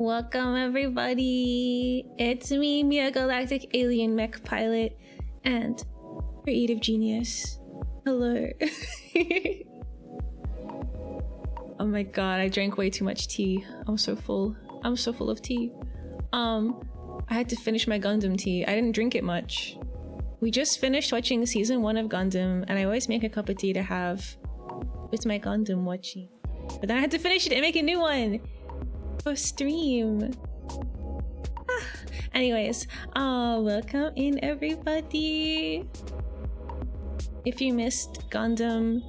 Welcome everybody! It's me, Miya, Galactic Alien Mech Pilot, and Creative Genius. Hello. Oh my god, I drank way too much tea. I'm so full. I'm so full of tea. I had to finish my Gundam tea. I didn't drink it much. We just finished watching season 1 of Gundam, and I always make a cup of tea to have with my Gundam watching. But then I had to finish it and make a new one for stream. Anyways, welcome in everybody. If you missed Gundam,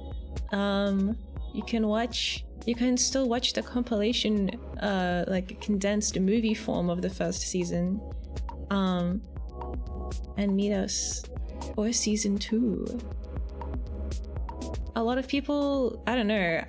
you can still watch the compilation, like a condensed movie form of the first season, and meet us for season 2. A lot of people, I don't know,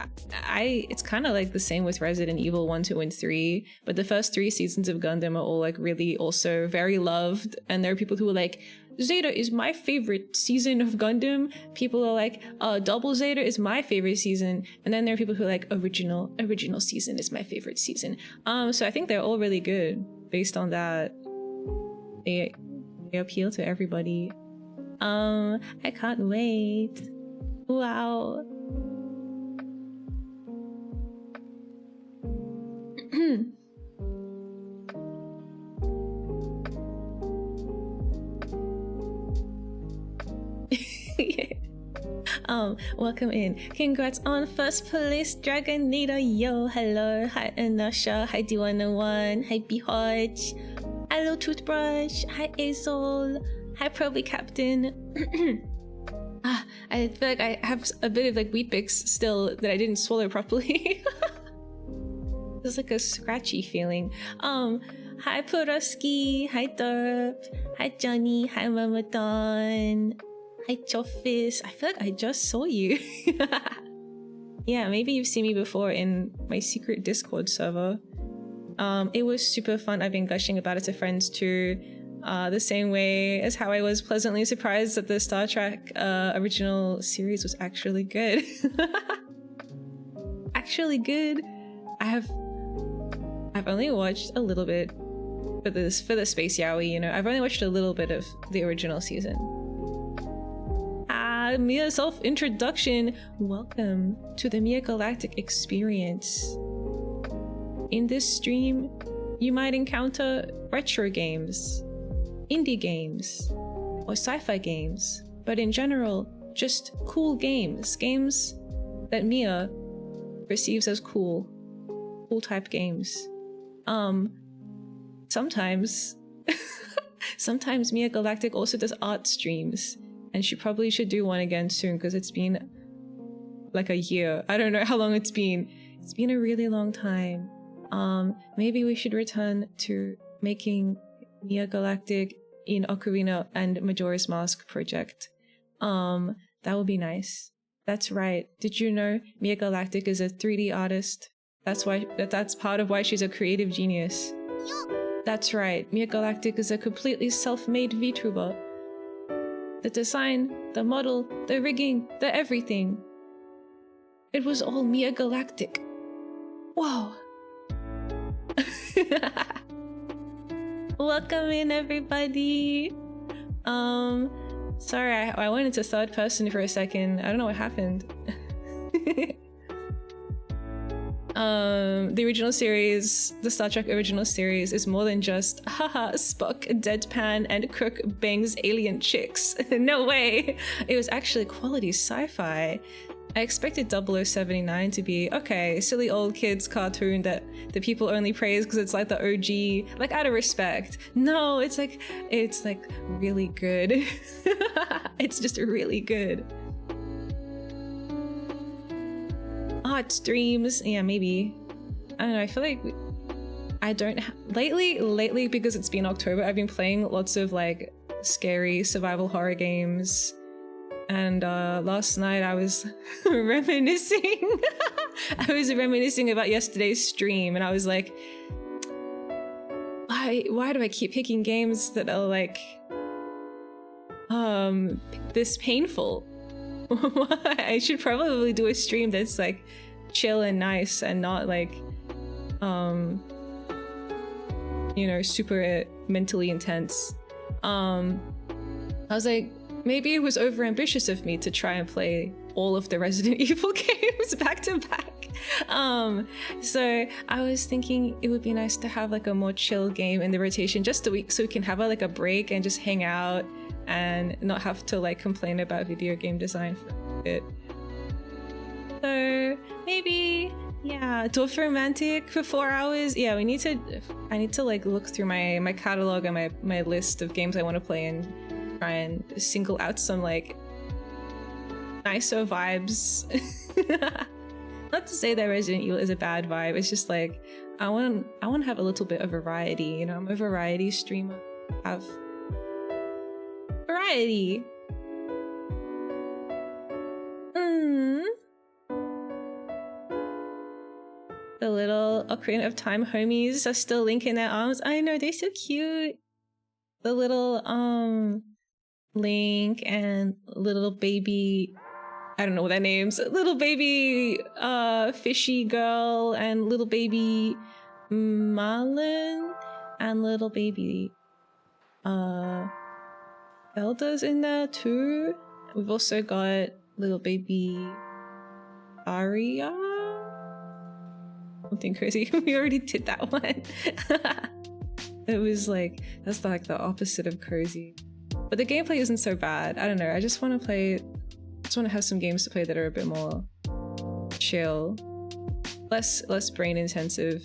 it's kind of like the same with Resident Evil 1, 2, and 3, but the first 3 seasons of Gundam are all like really also very loved, and there are people who are like, Zeta is my favorite season of Gundam. People are like, Double Zeta is my favorite season, and then there are people who are like, original season is my favorite season. So I think they're all really good based on that. They appeal to everybody. I can't wait. Wow. Welcome in. Congrats on first place, Dragonita. Yo, hello. Hi, Anasha. Hi, D101. Hi, Behodge. Hello, Toothbrush. Hi, Azol. Hi, Probably Captain. I feel like I have a bit of like Weet-Bix still that I didn't swallow properly. There's like a scratchy feeling. Hi, Puroski. Hi, Derp. Hi, Johnny. Hi, Ramadan. Hi, Chofis. I feel like I just saw you. Yeah, maybe you've seen me before in my secret Discord server. It was super fun. I've been gushing about it to friends too. The same way as how I was pleasantly surprised that the Star Trek original series was actually good. Actually good. I've only watched a little bit for the Space Yaoi, you know. I've only watched a little bit of the original season. Miya self-introduction. Welcome to the Miya Galactic experience. In this stream, you might encounter retro games, indie games, or sci-fi games, but in general, just cool games. Games that Miya perceives as cool type games. Sometimes Miya Galactic also does art streams, and she probably should do one again soon because it's been like a year. I don't know how long it's been. It's been a really long time. Maybe we should return to making Miya Galactic in Ocarina and Majora's Mask project. That would be nice. That's right. Did you know Miya Galactic is a 3D artist? That's part of why she's a creative genius. That's right. Miya Galactic is a completely self-made VTuber. The design, the model, the rigging, the everything. It was all Miya Galactic. Whoa. Welcome in, everybody. Sorry, I went into third person for a second. I don't know what happened. The original series, the Star Trek original series, is more than just haha, Spock, deadpan, and Kirk bangs alien chicks. No way. It was actually quality sci-fi. I expected 0079 to be, okay, silly old kids cartoon that the people only praise because it's like the OG, like out of respect. No, it's like really good. It's just really good. Art streams, yeah, maybe. I don't know, I feel like I don't lately because it's been October, I've been playing lots of like scary survival horror games. And last night I was reminiscing. I was reminiscing about yesterday's stream, and I was like, why do I keep picking games that are like this painful? I should probably do a stream that's like chill and nice and not like you know, super mentally intense. I was like, maybe it was overambitious of me to try and play all of the Resident Evil games back to back. So I was thinking it would be nice to have like a more chill game in the rotation just a week so we can have like a break and just hang out and not have to like complain about video game design for a bit. So maybe, yeah, Dwarf Romantic for 4 hours. Yeah, I need to like look through my catalog and my list of games I want to play and try and single out some like nicer vibes. Not to say that Resident Evil is a bad vibe, it's just like I want to have a little bit of variety, you know. I'm a variety streamer. Have variety. The little Ocarina of Time homies are still linking their arms. I know, they're so cute. The little Link and little baby, I don't know what their names, little baby fishy girl and little baby Marlin and little baby Elda's in there too. We've also got little baby Aria, something crazy. We already did that one. It was like, that's like the opposite of cozy. But the gameplay isn't so bad. I don't know, I just want to play just want to have some games to play that are a bit more chill, less brain intensive.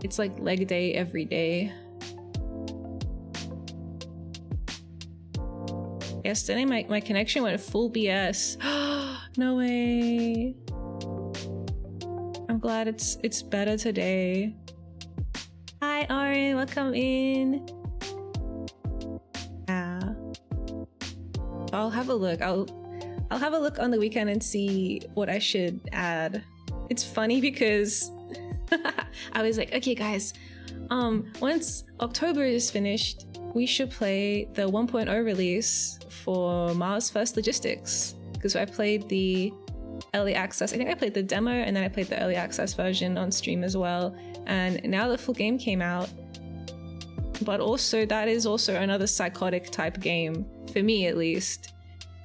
It's like leg day every day. Yesterday my connection went full BS. No way. I'm glad it's better today. Hi Aaron, welcome in. Yeah. I'll have a look. I'll have a look on the weekend and see what I should add. It's funny because I was like, okay guys, once October is finished, we should play the 1.0 release for Mars First Logistics, because I played the early access. I think I played the demo and then I played the early access version on stream as well, and now the full game came out. But also that is also another psychotic type game for me, at least.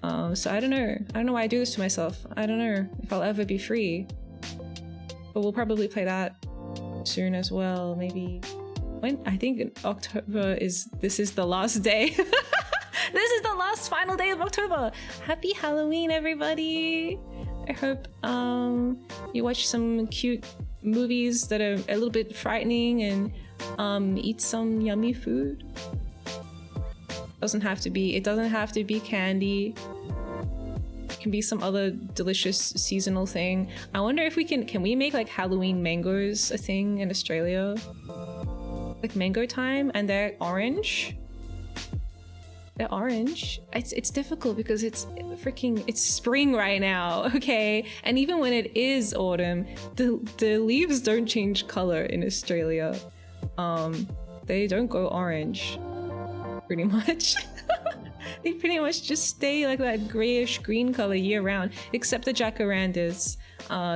So I don't know why I do this to myself. I don't know if I'll ever be free, but we'll probably play that soon as well. Maybe when, I think in October this is the last day. This is the last final day of October. Happy Halloween, everybody. I hope you watch some cute movies that are a little bit frightening and eat some yummy food. It doesn't have to be candy. It can be some other delicious seasonal thing. I wonder if can we make like Halloween mangoes a thing in Australia? Like mango time, and they're orange. They're orange. It's difficult because it's spring right now, okay? And even when it is autumn, the leaves don't change color in Australia. They don't go orange, pretty much. They pretty much just stay like that grayish green color year round, except the jacarandas.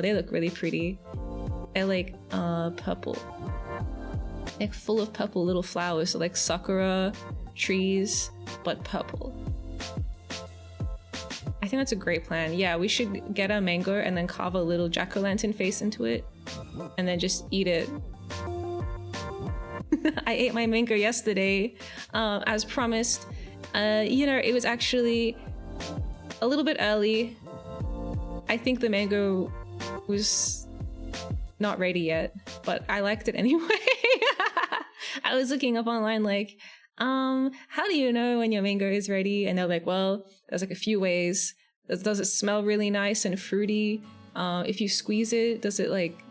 They look really pretty. They're like purple, like full of purple little flowers, so like sakura trees, but purple. I think that's a great plan. Yeah, we should get a mango and then carve a little jack-o'-lantern face into it and then just eat it. I ate my mango yesterday, as promised. You know, it was actually a little bit early. I think the mango was not ready yet, but I liked it anyway. I was looking up online like, how do you know when your mango is ready? And they're like, well, there's like a few ways. Does it smell really nice and fruity? If you squeeze it, does it like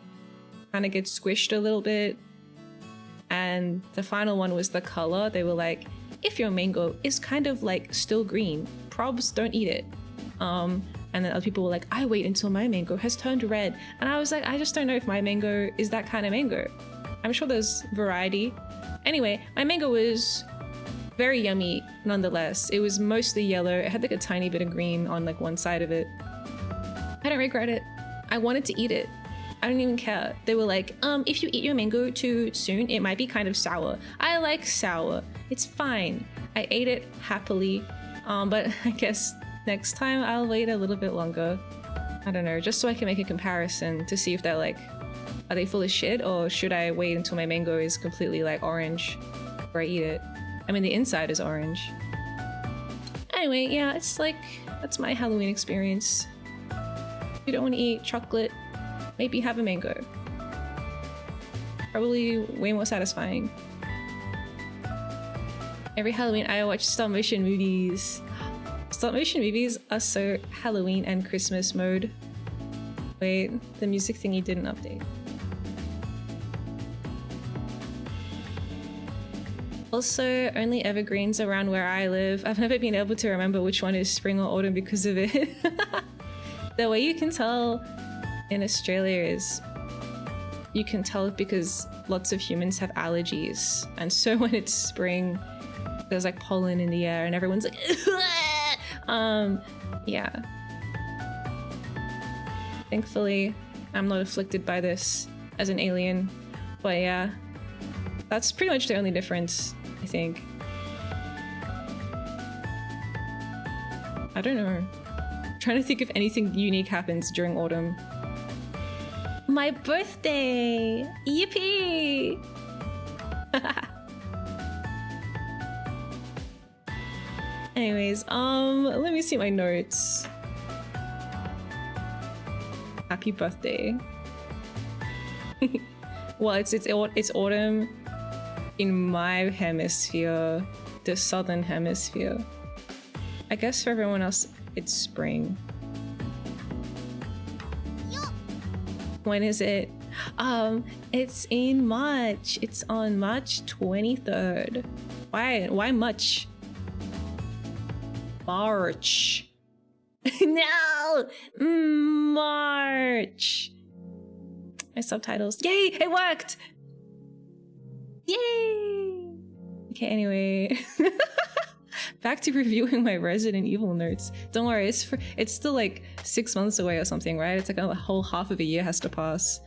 kind of get squished a little bit? And the final one was the color. They were like, if your mango is kind of like still green, probs don't eat it. And then other people were like, I wait until my mango has turned red. And I was like, I just don't know if my mango is that kind of mango. I'm sure there's variety. Anyway, my mango was very yummy nonetheless. It was mostly yellow. It had like a tiny bit of green on like one side of it. I don't regret it. I wanted to eat it. I don't even care. They were like, if you eat your mango too soon, it might be kind of sour. I like sour. It's fine. I ate it happily. But I guess next time I'll wait a little bit longer. I don't know, just so I can make a comparison to see if they're like, are they full of shit, or should I wait until my mango is completely like orange before I eat it? I mean, the inside is orange. Anyway, yeah, it's like, that's my Halloween experience. If you don't want to eat chocolate, maybe have a mango. Probably way more satisfying. Every Halloween I watch stop motion movies. Stop motion movies are so Halloween and Christmas mode. Wait, the music thingy didn't update. Also, only evergreens around where I live. I've never been able to remember which one is spring or autumn because of it. The way you can tell in Australia is you can tell because lots of humans have allergies, and so when it's spring there's like pollen in the air and everyone's like yeah. Thankfully I'm not afflicted by this as an alien, but yeah, that's pretty much the only difference, I think. I don't know. I'm trying to think if anything unique happens during autumn. My birthday! Yippee! Anyways, let me see my notes. Happy birthday. Well, it's autumn in my hemisphere, the southern hemisphere. I guess for everyone else, it's spring. When is it? It's in March. It's on March 23rd. Why much? March. No! March. My subtitles. Yay! It worked! Yay! Okay, anyway. Back to reviewing my Resident Evil notes. Don't worry, it's still like 6 months away or something, right? It's like a whole half of a year has to pass.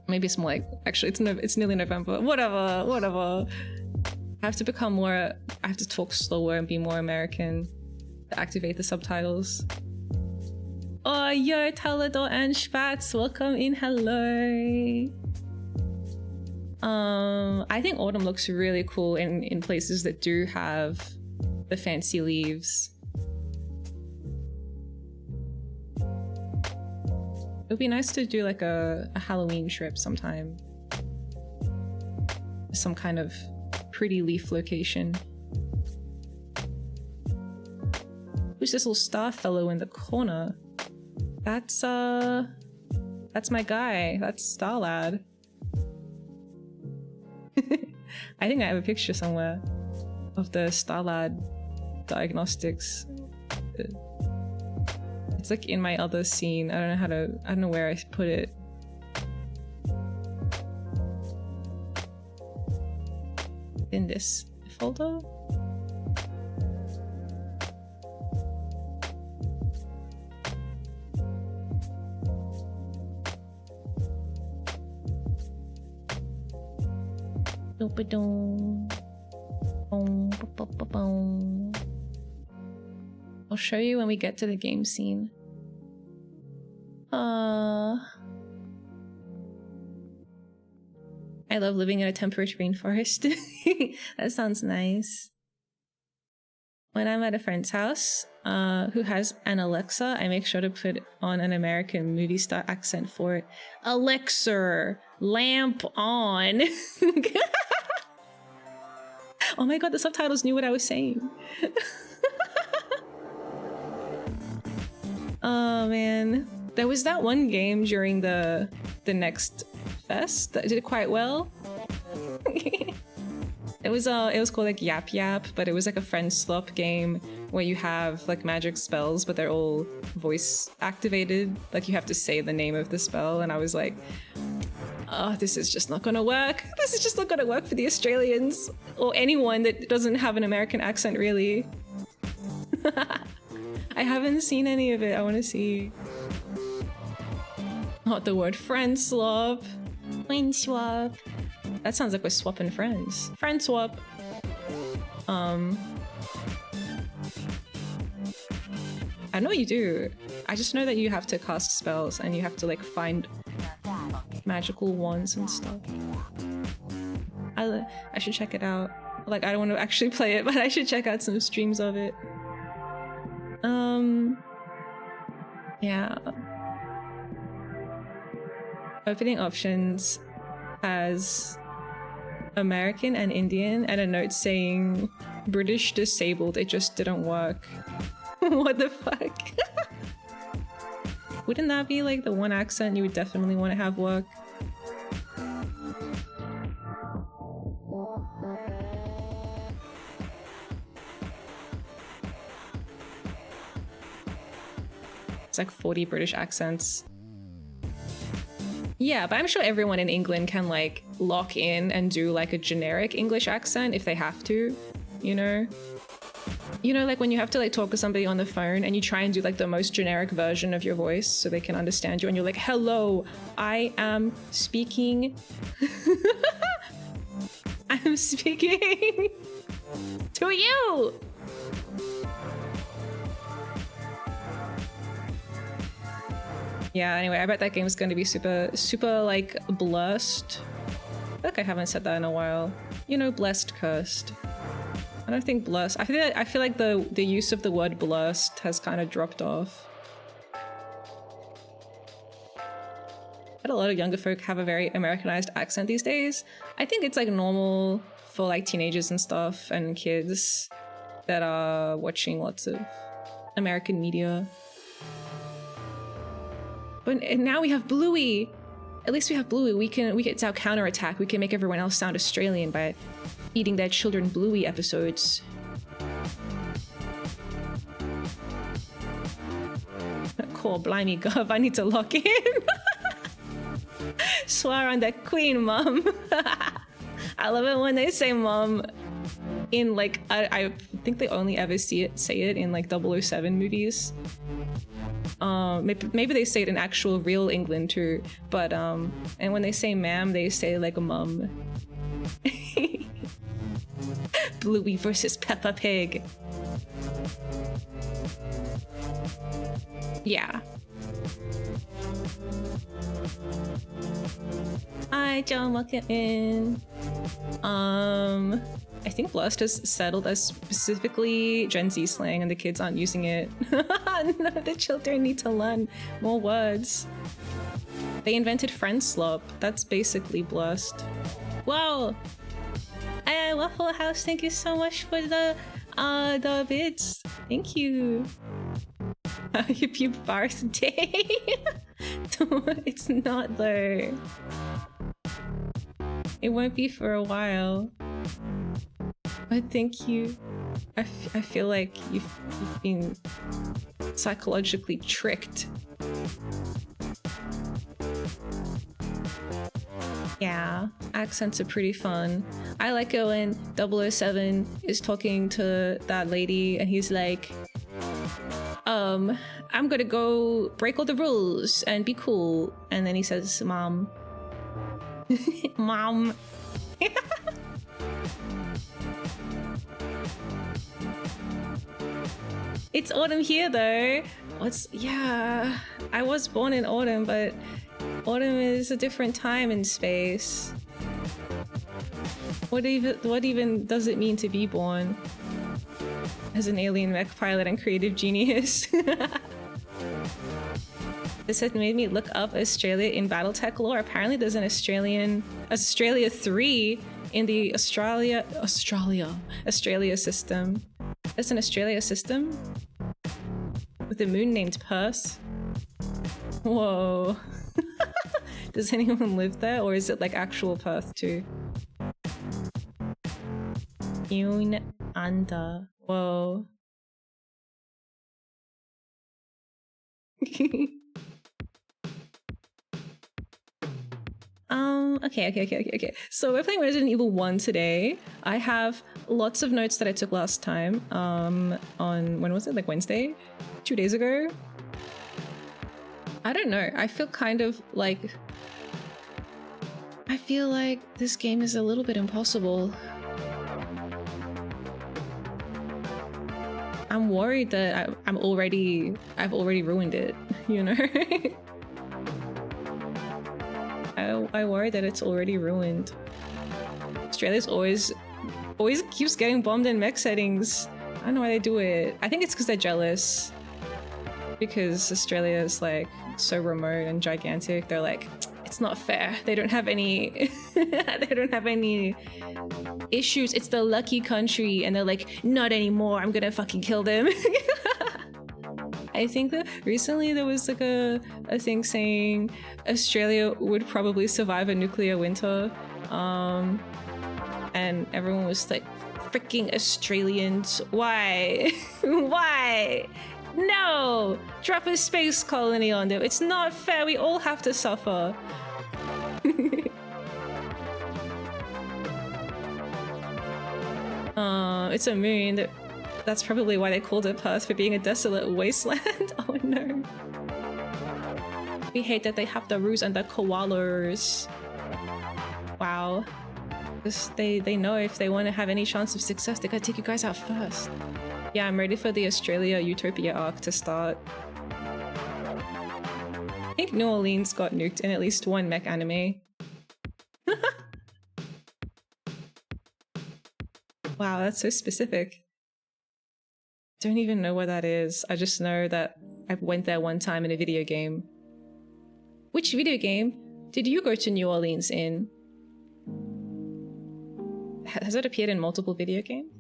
Maybe it's more like, actually it's nearly November. Whatever. I have to become more, I have to talk slower and be more American to activate the subtitles. Oh, yo, Talador and Spatz, welcome in, hello. I think autumn looks really cool in places that do have the fancy leaves. It would be nice to do like a Halloween trip sometime. Some kind of pretty leaf location. Who's this little star fellow in the corner? That's my guy. That's Star Lad. I think I have a picture somewhere of the Star Lad diagnostics. It's like in my other scene. I don't know where I put it. In this folder? I'll show you when we get to the game scene. I love living in a temperate rainforest. That sounds nice. When I'm at a friend's house who has an Alexa, I make sure to put on an American movie star accent for it. Alexa, lamp on. Oh my god, the subtitles knew what I was saying. Oh man. There was that one game during the next fest that did quite well. It was called like Yap Yap, but it was like a friend swap game where you have like magic spells, but they're all voice activated. Like you have to say the name of the spell, and I was like, oh, this is just not gonna work. This is just not gonna work for the Australians or anyone that doesn't have an American accent, really. I haven't seen any of it. I want to see. Not the word friend swap. Friend swap. That sounds like we're swapping friends. Friend swap. I know what you do. I just know that you have to cast spells and you have to like find magical wands and stuff. I should check it out. Like, I don't want to actually play it, but I should check out some streams of it. Yeah. Opening options has American and Indian and a note saying British disabled. It just didn't work. What the fuck? Wouldn't that be like the one accent you would definitely want to have work? It's like 40 British accents. Yeah, but I'm sure everyone in England can like lock in and do like a generic English accent if they have to, you know? You know, like when you have to like talk to somebody on the phone and you try and do like the most generic version of your voice so they can understand you, and you're like, hello, I am speaking. I'm speaking to you. Yeah, anyway, I bet that game's going to be super like blessed. I feel like I haven't said that in a while. You know, blessed, cursed. I don't think blessed. I feel like the use of the word blessed has kind of dropped off. But a lot of younger folk have a very Americanized accent these days. I think it's like normal for like teenagers and stuff and kids that are watching lots of American media. But now we have Bluey. At least we have Bluey. It's our counterattack. We can make everyone else sound Australian by feeding their children Bluey episodes. Cool, blimey, Gov, I need to lock in. Swear on the queen, mum. I love it when they say mum in like, I think they only ever say it in like 007 movies. Maybe they say it in actual real England too, but and when they say ma'am, they say like a mum. Bluey versus Peppa Pig. Yeah. Hi, John, welcome in. I think Blast has settled as specifically Gen Z slang and the kids aren't using it. No, the children need to learn more words. They invented friend slop. That's basically Blast. Wow. Hey, Waffle House, thank you so much for the bits. Thank you. Happy birthday. It's not though. It won't be for a while. But thank you. I feel like you've been psychologically tricked. Yeah, accents are pretty fun. I like it when 007 is talking to that lady and he's like, I'm gonna go break all the rules and be cool. And then he says, Mom. Mom. It's autumn here though. Yeah, I was born in autumn, but autumn is a different time and space. What even does it mean to be born as an alien mech pilot and creative genius? This has made me look up Australia in Battletech lore. Apparently there's an Australia 3 in the Australia system. There's an Australia system with a moon named Perth. Whoa. Does anyone live there, or is it like actual Perth too? Yun Anda. Whoa. Okay. So we're playing Resident Evil 1 today. I have lots of notes that I took last time on, when was it? Like Wednesday? 2 days ago? I don't know. I feel like this game is a little bit impossible. I'm worried that I've already ruined it, you know? I worry that it's already ruined. Australia's always keeps getting bombed in mech settings. I don't know why they do it. I think it's because they're jealous. Because Australia is like so remote and gigantic. They're like, it's not fair. They don't have any issues. It's the lucky country. And they're like, not anymore. I'm gonna fucking kill them. I think that recently there was like a thing saying Australia would probably survive a nuclear winter. And everyone was like, freaking Australians, why? Why? No! Drop a space colony on them. It's not fair. We all have to suffer. It's a moon. That's probably why they called it Perth, for being a desolate wasteland. Oh no. We hate that they have the roos and the koalas. Wow. They know if they want to have any chance of success, they gotta take you guys out first. Yeah, I'm ready for the Australia Utopia arc to start. I think New Orleans got nuked in at least one mech anime. Wow, that's so specific. Don't even know what that is. I just know that I went there one time in a video game. Which video game did you go to New Orleans in? Has it appeared in multiple video games?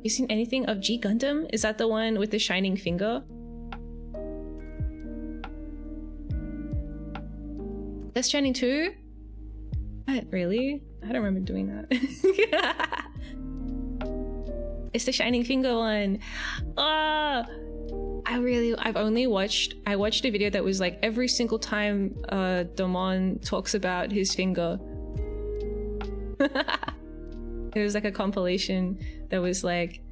You seen anything of G Gundam? Is that the one with the shining finger? Death Stranding 2? What, really? I don't remember doing that. It's the shining finger one. I watched a video that was like every single time Domon talks about his finger. It was like a compilation that was like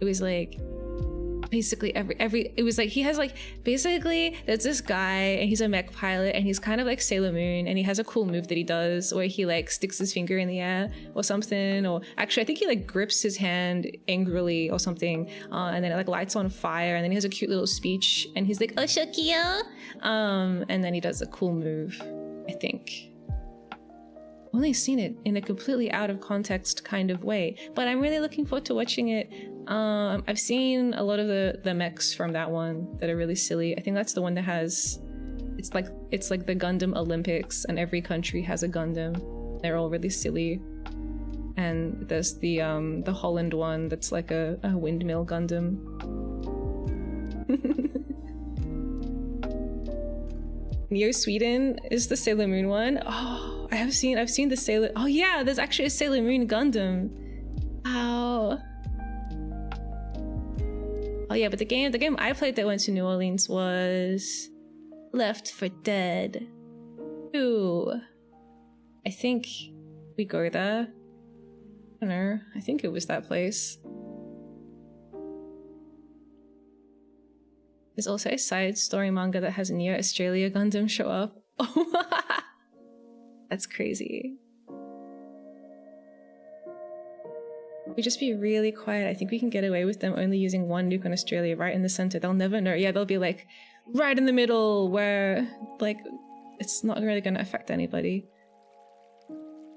it was like basically every it was like he has like basically there's this guy and he's a mech pilot and he's kind of like Sailor Moon and he has a cool move that he does where he like sticks his finger in the air or something, or actually I think he like grips his hand angrily or something, and then it like lights on fire and then he has a cute little speech and he's like Oshokia, and then he does a cool move. I think I've only seen it in a completely out of context kind of way, but I'm really looking forward to watching it. I've seen a lot of the mechs from that one that are really silly. I think that's the one that has, it's like the Gundam Olympics and every country has a Gundam. They're all really silly. And there's the Holland one that's like a windmill Gundam. Neo Sweden is the Sailor Moon one. Oh, I've seen the Sailor. Oh yeah, there's actually a Sailor Moon Gundam. Ow. Oh yeah, but the game I played that went to New Orleans was Left 4 Dead 2. I think we go there. I don't know. I think it was that place. There's also a side story manga that has a Neo Australia Gundam show up. Oh, that's crazy. We just be really quiet. I think we can get away with them only using one nuke on Australia right in the center. They'll never know. Yeah, they'll be like right in the middle where like it's not really going to affect anybody.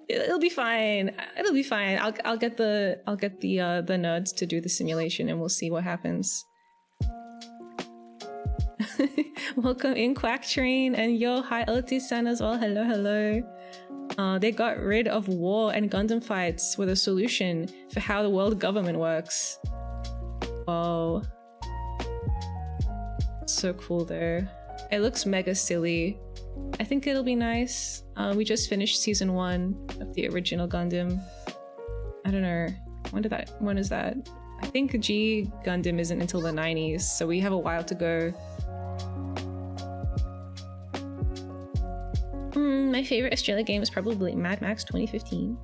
It'll be fine. It'll be fine. I'll get the nerds to do the simulation and we'll see what happens. Welcome in, Quack Train, and yo, hi Ulti-san as well. Hello, hello. They got rid of war and Gundam fights with a solution for how the world government works. Whoa. So cool though. It looks mega silly. I think it'll be nice. We just finished season 1 of the original Gundam. I don't know. When is that? I think G Gundam isn't until the 90s, so we have a while to go. My favorite Australia game is probably Mad Max 2015.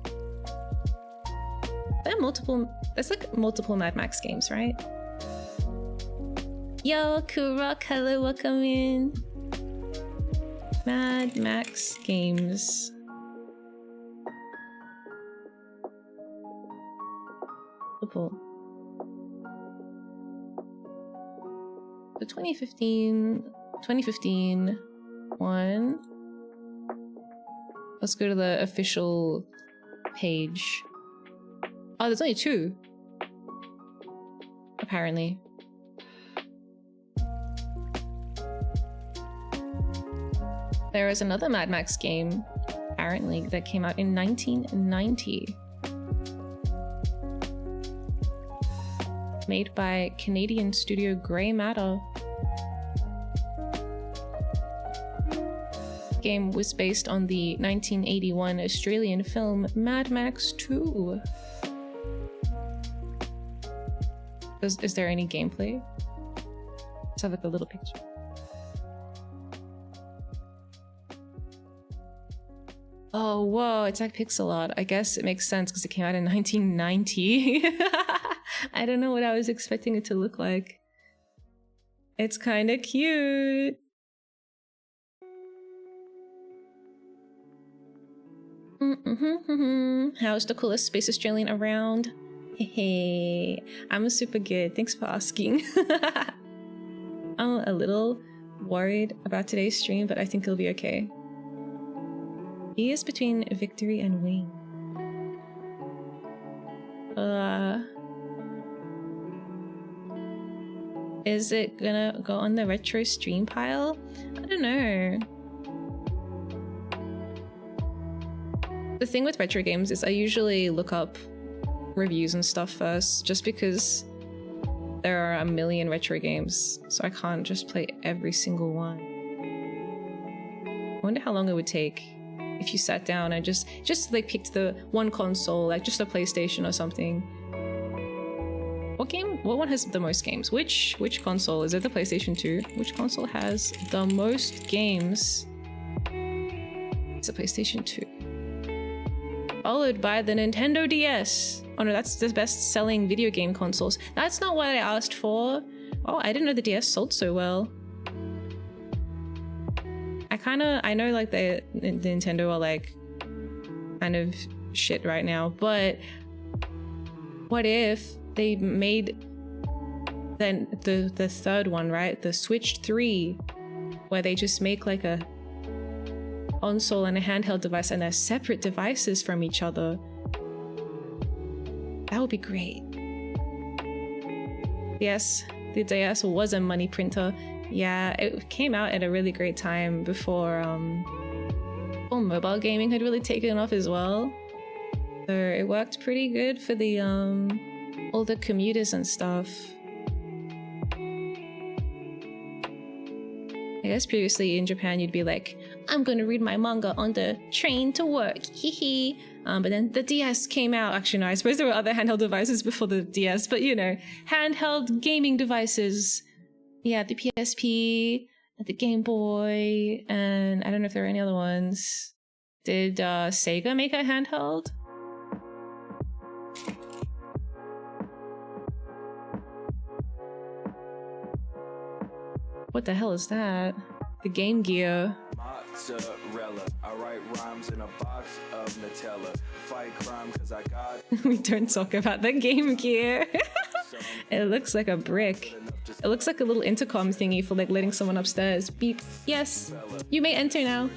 There's like multiple Mad Max games, right? Yo, Kurok, hello, welcome in. Mad Max games. Multiple. The 2015 one. Let's go to the official page. Oh, there's only 2. Apparently. There is another Mad Max game, apparently, that came out in 1990. Made by Canadian studio Grey Matter. Game was based on the 1981 Australian film Mad Max 2. Is there any gameplay? Let's have like a little picture. Oh, whoa, it's like pixel art. I guess it makes sense because it came out in 1990. I don't know what I was expecting it to look like. It's kind of cute. How's the coolest space Australian around? Hey, I'm super good. Thanks for asking. I'm a little worried about today's stream, but I think it'll be okay. E is between victory and win. Is it gonna go on the retro stream pile? I don't know. The thing with retro games is I usually look up reviews and stuff first, just because there are a million retro games, so I can't just play every single one. I wonder how long it would take if you sat down and just like picked the one console, like just a PlayStation or something. What one has the most games? Which console? Is it the PlayStation 2? Which console has the most games? It's a PlayStation 2. Followed by the Nintendo DS. Oh no, that's the best selling video game consoles. That's not what I asked for. Oh, I didn't know the DS sold so well. I know like the Nintendo are like kind of shit right now, but what if they made then the third one, right? The Switch 3, where they just make like a console and a handheld device and they're separate devices from each other. That would be great. Yes, the DS was a money printer. Yeah, it came out at a really great time before mobile gaming had really taken off as well. So it worked pretty good for the all the commuters and stuff. I guess previously in Japan you'd be like, I'm gonna read my manga on the train to work, hee. But then the DS came out. Actually, no, I suppose there were other handheld devices before the DS, but you know, handheld gaming devices. Yeah, the PSP, the Game Boy, and I don't know if there are any other ones. Did Sega make a handheld? What the hell is that? The Game Gear. Mozzarella. I write rhymes in a box of Nutella. Fight crime 'cause I got We don't talk about the Game Gear. It looks like a brick. It looks like a little intercom thingy for like letting someone upstairs. Beep. Yes, you may enter now.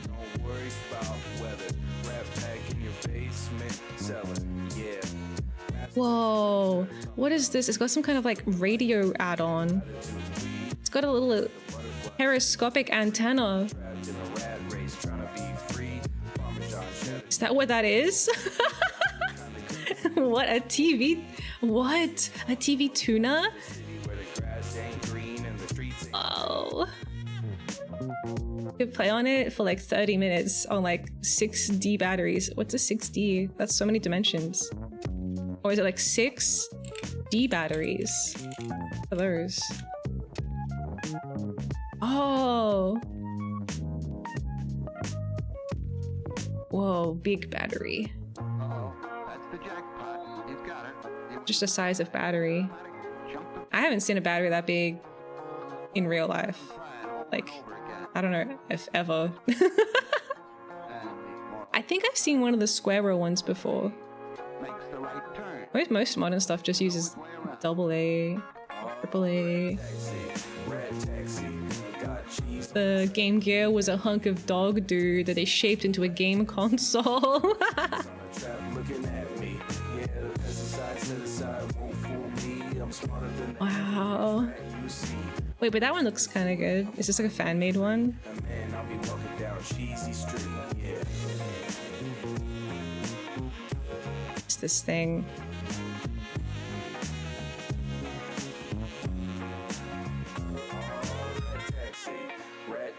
Whoa, what is this? It's got some kind of like radio add-on. It's got a little periscopic antenna. Is that what that is? What, a TV? What? A TV tuner? Oh. You could play on it for like 30 minutes on like 6D batteries. What's a 6D? That's so many dimensions. Or is it like 6D batteries? For those. Oh. Whoa, big battery. Uh-oh, that's the jackpot. You've got it. Just the size of battery. I haven't seen a battery that big in real life. Like, I don't know if ever. I think I've seen one of the squarer ones before. Most modern stuff just uses AA, AAA. The Game Gear was a hunk of dog doo that they shaped into a game console. Wow. Wait, but that one looks kind of good. Is this like a fan-made one? What's this thing?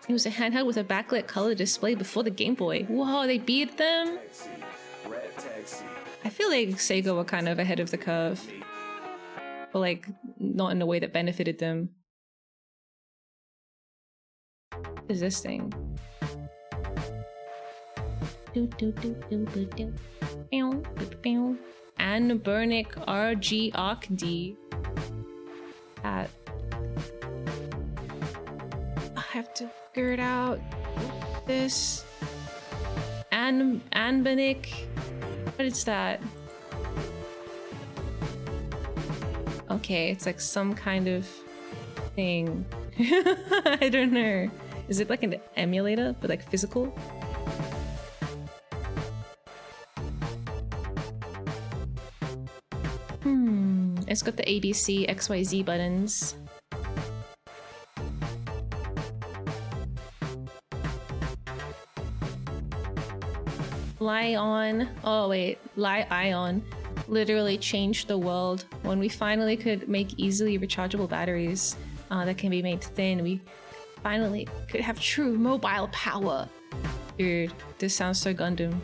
It was a handheld with a backlit color display before the Game Boy. Whoa, they beat them? I feel like Sega were kind of ahead of the curve. But like, not in a way that benefited them. What is this thing? Anbernic RG Arc D. I have to figure it out. This Anbernic. What is that? Okay, it's like some kind of thing. I don't know. Is it like an emulator, but like physical? It's got the ABC, XYZ buttons. Lion. Oh wait, Li-ion literally changed the world when we finally could make easily rechargeable batteries that can be made thin. We finally could have true mobile power. Dude, this sounds so Gundam.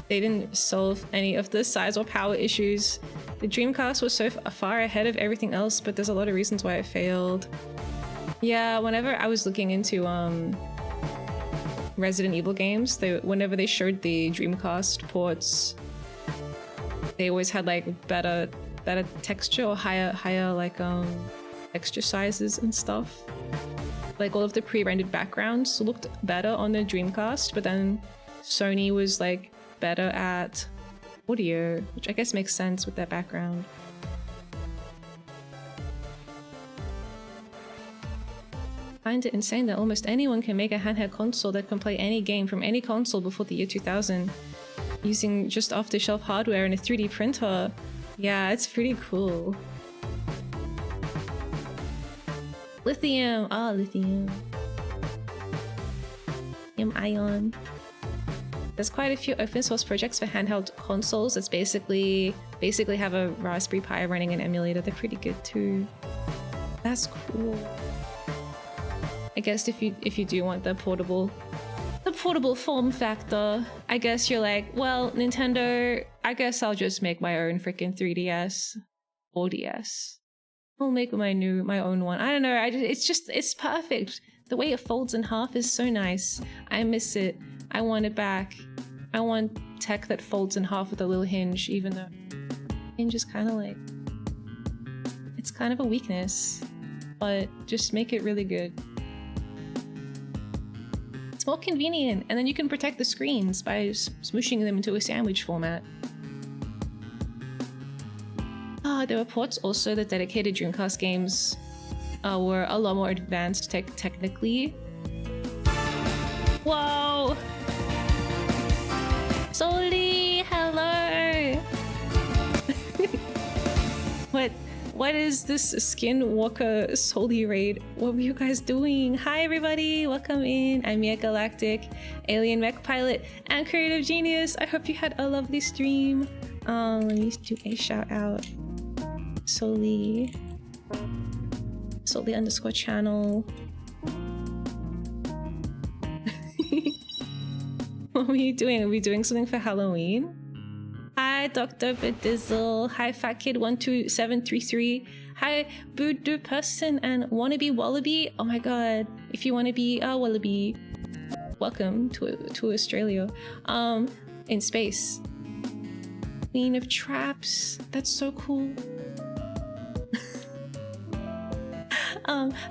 They didn't solve any of the size or power issues. The Dreamcast was so far ahead of everything else, but there's a lot of reasons why it failed. Yeah, whenever I was looking into Resident Evil games, whenever they showed the Dreamcast ports, they always had like better texture or higher like texture sizes and stuff. Like all of the pre-rendered backgrounds looked better on the Dreamcast, but then Sony was like better at audio, which I guess makes sense with their background. I find it insane that almost anyone can make a handheld console that can play any game from any console before the year 2000 using just off-the-shelf hardware and a 3D printer. Yeah, it's pretty cool. Lithium! Ah, lithium. Lithium-ion. There's quite a few open source projects for handheld consoles that's basically have a Raspberry Pi running an emulator. They're pretty good too. That's cool. I guess if you do want the portable form factor, I guess you're like, well, Nintendo, I guess I'll just make my own freaking 3DS or DS. I'll make my own one. I don't know. It's perfect. The way it folds in half is so nice. I miss it. I want it back. I want tech that folds in half with a little hinge, even though hinge is kind of like, it's kind of a weakness, but just make it really good. It's more convenient, and then you can protect the screens by smooshing them into a sandwich format. There were ports also that dedicated Dreamcast games were a lot more advanced technically. Whoa! Soli, hello! What is this Skinwalker Soli raid? What were you guys doing? Hi everybody, welcome in. I'm Miya, Galactic, Alien Mech Pilot, and Creative Genius. I hope you had a lovely stream. Let me do a shout out. Soli _channel. What were you doing? Are we doing something for Halloween? Hi, Dr. Bedizzle. Hi, Fat Kid 12733. Hi, Voodoo Person and Wannabe Wallaby. Oh my god. If you want to be a Wallaby, welcome to Australia. In space. Queen of Traps. That's so cool.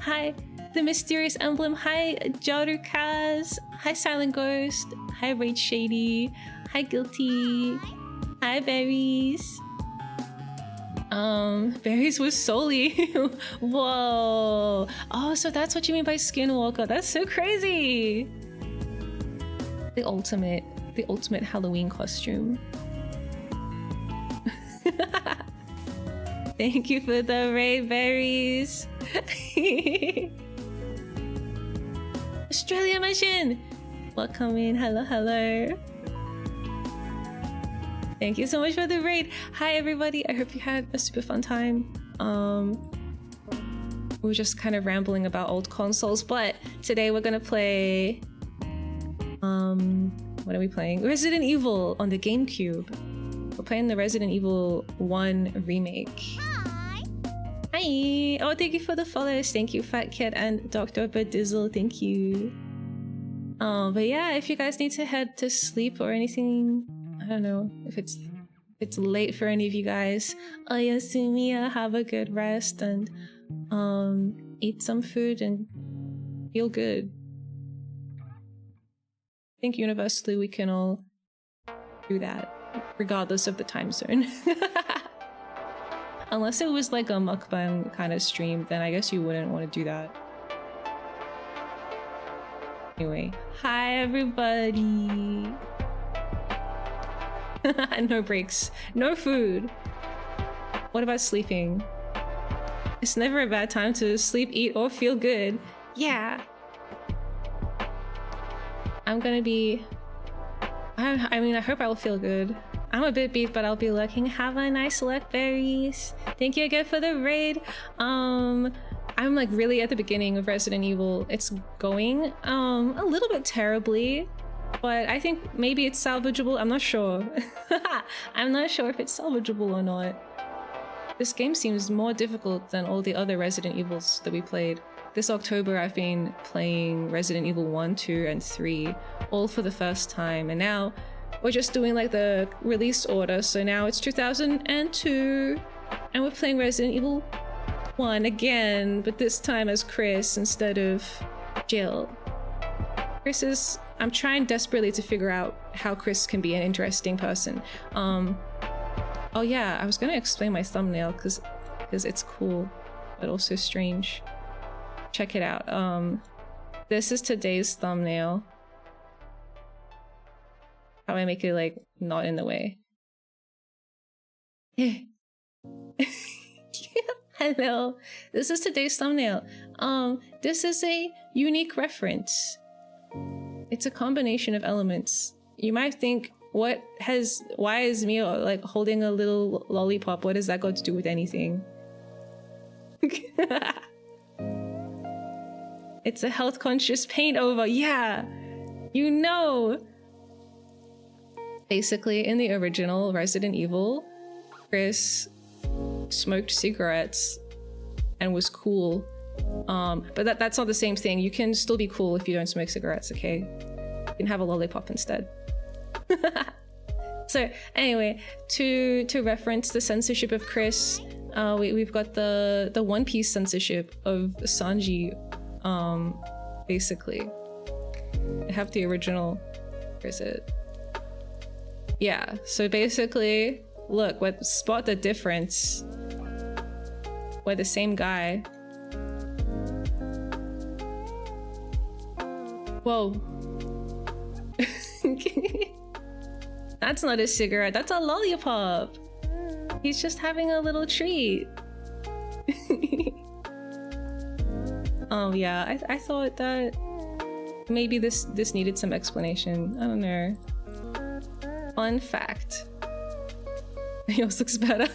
Hi, The Mysterious Emblem. Hi, Jarukaz. Hi, Silent Ghost. Hi, Raid Shady. Hi, Guilty. Hi, Berries. Berries was Soli. Whoa. Oh, so that's what you mean by Skinwalker. That's so crazy. The ultimate Halloween costume. Thank you for the raid, Berries. Australia Mission. Welcome in. Hello, hello. Thank you so much for the raid. Hi everybody, I hope you had a super fun time. We were just kind of rambling about old consoles, but today we're gonna play what are we playing? Resident Evil on the GameCube. We're playing the Resident Evil 1 remake. Hi! Oh, thank you for the follows. Thank you, Fat Kid and Dr. Bedizzle. Thank you. But yeah, if you guys need to head to sleep or anything, I don't know if it's late for any of you guys. Oyasumiya, have a good rest and eat some food and feel good. I think universally we can all do that, regardless of the time zone. Unless it was like a mukbang kind of stream, then I guess you wouldn't want to do that. Anyway, hi everybody. No breaks, no food. What about sleeping? It's never a bad time to sleep, eat, or feel good. Yeah. I'm gonna be... I mean, I hope I'll feel good. I'm a bit beat, but I'll be looking. Have a nice look, berries. Thank you again for the raid. I'm like really at the beginning of Resident Evil. It's going a little bit terribly, but I think maybe it's salvageable. I'm not sure. I'm not sure if it's salvageable or not. This game seems more difficult than all the other Resident Evils that we played. This October, I've been playing Resident Evil 1, 2, and 3, all for the first time. And now we're just doing like the release order. So now it's 2002, and we're playing Resident Evil 1 again, but this time as Chris instead of Jill. Chris is... I'm trying desperately to figure out how Chris can be an interesting person. Oh yeah, I was gonna explain my thumbnail because it's cool, but also strange. Check it out. This is today's thumbnail. How do I make it like not in the way? Hello. This is today's thumbnail. This is a unique reference. It's a combination of elements. You might think, why is Miya like holding a little lollipop? What has that got to do with anything? It's a health conscious paint over. Yeah, you know. Basically, in the original Resident Evil, Chris smoked cigarettes and was cool. But that's not the same thing. You can still be cool if you don't smoke cigarettes, okay? You can have a lollipop instead. So anyway, to reference the censorship of Chris, we've got the One Piece censorship of Sanji, basically. I have the original. Where's it? Yeah, so basically, look, spot the difference. We're the same guy. Whoa. That's not a cigarette, that's a lollipop. He's just having a little treat. Yeah, I thought that maybe this needed some explanation. I don't know. Fun fact. Yours looks better.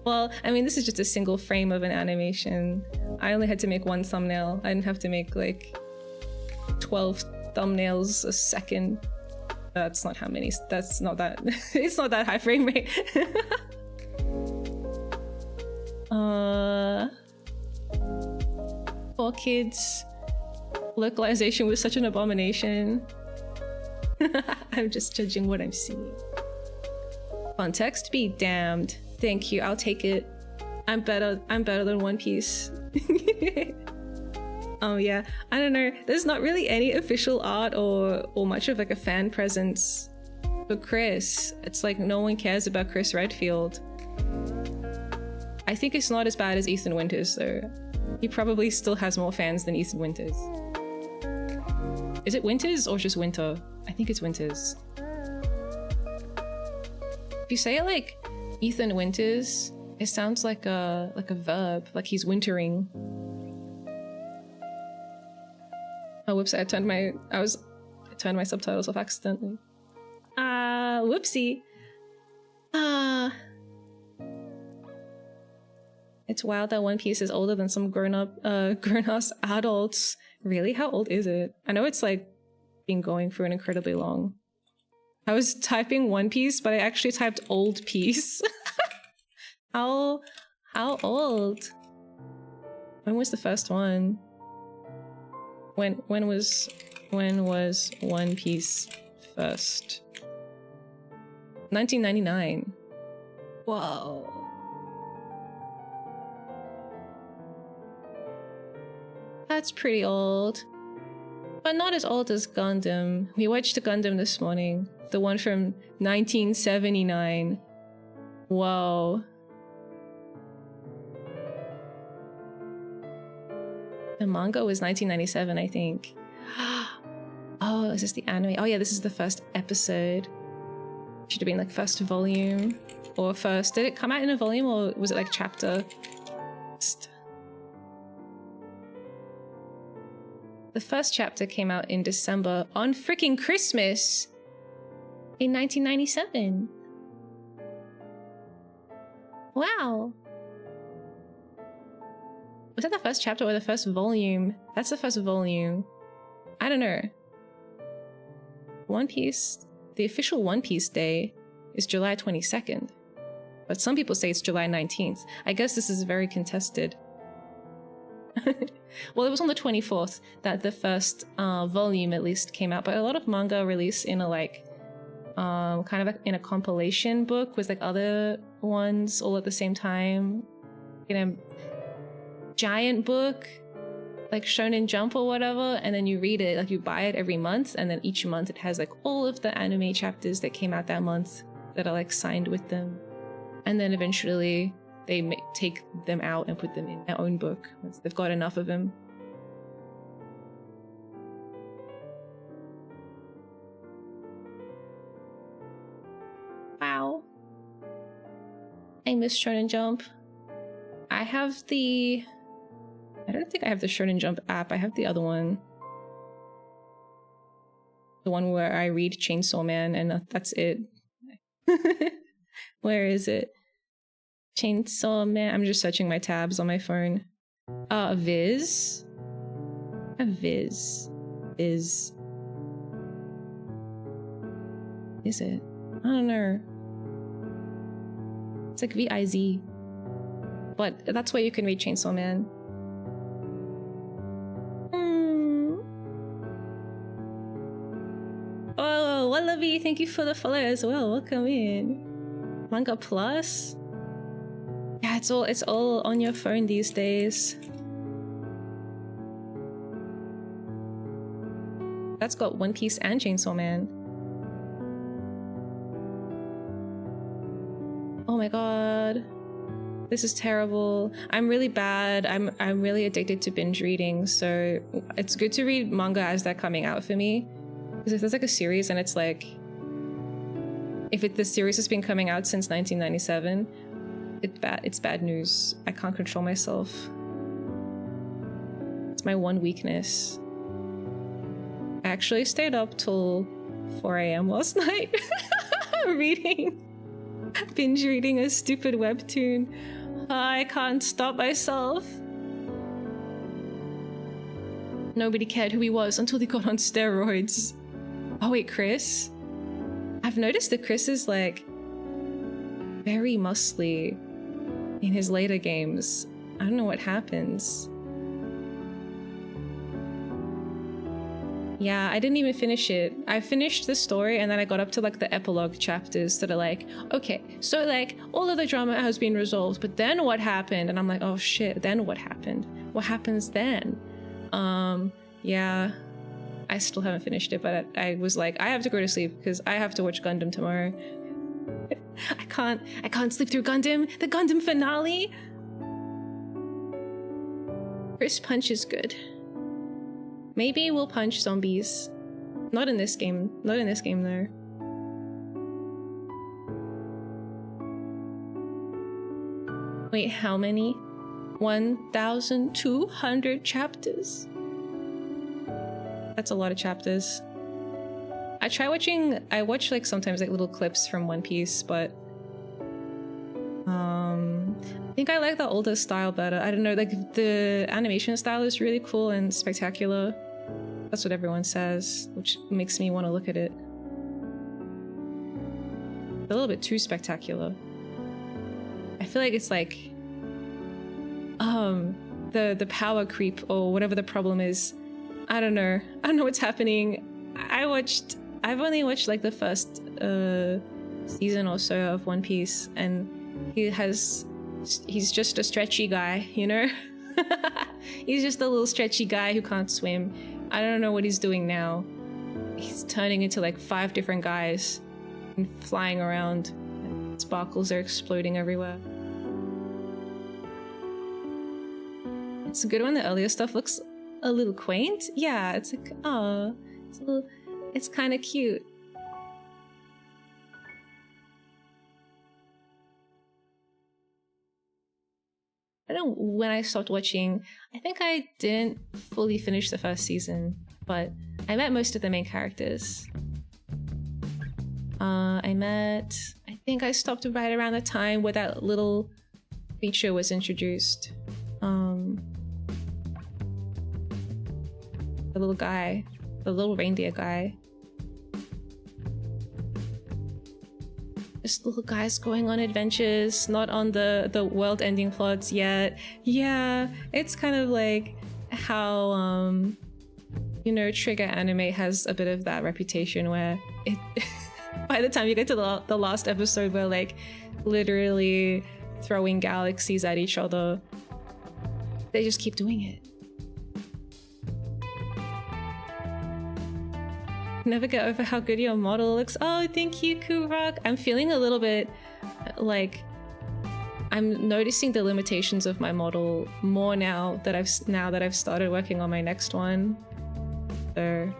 Well, I mean, this is just a single frame of an animation. I only had to make one thumbnail. I didn't have to make like 12 thumbnails a second. That's not how many. That's not that. It's not that high frame rate. Poor kids. Localization was such an abomination. I'm just judging what I'm seeing. Context be damned. Thank you. I'll take it. I'm better than One Piece. Oh yeah, I don't know. There's not really any official art or much of like a fan presence for Chris. It's like no one cares about Chris Redfield. I think it's not as bad as Ethan Winters though. He probably still has more fans than Ethan Winters. Is it Winters or just Winter? I think it's Winters. If you say it like Ethan Winters, it sounds like a verb, like he's wintering. Oh, whoops! I turned my subtitles off accidentally. Whoopsie. It's wild that One Piece is older than some grown-ass adults. Really? How old is it? I know it's like been going for an incredibly long. I was typing One Piece, but I actually typed old piece. How old? When was the first one? When was One Piece first? 1999. Whoa. That's pretty old. But not as old as Gundam. We watched Gundam this morning. The one from 1979. Whoa. The manga was 1997, I think. Oh, is this the anime? Oh yeah, this is the first episode. Should have been like first volume or first. Did it come out in a volume or was it like chapter? The first chapter came out in December on freaking Christmas in 1997. Wow. Was that the first chapter or the first volume? That's the first volume. I don't know. One Piece, the official One Piece day is July 22nd. But some people say it's July 19th. I guess this is very contested. Well, it was on the 24th that the first volume at least came out, but a lot of manga release in a like kind of like in a compilation book with like other ones all at the same time in a giant book like Shonen Jump or whatever, and then you read it, like you buy it every month, and then each month it has like all of the anime chapters that came out that month that are like signed with them, and then eventually they take them out and put them in their own book once they've got enough of them. Wow. I miss Shonen Jump. I don't think I have the Shonen Jump app. I have the other one. The one where I read Chainsaw Man and that's it. Where is it? Chainsaw Man. I'm just searching my tabs on my phone. Viz. Viz. Is it? I don't know. It's like VIZ. But that's where you can read Chainsaw Man. Oh, Wallaby, thank you for the follow as well. Welcome in. Manga Plus. Yeah, it's all on your phone these days. That's got One Piece and Chainsaw Man. Oh my god. This is terrible. I'm really bad. I'm really addicted to binge reading, so it's good to read manga as they're coming out for me. Because if there's like a series and it's like, the series has been coming out since 1997, it's bad news. I can't control myself. It's my one weakness. I actually stayed up till 4 a.m. last night binge reading a stupid webtoon. I can't stop myself. Nobody cared who he was until he got on steroids. Oh wait, Chris? I've noticed that Chris is like very muscly in his later games. I don't know what happens. Yeah, I didn't even finish it. I finished the story and then I got up to like the epilogue chapters that are like, okay, so like all of the drama has been resolved, but then what happened? And I'm like, oh shit, then what happened? What happens then? Yeah, I still haven't finished it, but I was like, I have to go to sleep because I have to watch Gundam tomorrow. I can't sleep through Gundam, the Gundam finale. Chris Punch is good. Maybe we'll punch zombies. Not in this game. Not in this game, though. Wait, how many? 1,200 chapters? That's a lot of chapters. I watch like sometimes like little clips from One Piece, but I think I like the older style better. I don't know, like the animation style is really cool and spectacular. That's what everyone says, which makes me want to look at it. A little bit too spectacular. I feel like it's like the power creep or whatever the problem is. I don't know what's happening. I've only watched like the first season or so of One Piece, and he's just a stretchy guy, you know? He's just a little stretchy guy who can't swim. I don't know what he's doing now. He's turning into like 5 different guys and flying around. And sparkles are exploding everywhere. It's good when the earlier stuff looks a little quaint. Yeah, it's like, oh, it's kind of cute. I don't know when I stopped watching. I think I didn't fully finish the first season, but I met most of the main characters. I think I stopped right around the time where that little feature was introduced. The little guy, the little reindeer guy. Just little guys going on adventures, not on the world-ending plots yet. Yeah, it's kind of like how you know, Trigger anime has a bit of that reputation where it by the time you get to the last episode, we're like literally throwing galaxies at each other. They just keep doing it. Never get over how good your model looks. Oh, thank you, Kurok. I'm feeling a little bit like I'm noticing the limitations of my model more now that I've started working on my next one. So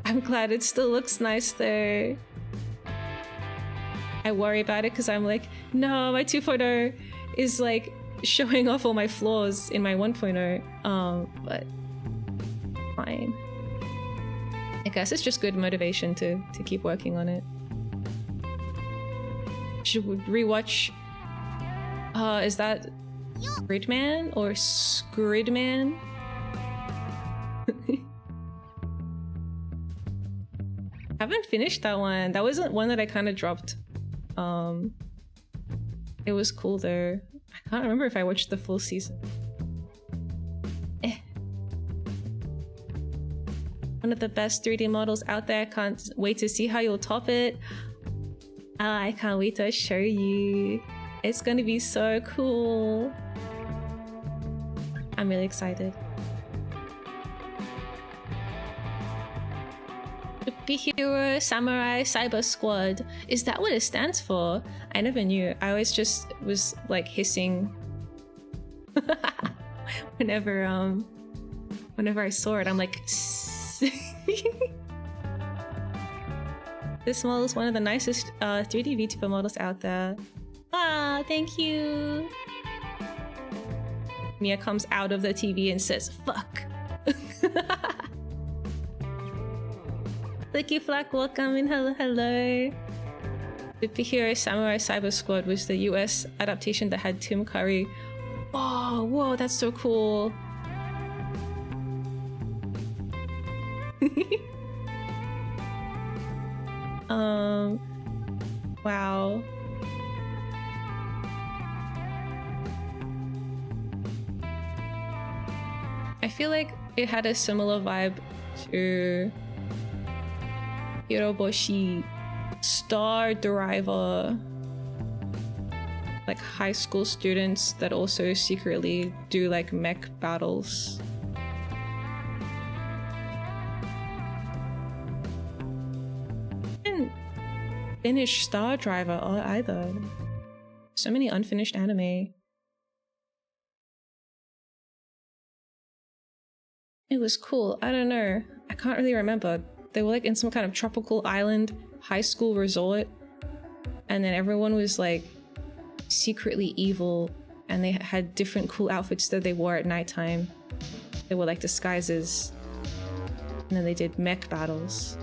I'm glad it still looks nice though. I worry about it because I'm like, no, my 2.0 is like showing off all my flaws in my 1.0. But fine. I guess it's just good motivation to keep working on it. Should we rewatch? Is that Gridman or Skridman? Haven't finished that one. That wasn't one that I kind of dropped. It was cool though. I can't remember if I watched the full season. One of the best 3D models out there. Can't wait to see how you'll top it. I can't wait to show you. It's gonna be so cool. I'm really excited. Superhero Samurai Cyber Squad. Is that what it stands for? I never knew. I always just was like hissing whenever I saw it. I'm like This model is one of the nicest 3D VTuber models out there. Ah, thank you. Miya comes out of the TV and says, fuck. Licky Flack, welcome and hello. Superhero Samurai Cyber Squad was the US adaptation that had Tim Curry. Oh, whoa, that's so cool. Wow. I feel like it had a similar vibe to Hiroboshi Star Driver, like high school students that also secretly do like mech battles. Didn't finish Star Driver either. So many unfinished anime. It was cool. I don't know. I can't really remember. They were like in some kind of tropical island high school resort, and then everyone was like secretly evil, and they had different cool outfits that they wore at nighttime. They were like disguises, and then they did mech battles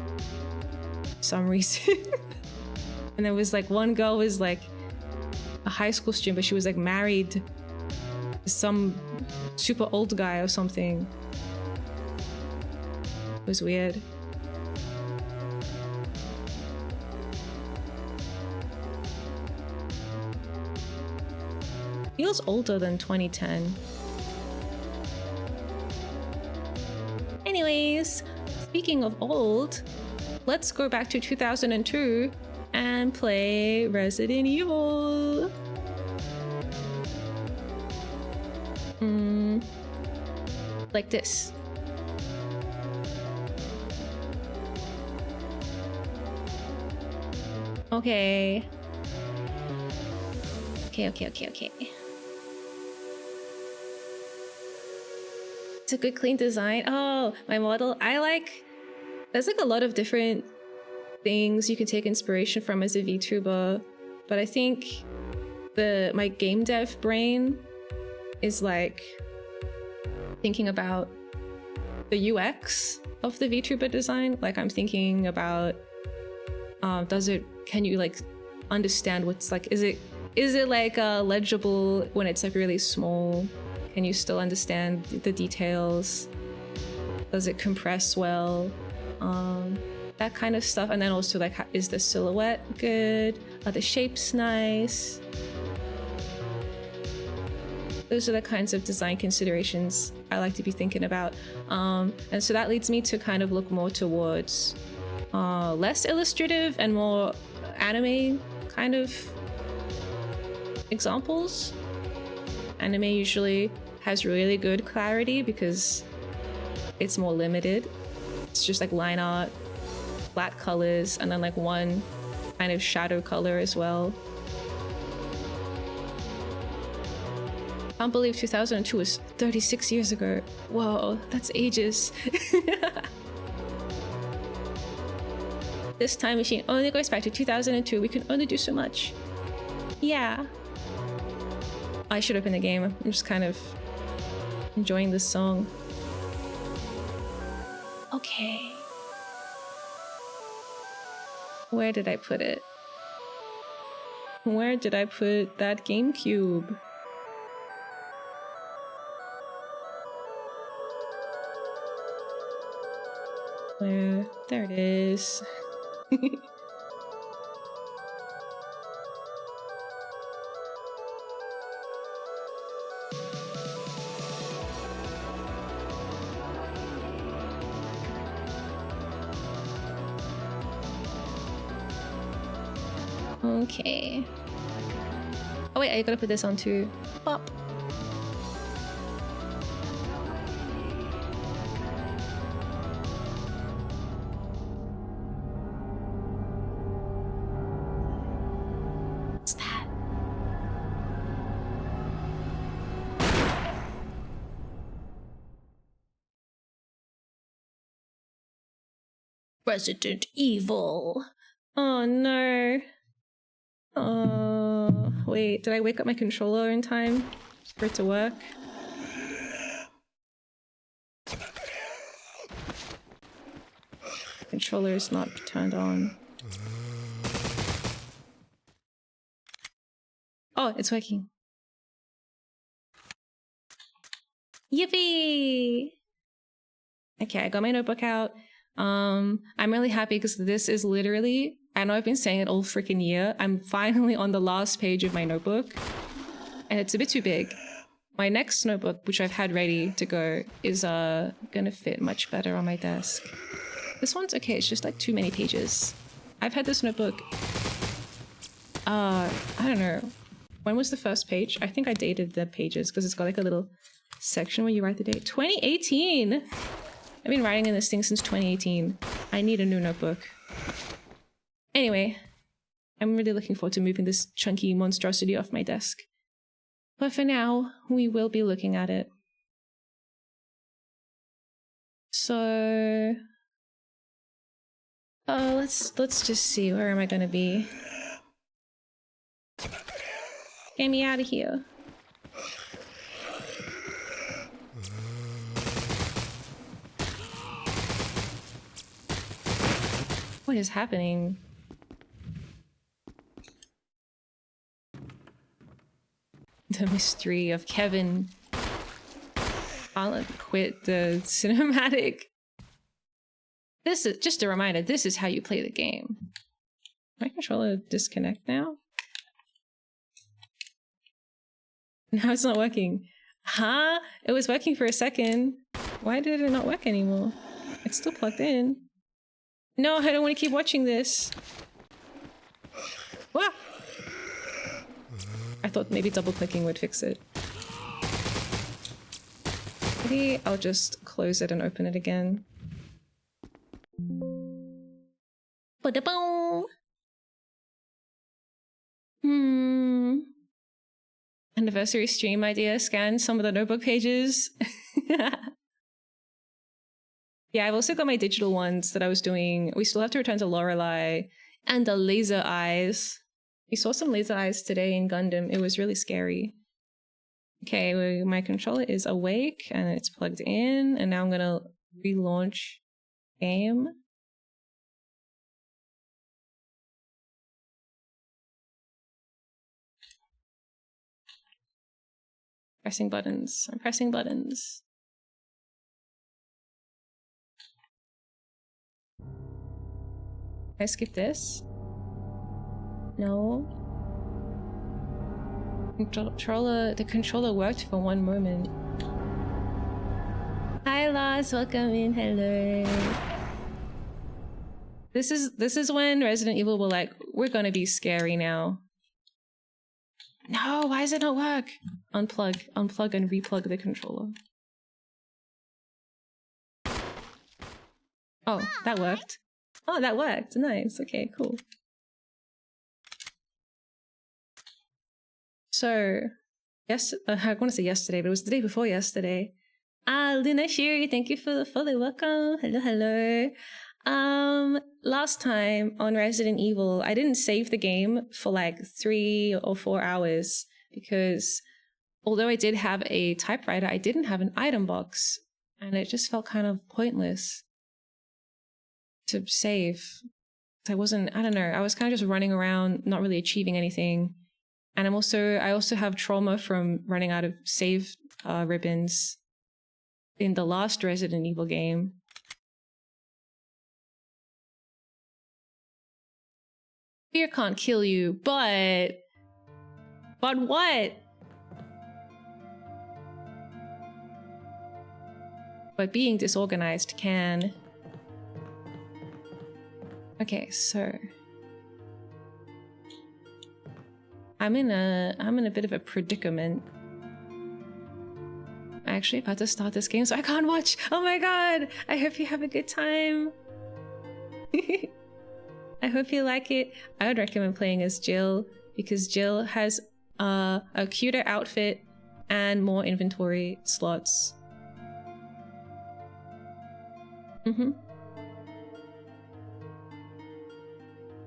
for some reason. And there was like one girl was like a high school student, but she was like married to some super old guy or something. It was weird. Feels older than 2010. Anyways, speaking of old, let's go back to 2002 and play Resident Evil. Like this. Okay. Okay. It's a good clean design. Oh, my model. There's like a lot of different things you can take inspiration from as a VTuber, but I think my game dev brain is like thinking about the UX of the VTuber design. Like I'm thinking about, can you like understand what's like, is it like legible when it's like really small? Can you still understand the details? Does it compress well? That kind of stuff. And then also like, is the silhouette good? Are the shapes nice? Those are the kinds of design considerations I like to be thinking about. And so that leads me to kind of look more towards less illustrative and more anime kind of examples. Anime usually has really good clarity because it's more limited. It's just like line art, flat colors, and then like one kind of shadow color as well. I can't believe 2002 was 36 years ago. Whoa, that's ages. This time machine only goes back to 2002. We can only do so much. Yeah. I should open the game. I'm just kind of enjoying this song. Okay. Where did I put it? Where did I put that GameCube? Where? There it is. Okay. Oh wait, I gotta put this on too. Pop. What's that? Resident Evil. Oh no. Wait, did I wake up my controller in time for it to work? Controller is not turned on. Oh, it's working. Yippee! Okay, I got my notebook out. I'm really happy because this is literally, I know I've been saying it all freaking year. I'm finally on the last page of my notebook and it's a bit too big. My next notebook, which I've had ready to go, is gonna fit much better on my desk. This one's okay, it's just like too many pages. I've had this notebook, I don't know. When was the first page? I think I dated the pages because it's got like a little section where you write the date. 2018! I've been writing in this thing since 2018. I need a new notebook. Anyway, I'm really looking forward to moving this chunky monstrosity off my desk. But for now, we will be looking at it. So... let's just see. Where am I gonna be? Get me out of here. What is happening? The mystery of Kevin. I'll quit the cinematic. This is just a reminder, this is how you play the game. My controller disconnect now? Now it's not working. Huh? It was working for a second. Why did it not work anymore? It's still plugged in. No, I don't want to keep watching this. Wah! I thought maybe double clicking would fix it. Maybe I'll just close it and open it again. Ba-da-boom! Anniversary stream idea, scan some of the notebook pages. Yeah, I've also got my digital ones that I was doing. We still have to return to Lorelei and the laser eyes. We saw some laser eyes today in Gundam. It was really scary. Okay, my controller is awake and it's plugged in, and now I'm gonna relaunch game. Pressing buttons. I'm pressing buttons. Can I skip this? No. The controller worked for one moment. Hi Lars, welcome in. Hello. This is when Resident Evil were like, we're gonna be scary now. No, why does it not work? Unplug and replug the controller. Oh, that worked. Oh, that worked. Nice. Okay, cool. So, yes, I want to say yesterday, but it was the day before yesterday. Luna Shiri, thank you for the follow. Welcome. Hello, hello. Last time on Resident Evil, I didn't save the game for like 3 or 4 hours because although I did have a typewriter, I didn't have an item box, and it just felt kind of pointless to save. I don't know, I was kind of just running around, not really achieving anything. And I also have trauma from running out of save ribbons in the last Resident Evil game. Fear can't kill you, but what? But being disorganized can. Okay, so I'm in a bit of a predicament. I'm actually about to start this game, so I can't watch. Oh my god! I hope you have a good time. I hope you like it. I would recommend playing as Jill because Jill has a cuter outfit and more inventory slots.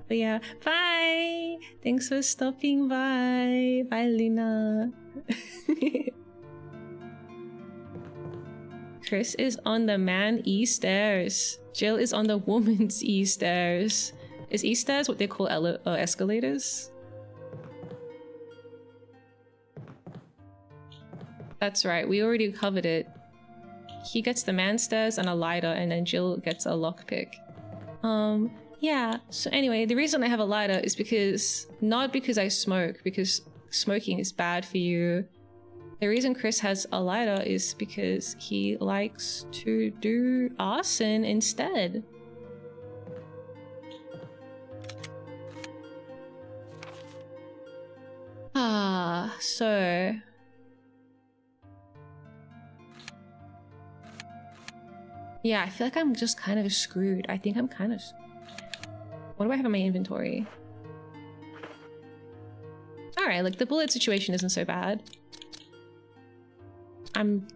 But yeah, bye! Thanks for stopping by. Bye, Luna. Chris is on the man E stairs. Jill is on the woman's E stairs. Is E stairs what they call escalators? That's right, we already covered it. He gets the man stairs and a lighter, and then Jill gets a lockpick. Yeah, so anyway, the reason I have a lighter is because, not because I smoke, because smoking is bad for you. The reason Chris has a lighter is because he likes to do arson instead. So... yeah, I feel like I'm just kind of screwed. I think I'm kind of... what do I have in my inventory? Alright, like the bullet situation isn't so bad. I'm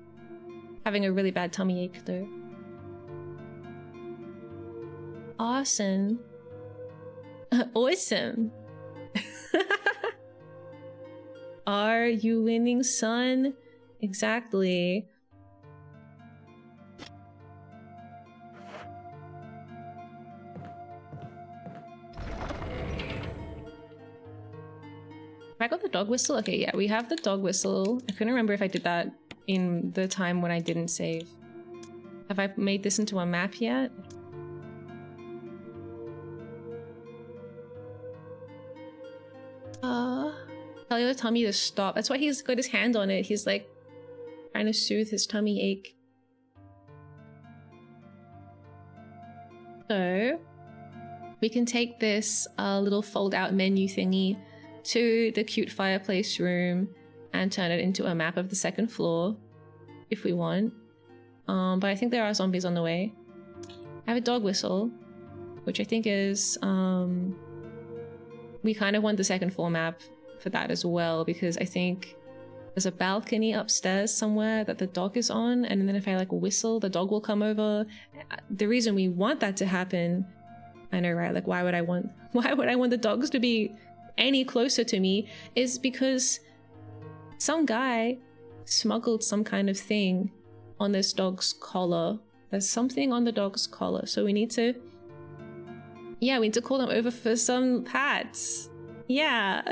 having a really bad tummy ache though. Awesome. Awesome. Are you winning, son? Exactly. Have I got the dog whistle? Okay, yeah, we have the dog whistle. I couldn't remember if I did that in the time when I didn't save. Have I made this into a map yet? Tell your tummy to stop. That's why he's got his hand on it. He's like trying to soothe his tummy ache. So we can take this little fold-out menu thingy to the cute fireplace room and turn it into a map of the second floor if we want. But I think there are zombies on the way. I have a dog whistle, which I think is we kind of want the second floor map for that as well, because I think there's a balcony upstairs somewhere that the dog is on, and then if I like whistle, the dog will come over. The reason we want that to happen, I know, right? Like why would I want the dogs to be any closer to me, is because some guy smuggled some kind of thing on this dog's collar. There's something on the dog's collar, so we need to call them over for some pats. Yeah.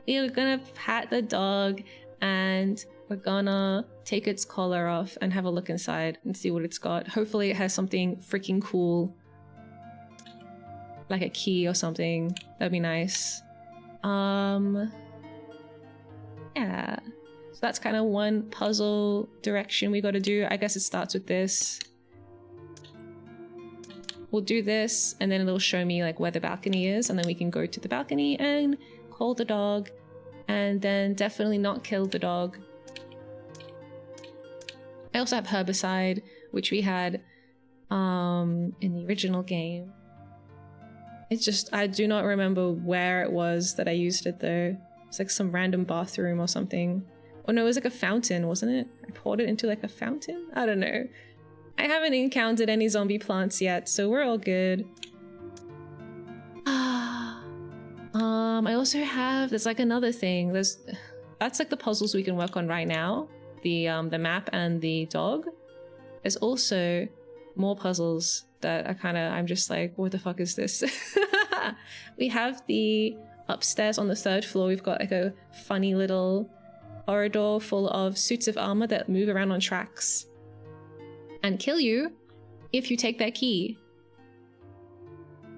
We're gonna pat the dog and we're gonna take its collar off and have a look inside and see what it's got. Hopefully it has something freaking cool, like a key or something. That'd be nice. Yeah, so that's kind of one puzzle direction we got to do. I guess it starts with this. We'll do this and then it'll show me like where the balcony is, and then we can go to the balcony and call the dog, and then definitely not kill the dog. I also have herbicide, which we had in the original game. It's just, I do not remember where it was that I used it though. It's like some random bathroom or something. Oh no, it was like a fountain, wasn't it? I poured it into like a fountain? I don't know. I haven't encountered any zombie plants yet, so we're all good. I also have, there's like another thing. That's like the puzzles we can work on right now. The map and the dog. There's also more puzzles that I'm just like, what the fuck is this? We have the upstairs on the 3rd floor. We've got like a funny little corridor full of suits of armor that move around on tracks and kill you if you take their key.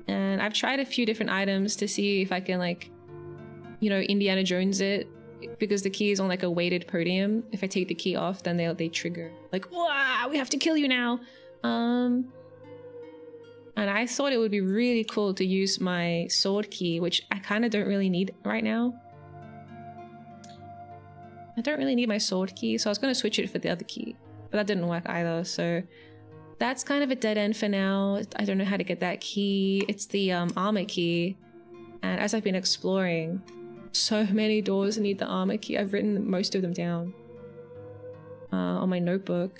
And I've tried a few different items to see if I can, like, you know, Indiana Jones it, because the key is on like a weighted podium. If I take the key off, then they trigger like, wow, we have to kill you now. And I thought it would be really cool to use my sword key, which I kind of don't really need right now. I don't really need my sword key, so I was going to switch it for the other key, but that didn't work either. So that's kind of a dead end for now. I don't know how to get that key. It's the armor key. And as I've been exploring, so many doors need the armor key. I've written most of them down on my notebook.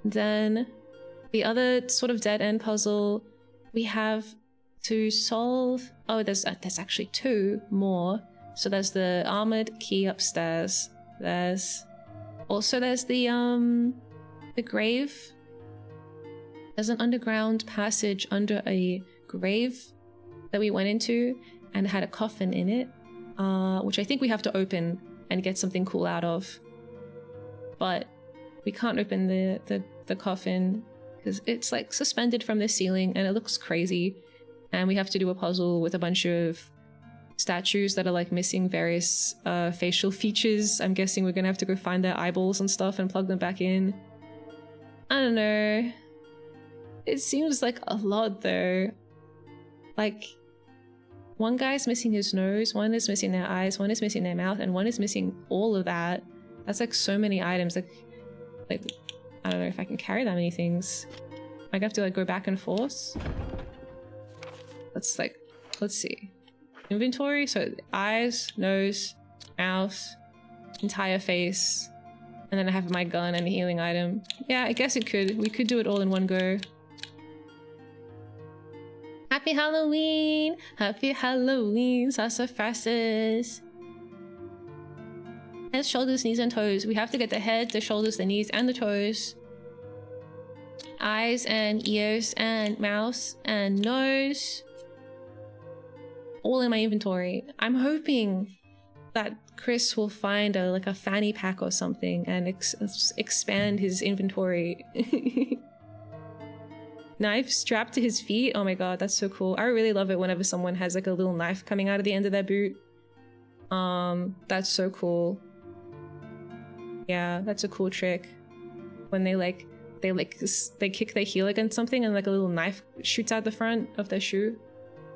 Then the other sort of dead end puzzle we have to solve. Oh, there's actually 2 more. So there's the armored key upstairs. There's the grave. There's an underground passage under a grave that we went into and had a coffin in it, which I think we have to open and get something cool out of. But we can't open the coffin because it's like suspended from the ceiling and it looks crazy. And we have to do a puzzle with a bunch of statues that are like missing various facial features. I'm guessing we're gonna have to go find their eyeballs and stuff and plug them back in. I don't know. It seems like a lot though. Like, one guy's missing his nose, one is missing their eyes, one is missing their mouth, and one is missing all of that. That's like so many items. Like I don't know if I can carry that many things. I have to like go back and forth. Let's see. Inventory, so eyes, nose, mouth, entire face, and then I have my gun and a healing item. Yeah, I guess we could do it all in one go. Happy Halloween! Happy Halloween, sassafrasses! Head, shoulders, knees, and toes. We have to get the head, the shoulders, the knees, and the toes. Eyes and ears and mouth and nose. All in my inventory. I'm hoping that Chris will find a fanny pack or something and expand his inventory. Knife strapped to his feet. Oh my god, that's so cool. I really love it whenever someone has like a little knife coming out of the end of their boot. That's so cool. Yeah, that's a cool trick. When they kick their heel against something and like a little knife shoots out the front of their shoe.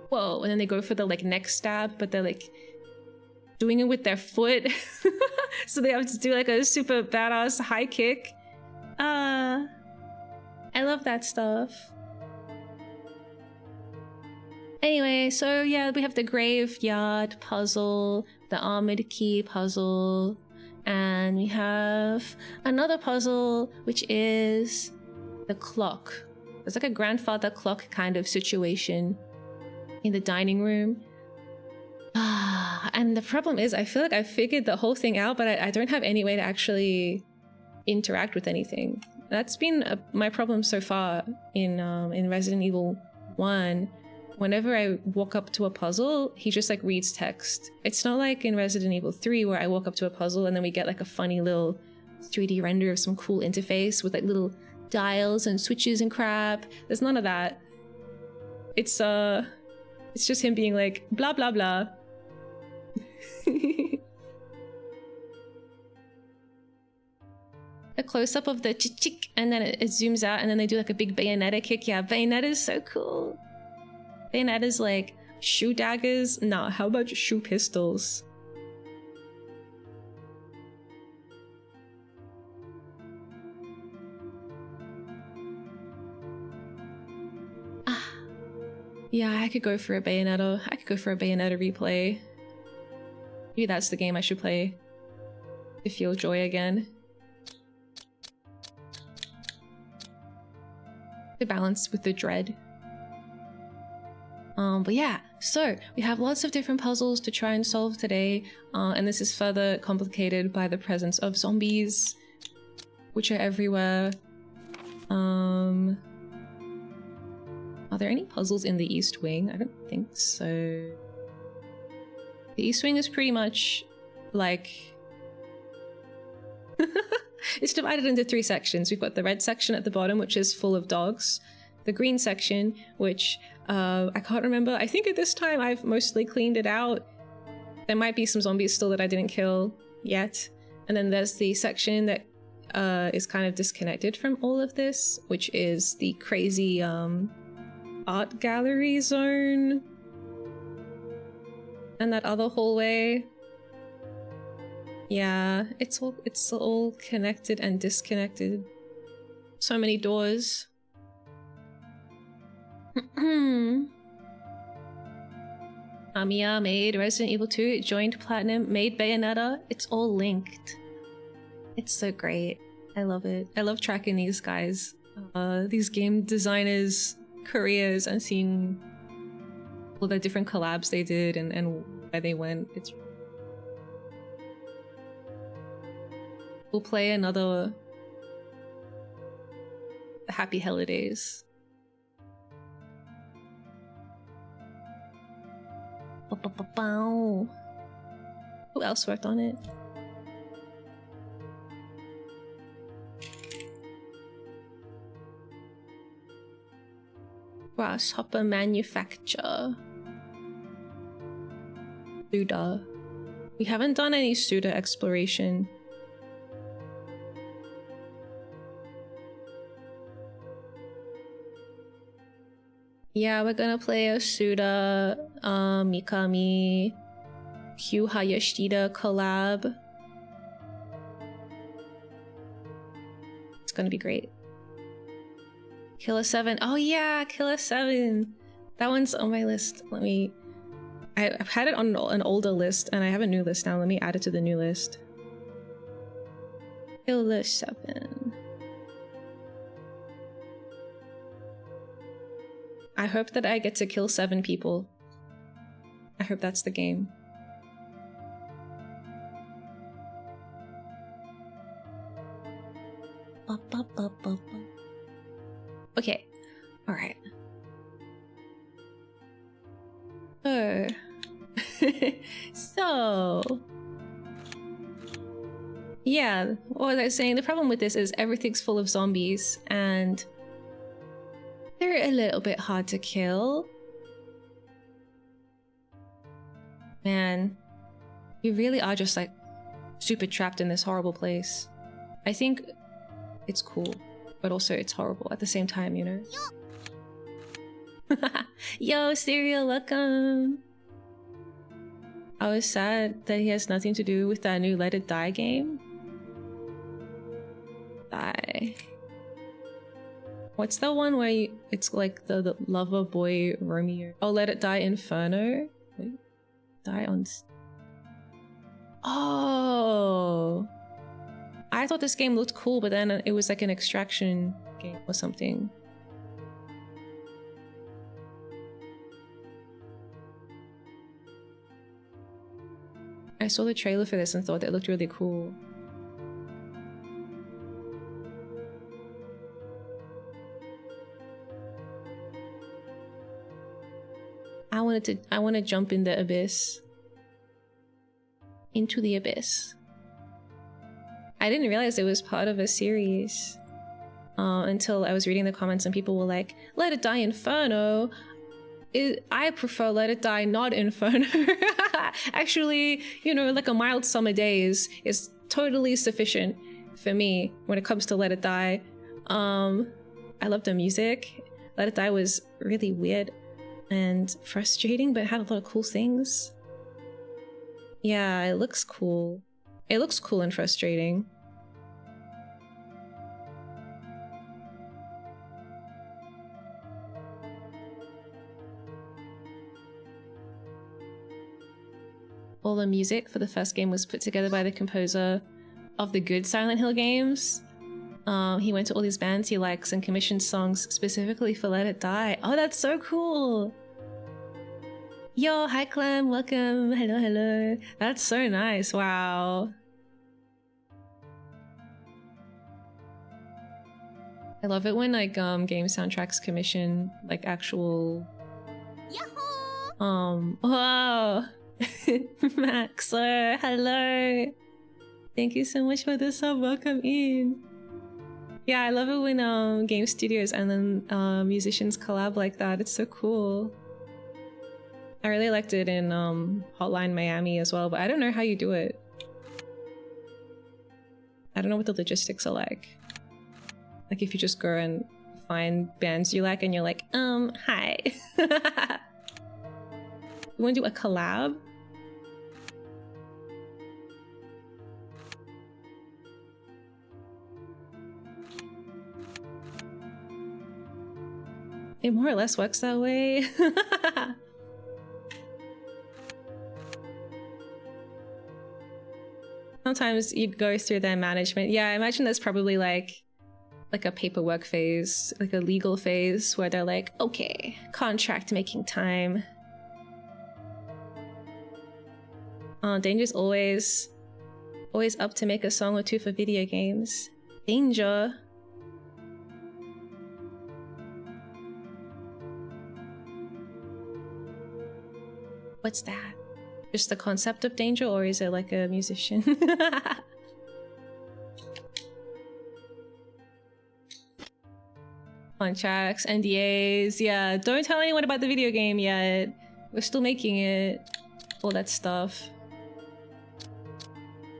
Whoa, and then they go for the like neck stab, but they're like doing it with their foot. So they have to do like a super badass high kick. I love that stuff. Anyway, so yeah, we have the graveyard puzzle, the armored key puzzle, and we have another puzzle, which is the clock. It's like a grandfather clock kind of situation in the dining room. And And the problem is, I feel like I figured the whole thing out, but I don't have any way to actually interact with anything. That's been my problem so far in Resident Evil 1. Whenever I walk up to a puzzle, he just like reads text. It's not like in Resident Evil 3 where I walk up to a puzzle and then we get like a funny little 3D render of some cool interface with like little dials and switches and crap. There's none of that. It's just him being like blah blah blah. A close-up of the chick, and then it zooms out, and then they do like a big Bayonetta kick. Yeah, Bayonetta is so cool. Bayonetta's like shoe daggers. Nah, how about shoe pistols? Yeah, I could go for a Bayonetta. I could go for a Bayonetta replay. Maybe that's the game I should play to feel joy again. To balance with the dread. But yeah, so we have lots of different puzzles to try and solve today, and this is further complicated by the presence of zombies, which are everywhere. Are there any puzzles in the East Wing? I don't think so. The East Wing is pretty much like... It's divided into 3 sections. We've got the red section at the bottom, which is full of dogs. The green section, which I can't remember. I think at this time I've mostly cleaned it out. There might be some zombies still that I didn't kill yet. And then there's the section that is kind of disconnected from all of this, which is the crazy art gallery zone. And that other hallway. Yeah, it's all connected and disconnected. So many doors. Miya made Resident Evil 2, it joined Platinum, made Bayonetta. It's all linked. It's so great. I love it. I love tracking these guys, these game designers' careers, and seeing all the different collabs they did and where they went. It's... We'll play another Happy Holidays. Who else worked on it? Grasshopper Manufacture. Suda. We haven't done any Suda exploration. Yeah, we're gonna play a Suda, Mikami, Hugh Hayashida collab. It's gonna be great. Killer 7. Oh yeah, Killer 7. That one's on my list. I've had it on an older list, and I have a new list now. Let me add it to the new list. Killer 7. I hope that I get to kill 7 people. I hope that's the game. Okay. Alright. So... yeah, what was I saying? The problem with this is everything's full of zombies, and they're a little bit hard to kill. Man, you really are just like super trapped in this horrible place. I think it's cool, but also it's horrible at the same time, you know? Yo, Serial, welcome! I was sad that he has nothing to do with that new Let It Die game. Die. What's the one where it's like the lover boy Romeo? Oh, Let It Die Inferno? Wait, die on... Oh! I thought this game looked cool, but then it was like an extraction game or something. saw the trailer for this and thought it looked really cool. I want to jump in the abyss. Into the abyss. I didn't realize it was part of a series until I was reading the comments and people were like, Let It Die Inferno. I prefer Let It Die not Inferno. Actually, you know, like a mild summer days is totally sufficient for me when it comes to Let It Die. I love the music. Let It Die was really weird and frustrating, but it had a lot of cool things. Yeah, it looks cool. It looks cool and frustrating. All the music for the first game was put together by the composer of the good Silent Hill games. He went to all these bands he likes and commissioned songs specifically for Let It Die. Oh, that's so cool! Yo, hi Clem, welcome. Hello, hello. That's so nice. Wow. I love it when like game soundtracks commission like actual Yaho! Wow. Max, hello. Thank you so much for the sub. Welcome in. Yeah, I love it when game studios and then musicians collab like that. It's so cool. I really liked it in Hotline Miami as well, but I don't know how you do it. I don't know what the logistics are like. Like if you just go and find bands you like and you're like, hi. You wanna do a collab? It more or less works that way. Sometimes you'd go through their management. Yeah, I imagine there's probably like a paperwork phase, like a legal phase where they're like, okay, contract making time. Danger's always up to make a song or two for video games. Danger. What's that? Just the concept of Danger, or is it like a musician? Contracts, NDAs, yeah. Don't tell anyone about the video game yet. We're still making it. All that stuff.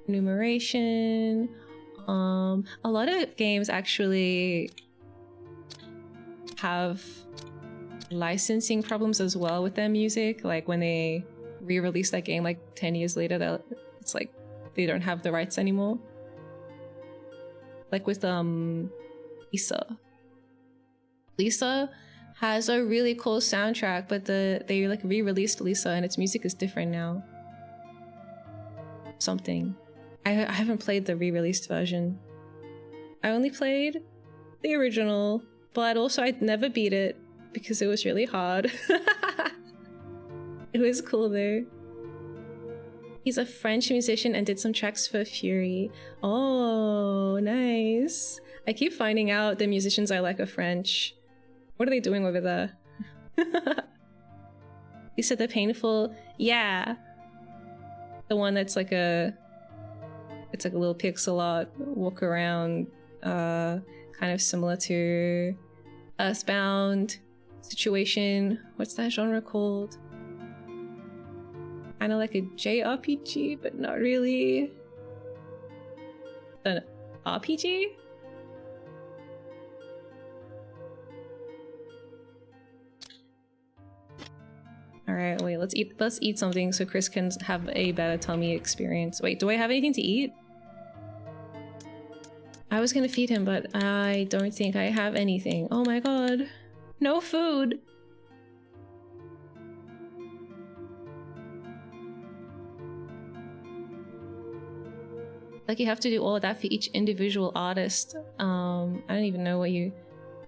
Enumeration. A lot of games actually have licensing problems as well with their music. Like when they re-release that game like 10 years later, it's like they don't have the rights anymore. Like with Lisa has a really cool soundtrack, but they like re-released Lisa and its music is different now. Something. I haven't played the re-released version. I only played the original, but also I'd never beat it because it was really hard. It was cool though. He's a French musician and did some tracks for Fury. Oh, nice. I keep finding out the musicians I like are French. What are they doing over there? You said the painful, yeah. The one that's like it's like a little pixel art walk around, kind of similar to Earthbound situation. What's that genre called? Kind of like a JRPG, but not really. An RPG? Alright, wait, let's eat something so Chris can have a better tummy experience. Wait, do I have anything to eat? I was gonna feed him, but I don't think I have anything. Oh my god. No food! Like you have to do all of that for each individual artist. I don't even know what you...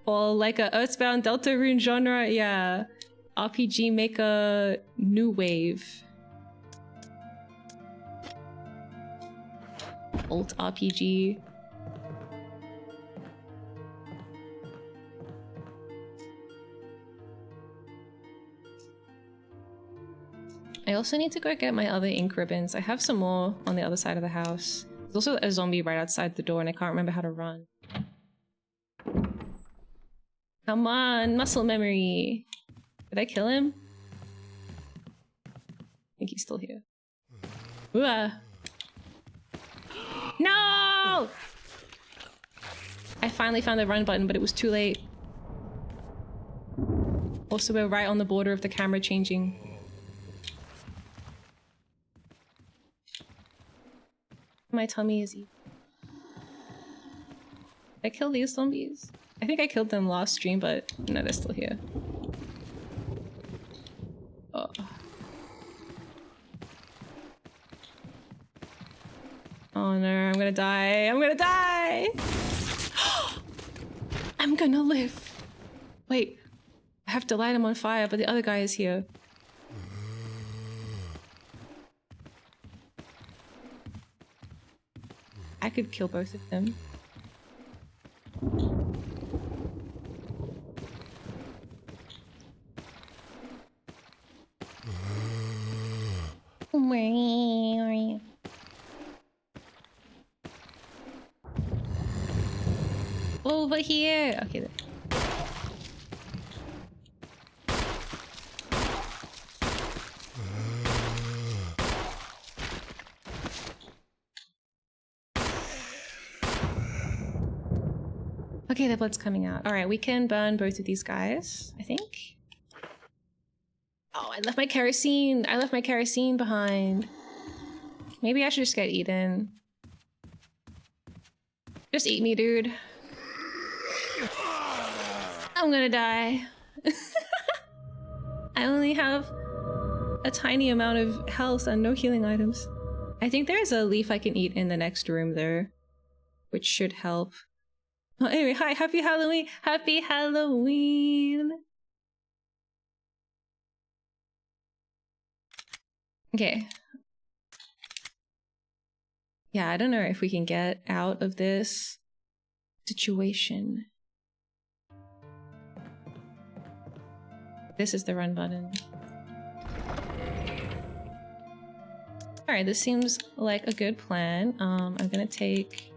Or like a Earthbound Deltarune genre, yeah. RPG Maker New Wave. alt RPG. I also need to go get my other ink ribbons. I have some more on the other side of the house. There's also a zombie right outside the door and I can't remember how to run. Come on, muscle memory. Did I kill him? I think he's still here. Ooh, no! I finally found the run button, but it was too late. Also, we're right on the border of the camera changing. My tummy is eating. Did I kill these zombies? I think I killed them last stream, but no, they're still here. Oh. Oh no, I'm gonna die. I'm gonna die! I'm gonna live. Wait, I have to light him on fire, but the other guy is here. I could kill both of them. Over here. Okay. There. Okay, the blood's coming out. All right, we can burn both of these guys, I think. Oh, I left my kerosene. I left my kerosene behind. Maybe I should just get eaten. Just eat me, dude. I'm gonna die. I only have a tiny amount of health and no healing items. I think there's a leaf I can eat in the next room there, which should help. Oh, anyway, hi, happy Halloween! Happy Halloween! Okay. Yeah, I don't know if we can get out of this situation. This is the run button. Alright, this seems like a good plan. I'm gonna take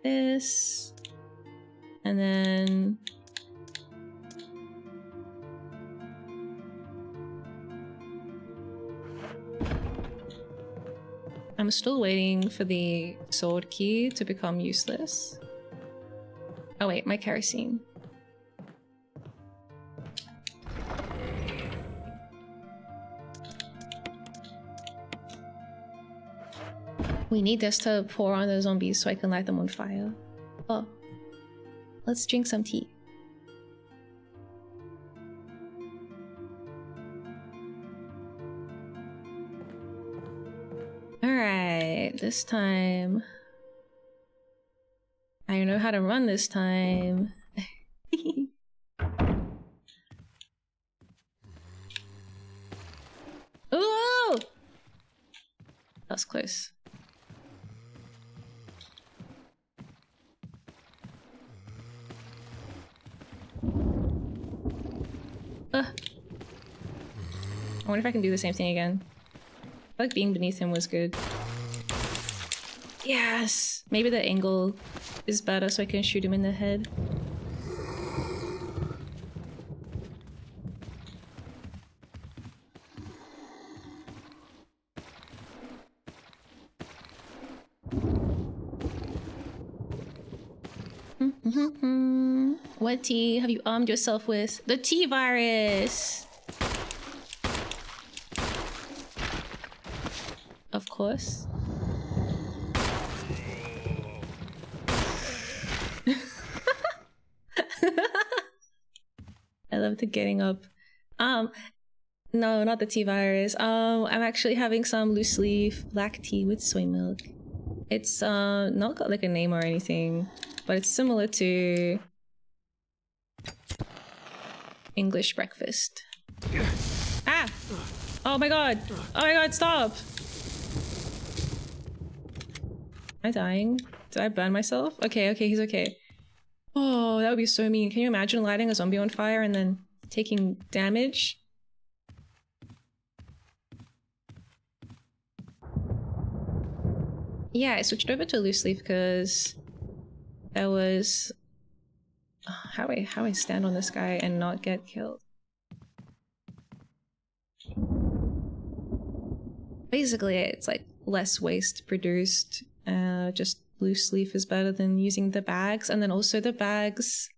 this. And then... I'm still waiting for the sword key to become useless. Oh wait, my kerosene. We need this to pour on the zombies so I can light them on fire. Oh. Let's drink some tea. Alright, this time... I know how to run this time. Ooh! That was close. I wonder if I can do the same thing again. I feel like being beneath him was good. Yes! Maybe the angle is better so I can shoot him in the head. What tea have you armed yourself with? The tea virus! Of course. I love the getting up. No, not the tea virus. I'm actually having some loose leaf black tea with soy milk. It's not got like a name or anything, but it's similar to English breakfast. Ah! Oh my god! Oh my god, stop! I dying? Did I burn myself? Okay, okay, he's okay. Oh, that would be so mean. Can you imagine lighting a zombie on fire and then taking damage? Yeah, I switched over to loose leaf because there was... how I stand on this guy and not get killed? Basically, it's like less waste produced. Just loose leaf is better than using the bags, and then also the bags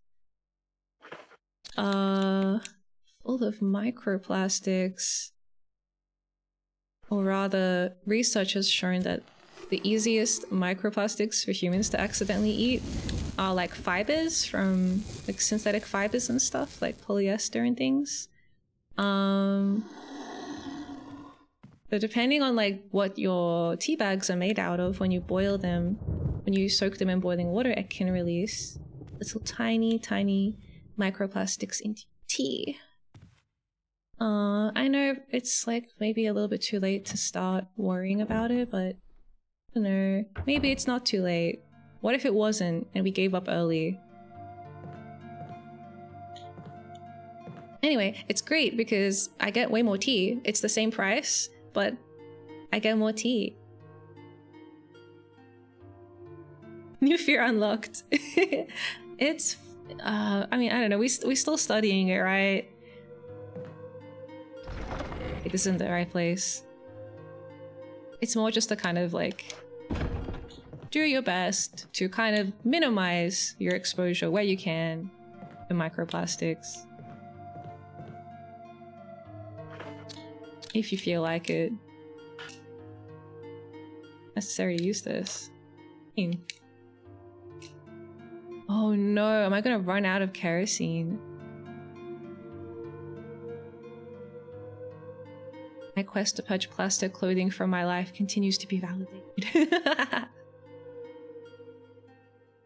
full of microplastics. Or rather, research has shown that the easiest microplastics for humans to accidentally eat are like fibers from like synthetic fibers and stuff, like polyester and things. But depending on like what your tea bags are made out of, when you boil them, when you soak them in boiling water, it can release little tiny microplastics into tea. I know it's like maybe a little bit too late to start worrying about it, but I don't know, maybe it's not too late. What if it wasn't and we gave up early? Anyway, it's great because I get way more tea. It's the same price, but I get more tea. New fear unlocked. It's, I mean, I don't know, we're still studying it, right? Like, this isn't the right place. It's more just to kind of like do your best to kind of minimize your exposure where you can to microplastics. If you feel like it. Necessary to use this. Oh no, am I gonna run out of kerosene? My quest to purge plastic clothing from my life continues to be validated.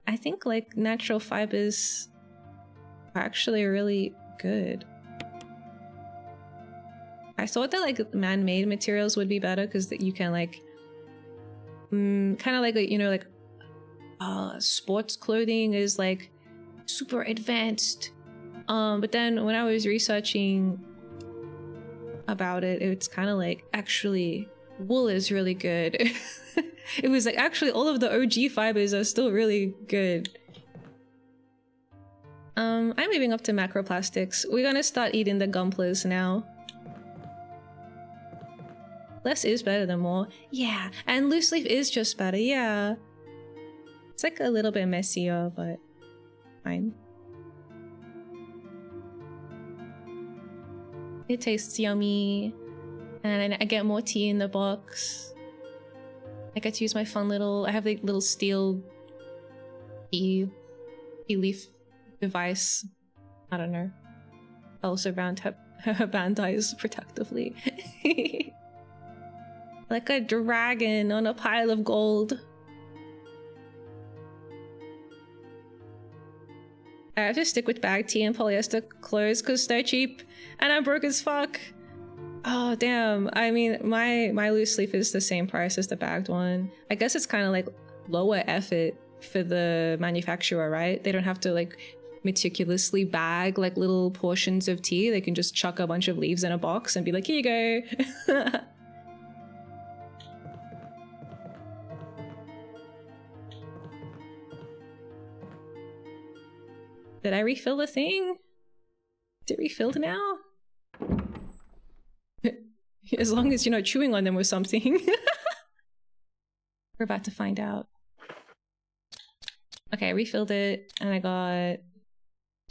I think like natural fibers are actually really good. I thought that like man-made materials would be better because that you can like kind of like, you know, like sports clothing is like super advanced. But then when I was researching about it, it's kind of like actually wool is really good. It was like actually all of the OG fibers are still really good. I'm moving up to macroplastics. We're gonna start eating the gumplers now. Less is better than more. Yeah, and loose leaf is just better, yeah. It's like a little bit messier, but fine. It tastes yummy, and I get more tea in the box. I get to use my fun little, I have the little steel tea leaf device. I don't know. Also bound her band ties protectively. Like a dragon on a pile of gold. I have to stick with bag tea and polyester clothes because they're cheap and I'm broke as fuck. Oh damn. I mean, my loose leaf is the same price as the bagged one. I guess it's kind of like lower effort for the manufacturer, right? They don't have to like meticulously bag like little portions of tea. They can just chuck a bunch of leaves in a box and be like, here you go. Did I refill the thing? Is it refilled now? As long as you're not chewing on them or something. We're about to find out. Okay, I refilled it and I got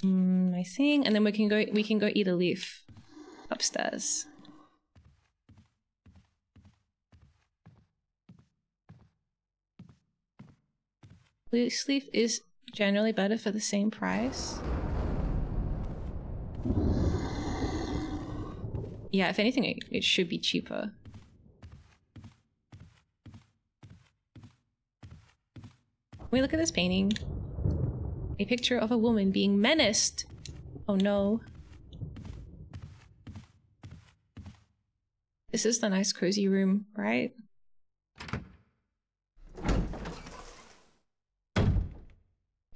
my thing, and then we can go eat a leaf upstairs. Loose leaf is generally better for the same price. Yeah, if anything, it should be cheaper. Wait, look at this painting. A picture of a woman being menaced. Oh no. This is the nice cozy room, right?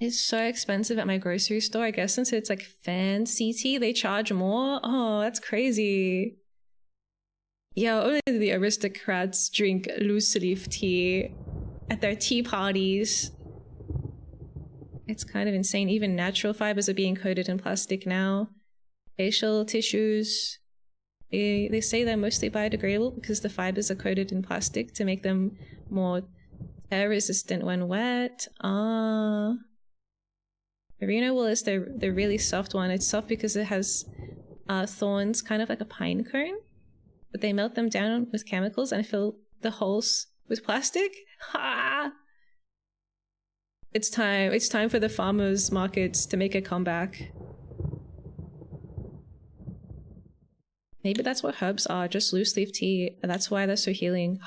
It's so expensive at my grocery store. I guess since it's like fancy tea, they charge more. Oh, that's crazy. Yeah, only the aristocrats drink loose leaf tea at their tea parties. It's kind of insane. Even natural fibers are being coated in plastic now. Facial tissues. They say they're mostly biodegradable because the fibers are coated in plastic to make them more tear resistant when wet. Merino wool is the really soft one. It's soft because it has thorns, kind of like a pine cone. But they melt them down with chemicals and fill the holes with plastic. Ha! It's time. It's time for the farmers' markets to make a comeback. Maybe that's what herbs are, just loose leaf tea. And that's why they're so healing.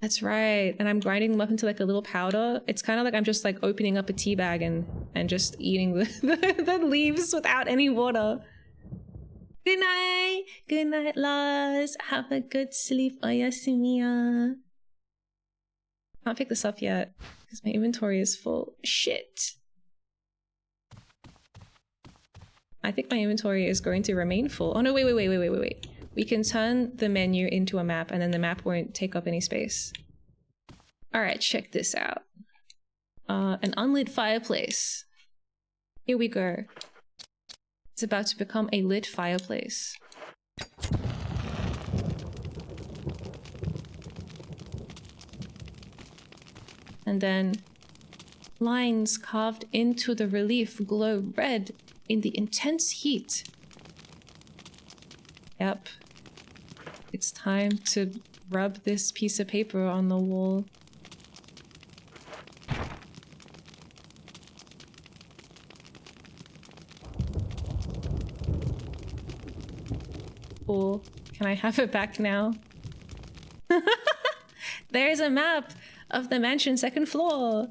That's right. And I'm grinding them up into like a little powder. It's kind of like I'm just like opening up a tea bag and just eating the leaves without any water. Good night. Good night, Lars. Have a good sleep, Oyasimiya. Can't pick this up yet because my inventory is full. Shit. I think my inventory is going to remain full. Oh no, wait. We can turn the menu into a map and then the map won't take up any space. Alright, check this out. An unlit fireplace. Here we go. It's about to become a lit fireplace. And then lines carved into the relief glow red in the intense heat. Yep. It's time to rub this piece of paper on the wall. Cool. Can I have it back now? There's a map of the mansion second floor.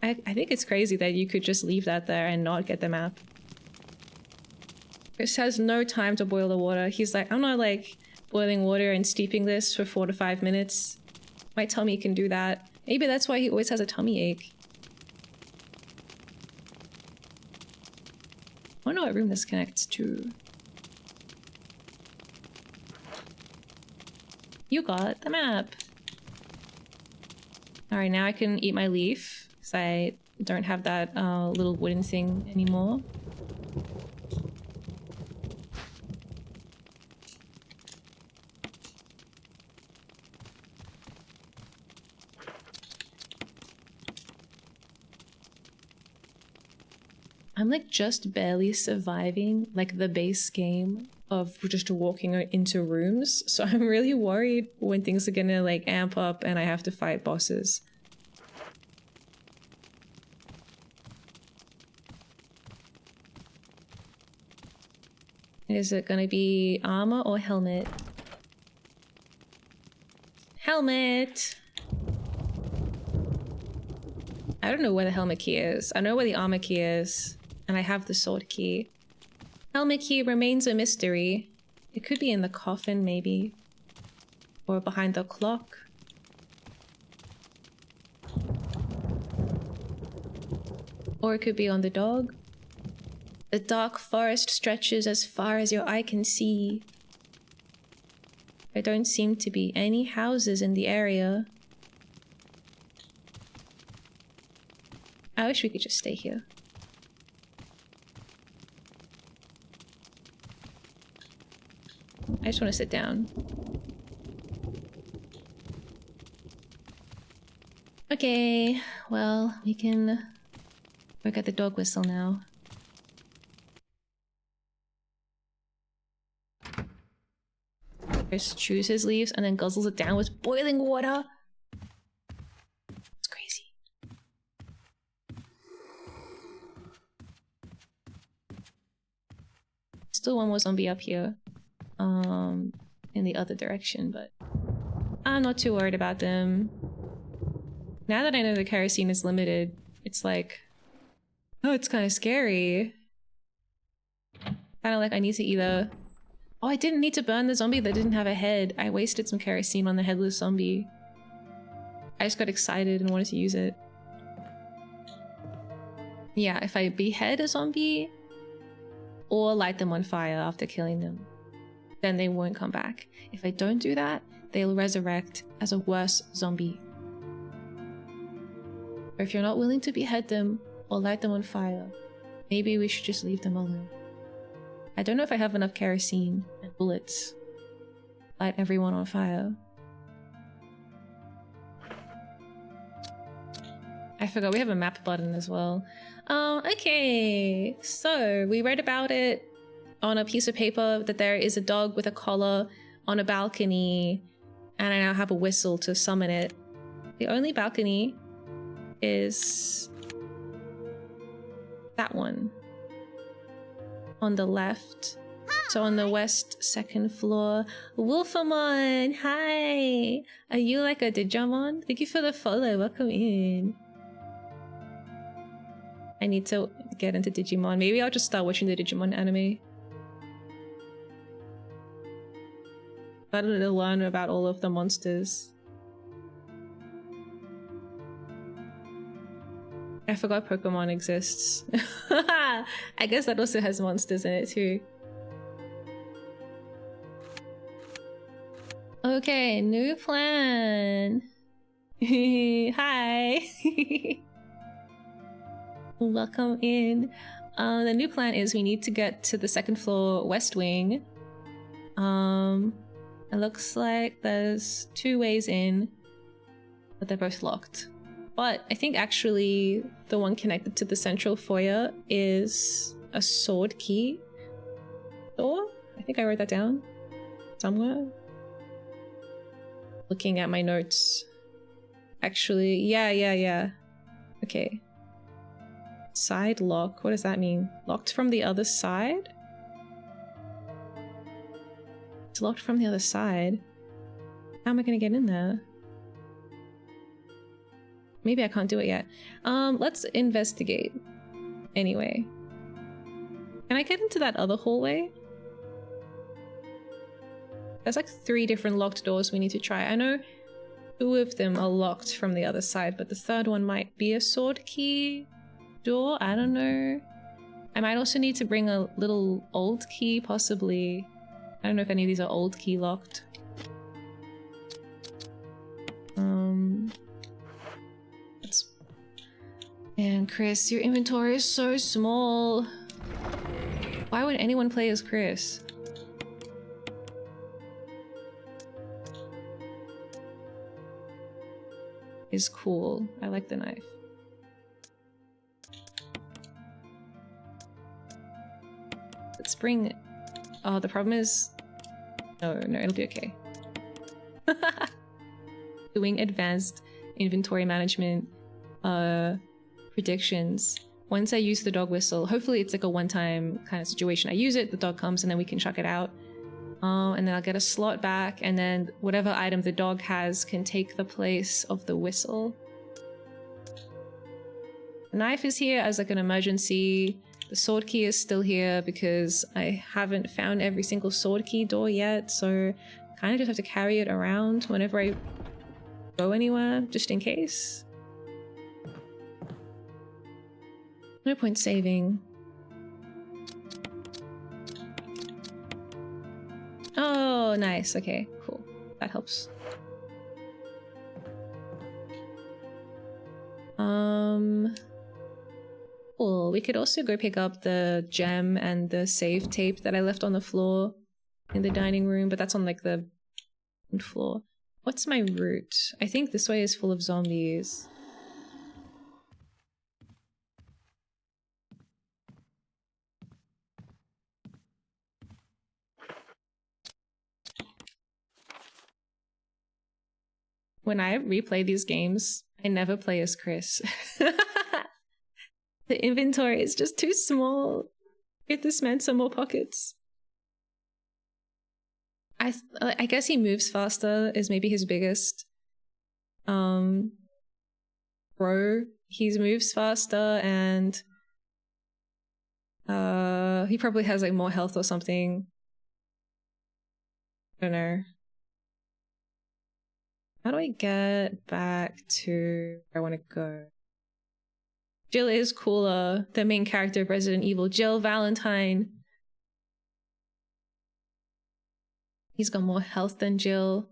I think it's crazy that you could just leave that there and not get the map. Chris has no time to boil the water. He's like, I'm not like boiling water and steeping this for 4 to 5 minutes. My tummy can do that. Maybe that's why he always has a tummy ache. I wonder what room this connects to. You got the map. Alright, now I can eat my leaf. Because I don't have that little wooden thing anymore. I'm like just barely surviving like the base game of just walking into rooms. So I'm really worried when things are gonna like amp up and I have to fight bosses. Is it gonna be armor or helmet? Helmet! I don't know where the helmet key is. I know where the armor key is. And I have the sword key. Helmet key remains a mystery. It could be in the coffin, maybe. Or behind the clock. Or it could be on the dog. The dark forest stretches as far as your eye can see. There don't seem to be any houses in the area. I wish we could just stay here. I just want to sit down. Okay, well, we can work at the dog whistle now. Chris chews his leaves and then guzzles it down with boiling water. It's crazy. Still one more zombie up here. In the other direction, but I'm not too worried about them. Now that I know the kerosene is limited, it's like, oh, it's kind of scary. Kind of like I need to either... Oh, I didn't need to burn the zombie that didn't have a head. I wasted some kerosene on the headless zombie. I just got excited and wanted to use it. Yeah, if I behead a zombie or light them on fire after killing them, then they won't come back. If I don't do that, they'll resurrect as a worse zombie. Or if you're not willing to behead them or light them on fire, maybe we should just leave them alone. I don't know if I have enough kerosene and bullets. Light everyone on fire. I forgot we have a map button as well. Okay, so we read about it on a piece of paper that there is a dog with a collar on a balcony, and I now have a whistle to summon it. The only balcony is that one on the left. So on the west second floor. Wolfamon, hi! Are you like a Digimon? Thank you for the follow, welcome in. I need to get into Digimon. Maybe I'll just start watching the Digimon anime. Better to learn about all of the monsters. I forgot Pokemon exists. I guess that also has monsters in it too. Okay, new plan. Hi. Welcome in. The new plan is we need to get to the second floor west wing. It looks like there's 2 ways in, but they're both locked. But I think actually the one connected to the central foyer is a sword key door. I think I wrote that down somewhere. Looking at my notes. Actually, yeah. Okay. Side lock, what does that mean? Locked from the other side? It's locked from the other side. How am I gonna get in there? Maybe I can't do it yet. Let's investigate. Anyway. Can I get into that other hallway? There's like 3 different locked doors we need to try. I know 2 of them are locked from the other side, but the third one might be a sword key door? I don't know. I might also need to bring a little old key, possibly. I don't know if any of these are old key locked. Man, Chris, your inventory is so small. Why would anyone play as Chris? Is cool. I like the knife. Let's bring... Oh, the problem is... No, it'll be okay. Doing advanced inventory management predictions. Once I use the dog whistle, hopefully it's like a one-time kind of situation. I use it, the dog comes, and then we can chuck it out. And then I'll get a slot back, and then whatever item the dog has can take the place of the whistle. The knife is here as like an emergency. The sword key is still here because I haven't found every single sword key door yet, so kind of just have to carry it around whenever I go anywhere, just in case. No point saving. Oh, nice. Okay, cool. That helps. Cool. We could also go pick up the gem and the save tape that I left on the floor in the dining room, but that's on like the floor. What's my route? I think this way is full of zombies. When I replay these games, I never play as Chris. The inventory is just too small. Get this man some more pockets. I guess he moves faster is maybe his biggest pro. He moves faster and he probably has like more health or something. I don't know. How do I get back to where I want to go? Jill is cooler. The main character of Resident Evil, Jill Valentine. He's got more health than Jill.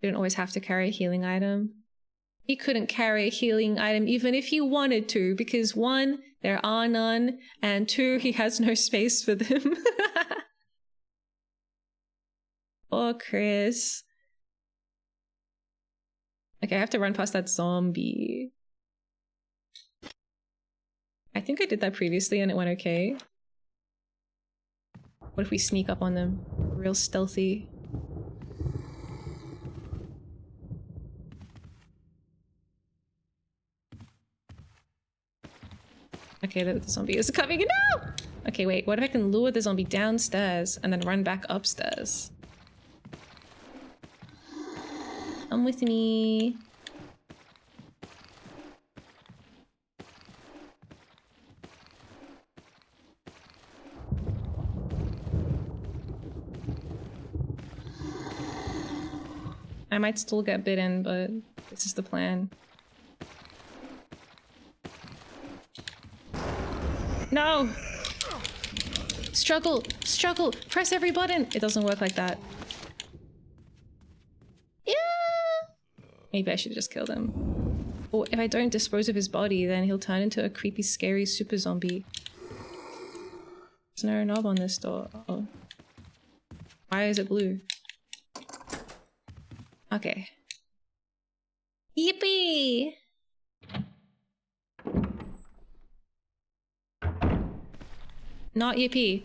You don't always have to carry a healing item. He couldn't carry a healing item even if he wanted to, because 1, there are none, and 2, he has no space for them. Oh, Chris. Okay, I have to run past that zombie. I think I did that previously and it went okay. What if we sneak up on them? Real stealthy. Okay, the zombie is coming. No! Okay, wait. What if I can lure the zombie downstairs and then run back upstairs? Come with me. I might still get bitten, but this is the plan. No! Struggle! Struggle! Press every button! It doesn't work like that. Yeah! Maybe I should just kill him. Or if I don't dispose of his body, then he'll turn into a creepy, scary super zombie. There's no knob on this door. Oh. Why is it blue? Okay. Yippee! Not yippee.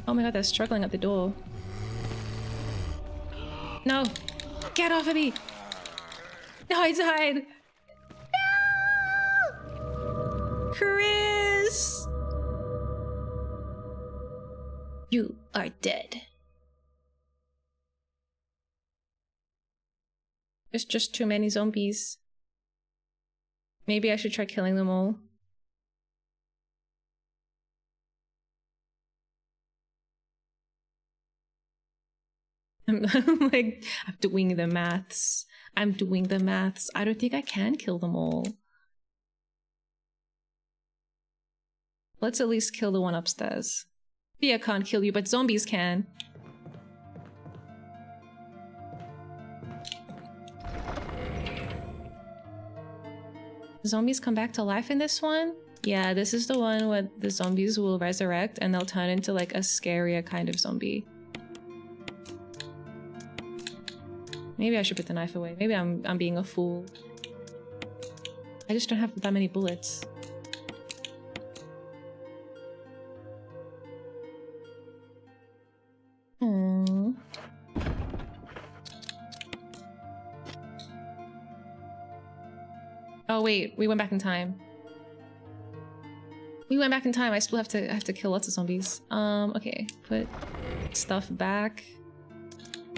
Oh my god, they're struggling at the door. No! Get off of me! No, I died! No! Chris! You are dead. There's just too many zombies. Maybe I should try killing them all. I'm like, I'm doing the maths. I'm doing the maths. I don't think I can kill them all. Let's at least kill the one upstairs. Miya can't kill you, but zombies can. Zombies come back to life in this one? Yeah, this is the one where the zombies will resurrect and they'll turn into like a scarier kind of zombie. Maybe I should put the knife away. Maybe I'm being a fool. I just don't have that many bullets. Hmm. Oh wait, we went back in time. We went back in time. I still have to kill lots of zombies. Okay, put stuff back.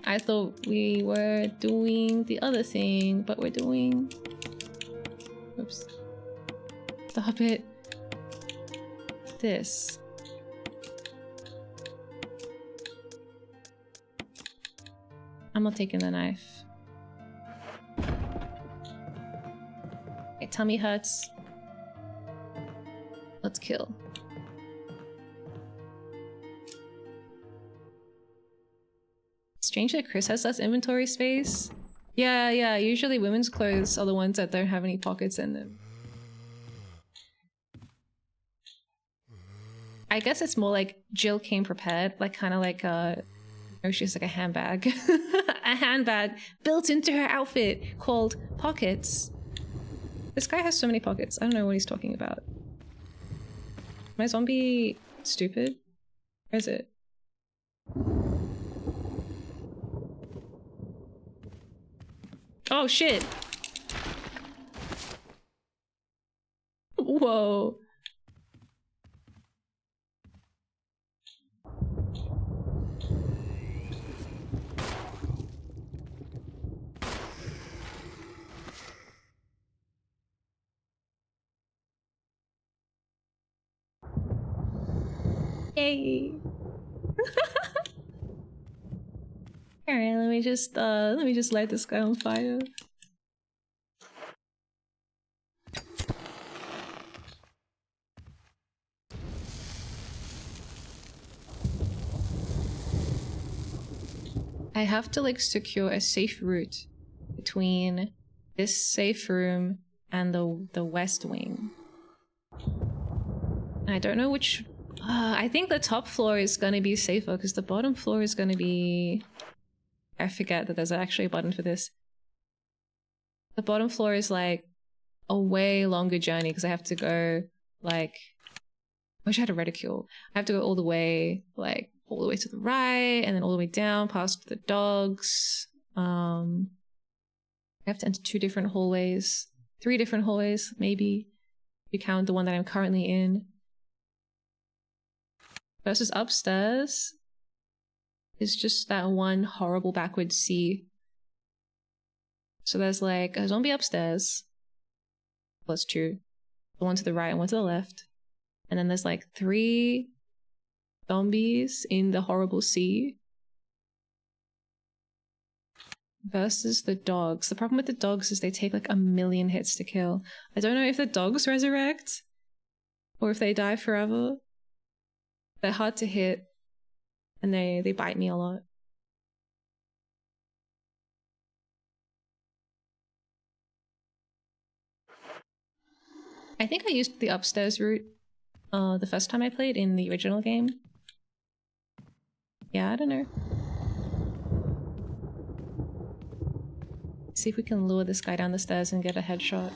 I thought we were doing the other thing, but we're doing... Oops. Stop it. This. I'm not taking the knife. My tummy hurts. Let's kill. Strange that Chris has less inventory space. Yeah, usually women's clothes are the ones that don't have any pockets in them. I guess it's more like Jill came prepared, like kind of like she's like a handbag. A handbag built into her outfit called pockets. This guy has so many pockets. I don't know what he's talking about. My zombie stupid? Where is it? Oh shit! Whoa. Yay! Alright, let me just light this guy on fire. I have to like secure a safe route between this safe room and the west wing. And I don't know which... I think the top floor is going to be safer because the bottom floor is going to be... I forget that there's actually a button for this. The bottom floor is like a way longer journey because I have to go like... I wish I had a reticule. I have to go all the way to the right and then all the way down past the dogs. I have to enter 2 different hallways. 3 different hallways, maybe. If you count the one that I'm currently in. Versus upstairs is just that one horrible backwards C. So there's like a zombie upstairs. Well, that's true. The one to the right and one to the left. And then there's like 3 zombies in the horrible C. Versus the dogs. The problem with the dogs is they take like 1,000,000 hits to kill. I don't know if the dogs resurrect or if they die forever. They're hard to hit and they bite me a lot. I think I used the upstairs route the first time I played in the original game. Yeah, I don't know. See if we can lure this guy down the stairs and get a headshot.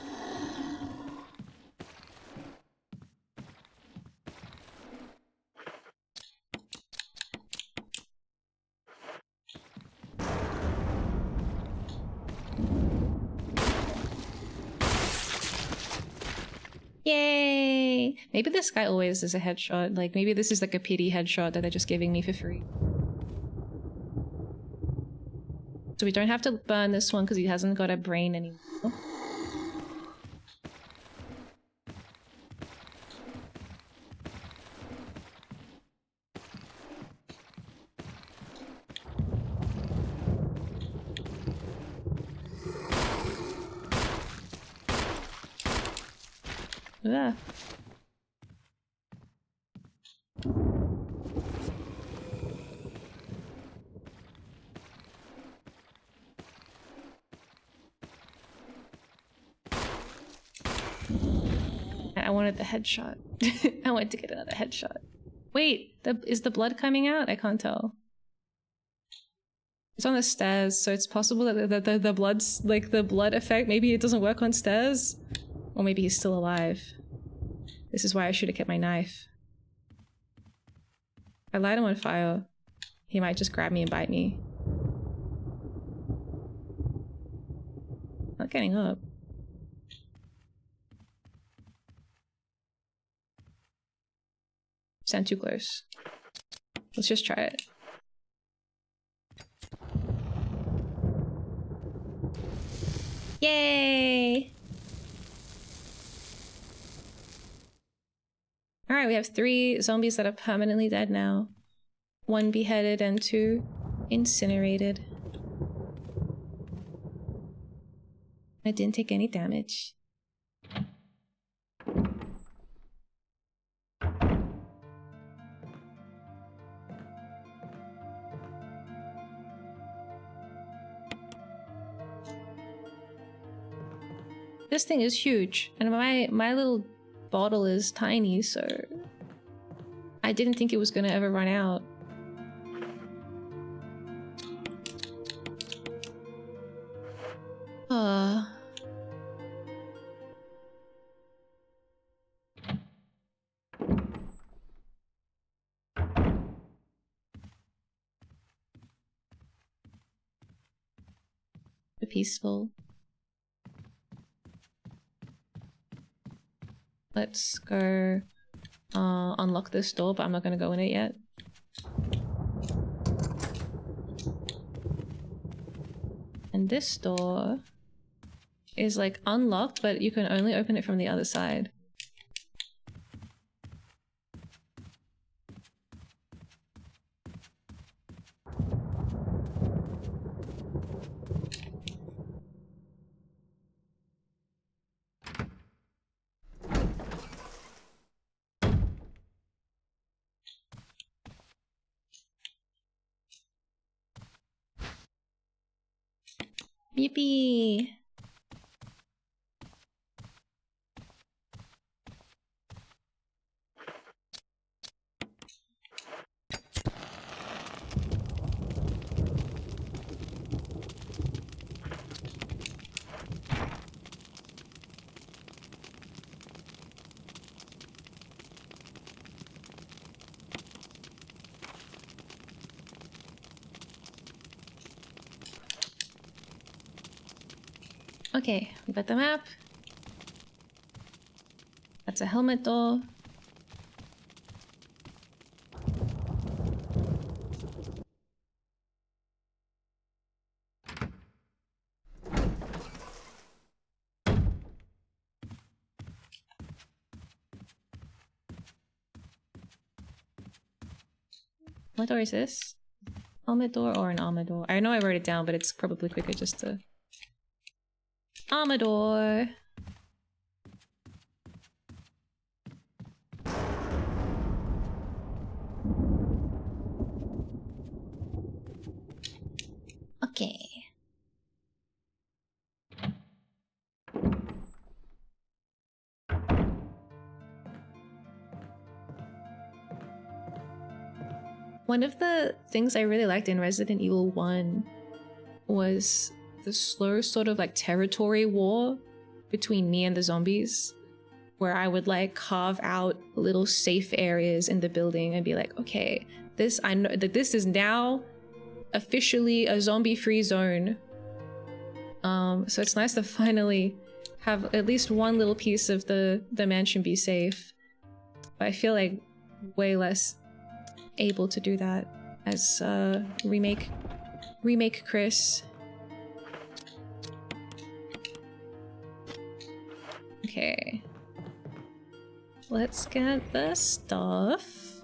Yay! Maybe this guy always is a headshot. Like, maybe this is like a pity headshot that they're just giving me for free. So we don't have to burn this one because he hasn't got a brain anymore. Yeah. I wanted the headshot. I wanted to get another headshot. Wait, is the blood coming out? I can't tell. It's on the stairs, so it's possible that the blood's like the blood effect. Maybe it doesn't work on stairs, or maybe he's still alive. This is why I should have kept my knife. I light him on fire. He might just grab me and bite me. Not getting up. Stand too close. Let's just try it. Yay! Alright, we have 3 zombies that are permanently dead now. 1 beheaded and 2 incinerated. I didn't take any damage. This thing is huge, and my little bottle is tiny, so I didn't think it was gonna ever run out. Peaceful. Let's go unlock this door, but I'm not going to go in it yet. And this door is like unlocked, but you can only open it from the other side. Yippee! Okay, we got the map. That's a helmet door. What door is this? Helmet door or an armor door? I know I wrote it down, but it's probably quicker just to... Armor door! Okay. One of the things I really liked in Resident Evil 1 was the slow sort of like territory war between me and the zombies, where I would like carve out little safe areas in the building and be like, okay, this, I know that this is now officially a zombie-free zone. So it's nice to finally have at least one little piece of the mansion be safe. But I feel like way less able to do that as remake Chris. Okay, let's get the stuff.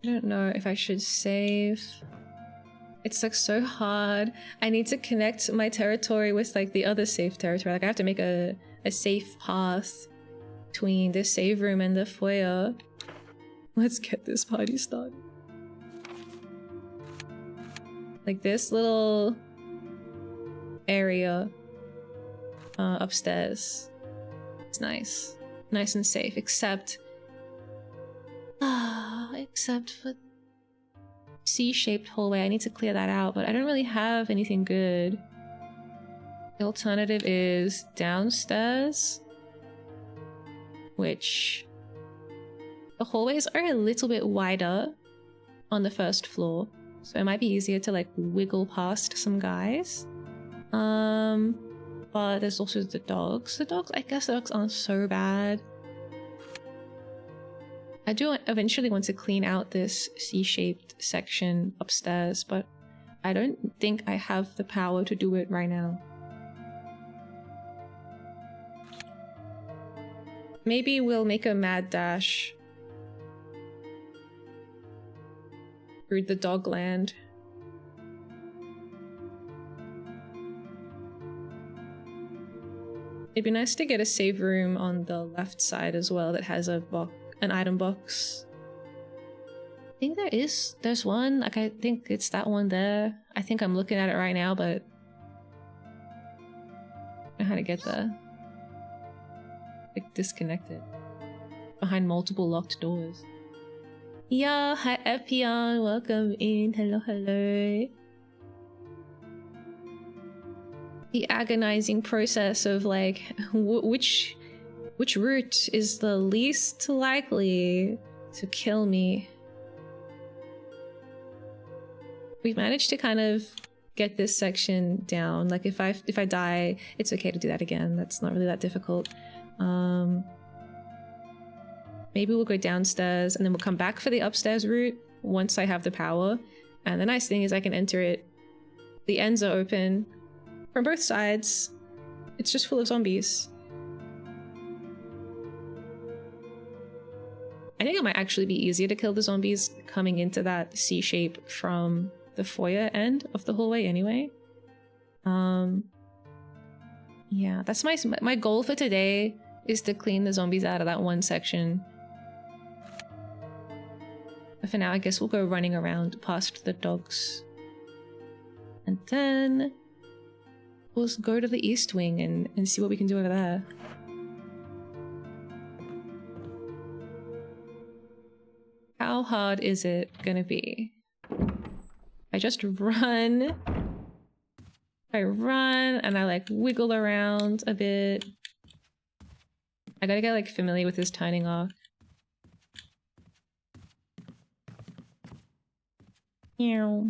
I don't know if I should save. It's like so hard. I need to connect my territory with like the other safe territory. Like I have to make a safe path between this save room and the foyer. Let's get this party started. Like this little area upstairs. It's nice. Nice and safe, except for C-shaped hallway. I need to clear that out, but I don't really have anything good. The alternative is downstairs, which the hallways are a little bit wider on the first floor, so it might be easier to like wiggle past some guys. But there's also the dogs. I guess the dogs aren't so bad. I do eventually want to clean out this C-shaped section upstairs, but I don't think I have the power to do it right now. Maybe we'll make a mad dash through the dog land. It'd be nice to get a save room on the left side as well that has an item box. I think there's one, like I think it's that one there. I think I'm looking at it right now, but I don't know how to get there. Like disconnected. Behind multiple locked doors. Yeah, hi Epion, welcome in. Hello, hello. The agonizing process of like, which route is the least likely to kill me? We've managed to kind of get this section down. Like if I die, it's okay to do that again. That's not really that difficult. Maybe we'll go downstairs and then we'll come back for the upstairs route once I have the power. And the nice thing is I can enter it. The ends are open from both sides. It's just full of zombies. I think it might actually be easier to kill the zombies coming into that C shape from the foyer end of the hallway anyway. Yeah, that's my goal for today is to clean the zombies out of that one section. But for now, I guess we'll go running around past the dogs. And then we'll go to the east wing and see what we can do over there. How hard is it gonna be? I just run. I run and I like wiggle around a bit. I gotta get like familiar with this turning arc. Meow.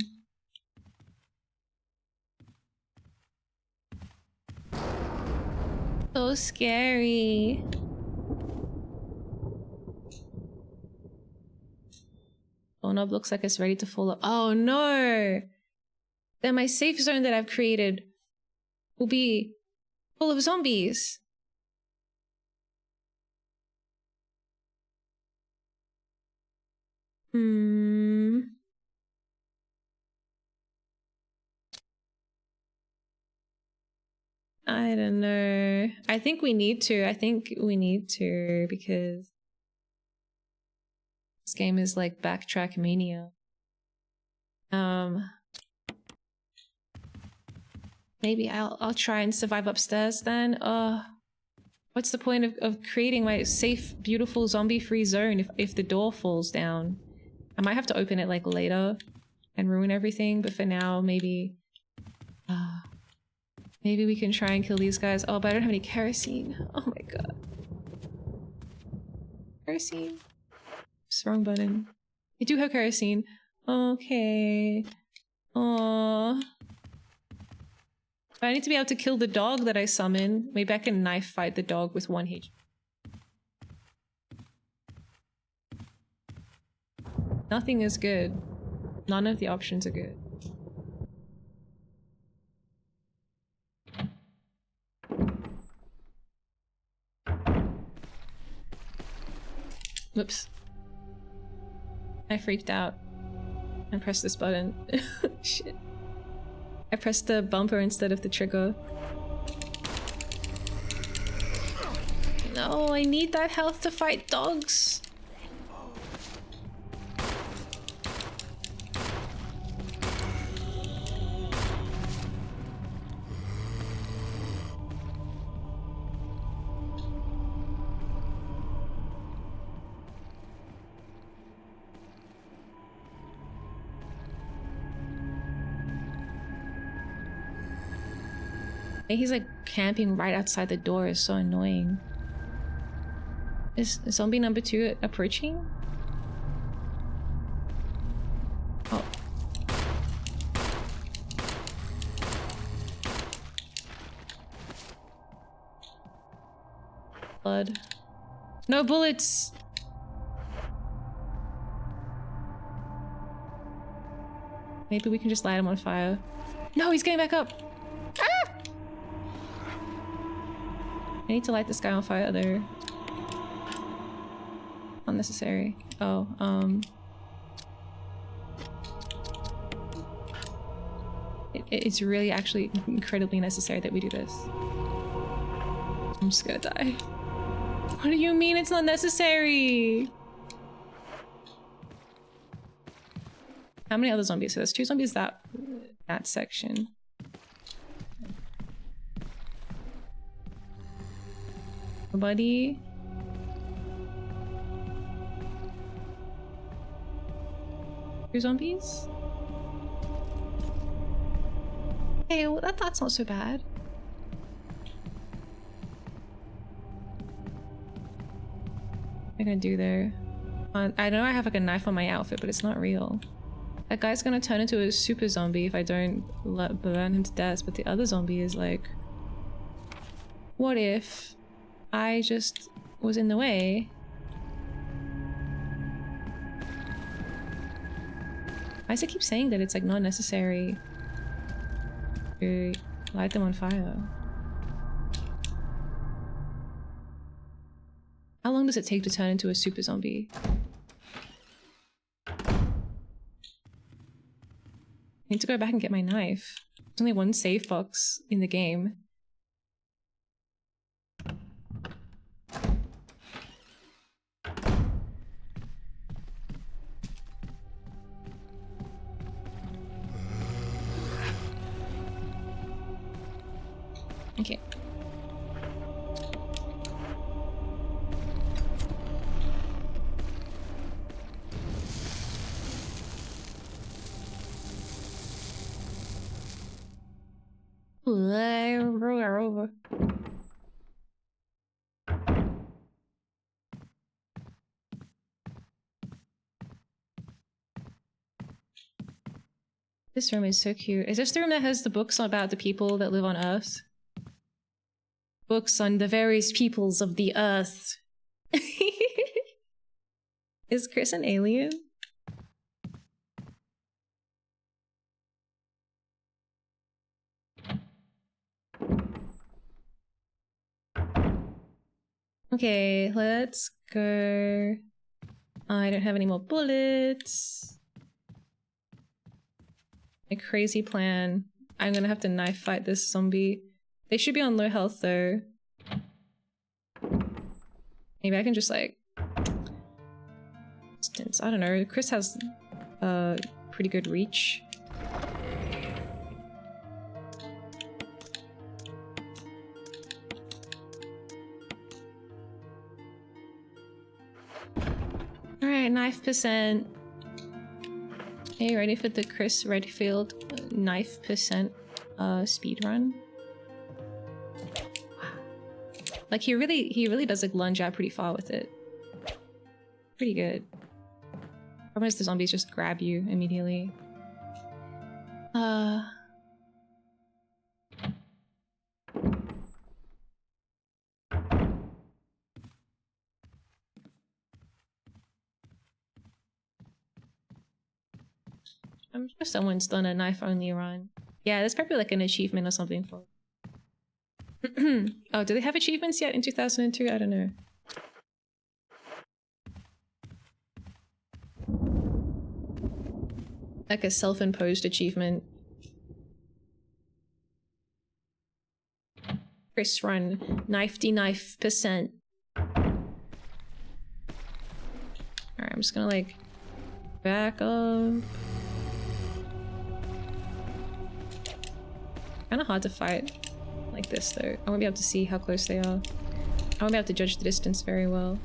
So scary. Doorknob looks like it's ready to fall. Oh no! Then my safe zone that I've created will be full of zombies. I don't know. I think we need to. I think we need to because this game is like backtrack mania. Maybe I'll try and survive upstairs then. What's the point of creating my safe, beautiful, zombie-free zone if the door falls down? I might have to open it like later and ruin everything, but for now, maybe maybe we can try and kill these guys. Oh, but I don't have any kerosene. Oh my god. Kerosene? Oops, wrong button. I do have kerosene. Okay. Aww. I need to be able to kill the dog that I summon. Maybe I can knife fight the dog with 1 HP. Nothing is good. None of the options are good. Whoops. I freaked out and pressed this button. Shit. I pressed the bumper instead of the trigger. No, I need that health to fight dogs. He's like camping right outside the door. Is so annoying. Is zombie number 2 approaching? Oh. Blood. No bullets! Maybe we can just light him on fire. No, he's getting back up! Ah! I need to light this guy on fire though. Unnecessary. Oh, it's really actually incredibly necessary that we do this. I'm just gonna die. What do you mean it's not necessary? How many other zombies? So there's 2 zombies that section. Nobody. Two zombies? Hey, well, that's not so bad. What am I gonna do there? I know I have like a knife on my outfit, but it's not real. That guy's gonna turn into a super zombie if I don't burn him to death, but the other zombie is like... What if I just was in the way? Why does it keep saying that it's like not necessary to light them on fire? How long does it take to turn into a super zombie? I need to go back and get my knife. There's only 1 save box in the game. This room is so cute. Is this the room that has the books about the people that live on Earth? Books on the various peoples of the Earth. Is Chris an alien? Okay, let's go. I don't have any more bullets. A crazy plan. I'm gonna have to knife fight this zombie. They should be on low health though. Maybe I can just like... I don't know. Chris has pretty good reach. Alright, knife percent. Are you ready for the Chris Redfield knife percent speed run? Like he really does like lunge out pretty far with it. Pretty good. Problem is the zombies just grab you immediately. I'm sure someone's done a knife only run. Yeah, there's probably like an achievement or something for it. Oh, do they have achievements yet in 2002? I don't know. Like a self-imposed achievement. Chris run. Knife percent. Alright, I'm just gonna like back up. Kinda hard to fight like this though. I won't be able to see how close they are. I won't be able to judge the distance very well.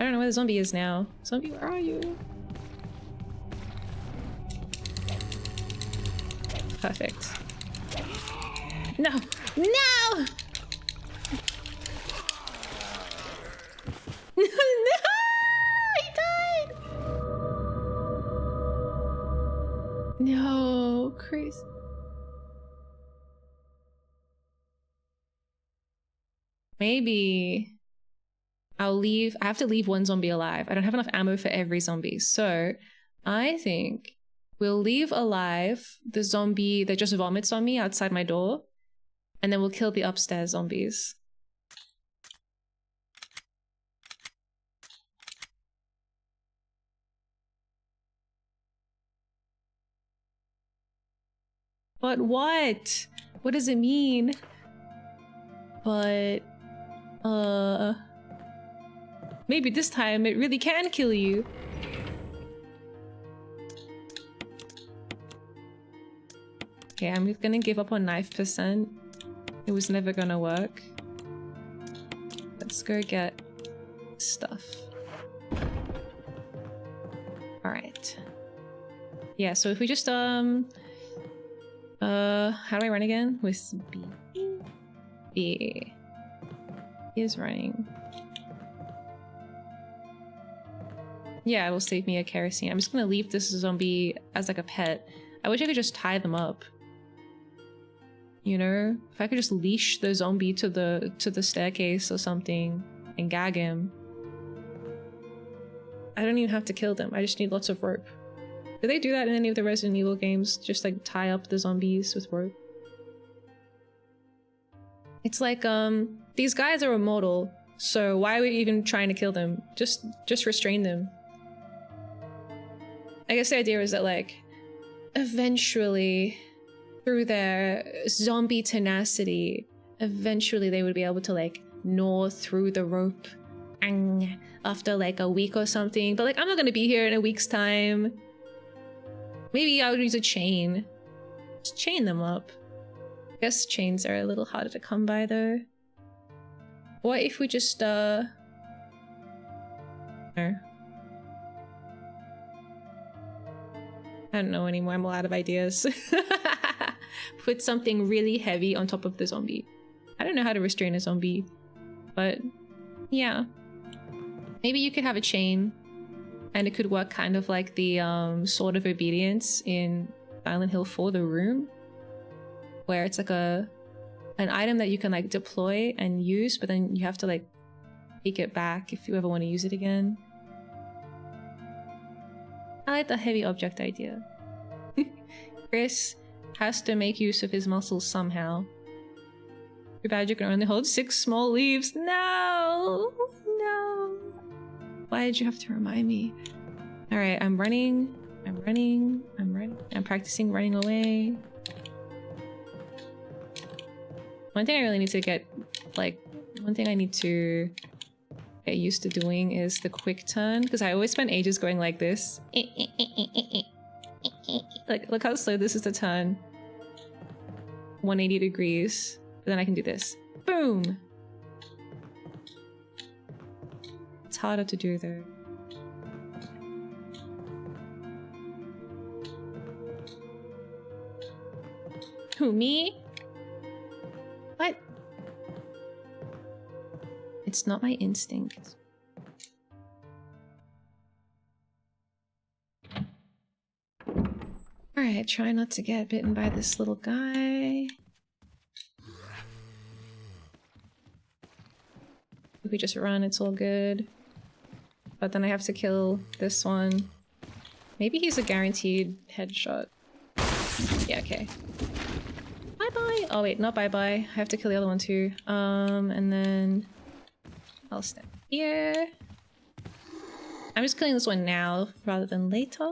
I don't know where the zombie is now. Zombie, where are you? Perfect. No! No! No! He died! No, Chris. Maybe I'll leave. I have to leave one zombie alive. I don't have enough ammo for every zombie. So I think we'll leave alive the zombie that just vomits on me outside my door. And then we'll kill the upstairs zombies. But what? What does it mean? But... maybe this time it really can kill you. Okay, I'm gonna give up on knife percent. It was never gonna work. Let's go get stuff. Alright. Yeah, so if we just, how do I run again? With B. B. He is running. Yeah, it will save me a kerosene. I'm just gonna leave this zombie as like a pet. I wish I could just tie them up. You know? If I could just leash the zombie to the staircase or something and gag him. I don't even have to kill them. I just need lots of rope. Do they do that in any of the Resident Evil games? Just like tie up the zombies with rope? It's like, these guys are immortal, so why are we even trying to kill them? Just restrain them. I guess the idea is that, like, eventually, through their zombie tenacity, eventually they would be able to, like, gnaw through the rope after, like, a week or something. But, like, I'm not gonna be here in a week's time. Maybe I would use a chain. Just chain them up. I guess chains are a little harder to come by, though. What if we just, No. I don't know anymore, I'm all out of ideas. put something really heavy on top of the zombie. I don't know how to restrain a zombie, but yeah. Maybe you could have a chain and it could work kind of like the Sword of Obedience in Silent Hill 4, The Room, where it's like an item that you can like deploy and use, but then you have to like take it back if you ever want to use it again. I like the heavy object idea. Chris has to make use of his muscles somehow. Too bad you can only hold 6 small leaves. No! No! Why did you have to remind me? Alright, I'm running. I'm running. I'm running. I'm practicing running away. One thing I really need to get, like, one thing I need to get used to doing is the quick turn, because I always spend ages going like this. Like, look how slow this is to turn. 180 degrees. But then I can do this. Boom! It's harder to do though. Who, me? What? It's not my instinct. Alright, try not to get bitten by this little guy. If we just run, it's all good. But then I have to kill this one. Maybe he's a guaranteed headshot. Yeah, okay. Bye-bye! Oh wait, not bye-bye. I have to kill the other one too. And then I'll stand here. I'm just killing this one now rather than later.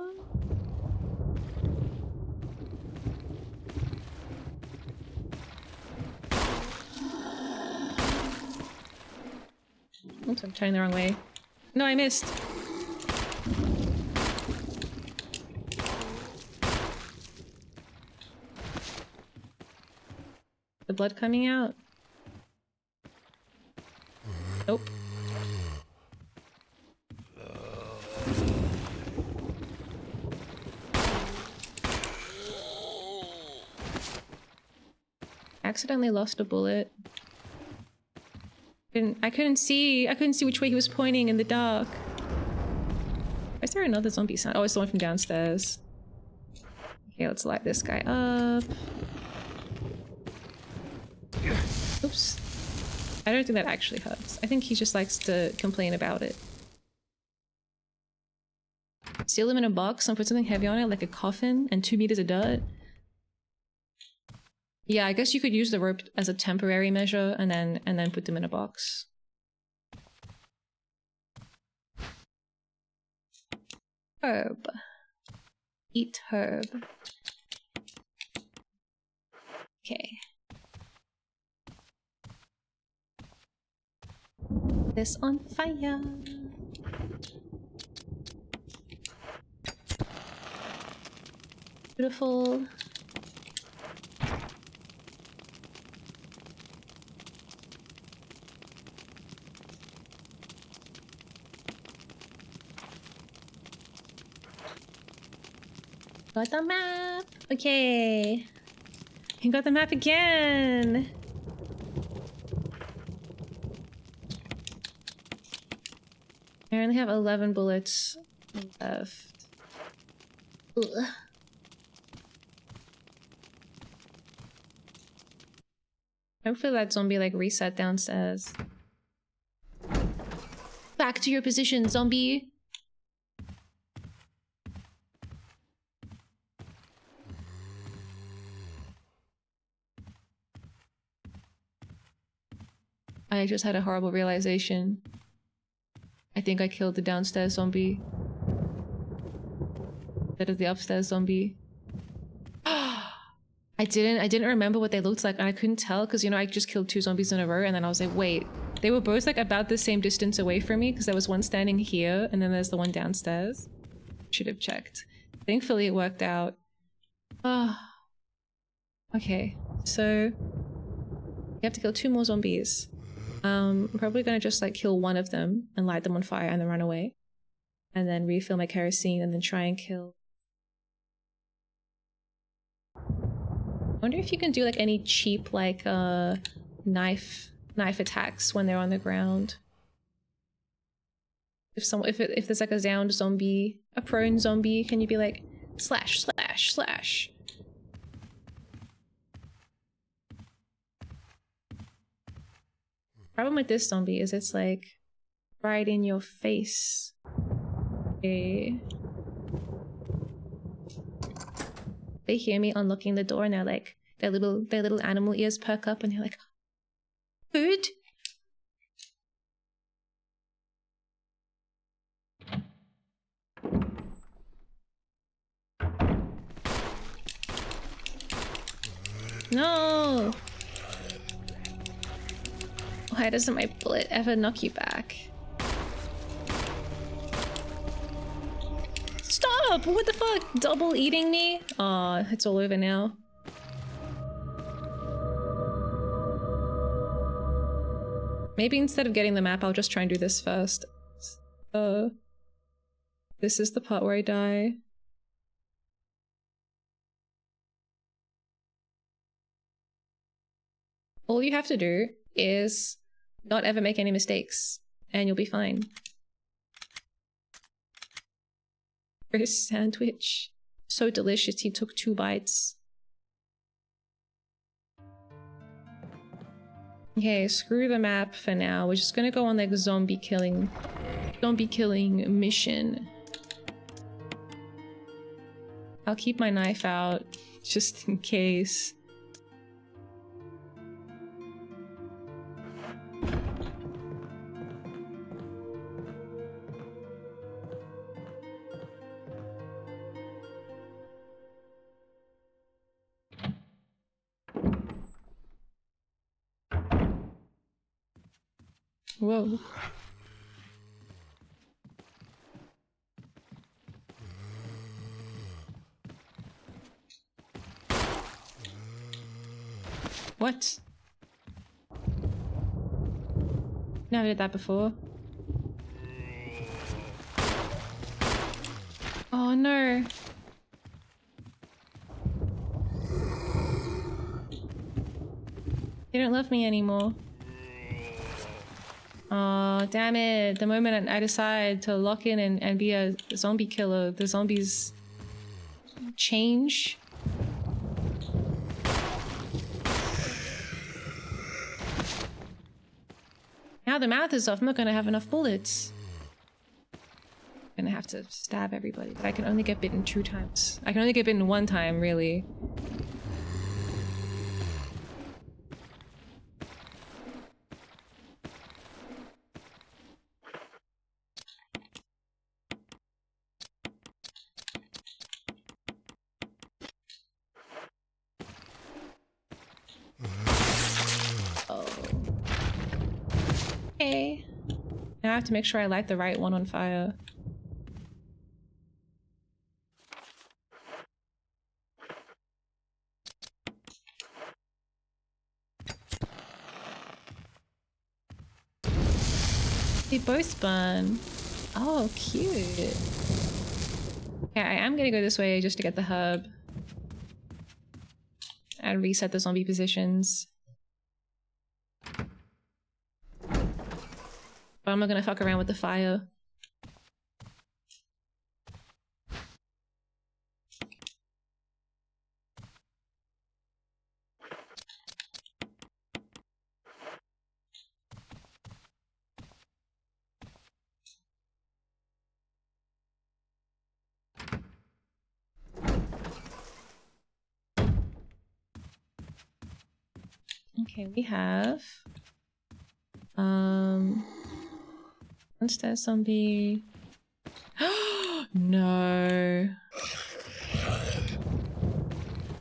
Oops, I'm turning the wrong way. No, I missed. The blood coming out? Nope. Accidentally lost a bullet. I couldn't see which way he was pointing in the dark. Is there another zombie sound? Oh, it's the one from downstairs. Okay, let's light this guy up. Oops. I don't think that actually hurts. I think he just likes to complain about it. Seal him in a box and put something heavy on it, like a coffin, and 2 meters of dirt. Yeah, I guess you could use the rope as a temporary measure and then put them in a box. Herb. Eat herb. Okay. This on fire. Beautiful. Got the map! Okay. You got the map again! I only have 11 bullets left. Ugh. Hopefully that zombie like reset downstairs. Back to your position, zombie! I just had a horrible realization. I think I killed the downstairs zombie instead of the upstairs zombie. I didn't remember what they looked like, and I couldn't tell because, you know, I just killed 2 zombies in a row, and then I was like, wait, they were both like about the same distance away from me because there was one standing here and then there's the one downstairs. Should have checked. Thankfully it worked out. Okay, so you have to kill 2 more zombies. I'm probably gonna just like kill one of them and light them on fire and then run away. And then refill my kerosene and then try and kill... wonder if you can do like any cheap like knife attacks when they're on the ground. If there's like a downed zombie, a prone zombie, can you be like slash slash slash? Problem with this zombie is it's like right in your face. Okay. They hear me unlocking the door and they're like, their little animal ears perk up and they're like, food? No! Why doesn't my bullet ever knock you back? Stop! What the fuck? Double eating me? Aw, it's all over now. Maybe instead of getting the map, I'll just try and do this first. This is the part where I die. All you have to do is not ever make any mistakes, and you'll be fine. First sandwich. So delicious, he took 2 bites. Okay, screw the map for now. We're just gonna go on like zombie killing mission. I'll keep my knife out just in case. Whoa. What? Never did that before. Oh no. You don't love me anymore. Oh, damn it. The moment I decide to lock in and be a zombie killer, the zombies change. Now the mouth is off, I'm not gonna have enough bullets. I'm gonna have to stab everybody, but I can only get bitten 2 times. I can only get bitten 1 time, really. Now I have to make sure I light the right one on fire. They both burn. Oh, cute. Okay, I am gonna go this way just to get the herb. And reset the zombie positions. But I'm not gonna fuck around with the fire. Okay, we have downstairs zombie. No.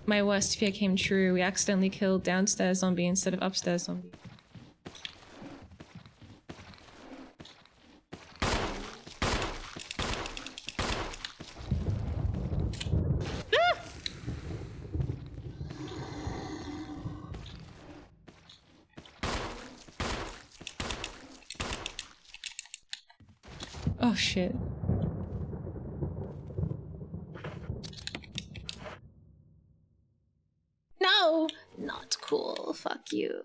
My worst fear came true. We accidentally killed downstairs zombie instead of upstairs zombie. Oh shit. No! you.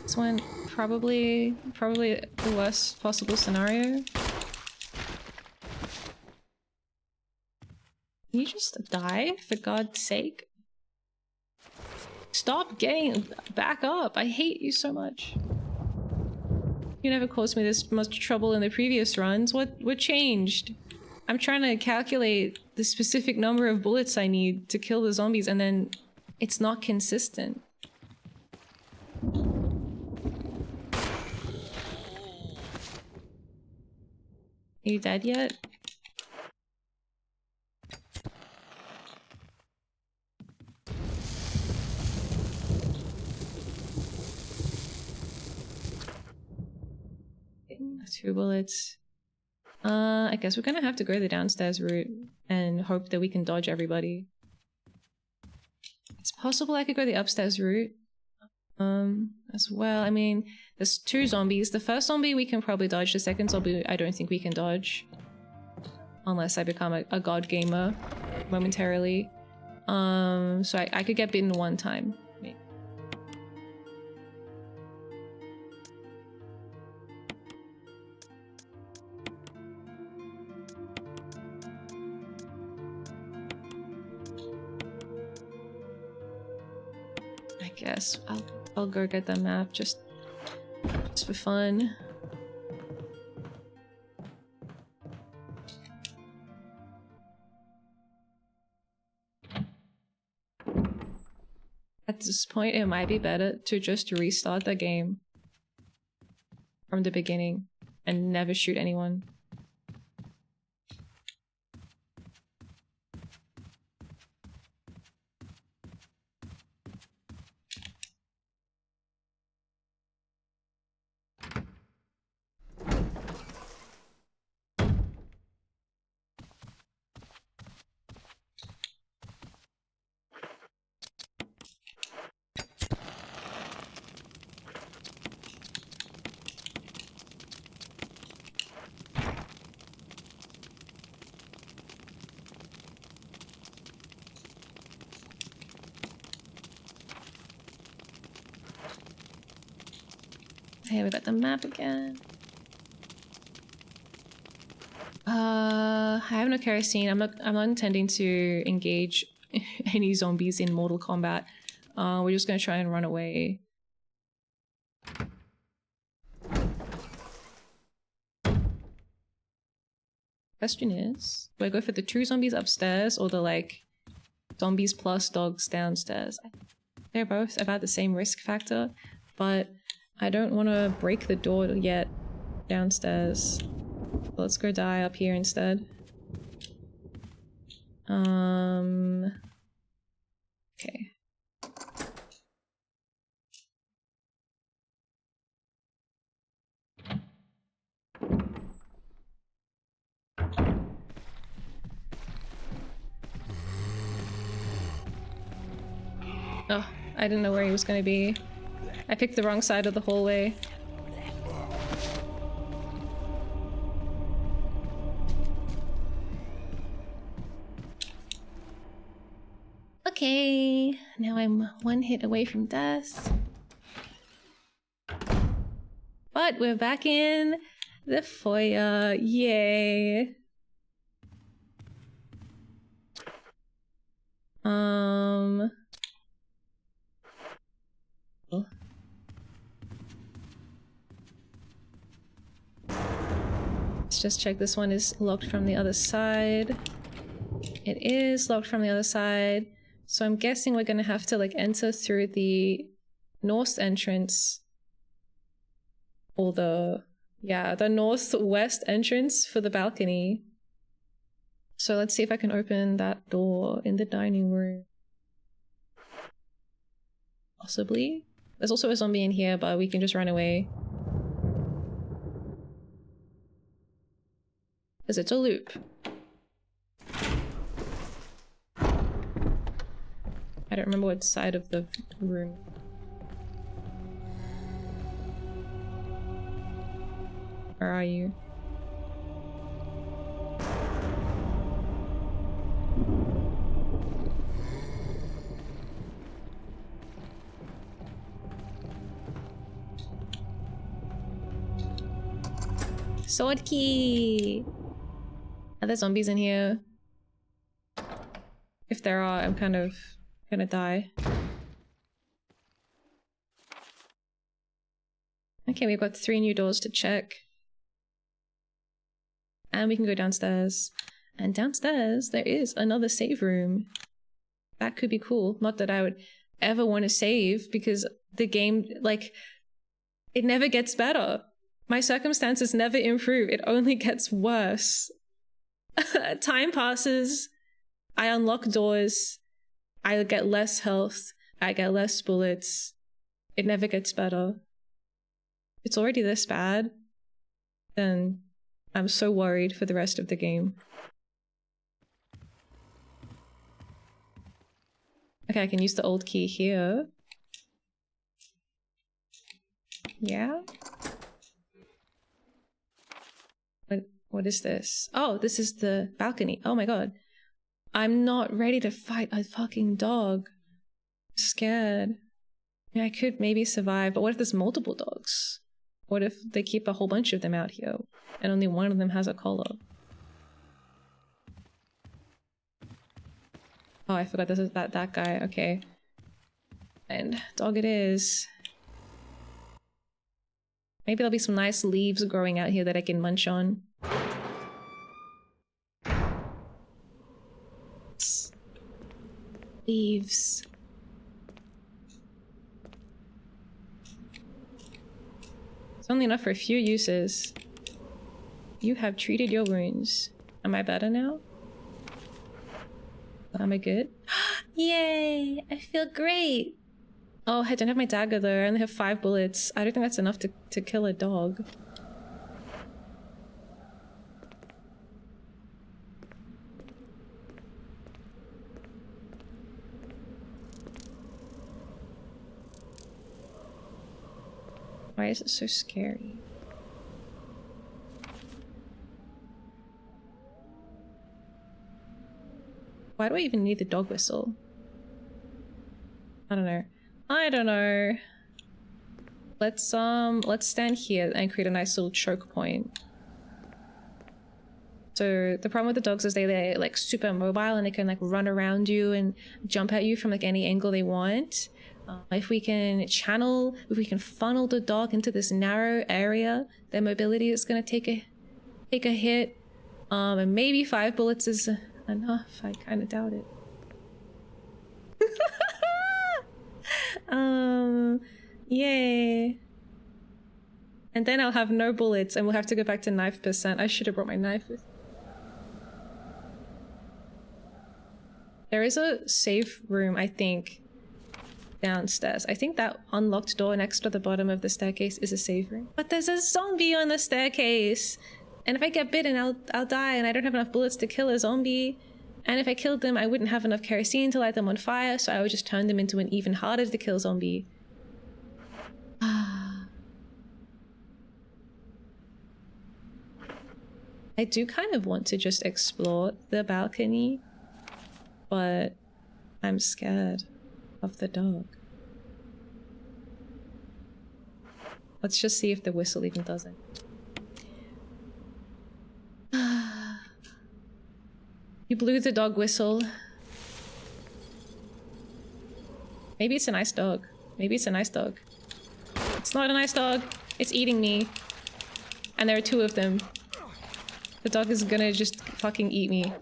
This one probably the worst possible scenario. Can you just die, for God's sake? Stop getting back up. I hate you so much. You never caused me this much trouble in the previous runs. What changed? I'm trying to calculate the specific number of bullets I need to kill the zombies, and then it's not consistent. Are you dead yet? Two bullets. I guess we're gonna have to go the downstairs route and hope that we can dodge everybody. It's possible I could go the upstairs route as well. I mean, there's two zombies. The first zombie we can probably dodge. The second zombie I don't think we can dodge. Unless I become a god gamer momentarily. So I could get bitten one time. Maybe. I guess I'll go get the map just for fun. At this point, it might be better to just restart the game from the beginning and never shoot anyone. Hey, we got the map again. I have no kerosene. I'm not intending to engage any zombies in Mortal Kombat. We're just gonna try and run away. Question is, do I go for the two zombies upstairs or the like zombies plus dogs downstairs? They're both about the same risk factor, but I don't want to break the door yet downstairs. Let's go die up here instead. Okay. Oh, I didn't know where he was going to be. I picked the wrong side of the hallway. Okay, now I'm one hit away from death. But we're back in the foyer. Yay. Let's just check this one is locked from the other side. It is locked from the other side. So I'm guessing we're gonna have to like enter through the north entrance. Or the northwest entrance for the balcony. So let's see if I can open that door in the dining room. Possibly. There's also a zombie in here, but we can just run away. Because it's a loop. I don't remember what side of the room. Where are you? Sword key! Are there zombies in here? If there are, I'm kind of gonna die. Okay, we've got 3 new doors to check. And we can go downstairs. And downstairs, there is another save room. That could be cool. Not that I would ever want to save, because the game, like, it never gets better. My circumstances never improve. It only gets worse. Time passes. I unlock doors. I get less health. I get less bullets. It never gets better. It's already this bad, then I'm so worried for the rest of the game. Okay, I can use the old key here. Yeah? What is this? Oh, this is the balcony. Oh my god. I'm not ready to fight a fucking dog. I'm scared. Yeah, I could maybe survive, but what if there's multiple dogs? What if they keep a whole bunch of them out here and only one of them has a collar? Oh, I forgot this is that guy. Okay. And dog it is. Maybe there'll be some nice leaves growing out here that I can munch on. Leaves. It's only enough for a few uses. You have treated your wounds. Am I better now? Am I good? Yay! I feel great! Oh, I don't have my dagger though. I only have 5 bullets. I don't think that's enough to kill a dog. Why is it so scary? Why do I even need the dog whistle? I don't know. I don't know. Let's stand here and create a nice little choke point. So the problem with the dogs is they're like super mobile and they can like run around you and jump at you from like any angle they want. If we can funnel the dog into this narrow area, their mobility is gonna take a hit. And maybe 5 bullets is enough. I kind of doubt it. Yay. And then I'll have no bullets and we'll have to go back to knife percent. I should have brought my knife with. There is a safe room, I think, downstairs. I think that unlocked door next to the bottom of the staircase is a safe room. But there's a zombie on the staircase! And if I get bitten, I'll die and I don't have enough bullets to kill a zombie. And if I killed them, I wouldn't have enough kerosene to light them on fire, so I would just turn them into an even harder to kill zombie. I do kind of want to just explore the balcony, but I'm scared of the dog. Let's just see if the whistle even does it. You blew the dog whistle. Maybe it's a nice dog. Maybe it's a nice dog. It's not a nice dog. It's eating me. And there are 2 of them. The dog is gonna just fucking eat me.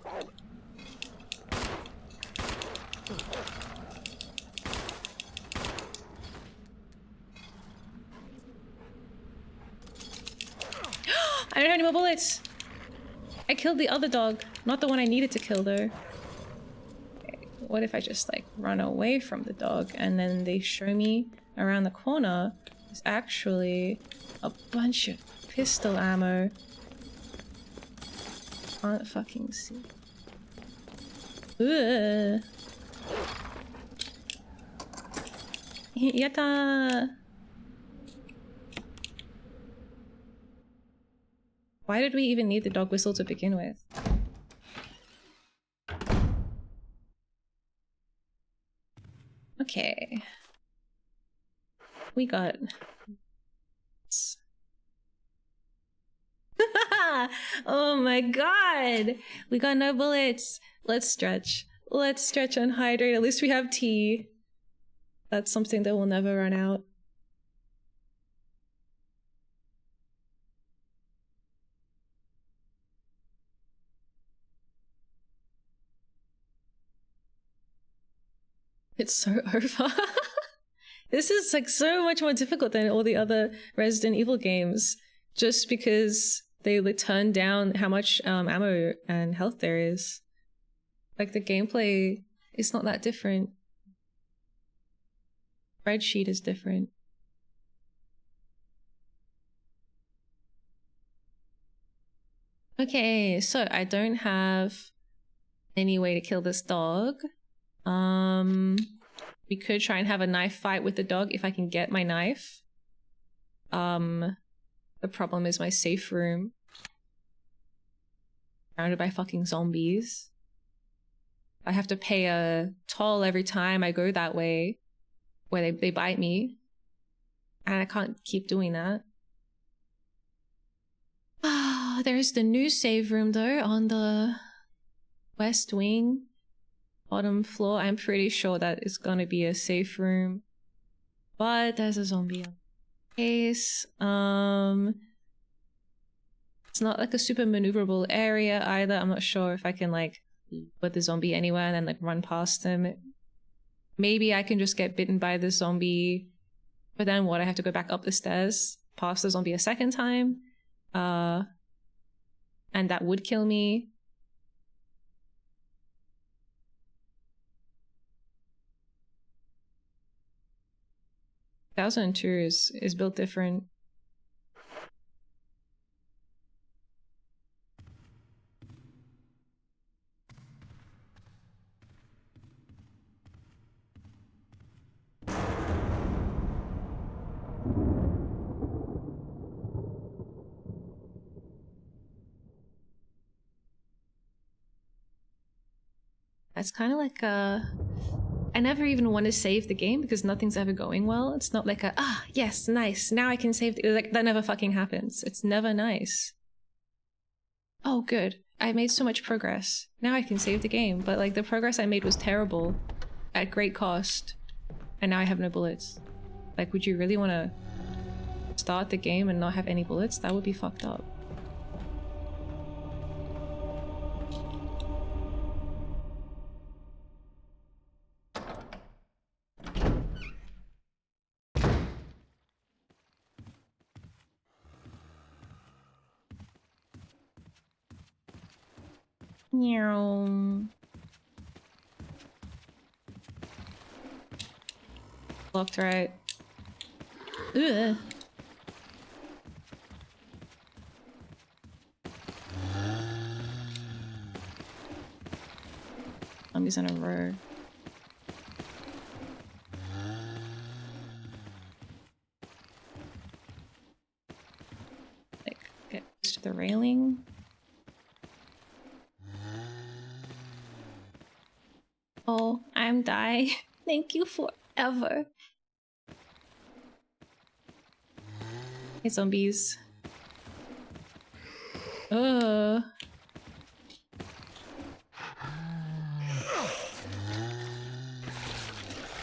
I don't have any more bullets! I killed the other dog, not the one I needed to kill though. Okay, what if I just like run away from the dog and then they show me around the corner there's actually a bunch of pistol ammo. Can't fucking see. Ugh. Yatta! Why did we even need the dog whistle to begin with? Okay. We got... Oh my god. We got no bullets. Let's stretch. Let's stretch and hydrate. At least we have tea. That's something that will never run out. It's so over. This is like so much more difficult than all the other Resident Evil games, just because they turn down how much ammo and health there is. Like the gameplay is not that different. Spreadsheet is different. Okay, so I don't have any way to kill this dog. We could try and have a knife fight with the dog if I can get my knife. The problem is my safe room. Surrounded by fucking zombies. I have to pay a toll every time I go that way, where they bite me. And I can't keep doing that. Ah, there's the new save room though, on the west wing. Bottom floor. I'm pretty sure that it's gonna be a safe room. But there's a zombie on the case. It's not like a super maneuverable area either. I'm not sure if I can like put the zombie anywhere and then like run past them. Maybe I can just get bitten by the zombie, but then what? I have to go back up the stairs past the zombie a second time. And that would kill me. (2002) is built different. It's kind of like I never even want to save the game because nothing's ever going well. It's not like yes, nice, now I can save like that never fucking happens. It's never nice. Oh good, I made so much progress. Now I can save the game, but like the progress I made was terrible at great cost. And now I have no bullets. Like, would you really want to start the game and not have any bullets? That would be fucked up. Meow. Locked, right? Ugh. Zombies in a row. Like, get to the railing. Oh, I'm dying. Thank you forever. Hey, zombies. Ugh.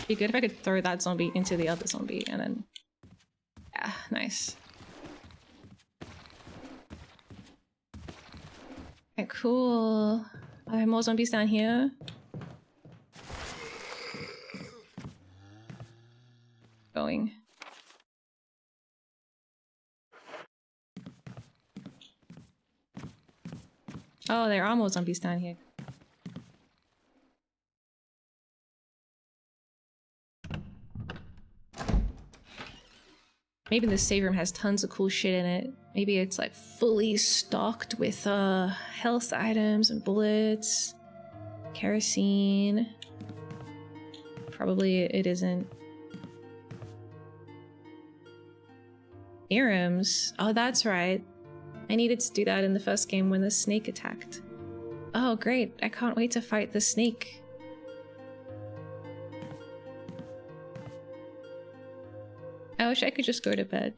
Be good if I could throw that zombie into the other zombie and then... Yeah, nice. Okay, cool. I have more zombies down here. Going. Oh, there are more zombies down here. Maybe the save room has tons of cool shit in it. Maybe it's like fully stocked with health items and bullets, kerosene. Probably it isn't. Serums? Oh, that's right. I needed to do that in the first game when the snake attacked. Oh, great. I can't wait to fight the snake. I wish I could just go to bed.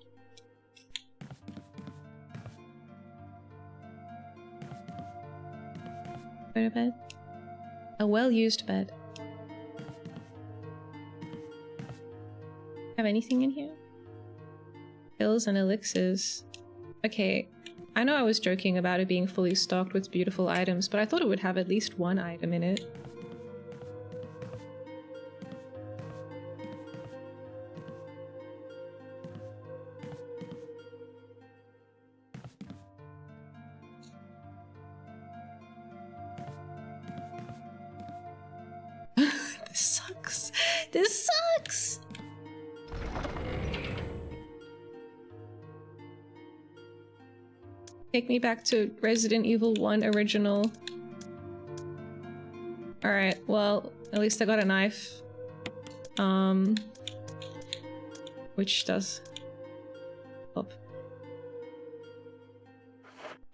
go to bed. A well-used bed. Have anything in here? Pills and elixirs. Okay, I know I was joking about it being fully stocked with beautiful items, but I thought it would have at least one item in it. This sucks. This sucks! Take me back to Resident Evil 1 original. Alright, well, at least I got a knife. Which does help.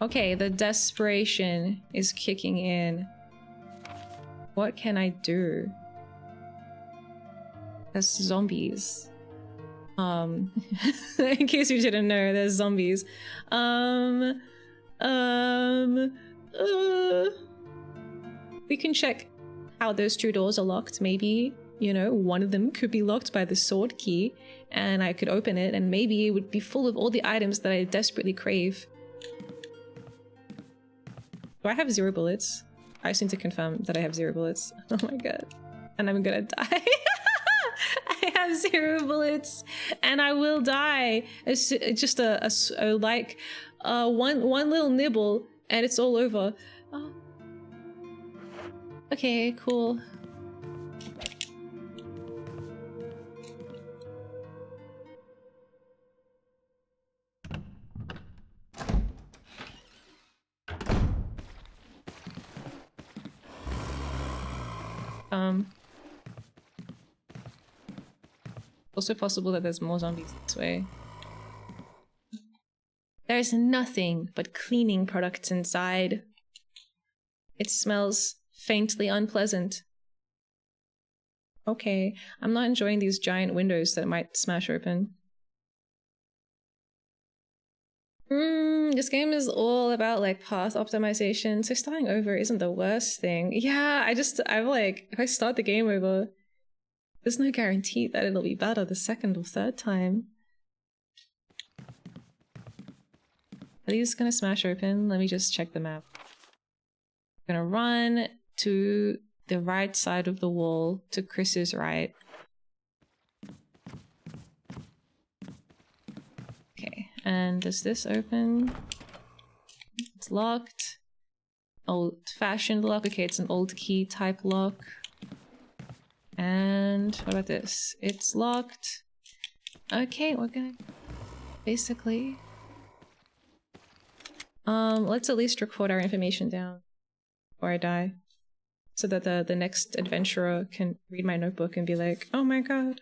Okay, the desperation is kicking in. What can I do? There's zombies. In case you didn't know, there's zombies. We can check how those two doors are locked. Maybe, you know, one of them could be locked by the sword key, and I could open it, and maybe it would be full of all the items that I desperately crave. Do I have 0 bullets? I just need to confirm that I have 0 bullets. Oh my god. And I'm gonna die. I have 0 bullets, and I will die. It's just a one little nibble, and it's all over. Oh. Okay, cool. Also possible that there's more zombies this way. There's nothing but cleaning products inside. It smells faintly unpleasant. Okay, I'm not enjoying these giant windows that might smash open. This game is all about like path optimization, so starting over isn't the worst thing. Yeah, I'm like, if I start the game over, there's no guarantee that it'll be better the second or third time. Are these gonna smash open? Let me just check the map. I'm gonna run to the right side of the wall, to Chris's right. Okay, and does this open? It's locked. Old-fashioned lock. Okay, it's an old key type lock. And what about this? It's locked. Okay, we're gonna basically let's at least record our information down before I die, so that the next adventurer can read my notebook and be like, oh my god.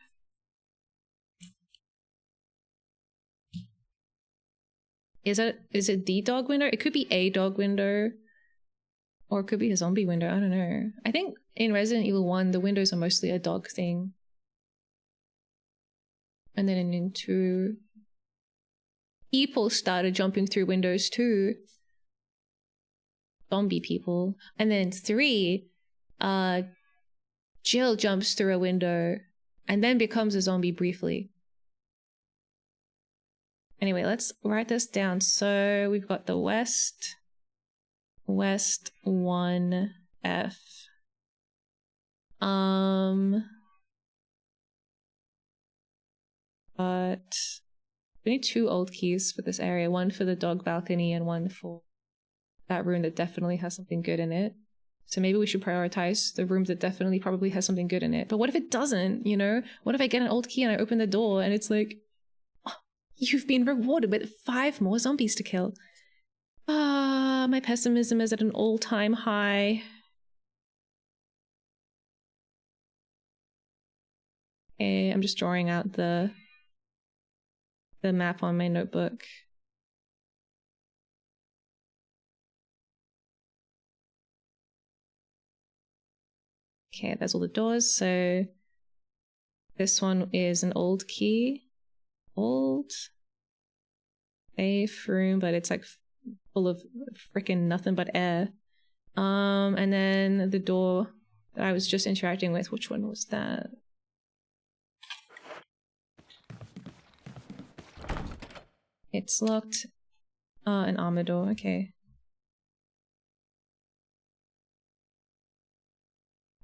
Is it the dog window? It could be a dog window, or it could be a zombie window. I don't know. I think in Resident Evil 1 the windows are mostly a dog thing, and then in 2 people started jumping through windows too. Zombie people. And then 3, Jill jumps through a window and then becomes a zombie briefly. Anyway, let's write this down. So we've got the West 1F. But we need 2 old keys for this area. One for the dog balcony and one for that room that definitely has something good in it. So maybe we should prioritize the room that definitely probably has something good in it. But what if it doesn't, you know? What if I get an old key and I open the door and it's like, oh, you've been rewarded with 5 more zombies to kill. Ah, my pessimism is at an all-time high. Okay, I'm just drawing out the map on my notebook. Okay, there's all the doors. So this one is an old key. Old. Safe room, but it's like full of freaking nothing but air. And then the door that I was just interacting with, which one was that? It's locked. An armor door, okay.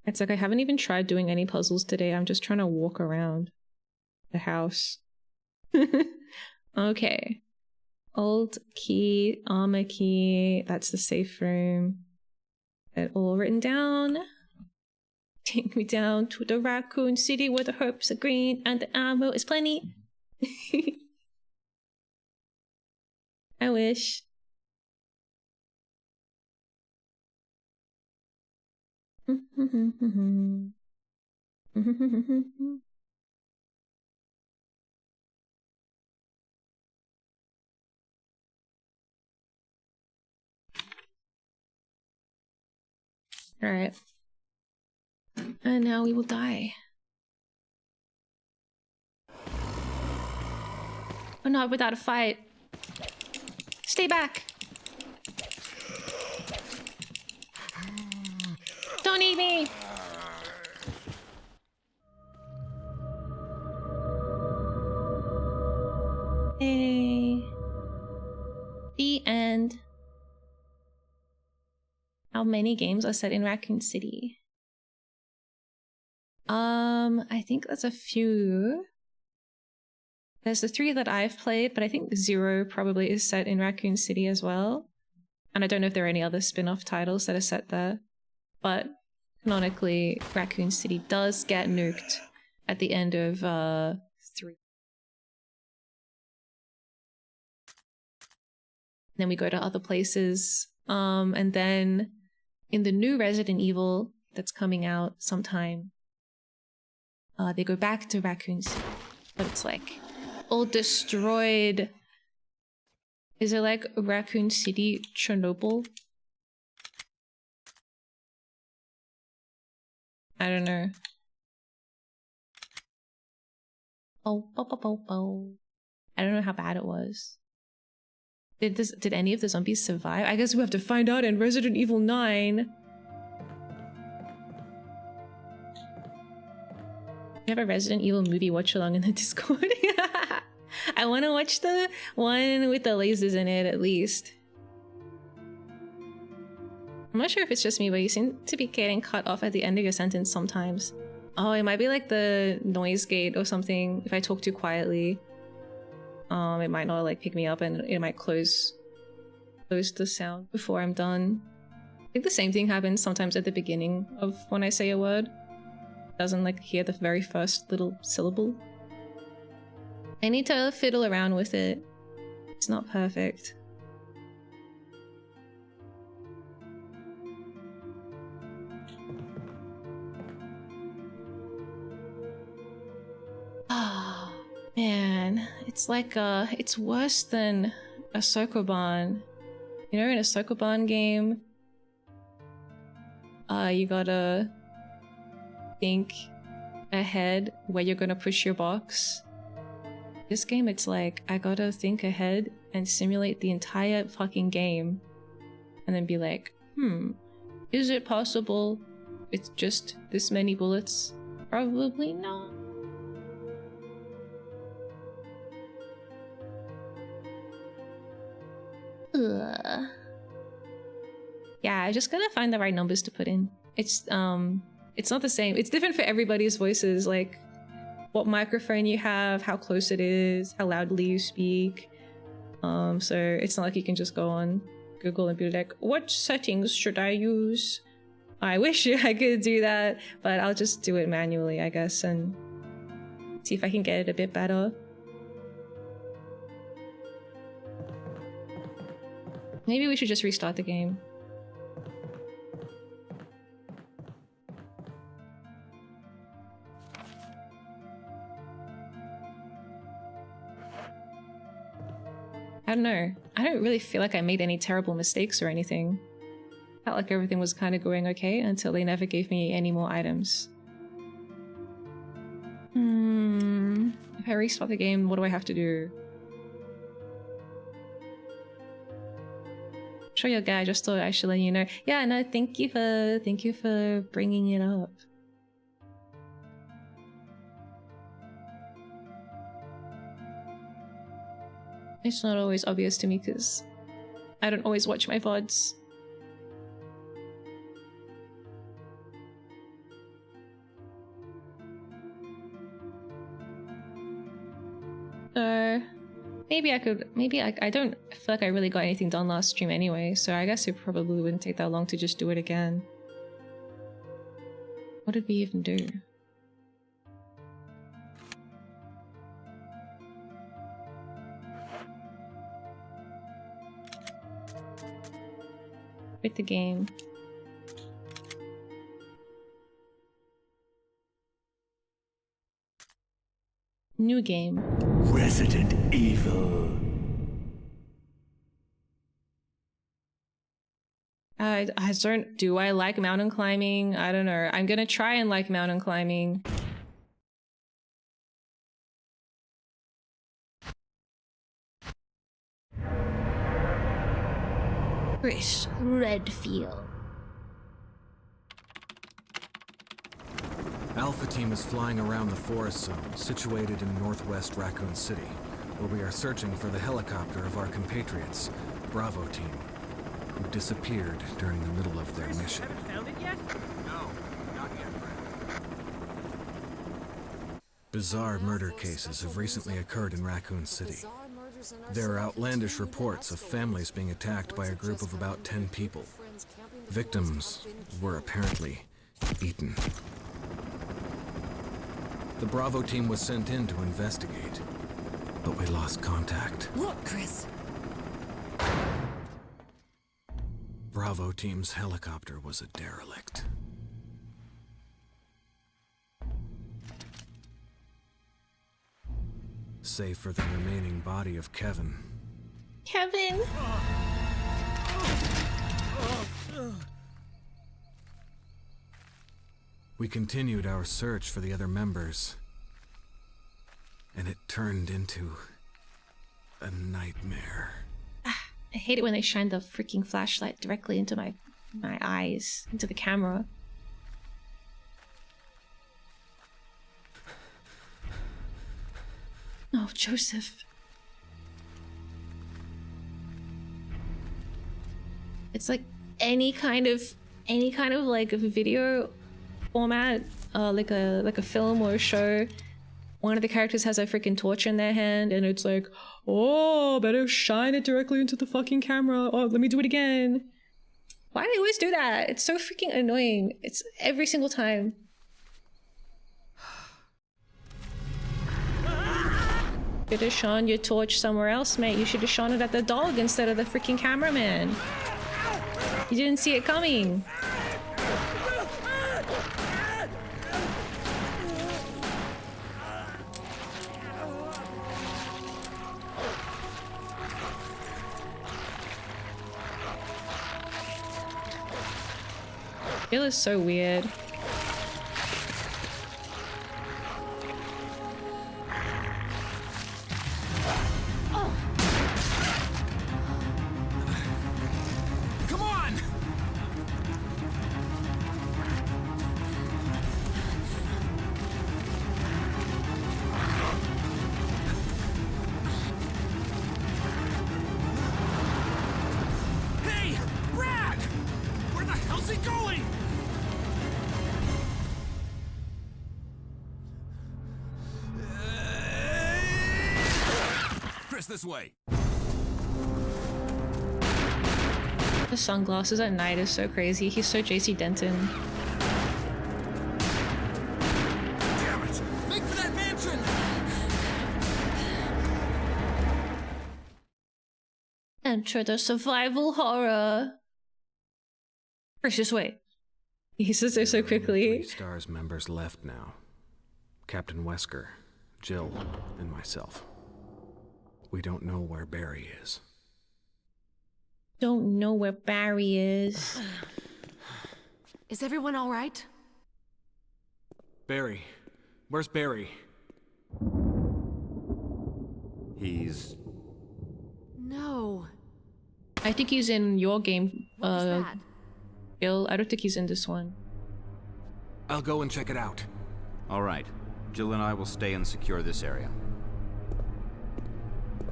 It's like I haven't even tried doing any puzzles today. I'm just trying to walk around the house. Okay. Alt key, armor key, that's the safe room. It all written down. Take me down to the raccoon city where the herbs are green and the ammo is plenty. I wish. Alright. And now we will die. Oh, not without a fight. Stay back. Don't eat me. Hey. The end. How many games are set in Raccoon City? I think there's a few. There's the 3 that I've played, but I think 0 probably is set in Raccoon City as well. And I don't know if there are any other spin-off titles that are set there. But canonically, Raccoon City does get nuked at the end of 3. Then we go to other places. And then in the new Resident Evil that's coming out sometime, they go back to Raccoon City. But it's like all destroyed. Is it like Raccoon City Chernobyl? I don't know. Oh, I don't know how bad it was. Did any of the zombies survive? I guess we have to find out in Resident Evil 9. We have a Resident Evil movie watch along in the Discord. I want to watch the one with the lasers in it at least. I'm not sure if it's just me, but you seem to be getting cut off at the end of your sentence sometimes. Oh, it might be like the noise gate or something. If I talk too quietly, it might not like pick me up, and it might close the sound before I'm done. I think the same thing happens sometimes at the beginning of when I say a word. It doesn't like hear the very first little syllable. I need to fiddle around with it. It's not perfect. Ah, man, it's like it's worse than a Sokoban. You know, in a Sokoban game, you gotta think ahead where you're gonna push your box. This game, it's like I gotta think ahead and simulate the entire fucking game, and then be like, is it possible it's just this many bullets? Probably not. Ugh. Yeah, I just gotta find the right numbers to put in. It's not the same. It's different for everybody's voices, like what microphone you have, how close it is, how loudly you speak. So it's not like you can just go on Google and be like, what settings should I use? I wish I could do that, but I'll just do it manually, I guess, and see if I can get it a bit better. Maybe we should just restart the game. I don't know. I don't really feel like I made any terrible mistakes or anything. Felt like everything was kind of going okay until they never gave me any more items. If I restart the game, what do I have to do? Sure, your guy. I just thought I should let you know. Yeah, no, thank you for bringing it up. It's not always obvious to me because I don't always watch my VODs. So maybe I could, I don't feel like I really got anything done last stream anyway, so I guess it probably wouldn't take that long to just do it again. What did we even do? Quit the game. New game. Resident Evil. I don't. Do I like mountain climbing? I don't know. I'm gonna try and like mountain climbing. Chris Redfield. Alpha Team is flying around the forest zone, situated in northwest Raccoon City, where we are searching for the helicopter of our compatriots, Bravo Team, who disappeared during the middle of their mission. Haven't found it yet? No, not yet, Brad. Bizarre murder cases have recently occurred in Raccoon City. There are outlandish reports of families being attacked by a group of about 10 people. Victims were apparently eaten. The Bravo team was sent in to investigate, but we lost contact. Look, Chris. Bravo team's helicopter was a derelict. Save for the remaining body of Kevin. Kevin! We continued our search for the other members, and it turned into a nightmare. I hate it when they shine the freaking flashlight directly into my eyes, into the camera. Oh, Joseph. It's like any kind of like a video format, like a film or a show. One of the characters has a freaking torch in their hand and it's like, oh, better shine it directly into the fucking camera. Oh, let me do it again. Why do they always do that? It's so freaking annoying. It's every single time. You should have shone your torch somewhere else, mate. You should have shone it at the dog instead of the freaking cameraman. You didn't see it coming. It is so weird. Come on! Hey, Brad! Where the hell's he going? Chris, this way. The sunglasses at night is so crazy. He's so JC Denton. Damn it! Make for that mansion! Enter the survival horror. Chris, just wait. He says it so quickly. 3 Stars members left now. Captain Wesker, Jill, and myself. We don't know where Barry is. Don't know where Barry is. Is everyone all right? Barry. Where's Barry? He's... No. I think he's in your game, What was that? Jill. I don't think he's in this one. I'll go and check it out. All right. Jill and I will stay and secure this area.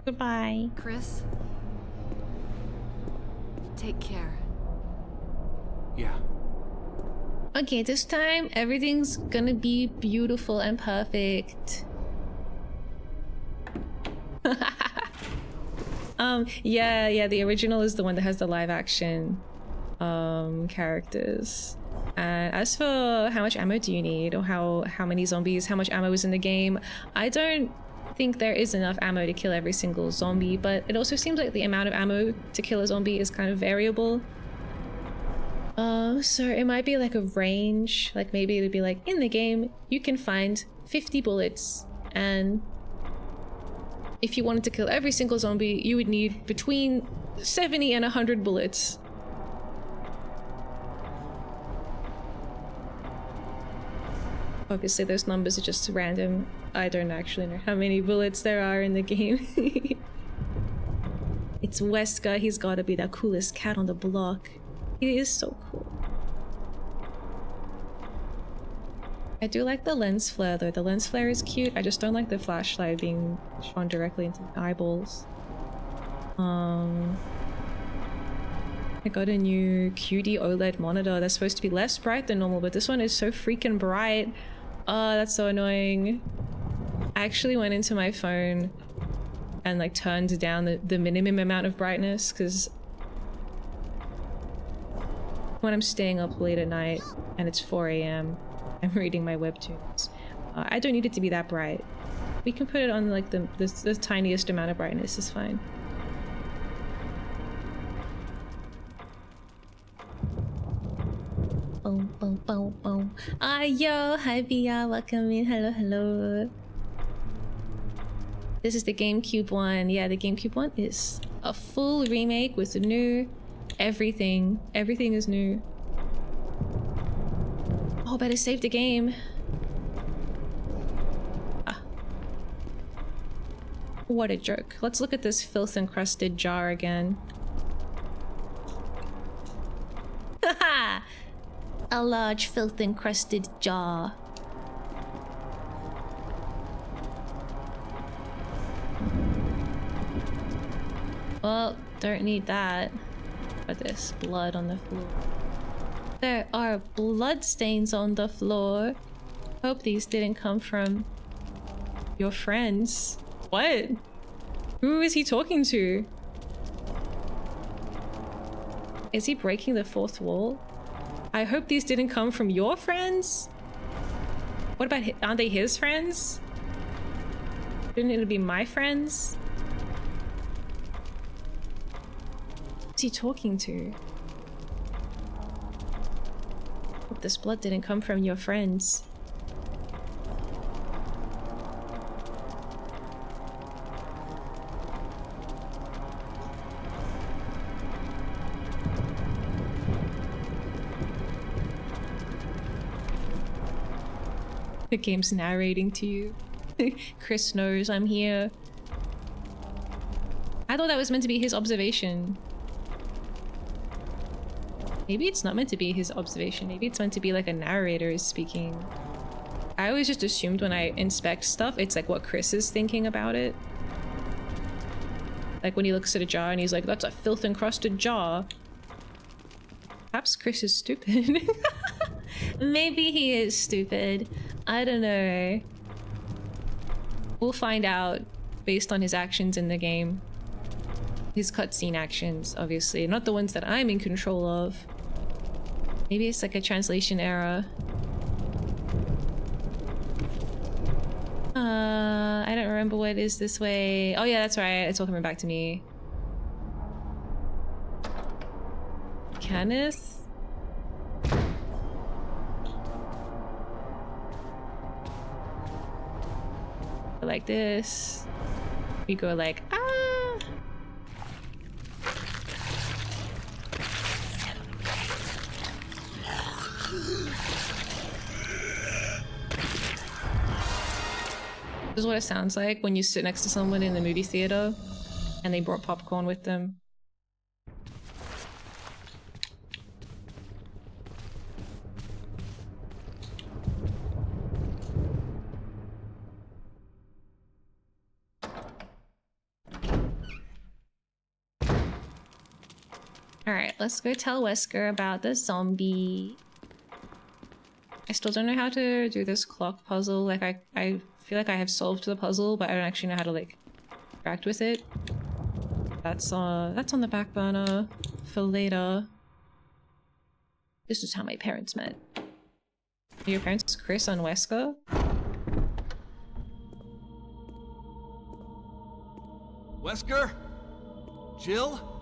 Goodbye. Chris? Take care. Yeah. Okay, this time everything's gonna be beautiful and perfect. Yeah, the original is the one that has the live action characters. And as for how much ammo do you need, or how many zombies, how much ammo is in the game, I don't think there is enough ammo to kill every single zombie, but it also seems like the amount of ammo to kill a zombie is kind of variable. So it might be like a range, like maybe it'd be like, in the game, you can find 50 bullets, and if you wanted to kill every single zombie, you would need between 70 and 100 bullets. Obviously those numbers are just random. I don't actually know how many bullets there are in the game. It's Wesker, he's gotta be the coolest cat on the block. He is so cool. I do like the lens flare though. The lens flare is cute. I just don't like the flashlight being shone directly into the eyeballs. I got a new QD OLED monitor that's supposed to be less bright than normal, but this one is so freaking bright. Oh, that's so annoying. I actually went into my phone and like turned down the minimum amount of brightness, because when I'm staying up late at night and it's 4 AM, I'm reading my webtoons. I don't need it to be that bright. We can put it on like the tiniest amount of brightness is fine. Boom, boom, boom, boom. Yo, hi Miya, welcome in. Hello, hello. This is the GameCube one. Yeah, the GameCube one is a full remake with the new everything. Everything is new. Oh, better save the game. Ah. What a jerk. Let's look at this filth-encrusted jar again. Haha! A large filth-encrusted jar. Well, don't need that. But there's blood on the floor. There are blood stains on the floor. Hope these didn't come from your friends. What? Who is he talking to? Is he breaking the fourth wall? I hope these didn't come from your friends. What about aren't they his friends? Shouldn't it be my friends? What's he talking to? Hope this blood didn't come from your friends. The game's narrating to you. Chris knows I'm here. I thought that was meant to be his observation. Maybe it's not meant to be his observation. Maybe it's meant to be like a narrator is speaking. I always just assumed when I inspect stuff, it's like what Chris is thinking about it. Like when he looks at a jar and he's like, that's a filth-encrusted jar. Perhaps Chris is stupid. Maybe he is stupid. I don't know. We'll find out based on his actions in the game. His cutscene actions, obviously. Not the ones that I'm in control of. Maybe it's like a translation error. I don't remember what is this way. Oh yeah, that's right. It's all coming back to me. Kenneth? Like this. We go like, ah! This is what it sounds like when you sit next to someone in the movie theater and they brought popcorn with them. Alright, let's go tell Wesker about the zombie. I still don't know how to do this clock puzzle. Like, I feel like I have solved the puzzle, but I don't actually know how to, like, interact with it. That's on the back burner for later. This is how my parents met. Are your parents Chris and Wesker? Wesker? Jill?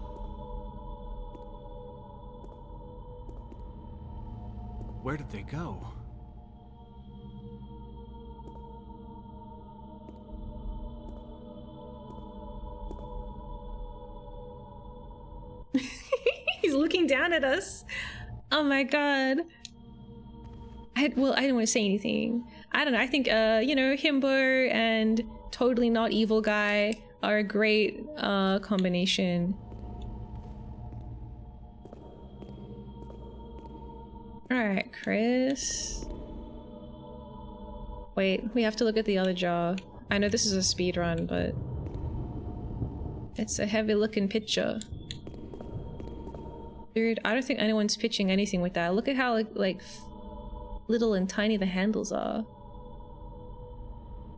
Where did they go? He's looking down at us. Oh my god. I didn't want to say anything. I don't know. I think, you know, Himbo and totally not evil guy are a great combination. Alright, Chris. Wait, we have to look at the other jar. I know this is a speed run, but it's a heavy looking picture. Dude, I don't think anyone's pitching anything with that. Look at how like little and tiny the handles are.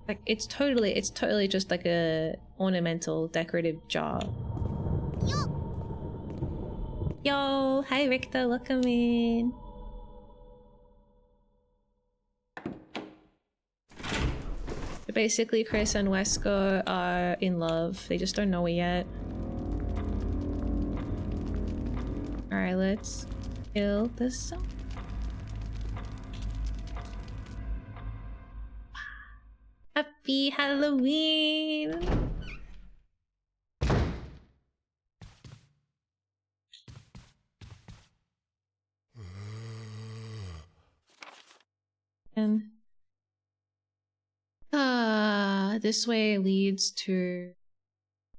Like it's totally just like a ornamental decorative jar. Yo, hi Richter, welcome in. So basically Chris and Wesker are in love. They just don't know it yet. Alright, let's kill the zombie. Happy Halloween! And this way leads to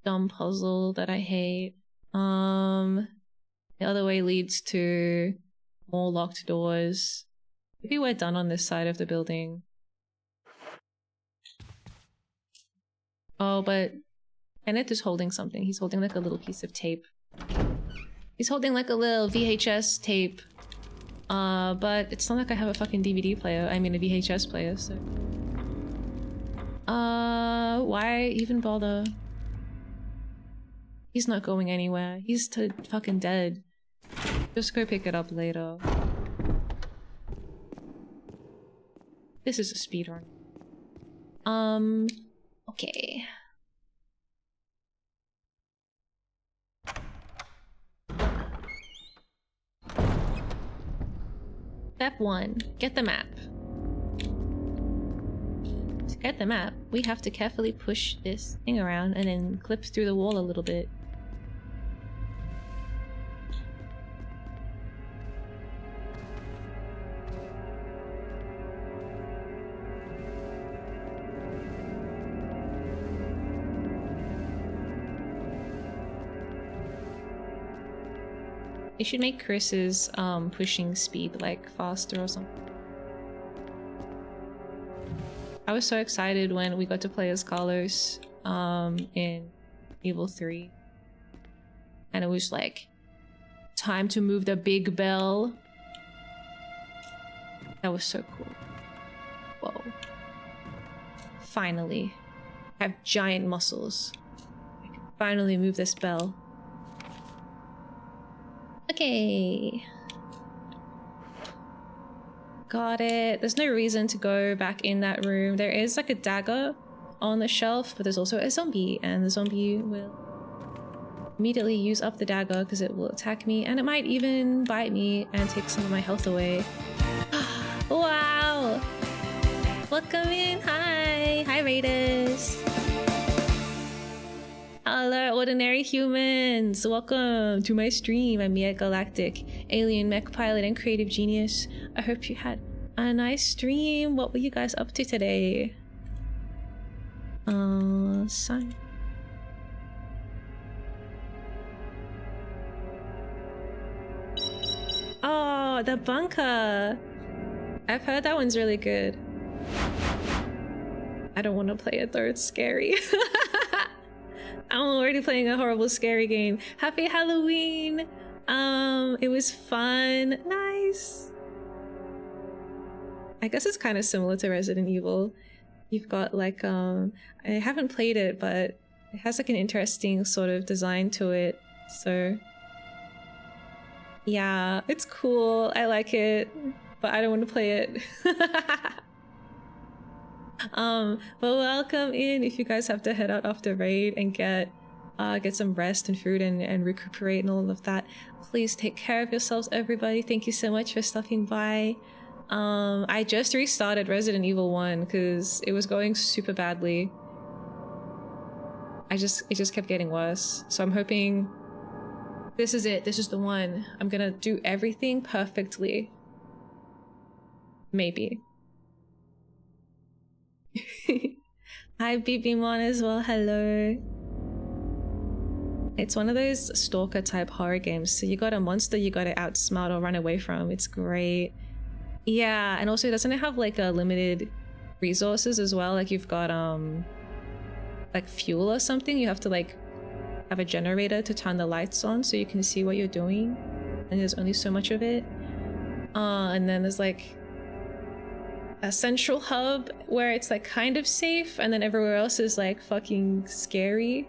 dumb puzzle that I hate. The other way leads to more locked doors. Maybe we're done on this side of the building. Oh, but Kenneth is holding something. He's holding like a little piece of tape. He's holding like a little VHS tape. But it's not like I have a fucking DVD player. I mean a VHS player, so... why even bother? He's not going anywhere. He's fucking dead. Just go pick it up later. This is a speedrun. Okay. Step 1. Get the map. To get the map, we have to carefully push this thing around and then clip through the wall a little bit. They should make Chris's pushing speed like faster or something. I was so excited when we got to play as Carlos in Evil 3. And it was like, time to move the big bell. That was so cool. Whoa. Finally. I have giant muscles. I can finally move this bell. Okay. Got it. There's no reason to go back in that room. There is like a dagger on the shelf, but there's also a zombie, and the zombie will immediately use up the dagger because it will attack me, and it might even bite me and take some of my health away. Wow! Welcome in. Hi! Hi, Raiders! Hello, ordinary humans! Welcome to my stream. I'm Miya, Galactic, alien mech pilot and creative genius. I hope you had a nice stream. What were you guys up to today? Sign. Oh, the bunker! I've heard that one's really good. I don't want to play it though, it's scary. I'm already playing a horrible scary game. Happy Halloween! It was fun. Nice. I guess it's kind of similar to Resident Evil. You've got like I haven't played it, but it has like an interesting sort of design to it. So yeah, it's cool. I like it, but I don't want to play it. But welcome in if you guys have to head out after raid and get some rest and food and recuperate and all of that. Please take care of yourselves, everybody. Thank you so much for stopping by. I just restarted Resident Evil 1 because it was going super badly. It just kept getting worse. So I'm hoping this is it. This is the one. I'm gonna do everything perfectly. Maybe. Hi BBMon as well, hello. It's one of those stalker type horror games, so you got a monster you gotta outsmart or run away from. It's great. Yeah, and also doesn't it have like a limited resources as well? Like you've got like fuel or something. You have to like have a generator to turn the lights on so you can see what you're doing, and there's only so much of it. And then there's like a central hub where it's like kind of safe, and then everywhere else is like fucking scary.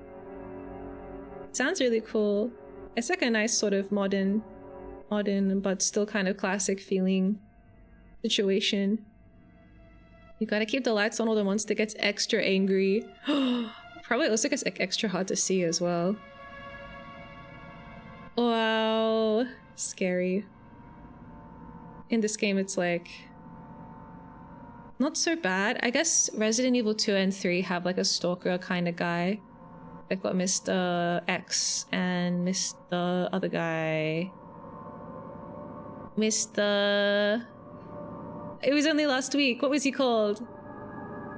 It sounds really cool. It's like a nice sort of modern but still kind of classic feeling situation. You gotta keep the lights on or the monster gets extra angry. Probably also gets like extra hard to see as well. Wow, scary. In this game it's like not so bad. I guess Resident Evil 2 and 3 have like a stalker kind of guy. They've got Mr. X and Mr. other guy. Mr. It was only last week. What was he called?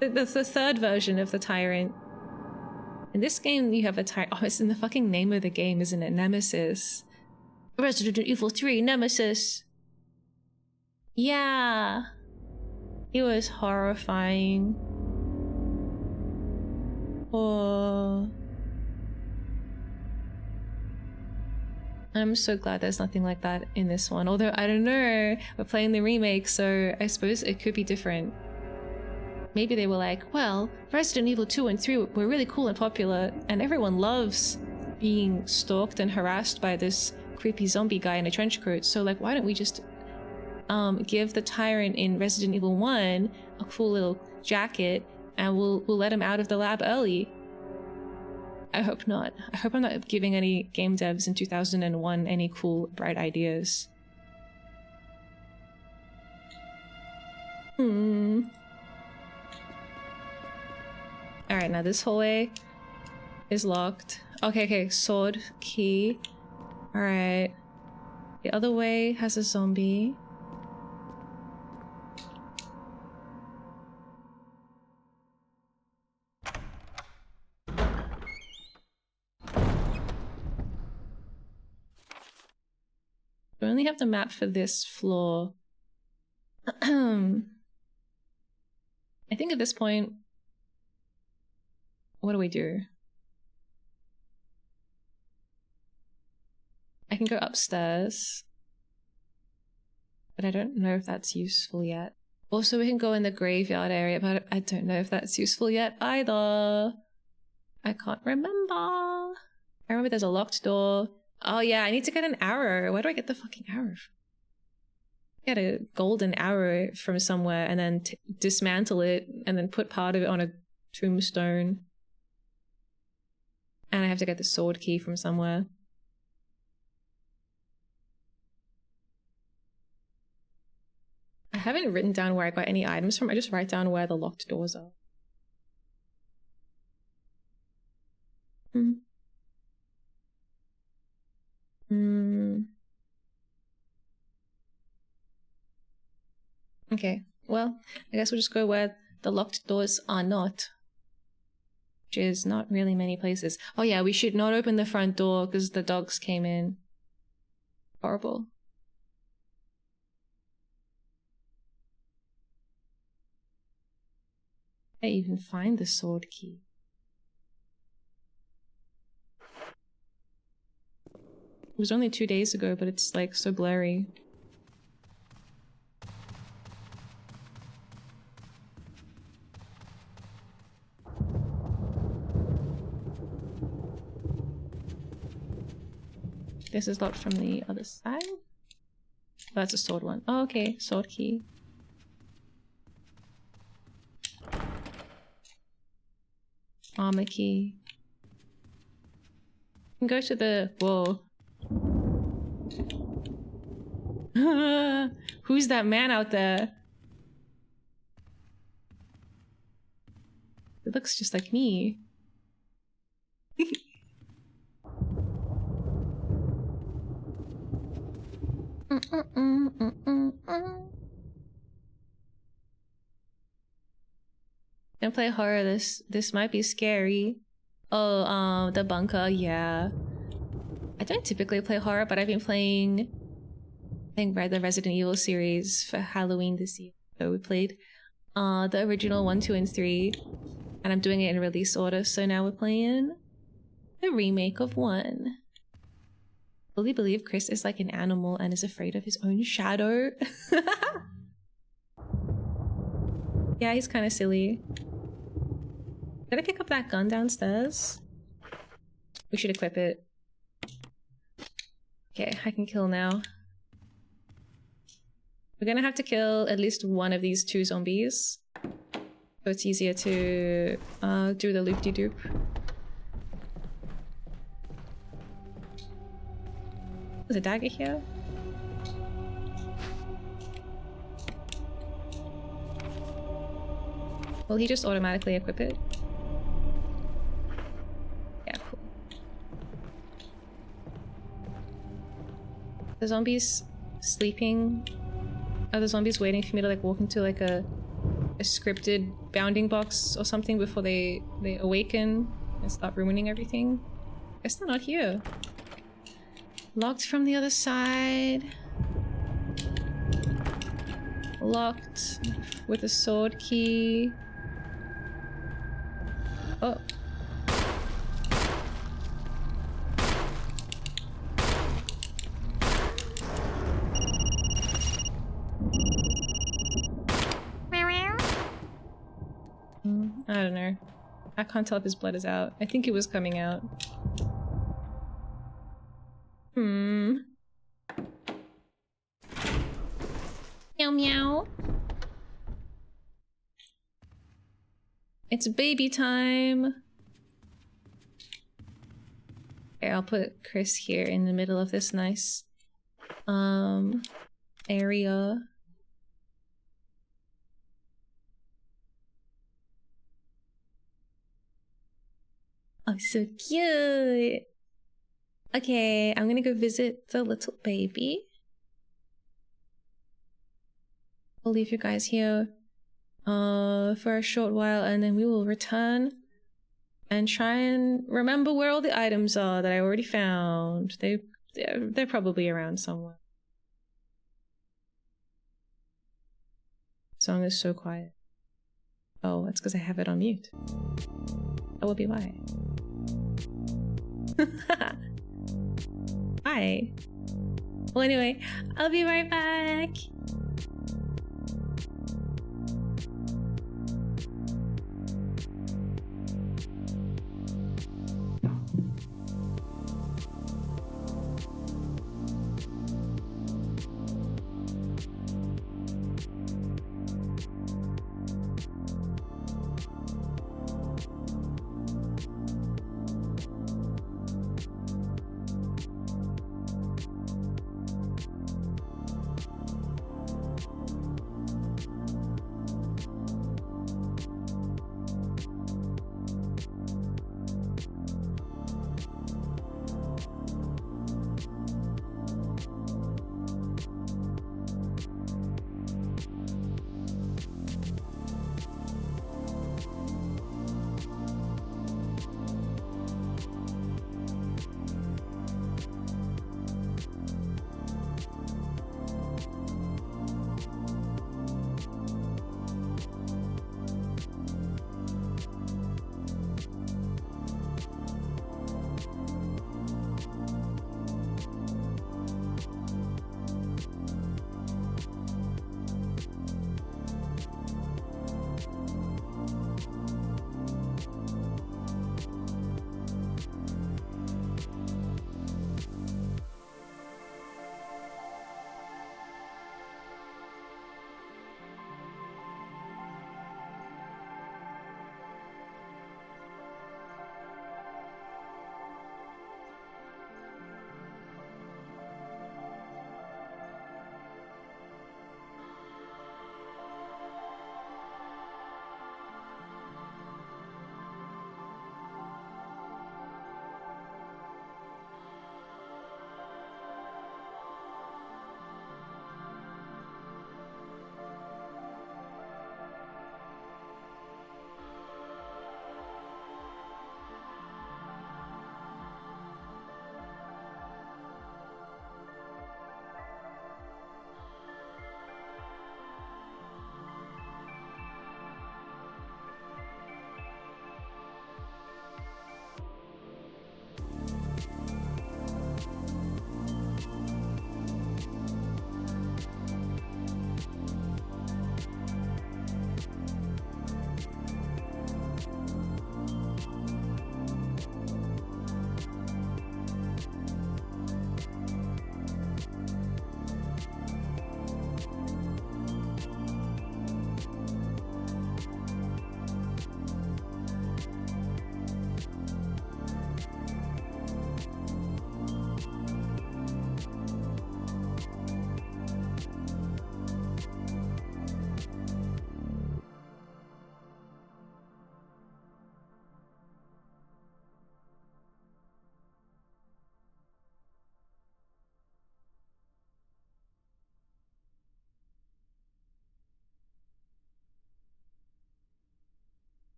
The third version of the tyrant. In this game, you have a tyrant. Oh, it's in the fucking name of the game, isn't it? Nemesis. Resident Evil 3, Nemesis. Yeah. He was horrifying. Oh. I'm so glad there's nothing like that in this one. Although, I don't know, we're playing the remake, so I suppose it could be different. Maybe they were like, well, Resident Evil 2 and 3 were really cool and popular, and everyone loves being stalked and harassed by this creepy zombie guy in a trench coat, so like, why don't we just give the tyrant in Resident Evil 1 a cool little jacket, and we'll let him out of the lab early. I hope not. I hope I'm not giving any game devs in 2001 any cool, bright ideas. Alright, now this hallway is locked. Okay, sword, key. Alright. The other way has a zombie. We only have the map for this floor. I think at this point, what do we do? I can go upstairs, but I don't know if that's useful yet. Also, we can go in the graveyard area, but I don't know if that's useful yet either. I can't remember. I remember there's a locked door. Oh yeah, I need to get an arrow. Where do I get the fucking arrow from? Get a golden arrow from somewhere and then dismantle it and then put part of it on a tombstone. And I have to get the sword key from somewhere. I haven't written down where I got any items from. I just write down where the locked doors are. Okay, well, I guess we'll just go where the locked doors are not. Which is not really many places. Oh yeah, we should not open the front door because the dogs came in. Horrible. I even find the sword key. It was only 2 days ago, but it's like so blurry. This is locked from the other side. Oh, that's a sword one. Oh, okay, sword key. Armor key. You can go to the... Whoa. Who's that man out there? It looks just like me. Don't play horror. This might be scary. Oh, the bunker. Yeah. I don't typically play horror, but I've been playing, I think, the Resident Evil series for Halloween this year. So we played the original 1, 2, and 3, and I'm doing it in release order. So now we're playing the remake of 1. Fully believe Chris is like an animal and is afraid of his own shadow. Yeah, he's kind of silly. Did I pick up that gun downstairs? We should equip it. Okay, I can kill now. We're gonna have to kill at least one of these 2 zombies, so it's easier to do the loop-de-doop. There's a dagger here. Will he just automatically equip it? Yeah, cool. The zombies sleeping. Are the zombies waiting for me to like walk into like a scripted bounding box or something before they awaken and start ruining everything? Guess they're not here. Locked from the other side. Locked with a sword key. Oh. I don't know. I can't tell if his blood is out. I think it was coming out. Meow meow. It's baby time. Okay, I'll put Chris here in the middle of this nice area. Oh, so cute. Okay, I'm gonna go visit the little baby. I'll leave you guys here for a short while, and then we will return and try and remember where all the items are that I already found. They're probably around somewhere. Song is so quiet. Oh, that's because I have it on mute. That will be why. Hi. Well, anyway, I'll be right back.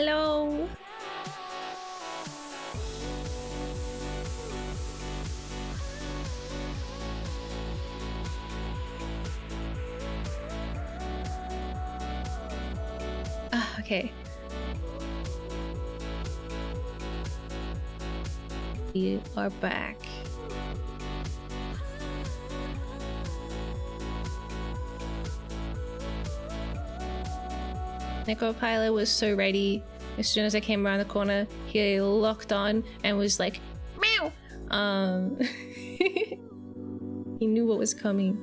Hello. Ah, okay. We are back. Nico Pilot was so ready. As soon as I came around the corner, he locked on and was like, meow! He knew what was coming.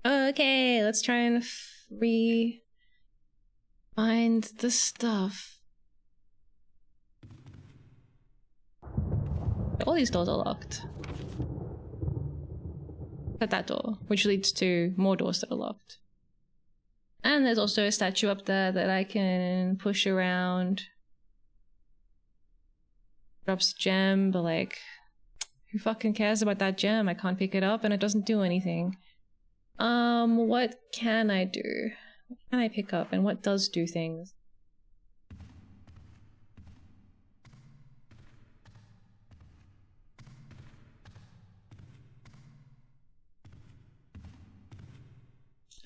Okay, let's try and find the stuff. All these doors are locked. At that door, which leads to more doors that are locked. And there's also a statue up there that I can push around. Drops a gem, but like, who fucking cares about that gem? I can't pick it up and it doesn't do anything. What can I do? What can I pick up and what does do things?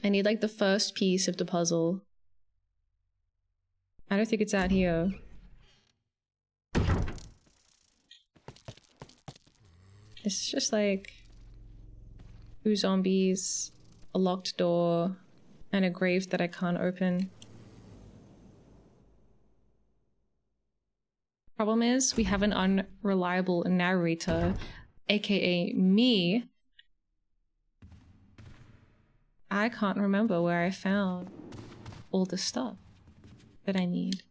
I need like the first piece of the puzzle. I don't think it's out here. It's just like 2 zombies, a locked door, and a grave that I can't open. Problem is, we have an unreliable narrator, aka me. I can't remember where I found all the stuff that I need.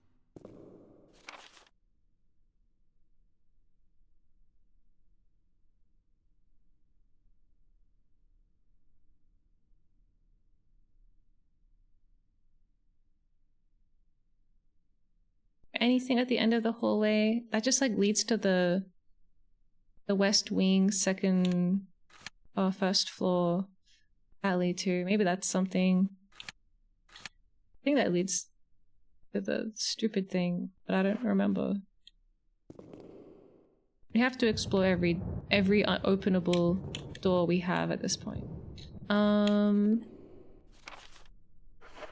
Anything at the end of the hallway that just like leads to the West Wing second or first floor alley too. Maybe that's something. I think that leads to the stupid thing, but I don't remember. We have to explore every openable door we have at this point.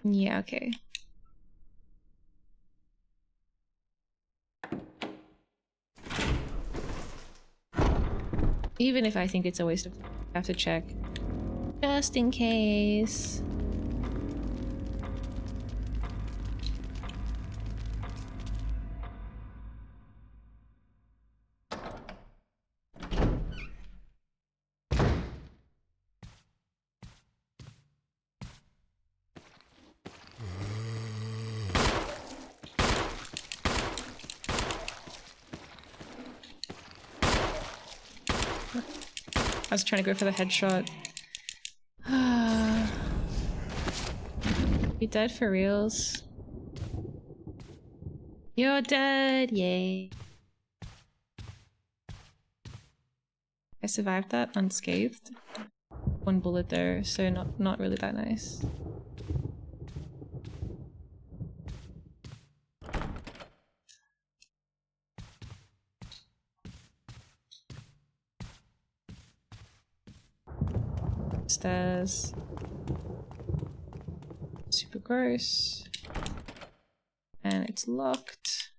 Yeah, okay. Even if I think it's a waste of time, I have to check. Just in case. I was trying to go for the headshot. You dead for reals? You're dead, yay. I survived that unscathed. 1 bullet there, so not really that nice. Stairs. Super gross. And it's locked.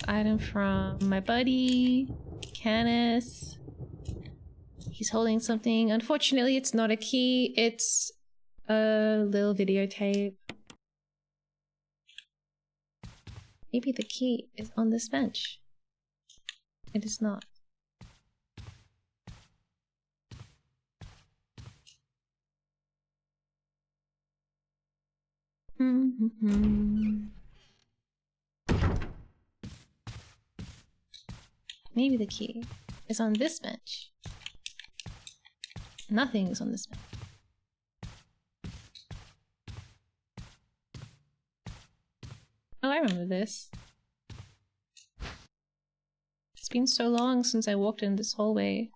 Item from my buddy, Canis. He's holding something. Unfortunately, it's not a key. It's a little videotape. Maybe the key is on this bench. It is not. Maybe the key. is on this bench. Nothing is on this bench. Oh, I remember this. It's been so long since I walked in this hallway.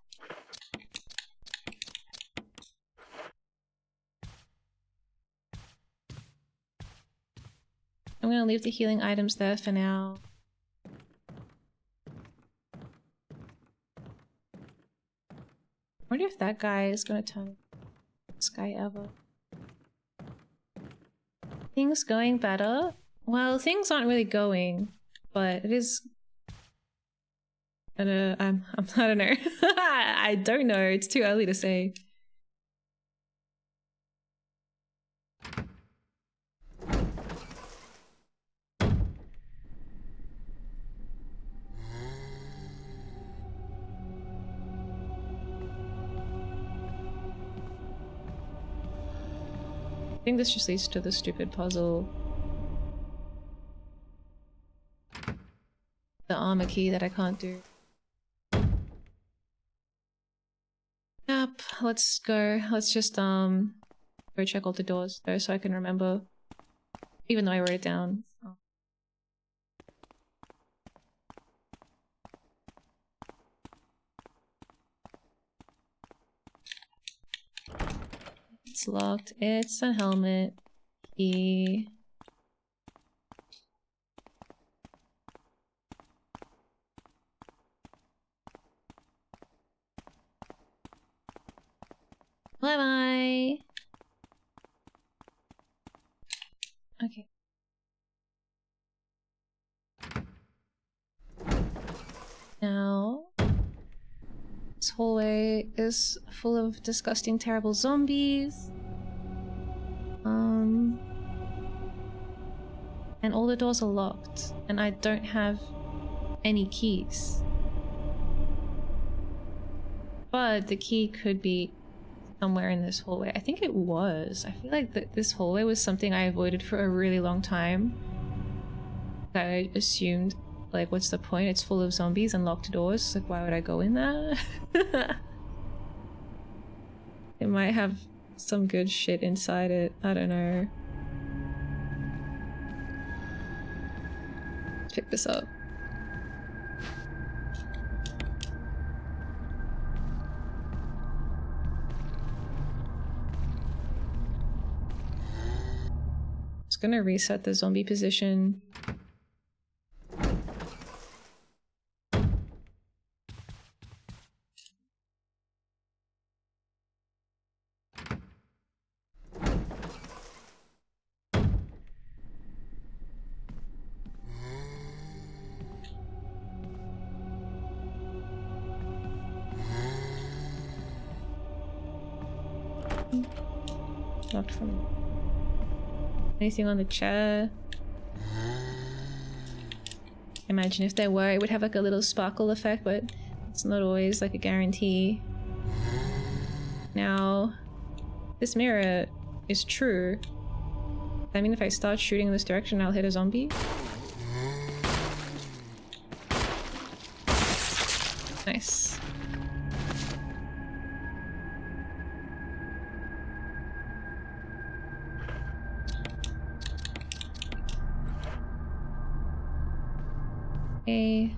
I'm gonna leave the healing items there for now. I wonder if that guy is gonna turn this guy ever. Things going better? Well, things aren't really going, but it is. I don't know. I don't know. It's too early to say. I think this just leads to the stupid puzzle. The armor key that I can't do. Yep, let's go. Let's just go check all the doors though so I can remember. Even though I wrote it down. Oh. It's locked. It's a helmet. Key. Bye bye. Okay. Now, this hallway is full of disgusting, terrible zombies. And all the doors are locked, and I don't have any keys. But the key could be somewhere in this hallway. I think it was. I feel like this hallway was something I avoided for a really long time. I assumed, like, what's the point? It's full of zombies and locked doors. Like, why would I go in there? It might have some good shit inside it. I don't know. Let's pick this up. Just gonna reset the zombie position. Locked from anything on the chair. Imagine if there were, it would have like a little sparkle effect, but it's not always like a guarantee. Now, this mirror is true. I mean, if I start shooting in this direction, I'll hit a zombie. Nice. Okay.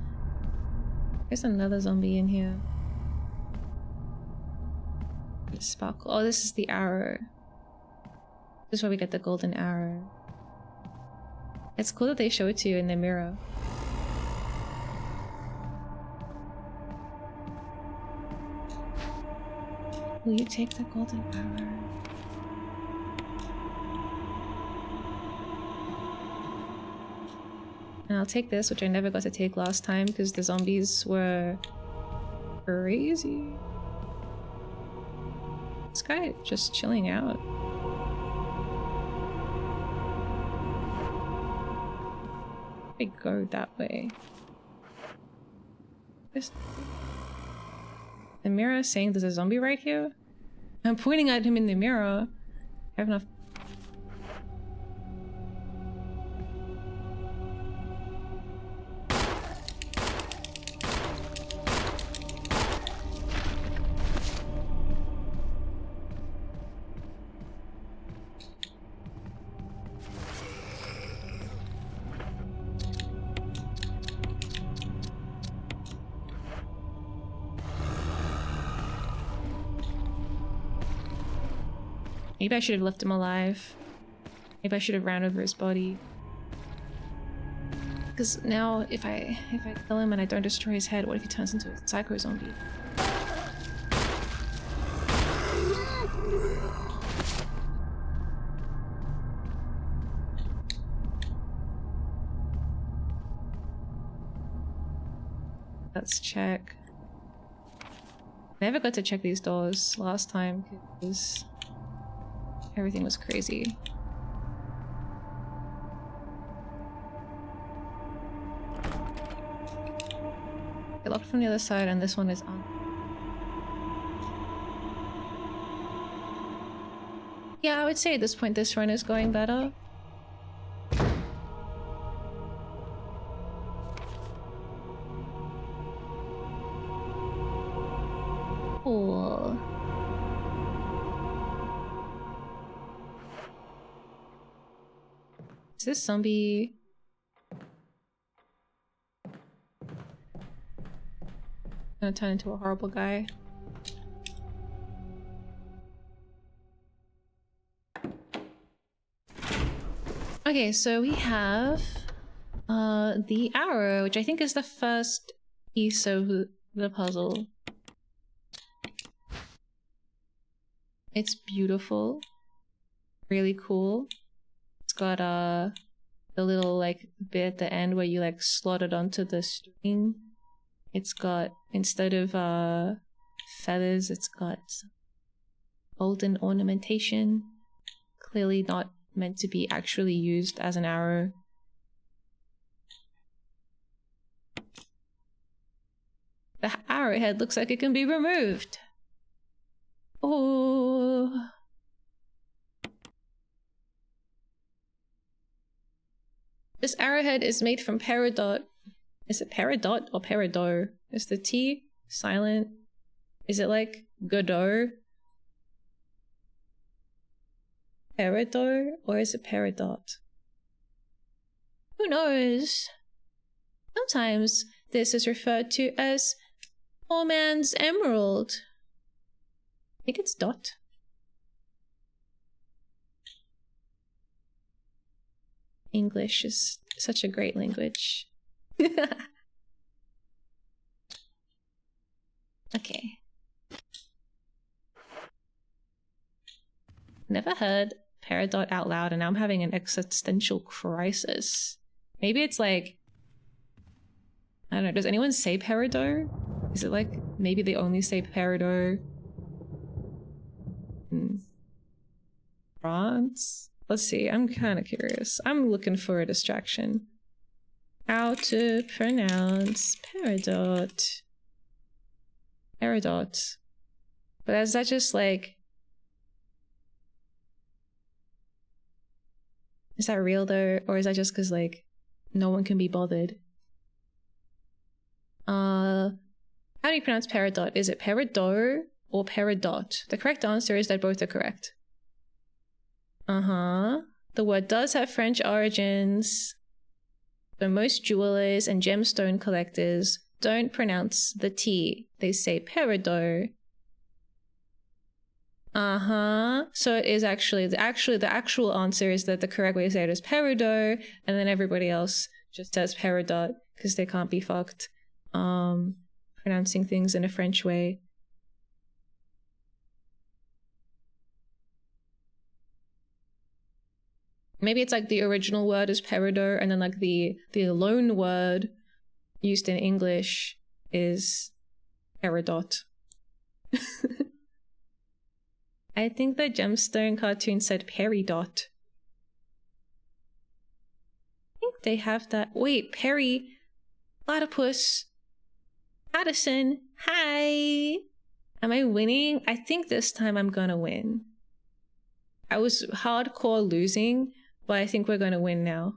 There's another zombie in here. Sparkle. Oh, this is the arrow. This is where we get the golden arrow. It's cool that they show it to you in the mirror. Will you take the golden arrow? And I'll take this, which I never got to take last time because the zombies were crazy. This guy just chilling out. I go that way. The mirror saying there's a zombie right here? I'm pointing at him in the mirror. I have enough. Maybe I should have left him alive. Maybe I should have ran over his body. Because now, if I kill him and I don't destroy his head, what if he turns into a psycho zombie? Let's check. Never got to check these doors last time because everything was crazy. It locked from the other side and this one is on. Yeah, I would say at this point this run is going better. Cool. Is this zombie? Gonna turn into a horrible guy. Okay, so we have the arrow, which I think is the first piece of the puzzle. It's beautiful, really cool. It's got the little like bit at the end where you like slot it onto the string. It's got, instead of feathers, it's got golden ornamentation. Clearly not meant to be actually used as an arrow. The arrowhead looks like it can be removed. Oh. This arrowhead is made from peridot. Is it peridot or peridot? Is the T silent? Is it like Godot? Peridot or is it peridot? Who knows? Sometimes this is referred to as poor man's emerald. I think it's dot. English is such a great language. Okay. Never heard peridot out loud and now I'm having an existential crisis. Maybe it's like, I don't know, does anyone say peridot? Is it like, maybe they only say peridot in France? Let's see, I'm kind of curious. I'm looking for a distraction. How to pronounce peridot. Peridot. But is that just like... Is that real though? Or is that just because like no one can be bothered? How do you pronounce peridot? Is it peridot or peridot? The correct answer is that both are correct. The word does have French origins. So most jewelers and gemstone collectors don't pronounce the T. They say peridot. So it is actually the actual answer is that the correct way to say it is peridot, and then everybody else just says peridot because they can't be fucked pronouncing things in a French way. Maybe it's like the original word is peridot, and then like the loan word used in English is peridot. I think the gemstone cartoon said peridot. I think they have that. Wait, Perry, platypus, Addison, hi. Am I winning? I think this time I'm gonna win. I was hardcore losing, but I think we're gonna win now.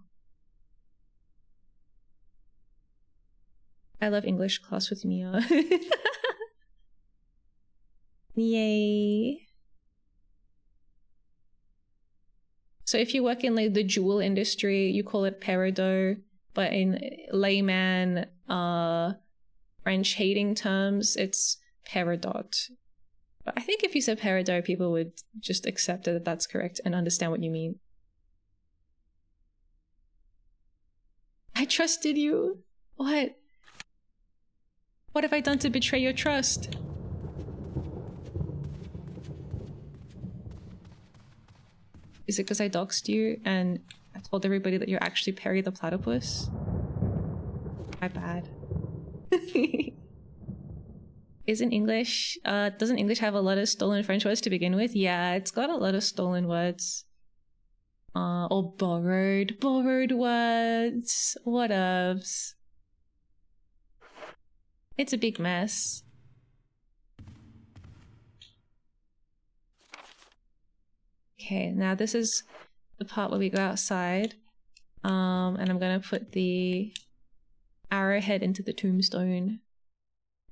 I love English class with Miya. Yay. So if you work in like the jewel industry, you call it peridot, but in layman, French hating terms, it's peridot. But I think if you said peridot, people would just accept that that's correct and understand what you mean. I trusted you. What? What have I done to betray your trust? Is it because I doxed you and I told everybody that you're actually Perry the Platypus? My bad. Isn't English, doesn't English have a lot of stolen French words to begin with? Yeah, it's got a lot of stolen words. Or borrowed words. Whatevs. It's a big mess. Okay, now this is the part where we go outside. And I'm gonna put the arrowhead into the tombstone.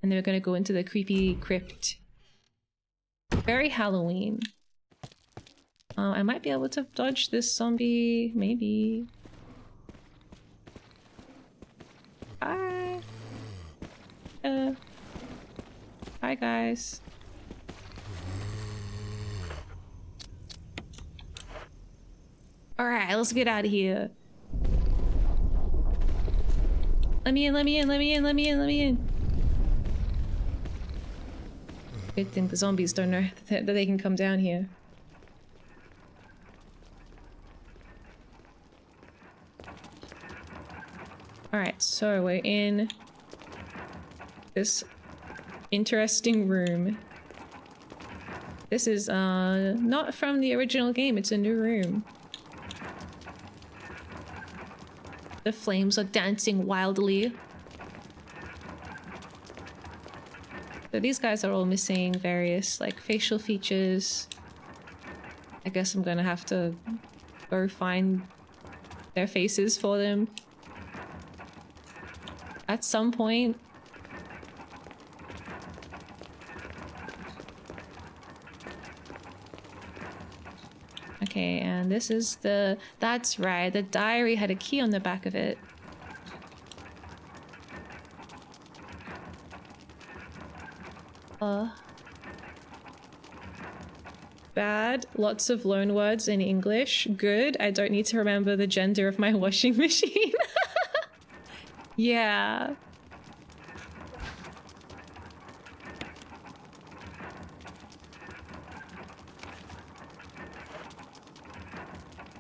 And then we're gonna go into the creepy crypt. Very Halloween. I might be able to dodge this zombie, maybe. Hi. Hi guys. Alright, let's get out of here. Let me in, let me in, let me in, let me in, let me in. Good thing the zombies don't know that they can come down here. Alright, so we're in this interesting room. This is not from the original game, it's a new room. The flames are dancing wildly. So these guys are all missing various like facial features. I guess I'm gonna have to go find their faces for them at some point. Okay, and this is the... That's right, the diary had a key on the back of it. Bad. Lots of loan words in English. Good. I don't need to remember the gender of my washing machine. Yeah.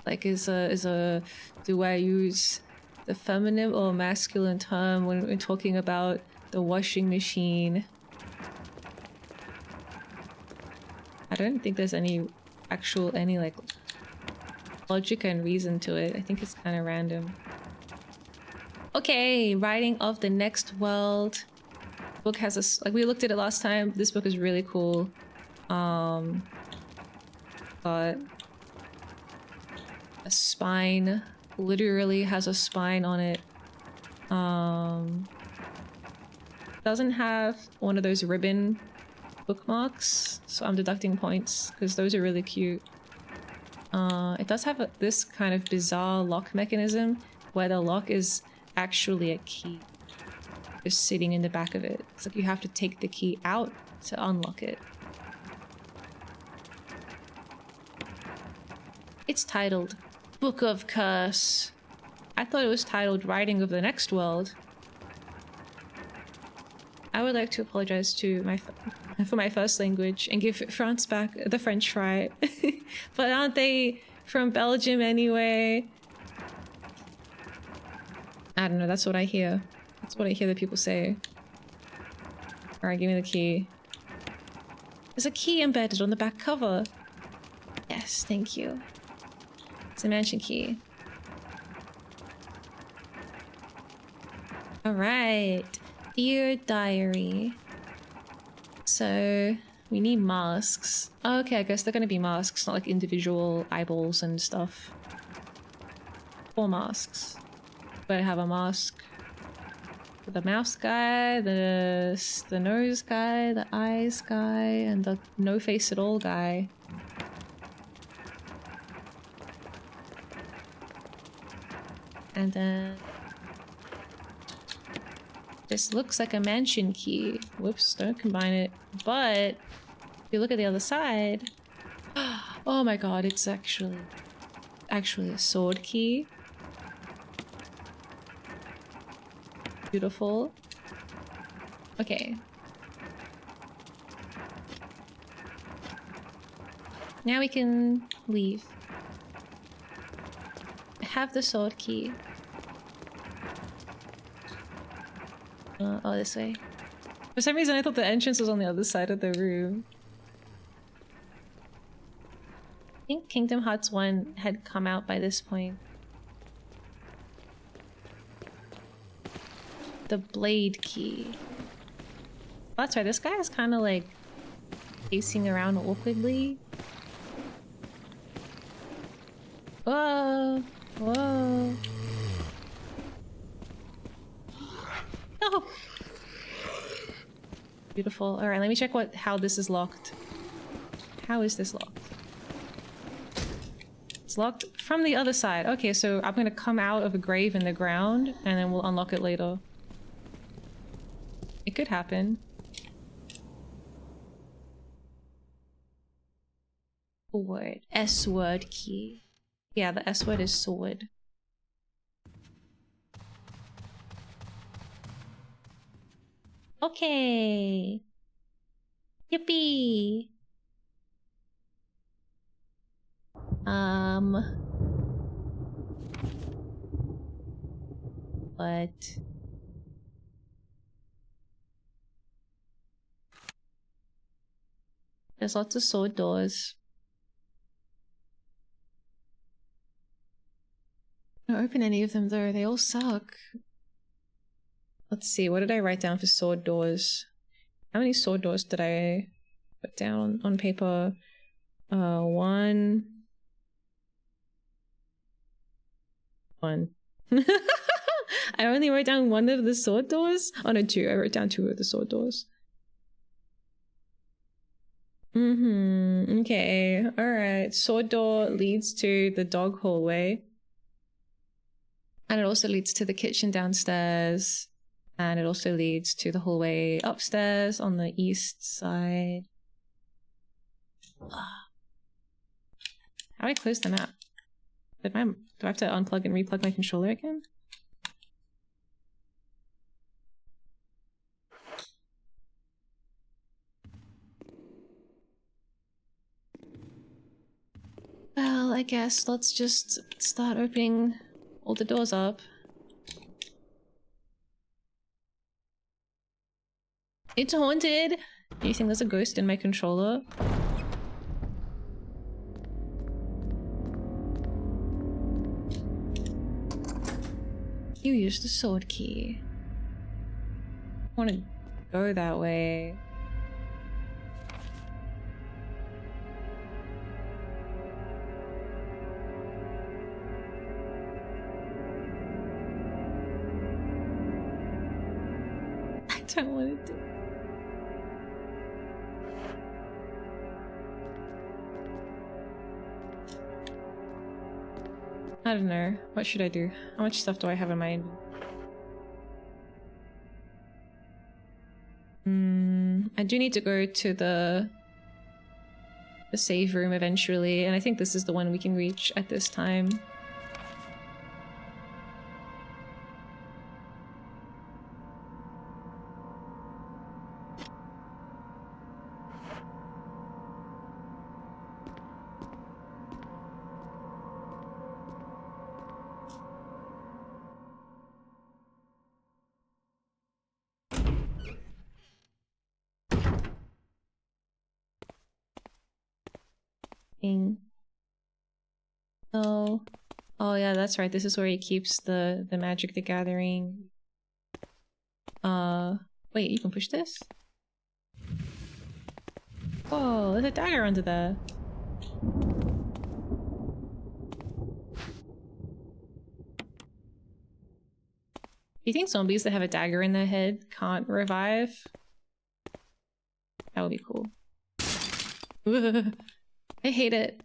Like, do I use the feminine or masculine term when we're talking about the washing machine? I don't think there's any like logic and reason to it. I think it's kind of random. Okay, writing of the next world. Book has a, like we looked at it last time. This book is really cool. But a spine, literally has a spine on it. Doesn't have one of those ribbon bookmarks, so I'm deducting points because those are really cute. It does have this kind of bizarre lock mechanism where the lock is actually a key just sitting in the back of it. It's like you have to take the key out to unlock it. It's titled Book of Curse. I thought it was titled Writing of the Next World. I would like to apologize to for my first language and give France back the French fry. But aren't they from Belgium anyway? I don't know, that's what I hear. That's what I hear the people say. Alright, give me the key. There's a key embedded on the back cover. Yes, thank you. It's a mansion key. Alright. Dear Diary. So, we need masks. Oh, okay, I guess they're gonna be masks, not like individual eyeballs and stuff. 4 masks. But I have a mask for the mouth guy, the nose guy, the eyes guy, and the no face at all guy. And then this looks like a mansion key. Whoops, don't combine it. But you look at the other side. Oh my god, it's actually a sword key. Beautiful. Okay. Now we can leave. I have the sword key. Oh, this way. For some reason, I thought the entrance was on the other side of the room. I think Kingdom Hearts 1 had come out by this point. The blade key. Oh, that's right, this guy is kind of like pacing around awkwardly. Whoa! Whoa! Oh! Beautiful. Alright, let me check how this is locked. How is this locked? It's locked from the other side. Okay, so I'm gonna come out of a grave in the ground and then we'll unlock it later. It could happen. Word. S-word key. Yeah, the S-word is sword. Okay. Yippee. But there's lots of sword doors. Don't open any of them though, they all suck. Let's see, what did I write down for sword doors? How many sword doors did I put down on paper? One. I only wrote down one of the sword doors. Oh no, two. I wrote down two of the sword doors. Okay. Alright. Sword door leads to the dog hallway. And it also leads to the kitchen downstairs. And it also leads to the hallway upstairs on the east side. How do I close the map? Do I have to unplug and replug my controller again? Well, I guess let's just start opening all the doors up. It's haunted! Do you think there's a ghost in my controller? You used the sword key. I want to go that way. I don't want to do. I don't know. What should I do? How much stuff do I have in my I do need to go to the save room eventually, and I think this is the one we can reach at this time. Oh yeah, that's right. This is where he keeps the Magic the Gathering. Wait, you can push this? Whoa, there's a dagger under there. Do you think zombies that have a dagger in their head can't revive? That would be cool. I hate it.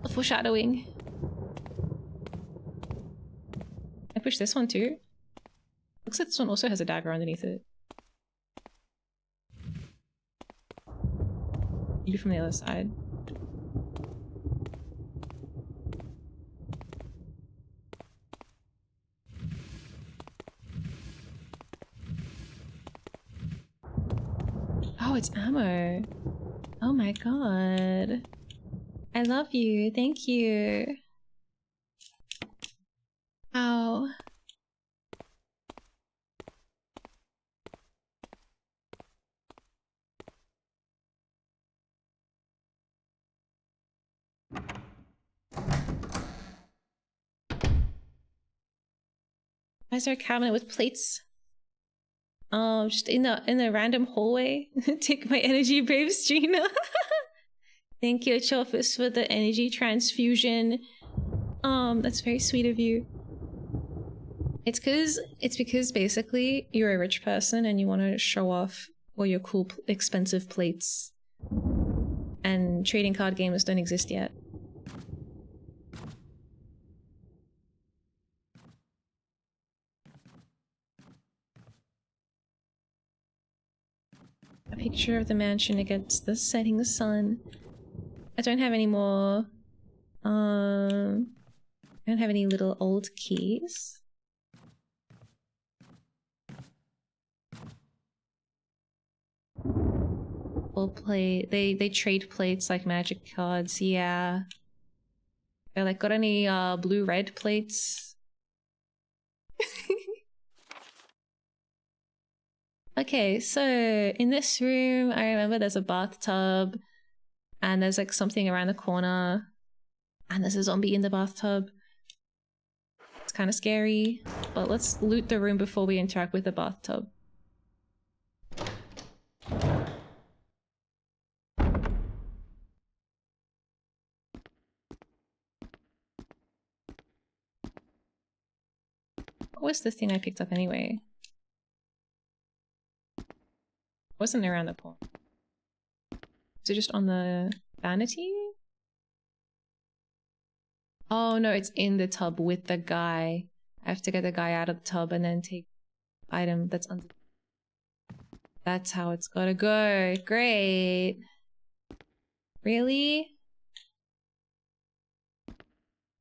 The foreshadowing. I push this one too. Looks like this one also has a dagger underneath it. Maybe from the other side. Oh, it's ammo. Oh my god. I love you. Thank you. Ow. Why is there a cabinet with plates? Just in the random hallway. Take my energy, brave Gina. Thank you, Chofis, for the energy transfusion. That's very sweet of you. It's because basically you're a rich person and you want to show off all your cool, expensive plates. And trading card games don't exist yet. A picture of the mansion against the setting sun. I don't have any more. I don't have any little old keys. Full plate. They trade plates like magic cards. Yeah. They're like, got any blue-red plates? Okay, so in this room, I remember there's a bathtub, and there's like something around the corner, and there's a zombie in the bathtub. It's kind of scary, but let's loot the room before we interact with the bathtub. What was the thing I picked up anyway? Wasn't around the corner. Is it just on the vanity? Oh no, it's in the tub with the guy. I have to get the guy out of the tub and then take the item that's under. That's how it's gotta go. Great. Really?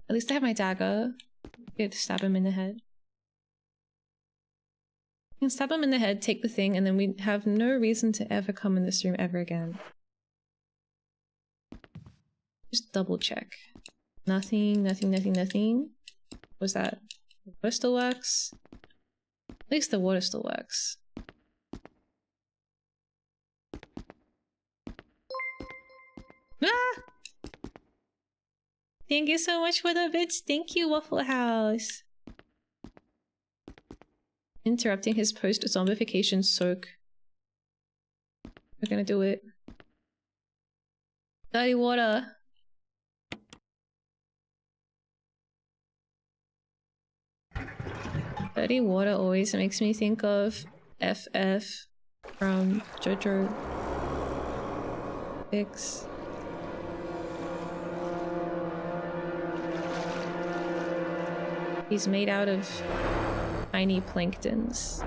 At least I have my dagger. Good, stab him in the head. You can stab him in the head, take the thing, and then we have no reason to ever come in this room ever again. Just double check. Nothing, nothing, nothing, nothing. What's that? The water still works? At least the water still works. Ah! Thank you so much for the bits. Thank you, Waffle House. Interrupting his post-zombification soak. We're gonna do it. Dirty water. Dirty water always makes me think of FF from JoJo. Fix. He's made out of tiny planktons.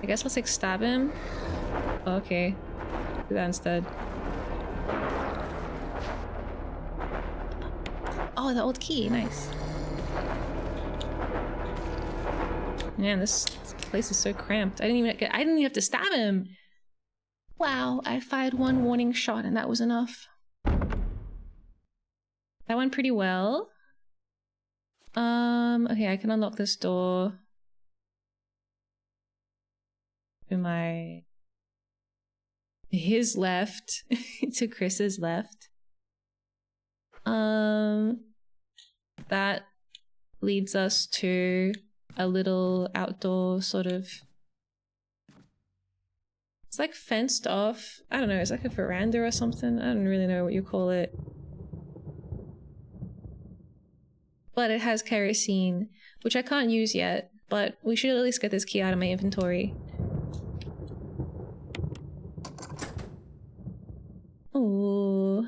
I guess let's like stab him. Oh, okay. Do that instead. Oh, the old key. Nice. Man, this place is so cramped. I didn't even have to stab him. Wow, I fired one warning shot and that was enough. That went pretty well. Okay, I can unlock this door. To his left to Chris's left. That leads us to a little outdoor sort of. It's like fenced off. I don't know, it's like a veranda or something. I don't really know what you call it. But it has kerosene, which I can't use yet, but we should at least get this key out of my inventory. Ooh.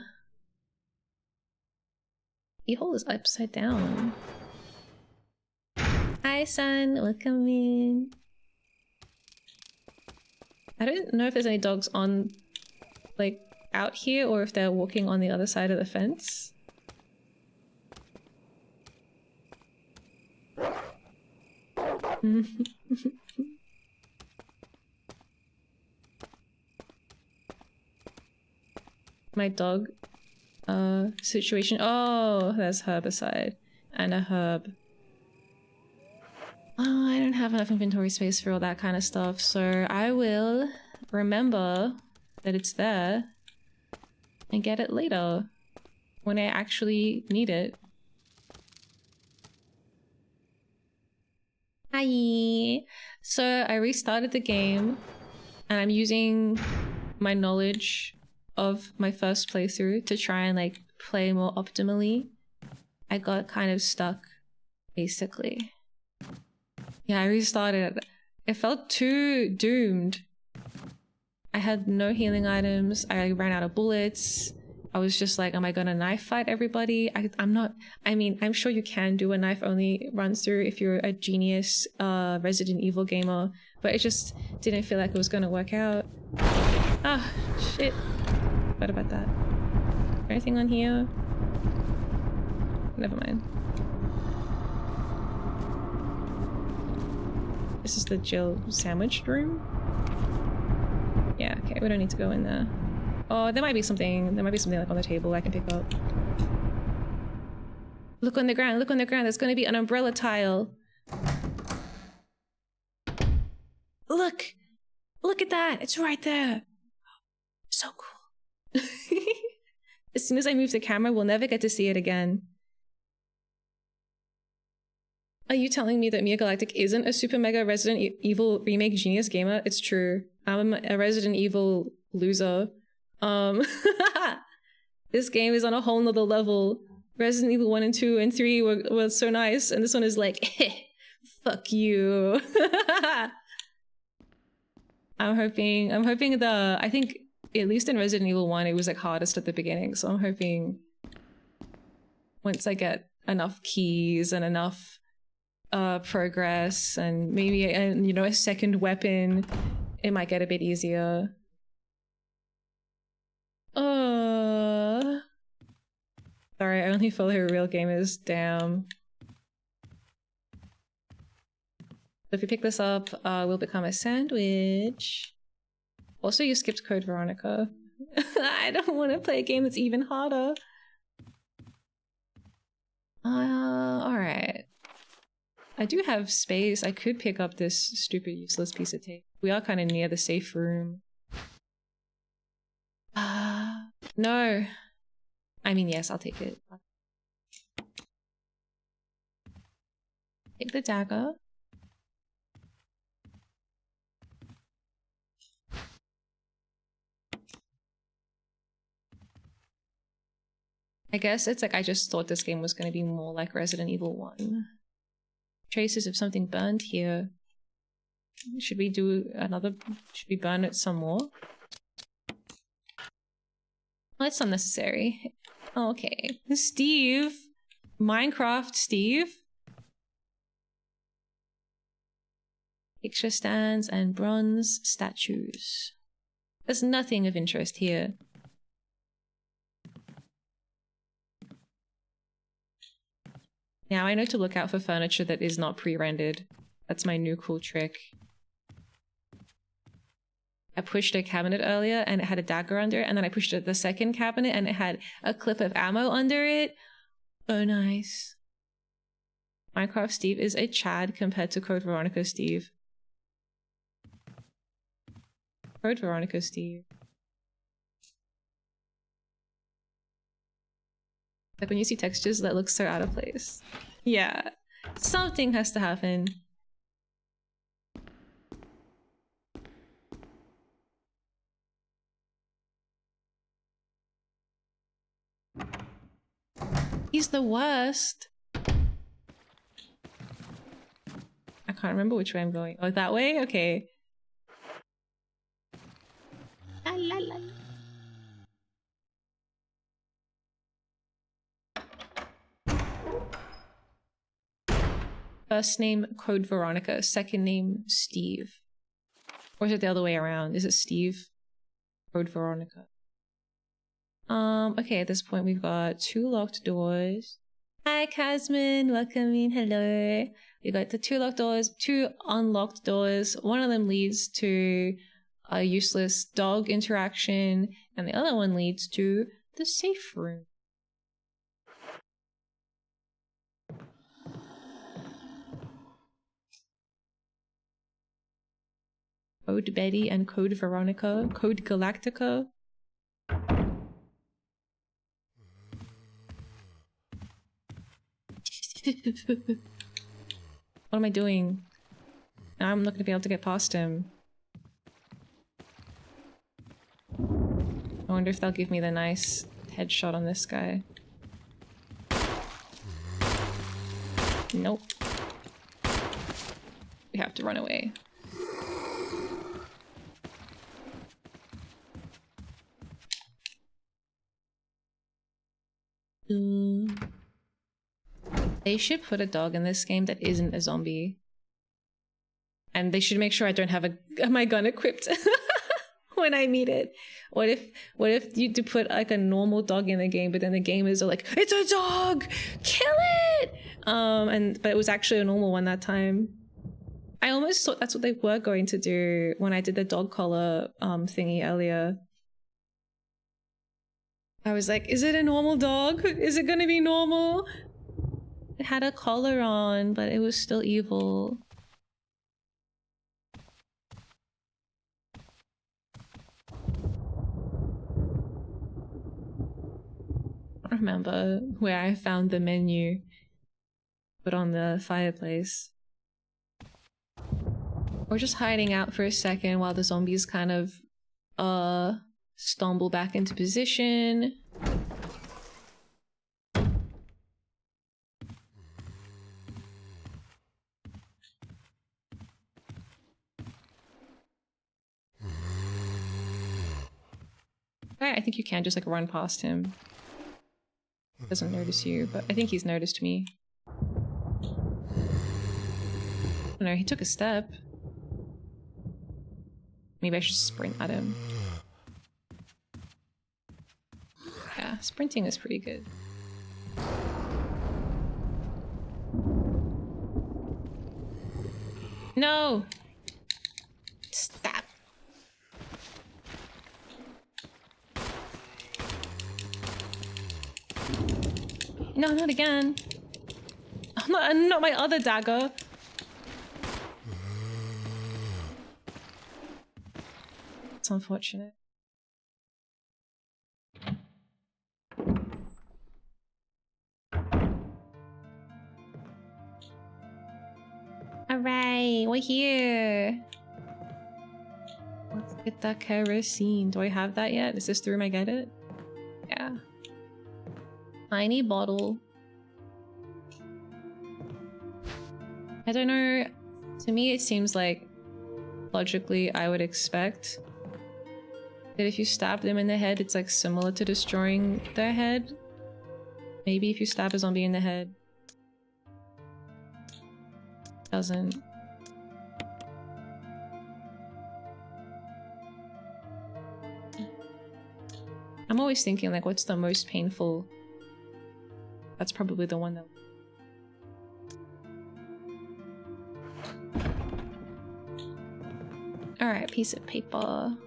The hole is upside down. Hi, son. Welcome in. I don't know if there's any dogs on, like, out here or if they're walking on the other side of the fence. My dog situation. Oh, there's herbicide and a herb. Oh, I don't have enough inventory space for all that kind of stuff, so I will remember that it's there and get it later when I actually need it. Hi! So I restarted the game and I'm using my knowledge of my first playthrough to try and like play more optimally. I got kind of stuck, basically. Yeah, I restarted. It felt too doomed. I had no healing items. I ran out of bullets. I was just like, am I gonna knife fight everybody? I'm not. I mean, I'm sure you can do a knife only run through if you're a genius Resident Evil gamer, but it just didn't feel like it was gonna work out. Ah, shit. What about that? Anything on here? Never mind. This is the Jill sandwich room? Yeah, okay, we don't need to go in there. Oh, there might be something like on the table I can pick up. Look on the ground, look on the ground, there's gonna be an umbrella tile. Look! Look at that, it's right there. So cool. As soon as I move the camera, we'll never get to see it again. Are you telling me that Miya Galactic isn't a super mega Resident Evil Remake genius gamer? It's true. I'm a Resident Evil loser. This game is on a whole nother level. Resident Evil 1 and 2 and 3 were so nice, and this one is like, fuck you. I'm hoping I think at least in Resident Evil 1 it was like hardest at the beginning, so I'm hoping once I get enough keys and enough progress and maybe a second weapon, it might get a bit easier. Sorry, I only follow real gamers. Damn. If we pick this up, we'll become a sandwich. Also, you skipped Code Veronica. I don't want to play a game that's even harder. Alright. I do have space. I could pick up this stupid useless piece of tape. We are kind of near the safe room. No. I mean, yes, I'll take it. Take the dagger. I guess it's like I just thought this game was going to be more like Resident Evil 1. Traces of something burned here. Should we do another? Should we burn it some more? Well, it's unnecessary. Okay. Steve. Minecraft Steve. Picture stands and bronze statues. There's nothing of interest here. Now I know to look out for furniture that is not pre-rendered. That's my new cool trick. I pushed a cabinet earlier and it had a dagger under it, and then I pushed the second cabinet and it had a clip of ammo under it. Oh, nice. Minecraft Steve is a Chad compared to Code Veronica Steve. Code Veronica Steve. Like when you see textures that look so out of place. Yeah. Something has to happen. He's the worst. I can't remember which way I'm going. Oh, that way? Okay. La, la, la. First name Code Veronica, second name Steve. Or is it the other way around? Is it Steve? Code Veronica. Okay, at this point we've got 2 locked doors. Hi Casman, welcome in, hello. We got the 2 locked doors, 2 unlocked doors. One of them leads to a useless dog interaction, and the other one leads to the safe room. Code Betty and Code Veronica, Code Galactica. What am I doing? I'm not gonna be able to get past him. I wonder if they'll give me the nice headshot on this guy. Nope. We have to run away. They should put a dog in this game that isn't a zombie. And they should make sure I don't have my gun equipped when I need it. What if you do put like a normal dog in the game, but then the gamers are like, it's a dog! Kill it! But it was actually a normal one that time. I almost thought that's what they were going to do when I did the dog collar thingy earlier. I was like, is it a normal dog? Is it gonna be normal? It had a collar on, but it was still evil. I don't remember where I found the menu, but on the fireplace. We're just hiding out for a second while the zombies kind of stumble back into position. I think you can just like run past him. He doesn't notice you, but I think he's noticed me. I don't know, he took a step. Maybe I should sprint at him. Yeah, sprinting is pretty good. No! Stop! No, not again. Not my other dagger. It's unfortunate. Alright, we're here. Let's get that kerosene. Do I have that yet? Is this the room I get it? Yeah. Tiny bottle. I don't know. To me, it seems like logically I would expect that if you stab them in the head, it's like similar to destroying their head. Maybe if you stab a zombie in the head. Doesn't. I'm always thinking like, what's the most painful? That's probably the one that... Alright, piece of paper.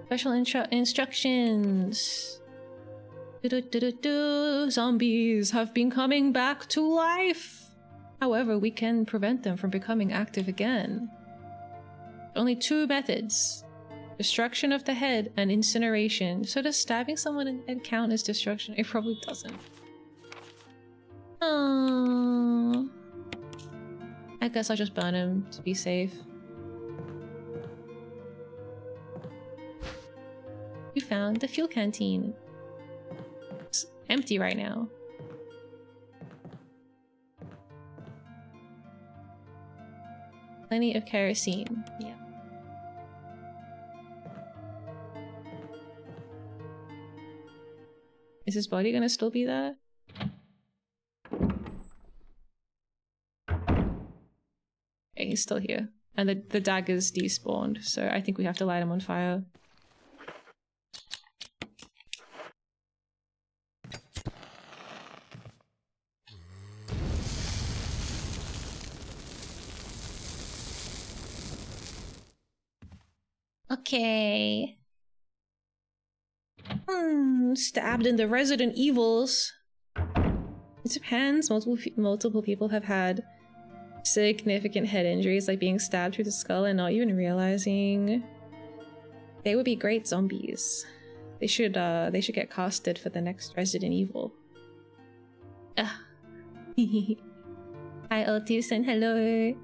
Special instructions. Zombies have been coming back to life. However, we can prevent them from becoming active again. Only 2 methods. Destruction of the head and incineration. So does stabbing someone in the head count as destruction? It probably doesn't. Oh, I guess I'll just burn him to be safe. You found the fuel canteen. It's empty right now. Plenty of kerosene. Yeah. Is his body gonna still be there? he's still here. And the daggers despawned, so I think we have to light him on fire. Okay. Stabbed in the Resident Evils. It depends. Multiple people have had significant head injuries, like being stabbed through the skull and not even realizing. They would be great zombies. They should get casted for the next Resident Evil. Hi Altis and hello.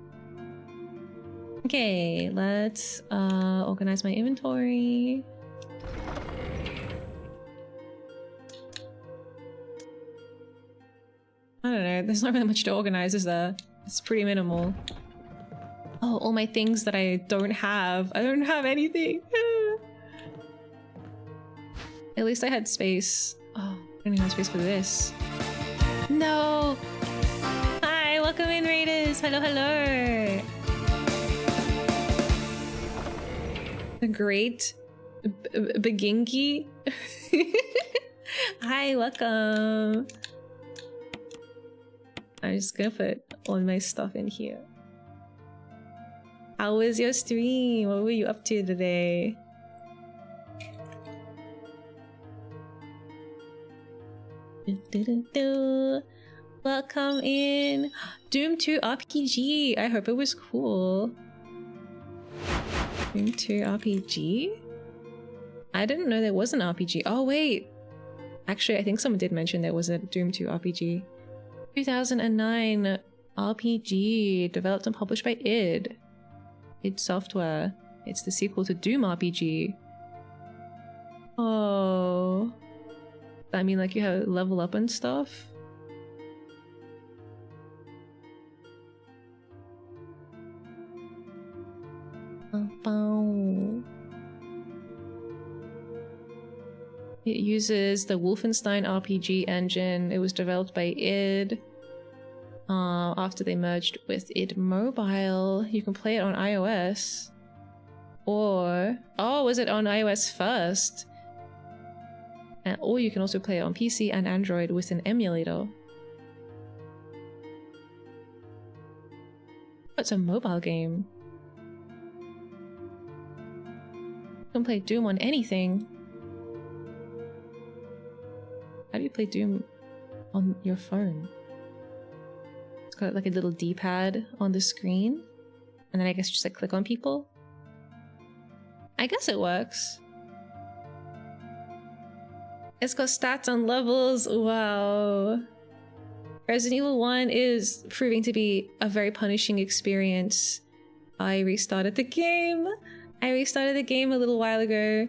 Okay, let's organize my inventory. I don't know, there's not really much to organize, is there? It's pretty minimal. Oh, all my things that I don't have. I don't have anything. At least I had space. Oh, I don't even have space for this. No! Hi, welcome in, Raiders! Hello, hello! The great Beginky. Hi, welcome! I'm just gonna put all my stuff in here. How was your stream? What were you up to today? Welcome in! Doom 2 RPG! I hope it was cool. Doom 2 RPG? I didn't know there was an RPG. Oh wait! Actually, I think someone did mention there was a Doom 2 RPG. 2009 RPG, developed and published by id Software. It's the sequel to Doom RPG. Oh, I mean, like you have level up and stuff. It uses the Wolfenstein RPG engine. It was developed by id after they merged with id Mobile. You can play it on iOS. Or... oh, was it on iOS first? Or you can also play it on PC and Android with an emulator. It's a mobile game. You can play Doom on anything. How do you play Doom on your phone? It's got like a little D-pad on the screen. And then I guess just like click on people. I guess it works. It's got stats on levels. Wow. Resident Evil 1 is proving to be a very punishing experience. I restarted the game. I restarted the game a little while ago.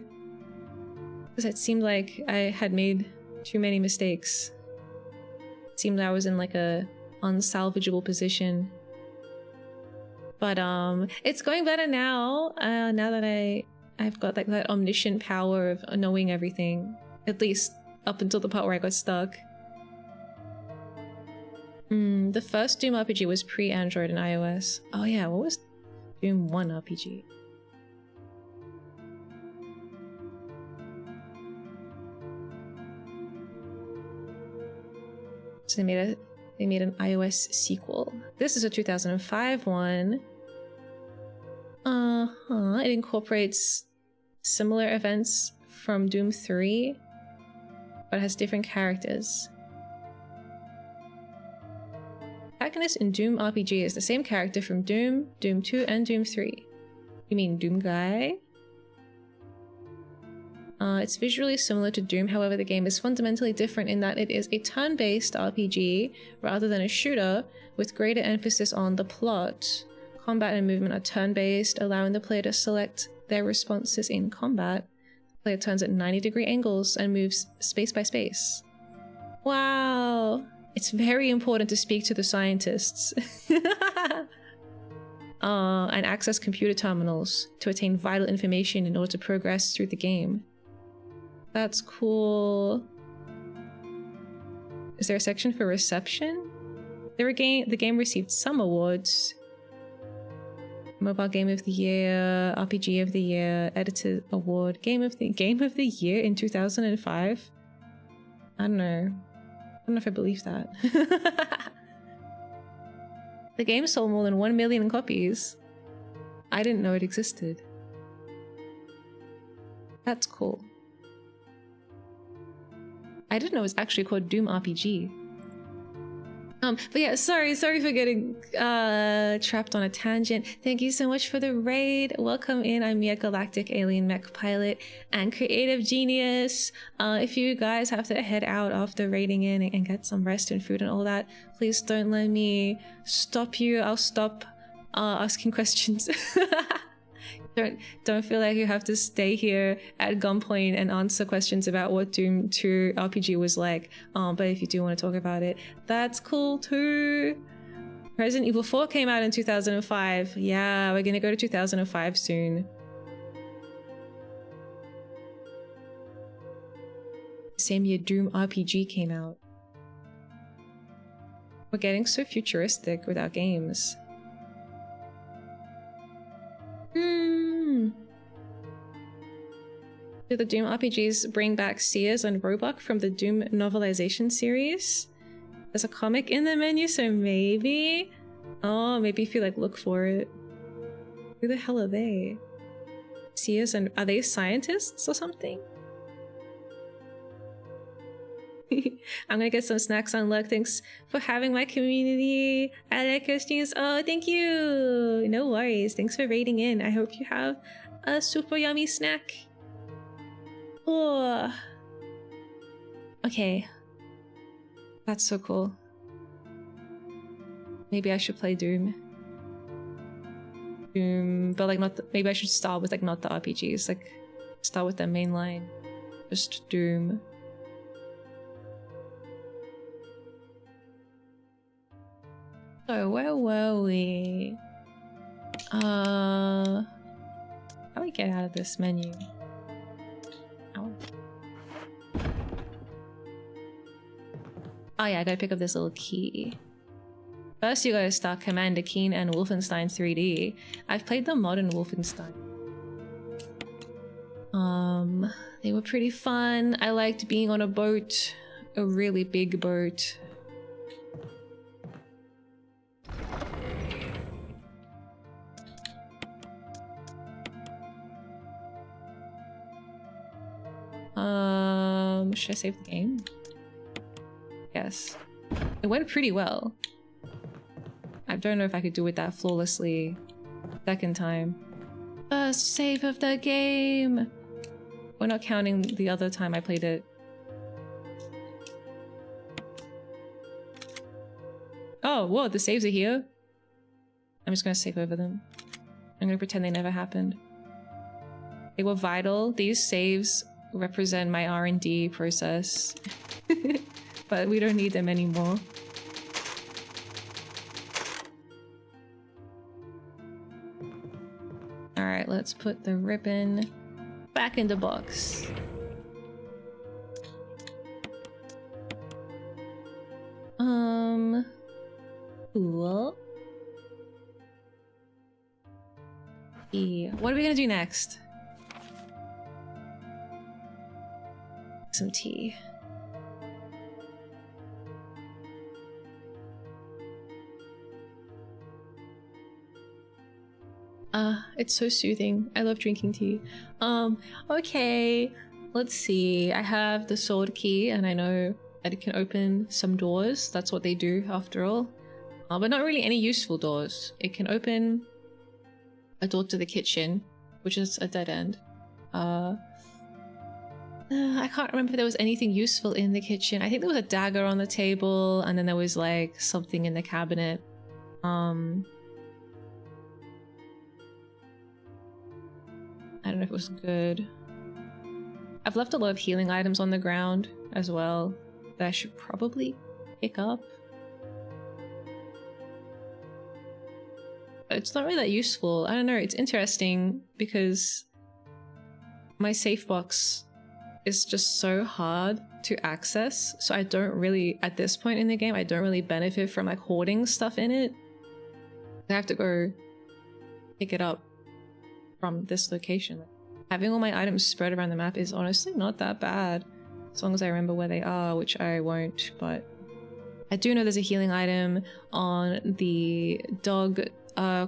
Because it seemed like I had made too many mistakes. It seemed I was in like a unsalvageable position. But it's going better now. Now that I've got like that omniscient power of knowing everything. At least up until the part where I got stuck. The first Doom RPG was pre-Android and iOS. Oh yeah, what was Doom 1 RPG? So they made an iOS sequel. This is a 2005 one. It incorporates similar events from Doom 3, but has different characters. Protagonist in Doom RPG is the same character from Doom, Doom 2, and Doom 3. You mean Doom Guy? It's visually similar to Doom, however the game is fundamentally different in that it is a turn-based RPG rather than a shooter, with greater emphasis on the plot. Combat and movement are turn-based, allowing the player to select their responses in combat. The player turns at 90-degree angles and moves space by space. Wow! It's very important to speak to the scientists. And access computer terminals to attain vital information in order to progress through the game. That's cool. Is there a section for reception? The game received some awards. Mobile Game of the Year, RPG of the Year, Editor Award, Game of the Year in 2005. I don't know if I believe that. The game sold more than 1 million copies. I didn't know it existed. That's cool. I didn't know it was actually called Doom RPG. But yeah, sorry for getting trapped on a tangent. Thank you so much for the raid. Welcome in. I'm Miya, Galactic Alien Mech Pilot and Creative Genius. If you guys have to head out after raiding in and get some rest and food and all that, please don't let me stop you. I'll stop asking questions. Don't feel like you have to stay here at gunpoint and answer questions about what Doom 2 RPG was like. But if you do want to talk about it, that's cool too. Resident Evil 4 came out in 2005. Yeah, we're gonna go to 2005 soon. Same year Doom RPG came out. We're getting so futuristic with our games. Do the Doom RPGs bring back Sears and Roebuck from the Doom novelization series? There's a comic in the menu, so maybe? Oh, maybe if you like look for it. Who the hell are they? Sears and... are they scientists or something? I'm gonna get some snacks on luck. Thanks for having my community. I like your streams. Oh, thank you. No worries. Thanks for raiding in. I hope you have a super yummy snack. Oh. Okay. That's so cool. Maybe I should play Doom. But like not maybe I should start with like not the RPGs. Like start with the main line. Just Doom. So where were we? How do we get out of this menu? Ow. Oh yeah, I gotta pick up this little key. First you gotta start Commander Keen and Wolfenstein 3D. I've played the modern Wolfenstein. They were pretty fun. I liked being on a boat. A really big boat. Should I save the game? Yes. It went pretty well. I don't know if I could do it that flawlessly second time. First save of the game! We're not counting the other time I played it. Oh, whoa, the saves are here? I'm just gonna save over them. I'm gonna pretend they never happened. They were vital. These saves represent my R&D process. But we don't need them anymore. Alright, let's put the ribbon back in the box. Cool. Yeah. What are we gonna do next? Some tea. It's so soothing. I love drinking tea. Okay. Let's see. I have the sword key and I know that it can open some doors. That's what they do after all. But not really any useful doors. It can open a door to the kitchen, which is a dead end. I can't remember if there was anything useful in the kitchen. I think there was a dagger on the table and then there was like something in the cabinet. I don't know if it was good. I've left a lot of healing items on the ground as well that I should probably pick up. It's not really that useful. I don't know, it's interesting because my safe box is just so hard to access. So I don't really, at this point in the game, I don't really benefit from like hoarding stuff in it. I have to go pick it up from this location. Having all my items spread around the map is honestly not that bad, as long as I remember where they are, which I won't, but I do know there's a healing item on the dog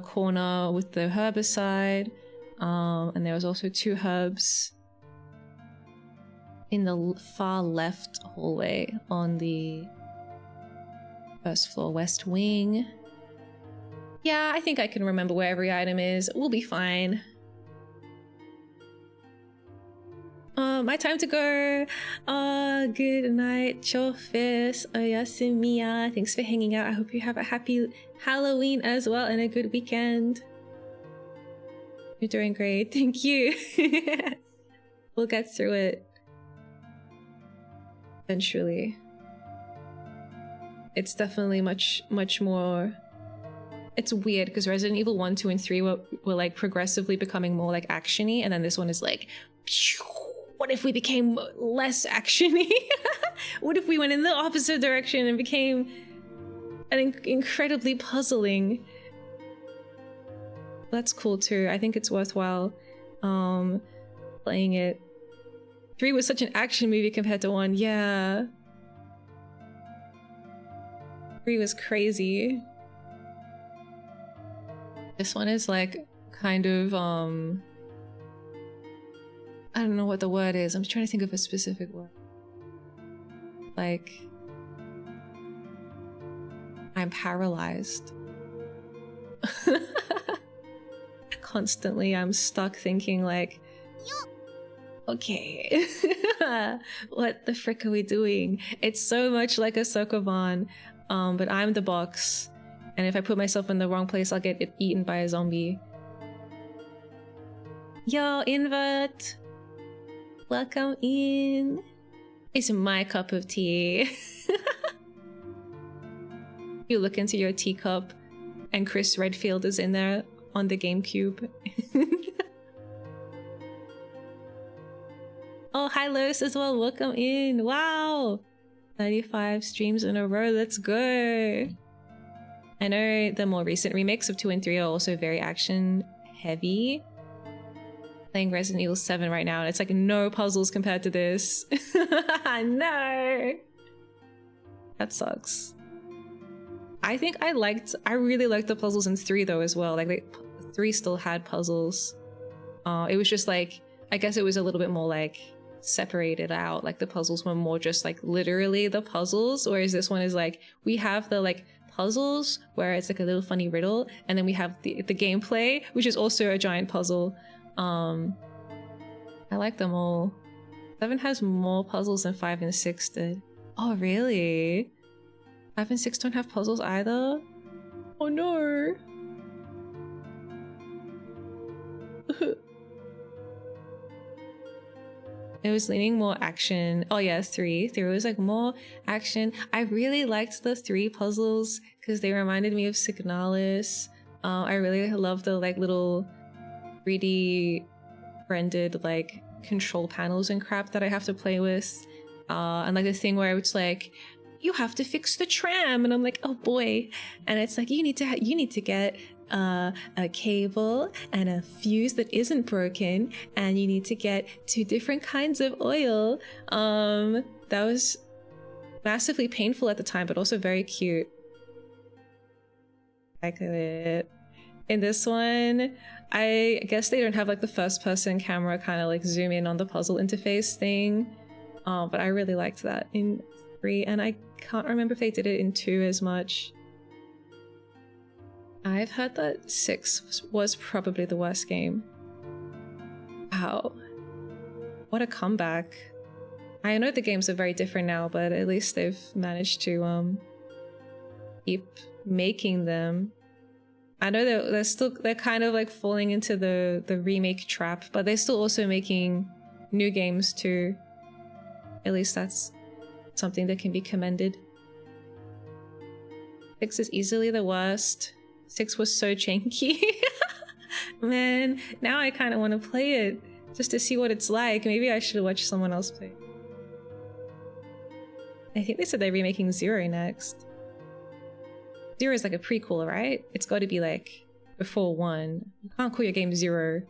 corner with the herbicide, and there was also 2 herbs in the far left hallway on the first floor west wing. Yeah, I think I can remember where every item is. We'll be fine. My time to go. Good night, Chofis. Miya. Thanks for hanging out. I hope you have a happy Halloween as well and a good weekend. You're doing great. Thank you. We'll get through it. Eventually. It's definitely much more... It's weird because Resident Evil 1, 2, and 3 were like progressively becoming more like action-y, and then this one is like... What if we became less action-y? What if we went in the opposite direction and became incredibly puzzling? That's cool too. I think it's worthwhile playing it. 3 was such an action movie compared to 1. Yeah. 3 was crazy. This one is like kind of I don't know what the word is. I'm trying to think of a specific word. Like, I'm paralyzed. Constantly, I'm stuck thinking like, okay, what the frick are we doing? It's so much like a Sokoban, but I'm the box. And if I put myself in the wrong place, I'll get eaten by a zombie. Yo, invert! Welcome in. It's my cup of tea. You look into your teacup and Chris Redfield is in there on the GameCube. Oh, hi Lois as well. Welcome in. Wow. 35 streams in a row. Let's go. I know the more recent remakes of 2 and 3 are also very action heavy. Playing Resident Evil 7 right now, and it's like no puzzles compared to this. No! That sucks. I think I really liked the puzzles in 3 though as well. Like 3 still had puzzles. It was just like, I guess it was a little bit more like separated out. Like the puzzles were more just like literally the puzzles, whereas this one is like, we have the like puzzles where it's like a little funny riddle, and then we have the gameplay, which is also a giant puzzle. I like them all. 7 has more puzzles than 5 and 6 did. Oh, really? 5 and 6 don't have puzzles either? Oh no! It was leaning more action. Oh yeah, 3 was like more action. I really liked the 3 puzzles because they reminded me of Signalis. I really love the like little 3D rendered like control panels and crap that I have to play with, and like the thing where it's like, you have to fix the tram, and I'm like, oh boy, and it's like you need to get a cable and a fuse that isn't broken, and you need to get 2 different kinds of oil. That was massively painful at the time, but also very cute. I could. In this one, I guess they don't have like the first person camera kind of like zoom in on the puzzle interface thing, but I really liked that in 3, and I can't remember if they did it in 2 as much. I've heard that 6 was probably the worst game. Wow. What a comeback. I know the games are very different now, but at least they've managed to keep making them. I know they're kind of like falling into the remake trap, but they're still also making new games too. At least that's something that can be commended. 6 is easily the worst. 6 was so janky. Man, now I kind of want to play it just to see what it's like. Maybe I should watch someone else play. I think they said they're remaking 0 next. 0 is like a prequel, right? It's got to be like before 1. You can't call your game 0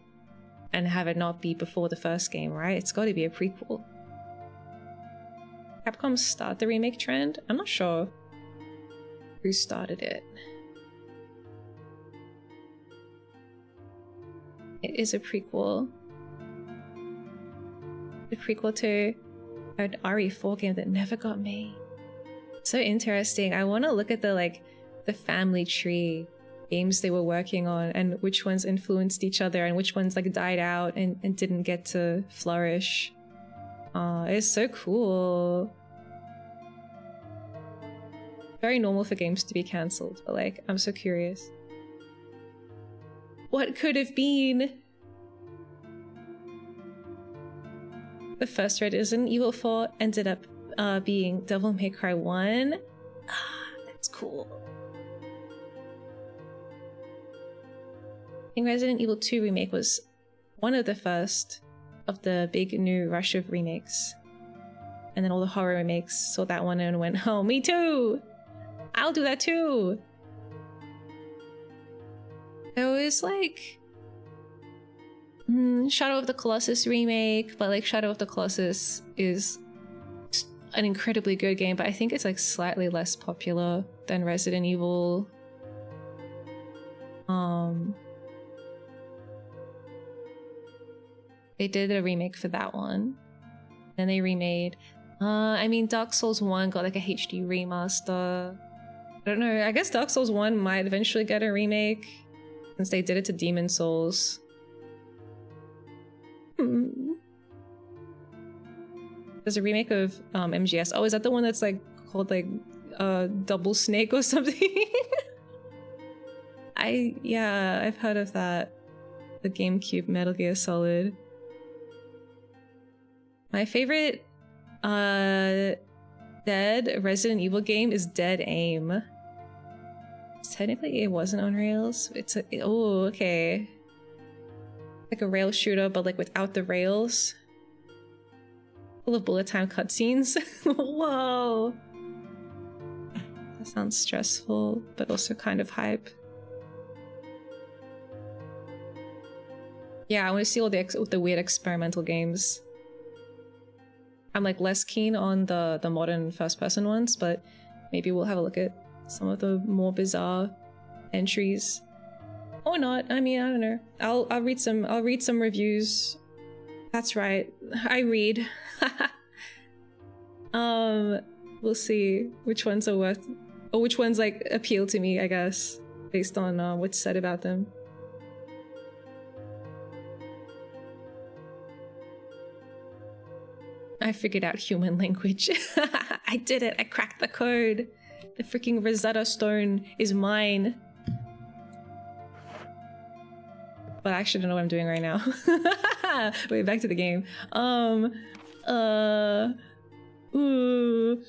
and have it not be before the first game, right? It's got to be a prequel. Capcom start the remake trend? I'm not sure who started it. It is a prequel. The prequel to an RE4 game that never got made. So interesting. I want to look at the family tree games they were working on and which ones influenced each other and which ones like died out and didn't get to flourish. It's so cool. Very normal for games to be cancelled, but like, I'm so curious. What could have been? The first Resident Evil 4 ended up being Devil May Cry 1. That's cool. I think Resident Evil 2 Remake was one of the first of the big new rush of remakes. And then all the horror remakes saw that one and went, oh, me too! I'll do that too! There was like... Shadow of the Colossus remake, but like Shadow of the Colossus is an incredibly good game, but I think it's like slightly less popular than Resident Evil. They did a remake for that one. Then they remade... I mean, Dark Souls 1 got like a HD remaster. I don't know, I guess Dark Souls 1 might eventually get a remake, since they did it to Demon Souls. There's a remake of MGS. Oh, is that the one that's like called like Double Snake or something? Yeah, I've heard of that. The GameCube Metal Gear Solid. My favorite Dead Resident Evil game is Dead Aim. Technically it wasn't on rails. It's a, oh, okay. Like a rail shooter, but like without the rails. Full of bullet time cutscenes. Whoa! That sounds stressful, but also kind of hype. Yeah, I want to see all the weird experimental games. I'm like less keen on the modern first-person ones, but maybe we'll have a look at some of the more bizarre entries. Or not. I mean, I don't know. I'll read some reviews. That's right. I read. We'll see which ones are worth, or which ones like appeal to me, I guess, based on what's said about them. I figured out human language. I did it. I cracked the code. The freaking Rosetta Stone is mine. But I actually don't know what I'm doing right now. Wait, back to the game. Ooh.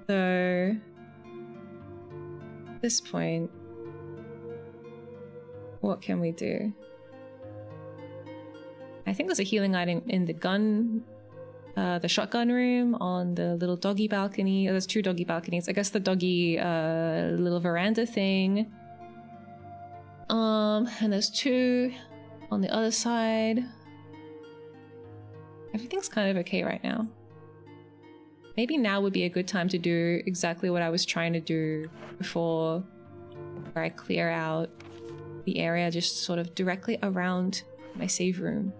So, at this point, what can we do? I think there's a healing item in the shotgun room on the little doggy balcony. Oh, there's 2 doggy balconies. I guess the doggy little veranda thing. And there's 2 on the other side. Everything's kind of okay right now. Maybe now would be a good time to do exactly what I was trying to do before, where I clear out the area just sort of directly around my save room.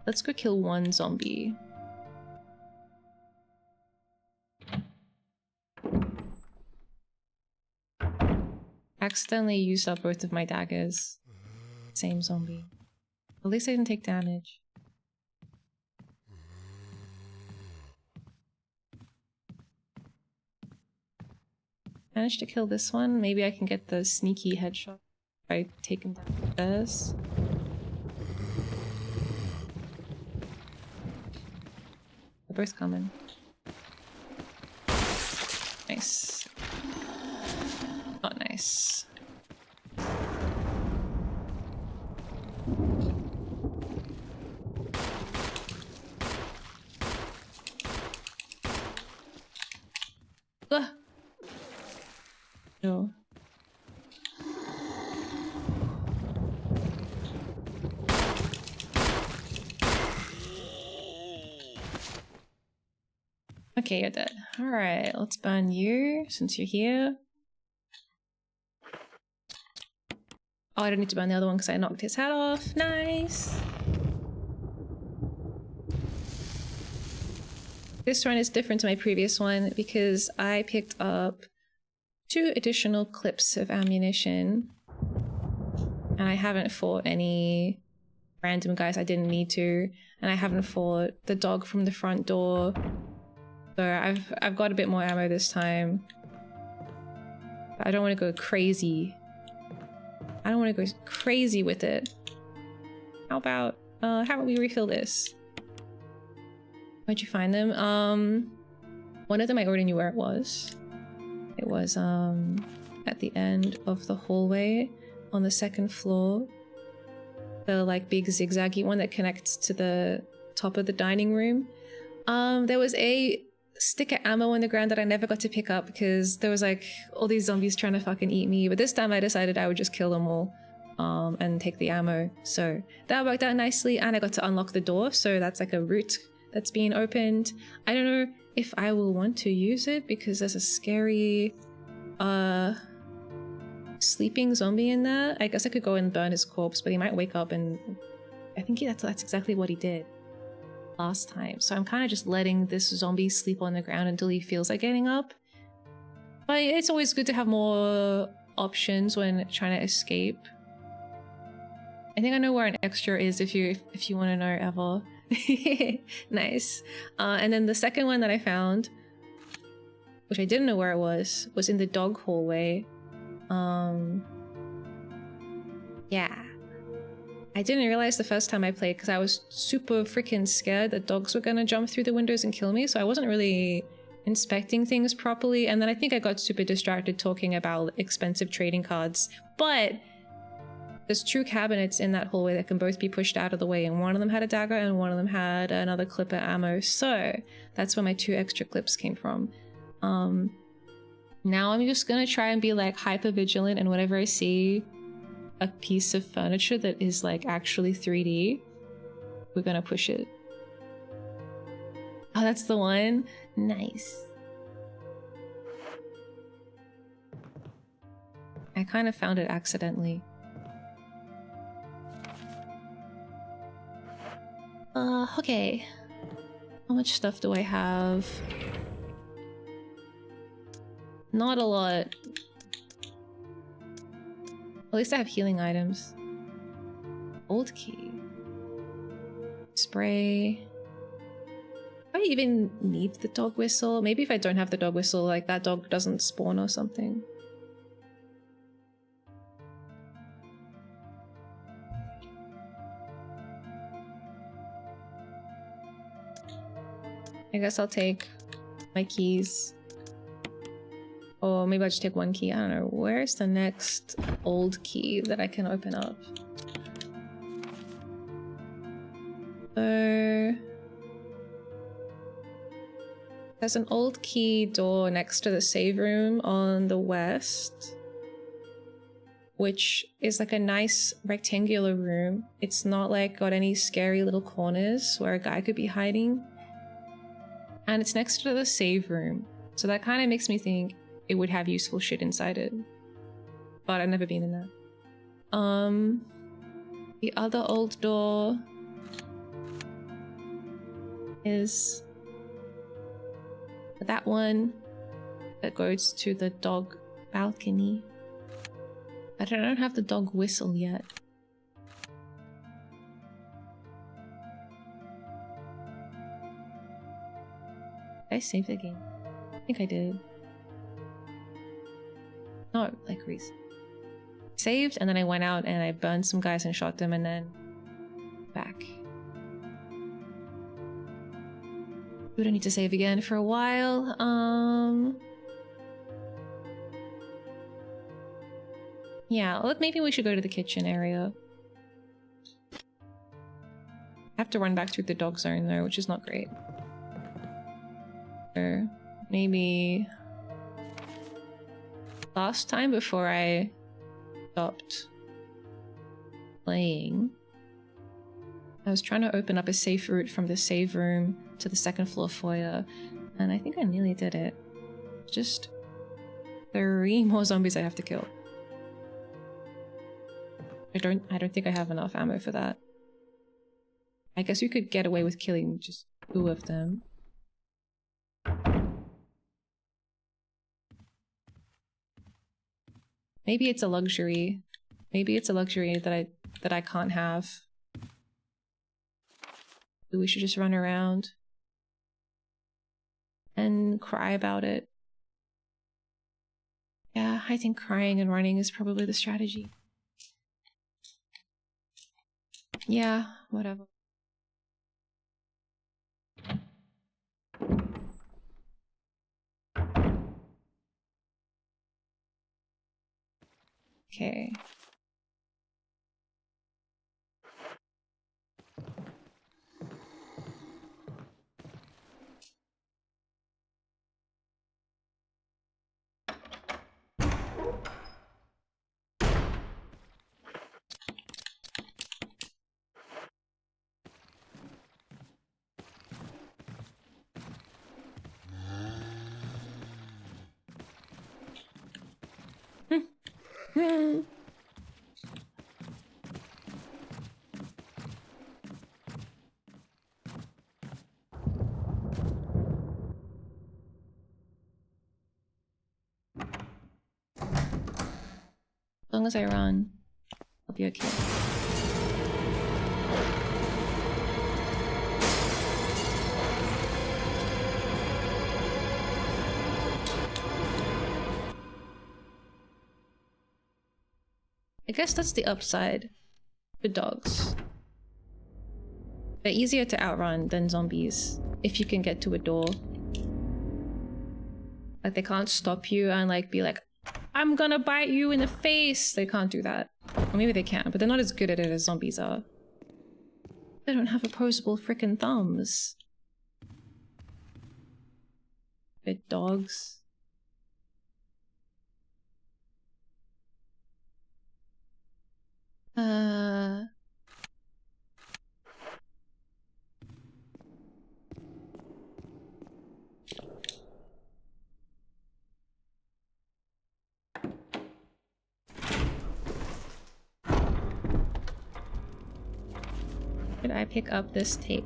Let's go kill 1 zombie. Accidentally used up both of my daggers. Same zombie. At least I didn't take damage. Managed to kill this one. Maybe I can get the sneaky headshot if I take him down first. They're both coming. Nice. Not nice. No. Okay, you're dead. Alright, let's burn you since you're here. Oh, I don't need to burn the other one because I knocked his head off. Nice! This one is different to my previous one because I picked up 2 additional clips of ammunition. And I haven't fought any random guys I didn't need to. And I haven't fought the dog from the front door. So I've got a bit more ammo this time. But I don't want to go crazy. I don't want to go crazy with it. How about we refill this? Where'd you find them? One of them I already knew where it was. It was at the end of the hallway on the 2nd floor. The like big zigzaggy one that connects to the top of the dining room. There was a stick of ammo on the ground that I never got to pick up because there was like all these zombies trying to fucking eat me, but this time I decided I would just kill them all and take the ammo. So that worked out nicely, and I got to unlock the door, so that's like a route that's being opened. I don't know if I will want to use it because there's a scary sleeping zombie in there. I guess I could go and burn his corpse, but he might wake up, and I think that's exactly what he did last time. So I'm kind of just letting this zombie sleep on the ground until he feels like getting up. But it's always good to have more options when trying to escape. I think I know where an extra is if you want to know ever. Nice. And then the second one that I found, which I didn't know where it was in the dog hallway. Yeah. I didn't realize the first time I played because I was super freaking scared that dogs were gonna jump through the windows and kill me, so I wasn't really inspecting things properly, and then I think I got super distracted talking about expensive trading cards. But there's 2 cabinets in that hallway that can both be pushed out of the way, and one of them had a dagger and one of them had another clip of ammo, so that's where my 2 extra clips came from. Now I'm just gonna try and be like hyper vigilant, and whenever I see a piece of furniture that is like actually 3D, we're gonna push it. Oh, that's the one? Nice. I kind of found it accidentally. Okay. How much stuff do I have? Not a lot. At least I have healing items. Old key. Spray. Do I even need the dog whistle? Maybe if I don't have the dog whistle, like that dog doesn't spawn or something. I guess I'll take my keys. Or maybe I'll just take 1 key. I don't know. Where's the next old key that I can open up? There's an old key door next to the save room on the west, which is like a nice rectangular room. It's not like got any scary little corners where a guy could be hiding. And it's next to the save room. So that kind of makes me think it would have useful shit inside it. But I've never been in that. The other old door is that one that goes to the dog balcony. But I don't have the dog whistle yet. Did I save the game? I think I did. Not like recent. Saved, and then I went out and I burned some guys and shot them, and then back. We don't need to save again for a while. Yeah, maybe we should go to the kitchen area. I have to run back through the dog zone though, which is not great. Or maybe last time before I stopped playing, I was trying to open up a safe route from the save room to the second floor foyer, and I think I nearly did it. Just 3 more zombies I have to kill. I don't think I have enough ammo for that. I guess we could get away with killing just 2 of them. Maybe it's a luxury. Maybe it's a luxury that I can't have. We should just run around and cry about it. Yeah, I think crying and running is probably the strategy. Yeah, whatever. Okay. As long as I run, I'll be okay. I guess that's the upside with dogs. They're easier to outrun than zombies if you can get to a door. Like, they can't stop you and like be like, I'm gonna bite you in the face. They can't do that. Or maybe they can, but they're not as good at it as zombies are. They don't have opposable frickin' thumbs. Bit dogs. Could I pick up this tape?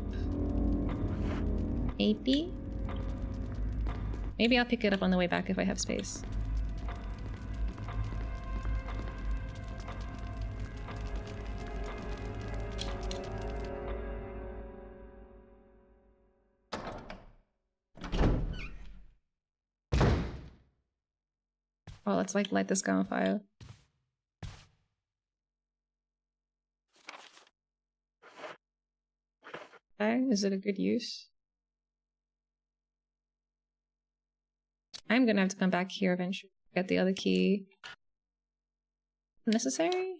Maybe? Maybe I'll pick it up on the way back if I have space. Oh, let's like light this guy on fire. Okay, is it a good use? I'm gonna have to come back here eventually. Get the other key. Necessary?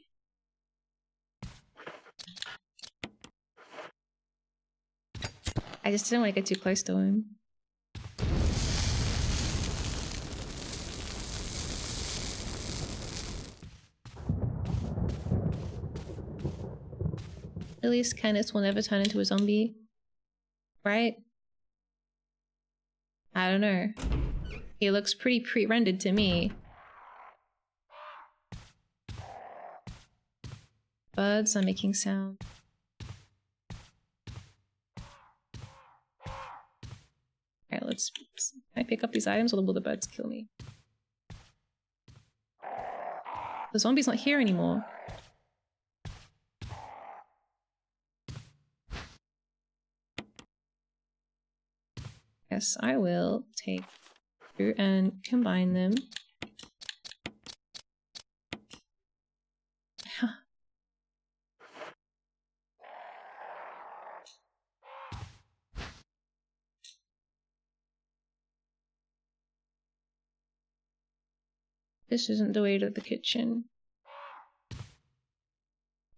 I just didn't want to get too close to him. At least Kenneth will never turn into a zombie. Right? I don't know. He looks pretty pre-rendered to me. Birds are making sound. Alright, let's... Can I pick up these items or will the birds kill me? The zombie's not here anymore. Yes, I will take two and combine them. This isn't the way to the kitchen.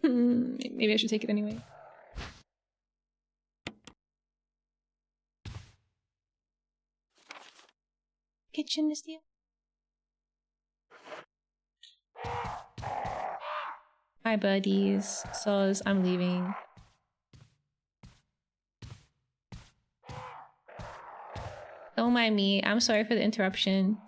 Maybe I should take it anyway. Kitchen is there. Hi, buddies. Soz, I'm leaving. Don't mind me. I'm sorry for the interruption.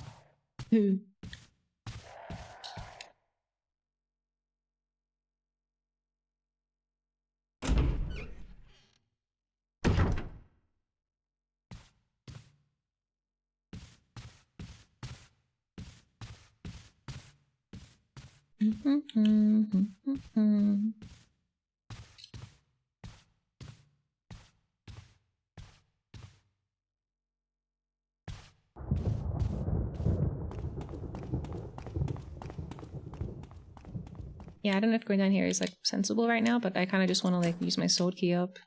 Yeah, I don't know if going down here is like sensible right now, but I kind of just want to like use my sword key up.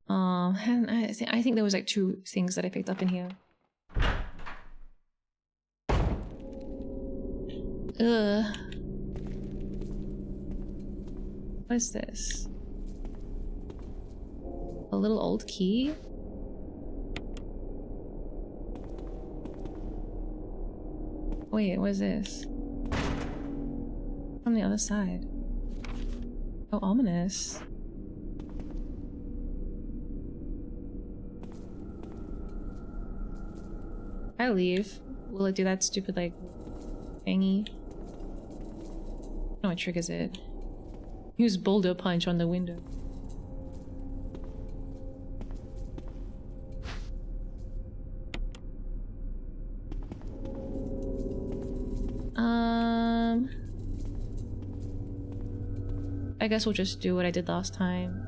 And I think there was like 2 things that I picked up in here. Ugh. What is this? A little old key? Wait, what is this? On the other side. Oh, ominous. I leave. Will it do that stupid, like, thingy? No, it triggers it. Use boulder punch on the window. I guess we'll just do what I did last time.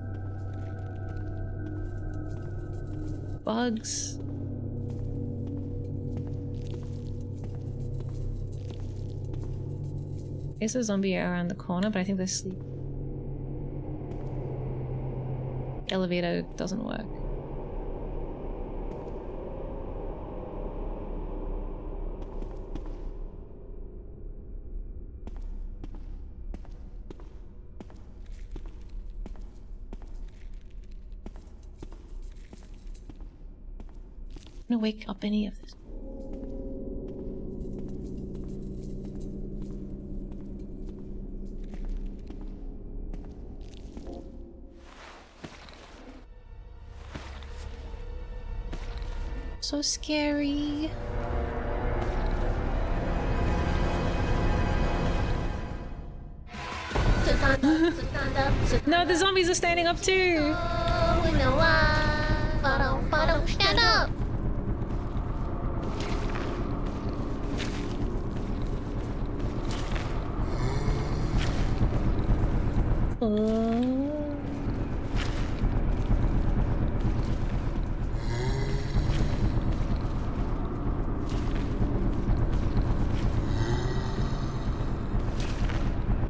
Bugs. There's a zombie around the corner, but I think they're asleep. Elevator doesn't work. I'm gonna wake up any of this. So scary. No, the zombies are standing up too. Stand up.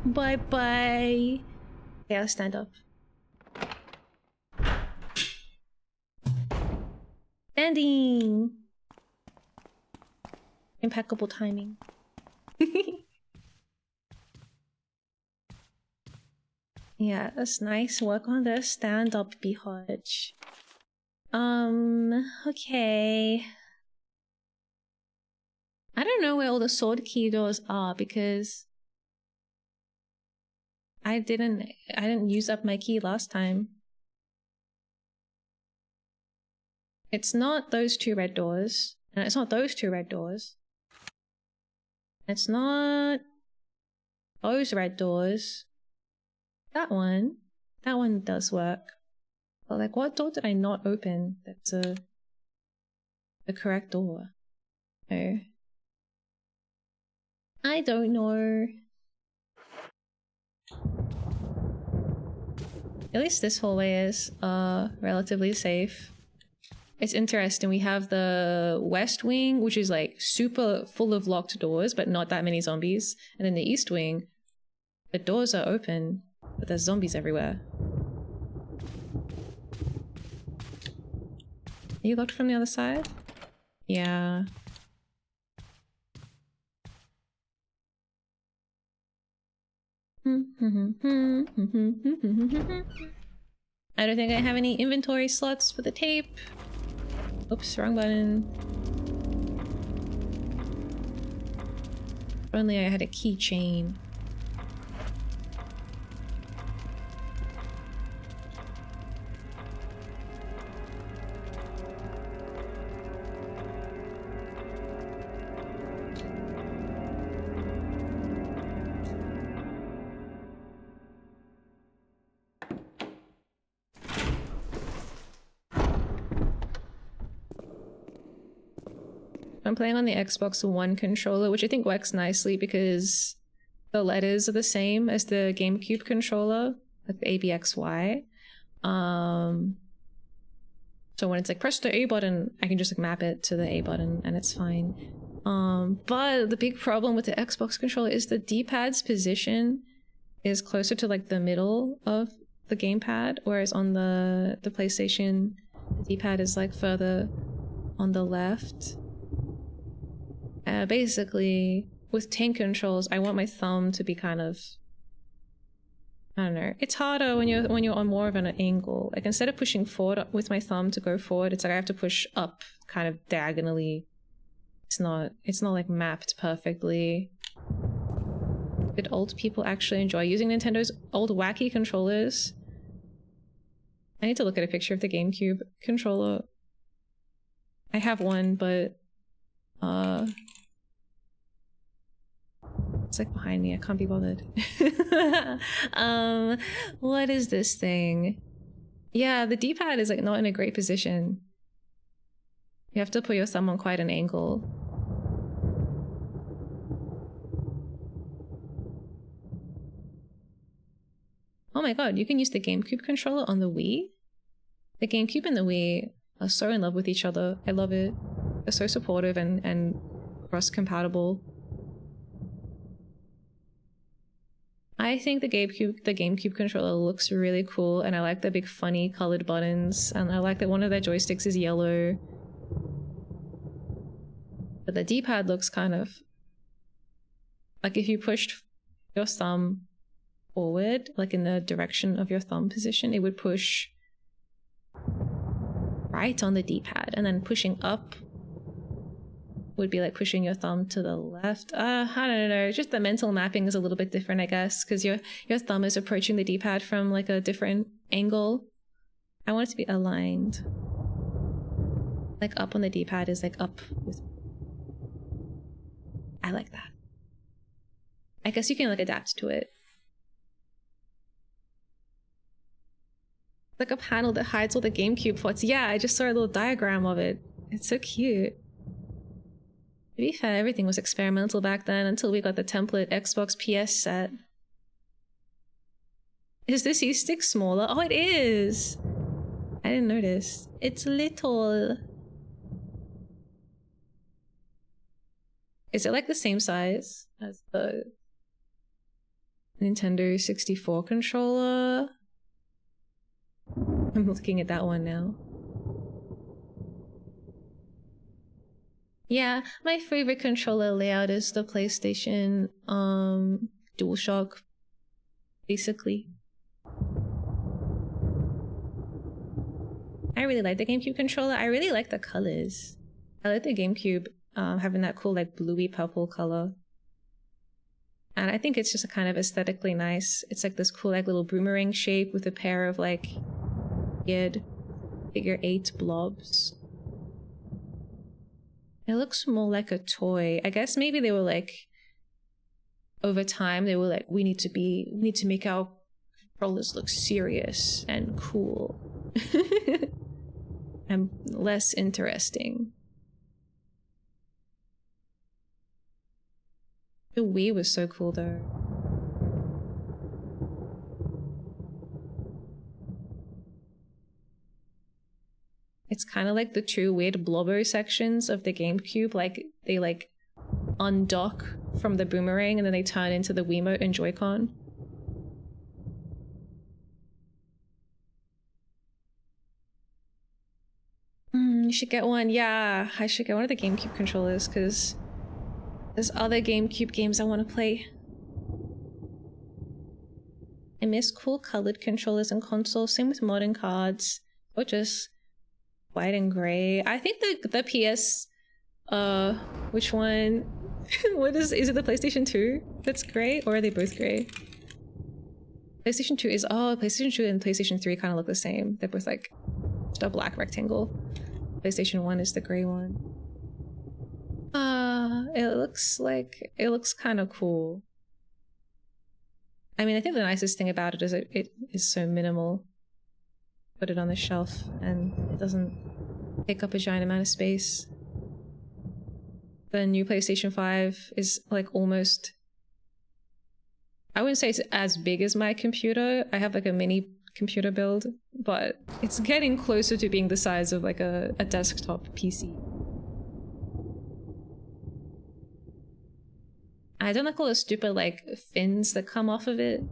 Bye bye. Okay, I'll stand up. Standing. Impeccable timing. Yeah, that's nice work on the stand up, Behudge. Okay. I don't know where all the sword key doors are because I didn't use up my key last time. It's not those 2 red doors. And it's not those 2 red doors. It's not those red doors. That one does work. But like, what door did I not open? That's the correct door. No. I don't know. At least this hallway is relatively safe. It's interesting. We have the west wing, which is like super full of locked doors, but not that many zombies. And then the east wing, the doors are open, but there's zombies everywhere. Are you locked from the other side? Yeah. I don't think I have any inventory slots for the tape. Oops, wrong button. If only I had a keychain. I'm playing on the Xbox One controller, which I think works nicely because the letters are the same as the GameCube controller, like the ABXY. So when it's like press the A button, I can just like map it to the A button and it's fine. But the big problem with the Xbox controller is the D-pad's position is closer to like the middle of the gamepad, whereas on the PlayStation, the D-pad is like further on the left. Basically, with tank controls, I want my thumb to be kind of, I don't know. It's harder when you're on more of an angle. Like instead of pushing forward with my thumb to go forward, it's like I have to push up kind of diagonally. It's not like mapped perfectly. Did old people actually enjoy using Nintendo's old wacky controllers? I need to look at a picture of the GameCube controller. I have one, but it's like behind me. I can't be bothered. What is this thing? Yeah, the D-pad is like not in a great position. You have to put your thumb on quite an angle. Oh my god, you can use the GameCube controller on the Wii? The GameCube and the Wii are so in love with each other. I love it. They're so supportive and cross-compatible. I think the GameCube controller looks really cool, and I like the big funny colored buttons, and I like that one of their joysticks is yellow. But the D-pad looks kind of like if you pushed your thumb forward, like in the direction of your thumb position, it would push right on the D-pad, and then pushing up would be like pushing your thumb to the left. I don't know, just the mental mapping is a little bit different, I guess, because your thumb is approaching the D-pad from like a different angle. I want it to be aligned. Like up on the D-pad is like up with... I like that. I guess you can like adapt to it. Like a panel that hides all the GameCube ports. Yeah, I just saw a little diagram of it. It's so cute. To be fair, everything was experimental back then until we got the template Xbox PS set. Is this E-stick smaller? Oh, it is! I didn't notice. It's little. Is it like the same size as the Nintendo 64 controller? I'm looking at that one now. Yeah, my favorite controller layout is the PlayStation DualShock, basically. I really like the GameCube controller. I really like the colors. I like the GameCube having that cool like bluey purple color. And I think it's just a kind of aesthetically nice. It's like this cool like little boomerang shape with a pair of like weird figure 8 blobs. It looks more like a toy. I guess maybe they were like, over time they were like, we need to make our controllers look serious and cool. And less interesting. The Wii was so cool though. It's kind of like the two weird blobber sections of the GameCube, like they like undock from the boomerang and then they turn into the Wiimote and Joy-Con. You should get one. Yeah, I should get one of the GameCube controllers because there's other GameCube games I want to play. I miss cool colored controllers and consoles. Same with modern cards. Or just white and gray. I think the PS which one? What is it the PlayStation 2 that's gray, or are they both gray? PlayStation 2 is PlayStation 2 and PlayStation 3 kind of look the same. They're both like just a black rectangle. PlayStation 1 is the gray one. It looks kind of cool. I mean, I think the nicest thing about it is it is so minimal. Put it on the shelf and it doesn't take up a giant amount of space. the new PlayStation 5 is like almost, I wouldn't say it's as big as my computer. I have like a mini computer build, but it's getting closer to being the size of like a desktop PC. I don't like all the stupid like fins that come off of it.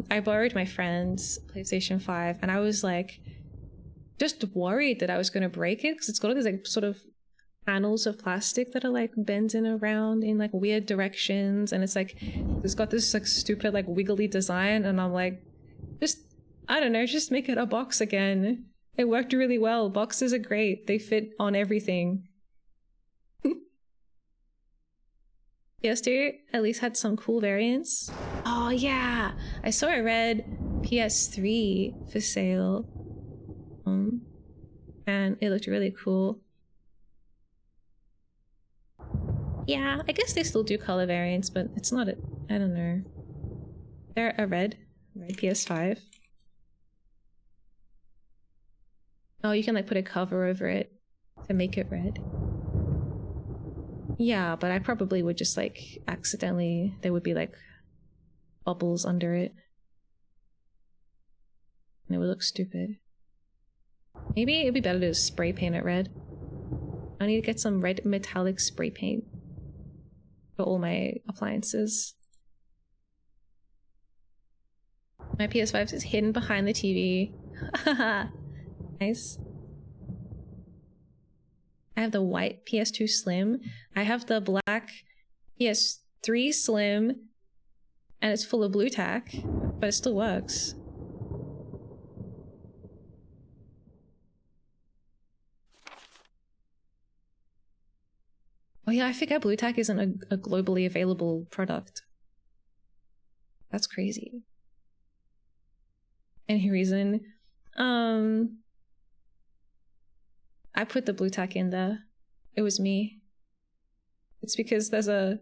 I borrowed my friend's PlayStation 5 and I was like just worried that I was gonna break it because it's got all these like sort of panels of plastic that are like bending around in like weird directions, and it's like it's got this like stupid like wiggly design, and I'm like, just I don't know, just make it a box again. It worked really well. Boxes are great, they fit on everything. PS2 at least had some cool variants. Oh yeah, I saw a red PS3 for sale, and it looked really cool. Yeah, I guess they still do color variants, but it's not a, I don't know. They're a red PS5. Oh, you can like put a cover over it to make it red. Yeah, but I probably would just like accidentally, there would be like bubbles under it. And it would look stupid. Maybe it'd be better to spray paint it red. I need to get some red metallic spray paint for all my appliances. My PS5 is hidden behind the TV. Nice. I have the white PS2 Slim. I have the black PS3 Slim, and it's full of blue tack, but it still works. Oh yeah, I forget blue tack isn't a globally available product. That's crazy. Any reason? I put the blue tack in there. It was me. It's because there's a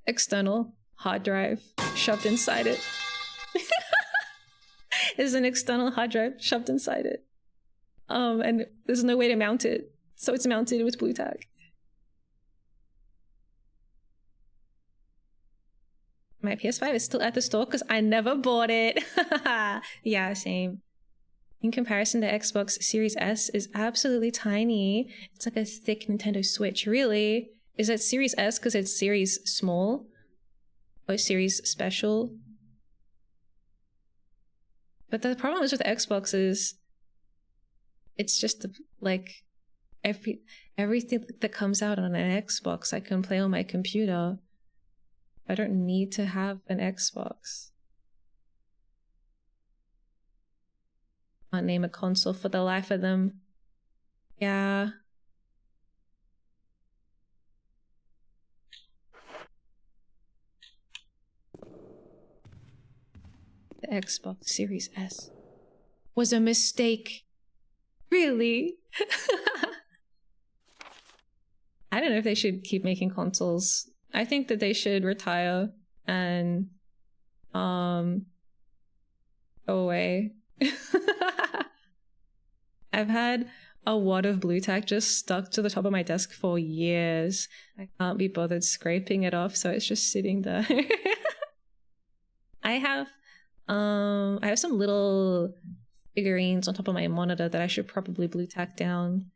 external hard drive shoved inside it. There's an external hard drive shoved inside it. And there's no way to mount it. So it's mounted with blue tack. My PS5 is still at the store because I never bought it. Yeah, same. In comparison to Xbox, Series S is absolutely tiny. It's like a thick Nintendo Switch. Really? Is it Series S because it's Series Small? Or Series Special? But the problem is with Xbox is it's just like everything that comes out on an Xbox I can play on my computer. I don't need to have an Xbox. Can't name a console for the life of them. Yeah. The Xbox Series S was a mistake. Really? I don't know if they should keep making consoles. I think that they should retire and go away. I've had a wad of blue tack just stuck to the top of my desk for years. I can't be bothered scraping it off, so it's just sitting there. I have some little figurines on top of my monitor that I should probably blue tack down.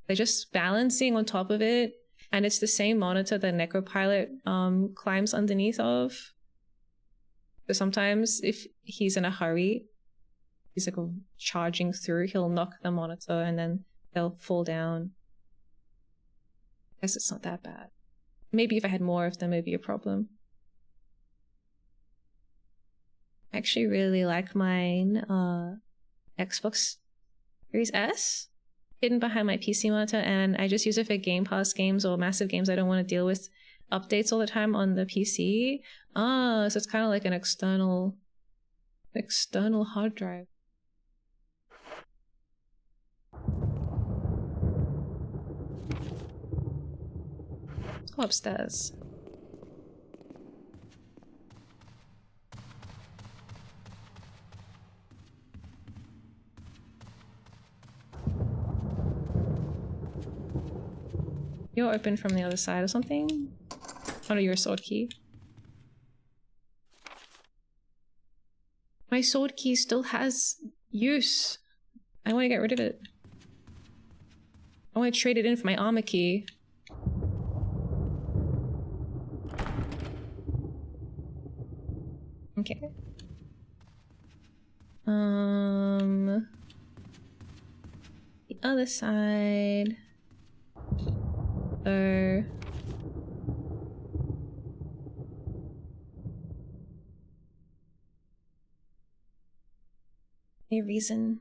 They're just balancing on top of it, and it's the same monitor that Necropilot climbs underneath of. So sometimes if he's in a hurry, he's like charging through, he'll knock the monitor and then they'll fall down. I guess it's not that bad. Maybe if I had more of them, it'd be a problem. I actually really like mine Xbox Series S hidden behind my PC monitor, and I just use it for Game Pass games or massive games I don't want to deal with updates all the time on the PC. So it's kind of like an external hard drive. Let's go upstairs. You're open from the other side or something? Oh no, you're a sword key. My sword key still has use. I want to get rid of it. I want to trade it in for my armor key. Okay. The other side. So any reason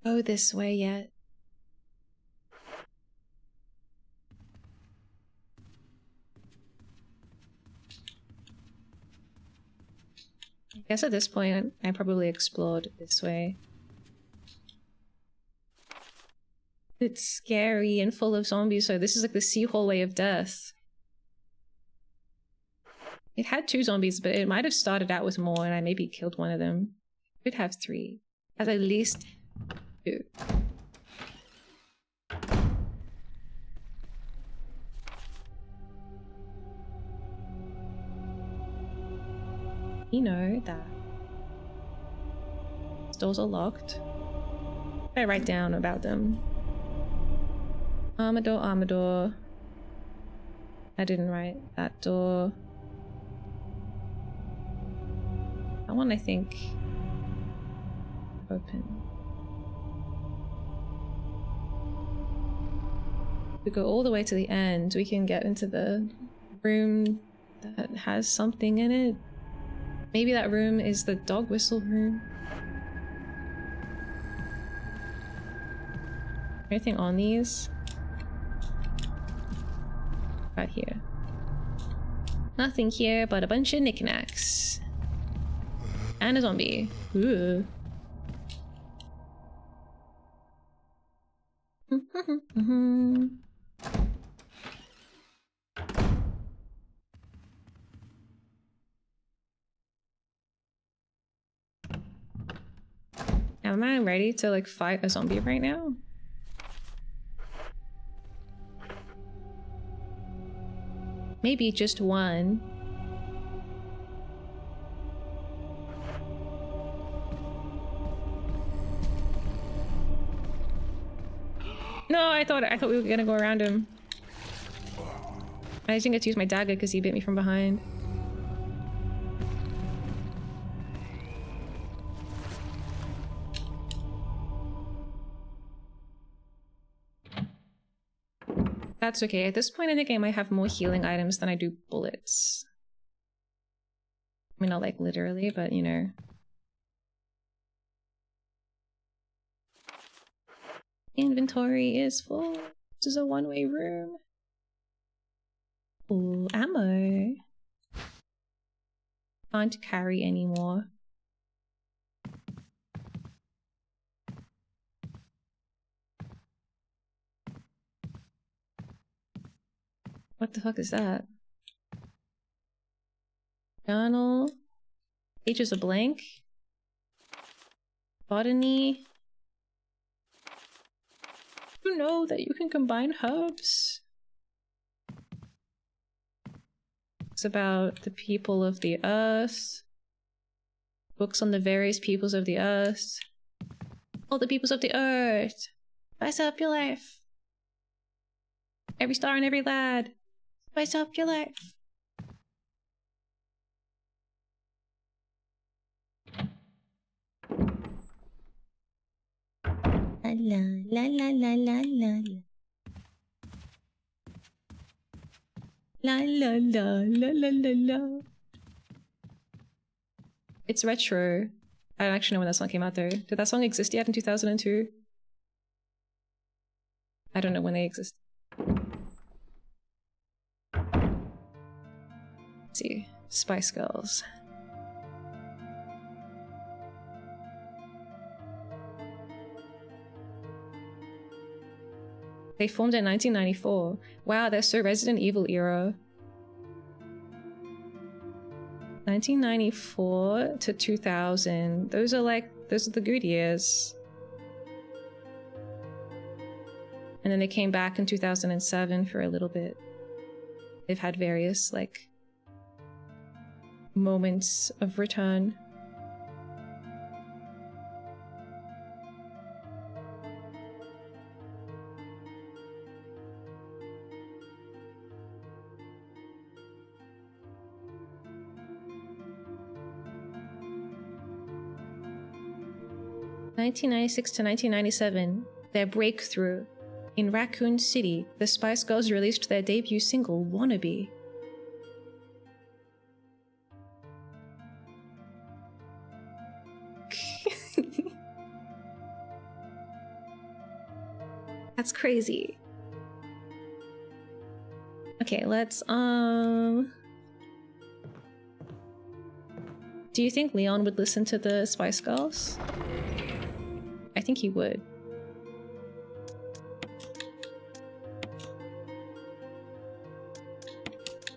go this way yet? I guess at this point I probably explored this way. It's scary and full of zombies, so this is like the sea hallway of death. It had 2 zombies, but it might have started out with more and I maybe killed one of them. It could have 3. Has at least 2. You know that doors are locked. I write down about them. Armor door, armor door. I didn't write that door. That one I think open. If we go all the way to the end, we can get into the room that has something in it. Maybe that room is the dog whistle room. Anything on these? Right here. Nothing here but a bunch of knickknacks. And a zombie. Ooh. Am I ready to like fight a zombie right now? Maybe just one. No, I thought we were gonna go around him. I just didn't get to use my dagger because he bit me from behind. That's okay. At this point, I think I might have more healing items than I do bullets. I mean, not like literally, but you know. Inventory is full. This is a one-way room. Ooh, ammo. Can't carry anymore. What the fuck is that? Journal. Pages are blank. Botany. You know that you can combine herbs. It's about the people of the earth. Books on the various peoples of the earth. All the peoples of the earth. Spice up your life. Every star and every lad. Spice up your life. La la la la la la la. La la la la la la la. It's retro. I don't actually know when that song came out though. Did that song exist yet in 2002? I don't know when they exist. Let's see. Spice Girls. They formed in 1994. Wow, they're so Resident Evil era. 1994 to 2000. Those are the good years. And then they came back in 2007 for a little bit. They've had various, like, moments of return. (1996 to 1997), their breakthrough. In Raccoon City, the Spice Girls released their debut single, Wannabe. That's crazy. Okay, let's, do you think Leon would listen to the Spice Girls? I think he would.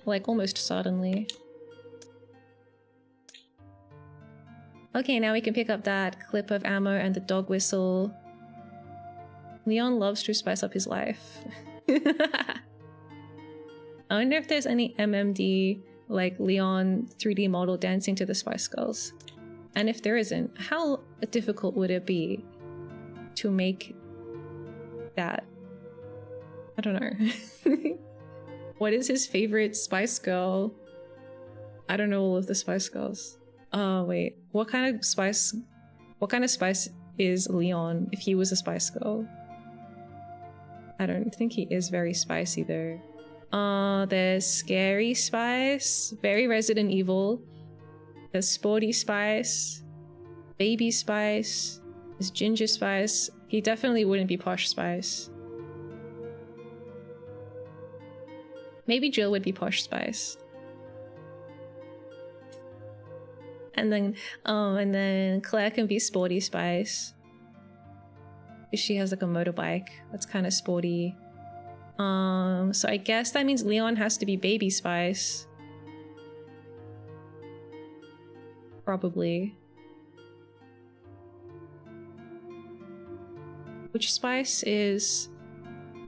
Like, almost suddenly. Okay, now we can pick up that clip of ammo and the dog whistle. Leon loves to spice up his life. I wonder if there's any MMD, like Leon 3D model dancing to the Spice Girls. And if there isn't, how difficult would it be to make that? I don't know. What is his favorite Spice Girl? I don't know all of the Spice Girls. Oh wait, what kind of spice is Leon if he was a Spice Girl? I don't think he is very spicy though. There's Scary Spice, very Resident Evil. There's Sporty Spice, Baby Spice, there's Ginger Spice. He definitely wouldn't be Posh Spice. Maybe Jill would be Posh Spice. And then Claire can be Sporty Spice. She has like a motorbike that's kind of sporty. So I guess that means Leon has to be Baby Spice. Probably. Which Spice is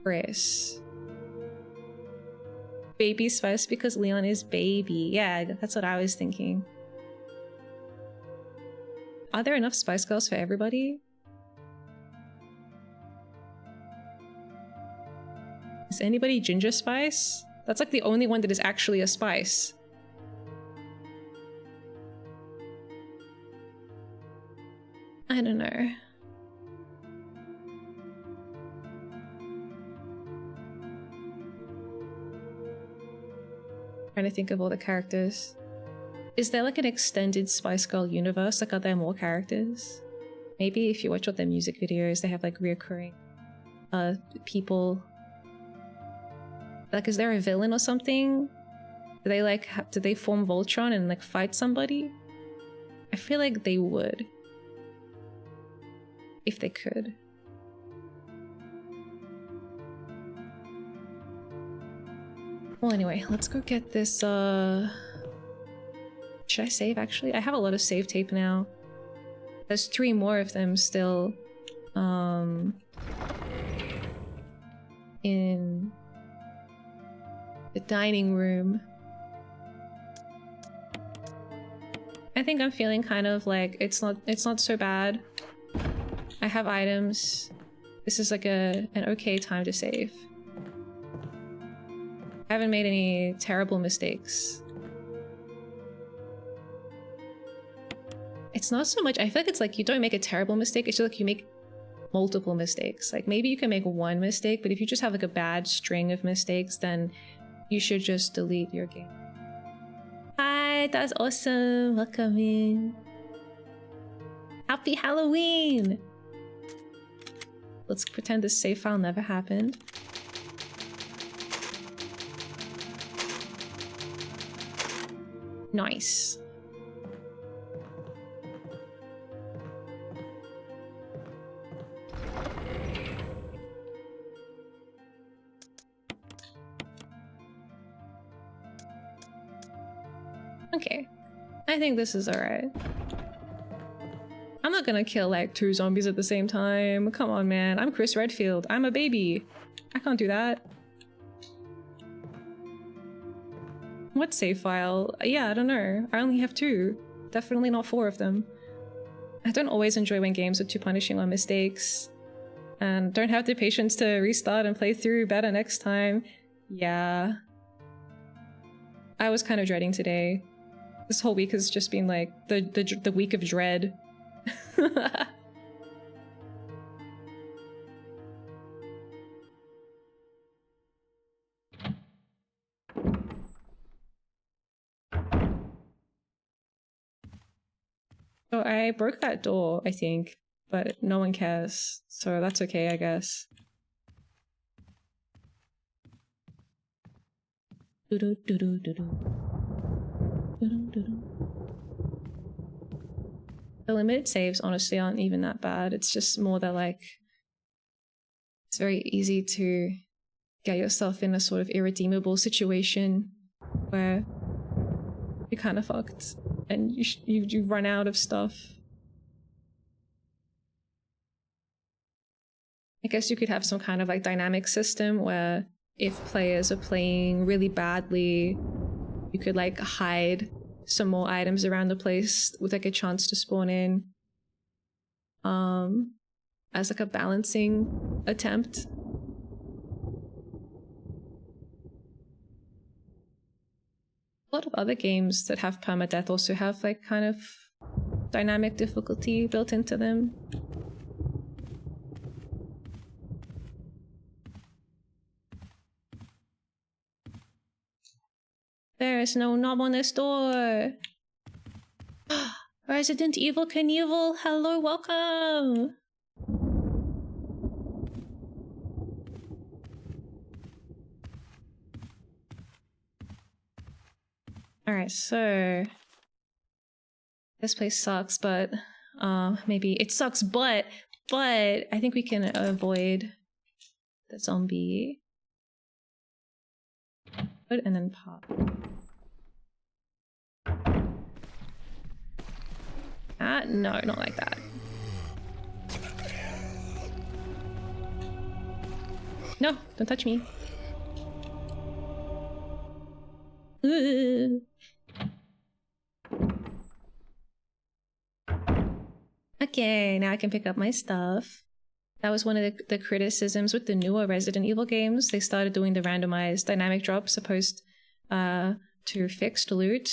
Chris? Baby Spice because Leon is baby. Yeah, that's what I was thinking. Are there enough Spice Girls for everybody? Is anybody Ginger Spice? That's like the only one that is actually a spice. I don't know. Trying to think of all the characters. Is there like an extended Spice Girl universe? Like, are there more characters? Maybe if you watch all their music videos, they have like reoccurring people. Like, is there a villain or something? Do they like, do they form Voltron and like fight somebody? I feel like they would. If they could. Well, anyway, let's go get this, should I save, actually? I have a lot of save tape now. There's 3 more of them still, in the dining room. I think I'm feeling kind of like, it's not so bad. I have items. This is like an okay time to save. I haven't made any terrible mistakes. It's not so much, I feel like it's like you don't make a terrible mistake, it's just like you make multiple mistakes. Like maybe you can make one mistake, but if you just have like a bad string of mistakes, then you should just delete your game. Hi, that's awesome. Welcome in. Happy Halloween! Let's pretend this save file never happened. Nice. Okay. I think this is alright. not gonna kill like 2 zombies at the same time. Come on, man. I'm Chris Redfield. I'm a baby. I can't do that. What save file? Yeah, I don't know. I only have 2. Definitely not 4 of them. I don't always enjoy when games are too punishing on mistakes. And don't have the patience to restart and play through better next time. Yeah. I was kind of dreading today. This whole week has just been like the week of dread. So I broke that door, I think, but no one cares, so that's okay, I guess. The limited saves honestly aren't even that bad. It's just more that like it's very easy to get yourself in a sort of irredeemable situation where you're kind of fucked and you run out of stuff. I guess you could have some kind of like dynamic system where if players are playing really badly, you could like hide some more items around the place with like a chance to spawn in as like a balancing attempt. A lot of other games that have permadeath also have like kind of dynamic difficulty built into them. There is no knob on this door. Resident Evil Knievel, hello, welcome. Alright, so this place sucks, but maybe it sucks, but I think we can avoid the zombie. And then pop. No, not like that. No, don't touch me. Okay, now I can pick up my stuff. That was one of the criticisms with the newer Resident Evil games. They started doing the randomized dynamic drops opposed to fixed loot.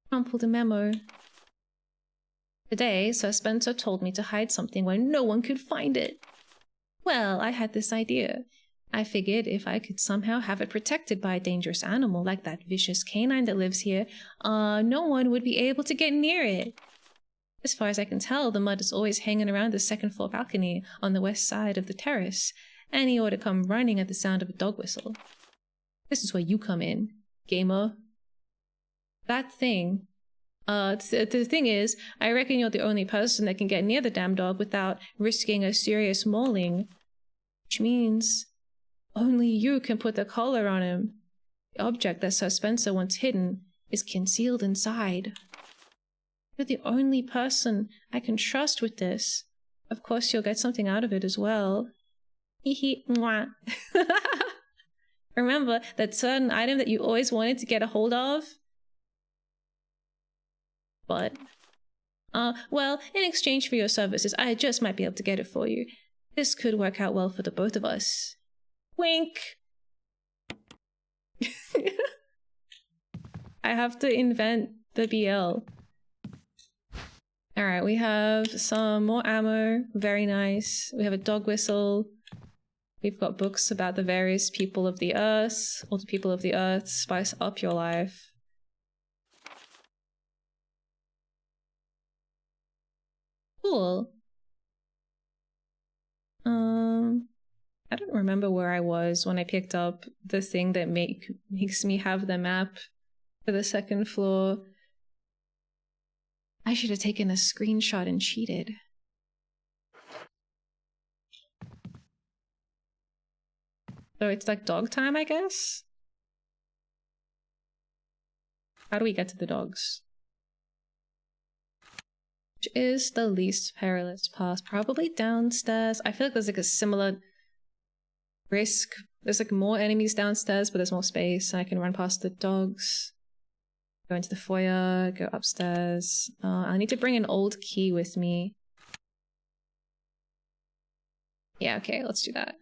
Crumpled a memo. Today, Sir Spencer told me to hide something where no one could find it. Well, I had this idea. I figured if I could somehow have it protected by a dangerous animal like that vicious canine that lives here, no one would be able to get near it. As far as I can tell, the mud is always hanging around the second floor balcony on the west side of the terrace, and he ought to come running at the sound of a dog whistle. This is where you come in, gamer. That thing. The thing is, I reckon you're the only person that can get near the damn dog without risking a serious mauling. Which means only you can put the collar on him. The object that Sir Spencer wants hidden is concealed inside. You're the only person I can trust with this. Of course you'll get something out of it as well. Hee hee, mwah. Remember that certain item that you always wanted to get a hold of? But, well, in exchange for your services, I just might be able to get it for you. This could work out well for the both of us. Wink! I have to invent the BL. Alright, we have some more ammo. Very nice. We have a dog whistle. We've got books about the various people of the earth. All the people of the earth. Spice up your life. Cool. I don't remember where I was when I picked up the thing that makes me have the map for the second floor. I should have taken a screenshot and cheated. So it's like dog time, I guess? How do we get to the dogs? Which is the least perilous path? Probably downstairs. I feel like there's like a similar risk. There's like more enemies downstairs, but there's more space, and I can run past the dogs. Go into the foyer, go upstairs. I need to bring an old key with me. Yeah, okay, let's do that.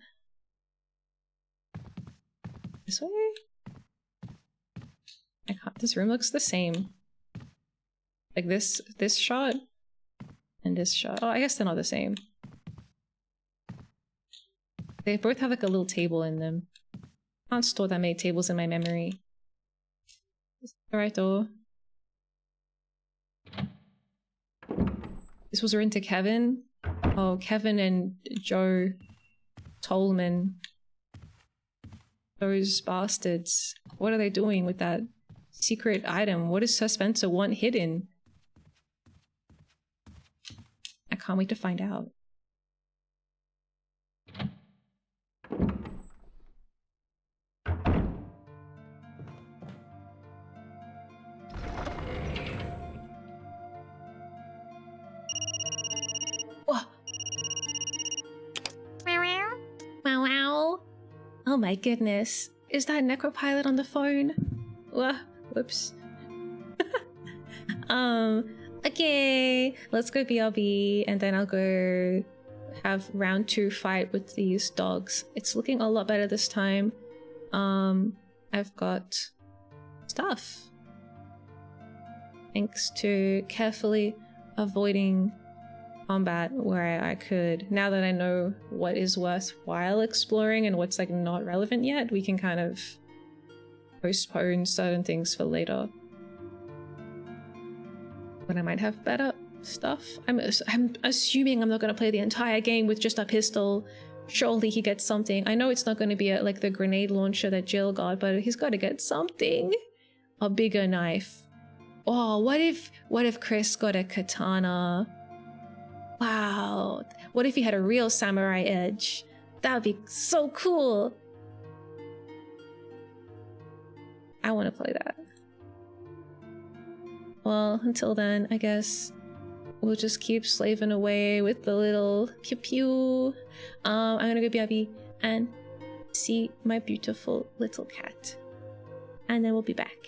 This way? I can't. This room looks the same. Like this shot and this shot. Oh, I guess they're not the same. They both have like a little table in them. I can't store that many tables in my memory. Alright, door. This was written to Kevin. Oh, Kevin and Joe Tolman. Those bastards. What are they doing with that secret item? What does Sir Spencer want hidden? I can't wait to find out. Wow, wow. Oh my goodness. Is that Necropilot on the phone? Whoops. Okay. Let's go BRB and then I'll go have round 2 fight with these dogs. It's looking a lot better this time. I've got stuff. Thanks to carefully avoiding combat where I could. Now that I know what is worthwhile exploring and what's like not relevant yet, we can kind of postpone certain things for later. When I might have better stuff. I'm assuming I'm not going to play the entire game with just a pistol. Surely he gets something. I know it's not going to be like the grenade launcher that Jill got, but he's got to get something. A bigger knife. Oh, what if Chris got a katana? Wow. What if he had a real samurai edge? That would be so cool. I want to play that. Well, until then, I guess we'll just keep slaving away with the little pew pew. I'm gonna go BRB and see my beautiful little cat. And then we'll be back.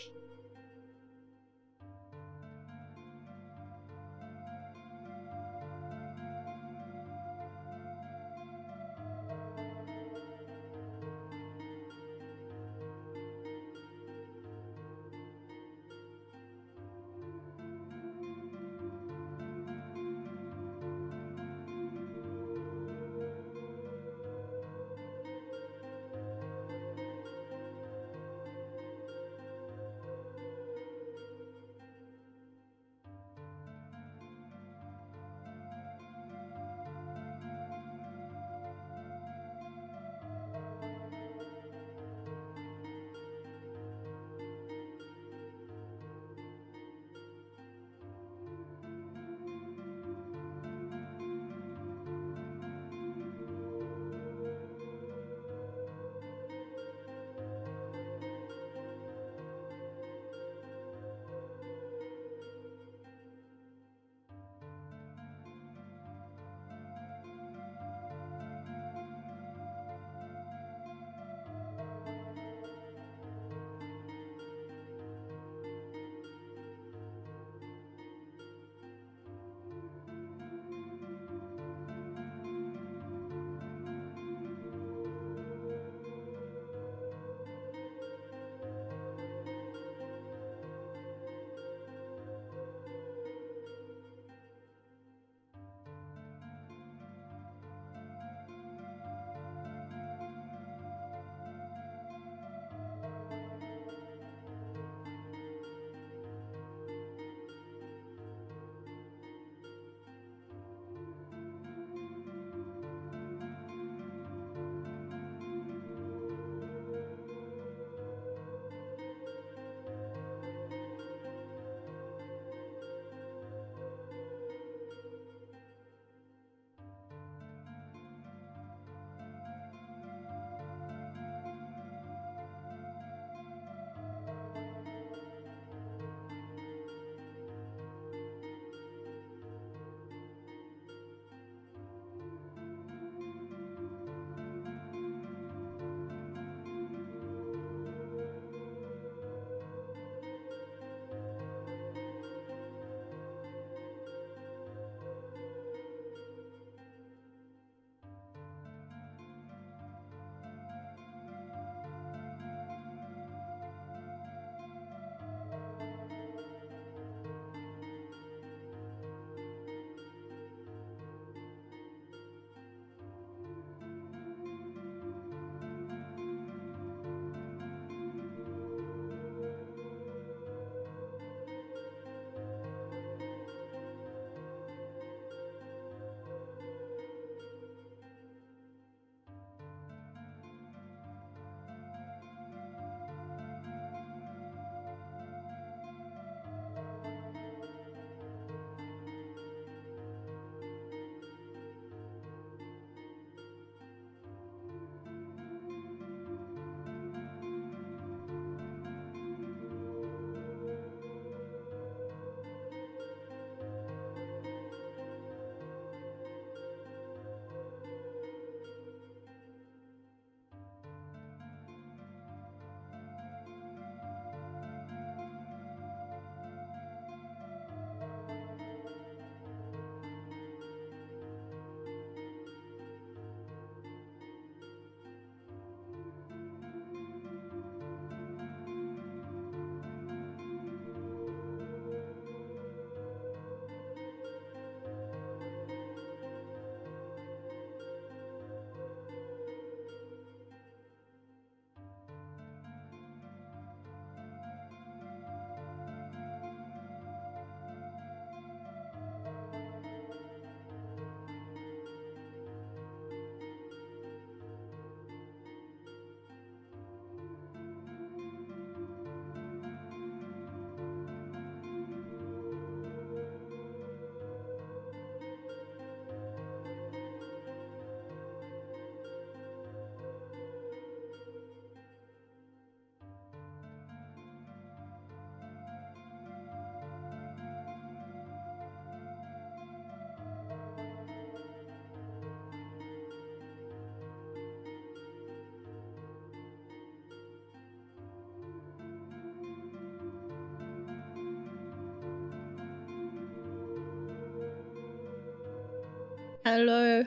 Hello.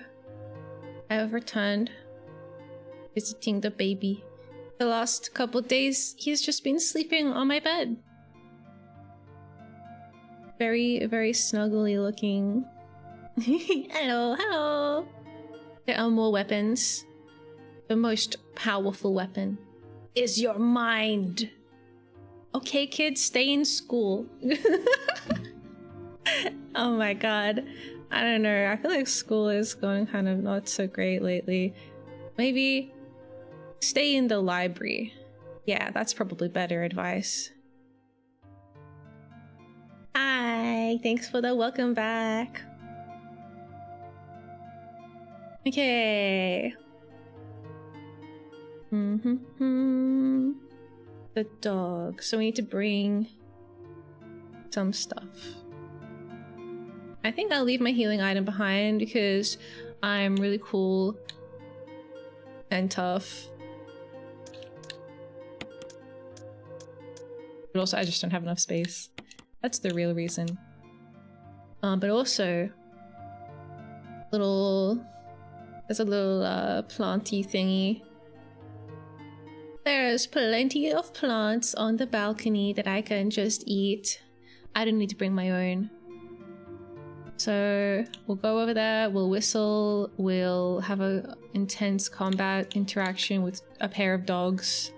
I have returned. Visiting the baby. The last couple days, he's just been sleeping on my bed. Very, very snuggly looking. Hello, hello. There are more weapons. The most powerful weapon is your mind. Okay, kids, stay in school. Oh my god. I don't know. I feel like school is going kind of not so great lately. Maybe stay in the library. Yeah, that's probably better advice. Hi, thanks for the welcome back. Okay. The dog. So we need to bring some stuff. I think I'll leave my healing item behind because I'm really cool and tough. But also I just don't have enough space. That's the real reason. But also there's a little planty thingy. There's plenty of plants on the balcony that I can just eat. I don't need to bring my own. So we'll go over there, we'll whistle, we'll have a intense combat interaction with a pair of dogs.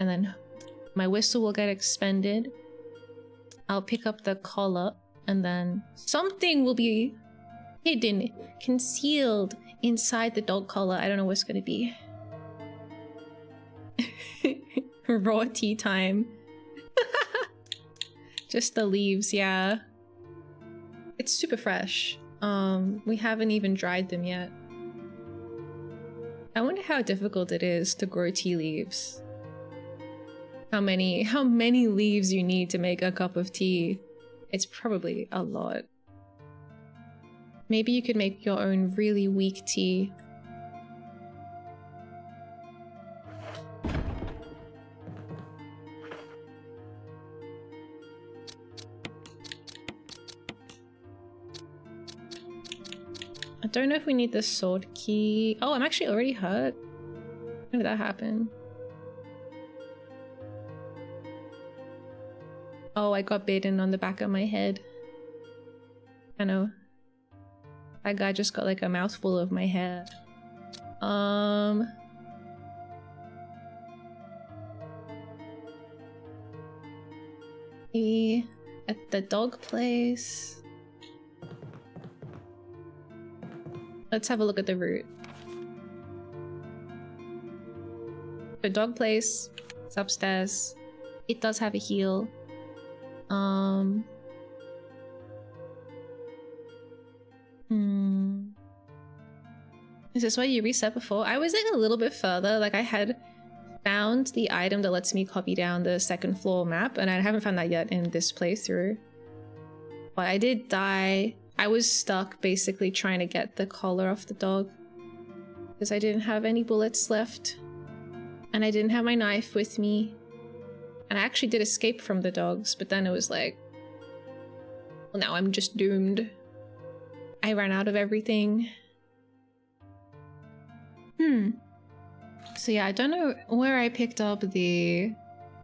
And then my whistle will get expended. I'll pick up the collar and then something will be hidden, concealed inside the dog collar. I don't know what's gonna be. Raw tea time. Just the leaves, yeah. It's super fresh. We haven't even dried them yet. I wonder how difficult it is to grow tea leaves. How many leaves you need to make a cup of tea? It's probably a lot. Maybe you could make your own really weak tea. I don't know if we need the sword key. Oh, I'm actually already hurt. When did that happen? Oh, I got bitten on the back of my head. I know. That guy just got like a mouthful of my hair. At the dog place. Let's have a look at the route. The dog place is upstairs. It does have a heal. Is this where you reset before? I was like a little bit further. Like I had found the item that lets me copy down the second floor map, and I haven't found that yet in this playthrough. But I did die. I was stuck basically trying to get the collar off the dog because I didn't have any bullets left and I didn't have my knife with me, and I actually did escape from the dogs, but then it was like, well, now I'm just doomed. I ran out of everything. So yeah, I don't know where I picked up the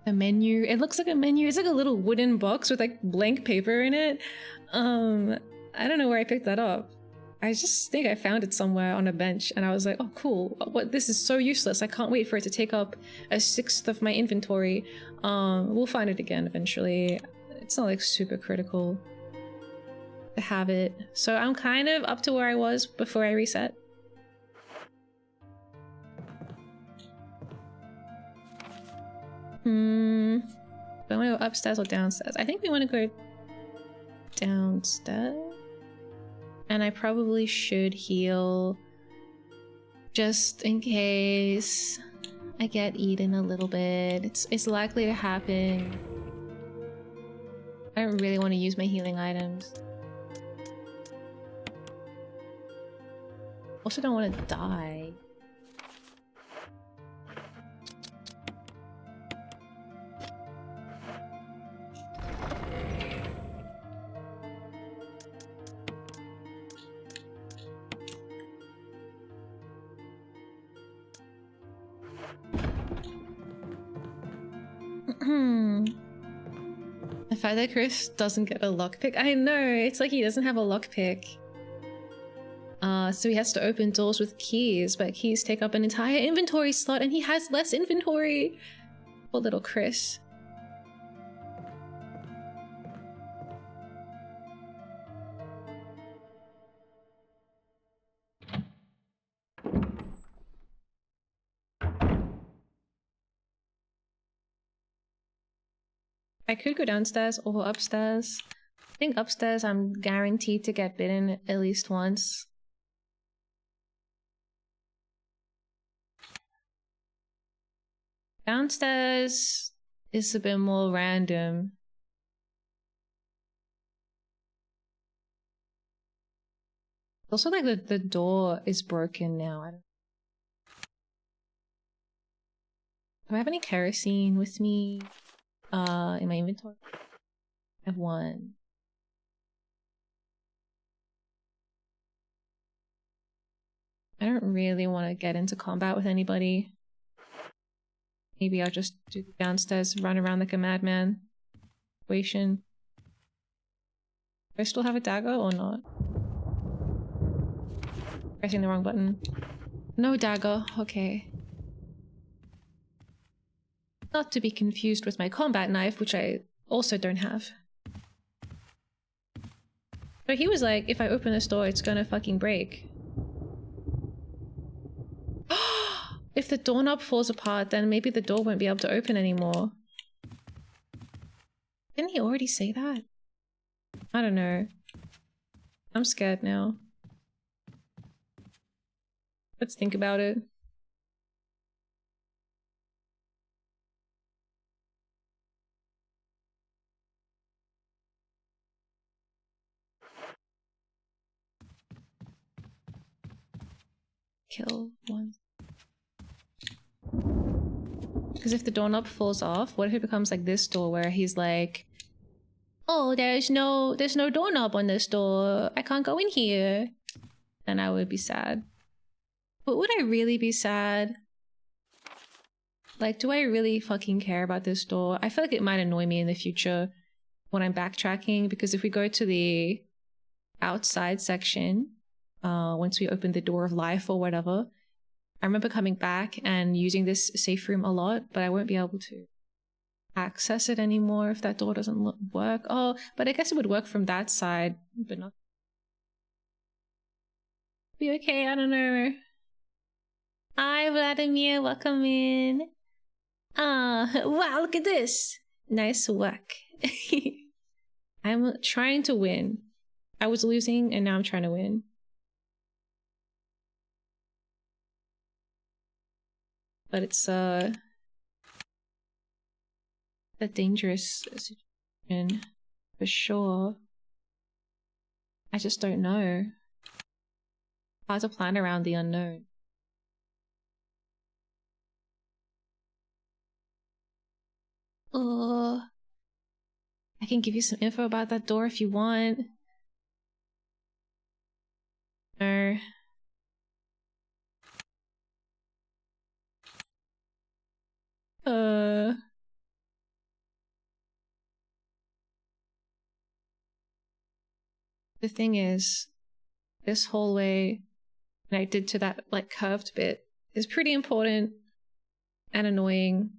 menu. It looks like a menu. It's like a little wooden box with like blank paper in it. I don't know where I picked that up. I just think I found it somewhere on a bench and I was like, oh cool, what, this is so useless. I can't wait for it to take up 1/6 of my inventory. We'll find it again eventually. It's not like super critical to have it. So I'm kind of up to where I was before I reset. Do I want to go upstairs or downstairs? I think we want to go downstairs. And I probably should heal just in case I get eaten a little bit. It's likely to happen. I don't really want to use my healing items. Also don't want to die. The fact that Chris doesn't get a lockpick. I know, it's like he doesn't have a lockpick. So he has to open doors with keys, but keys take up an entire inventory slot and he has less inventory. Poor little Chris. I could go downstairs or upstairs. I think upstairs I'm guaranteed to get bitten at least once. Downstairs is a bit more random. Also, like the door is broken now. Do I have any kerosene with me? In my inventory? I have one. I don't really want to get into combat with anybody. Maybe I'll just do the downstairs, run around like a madman situation. Do I still have a dagger or not? Pressing the wrong button. No dagger, okay. Not to be confused with my combat knife, which I also don't have. But he was like, if I open this door, it's gonna fucking break. If the doorknob falls apart, then maybe the door won't be able to open anymore. Didn't he already say that? I don't know. I'm scared now. Let's think about it. Kill one. Because if the doorknob falls off, what if it becomes like this door where he's like, oh, there's no doorknob on this door. I can't go in here. And I would be sad. But would I really be sad? Like, do I really fucking care about this door? I feel like it might annoy me in the future when I'm backtracking, because if we go to the outside section, once we open the door of life or whatever, I remember coming back and using this safe room a lot, but I won't be able to access it anymore if that door doesn't work. Oh, but I guess it would work from that side, but not. Be okay, I don't know. Hi, Vladimir, welcome in. Wow, look at this. Nice work. I'm trying to win. I was losing and now I'm trying to win. But it's a dangerous situation for sure. I just don't know. Hard to plan around the unknown. I can give you some info about that door if you want. No. The thing is, this hallway connected to that like curved bit is pretty important and annoying.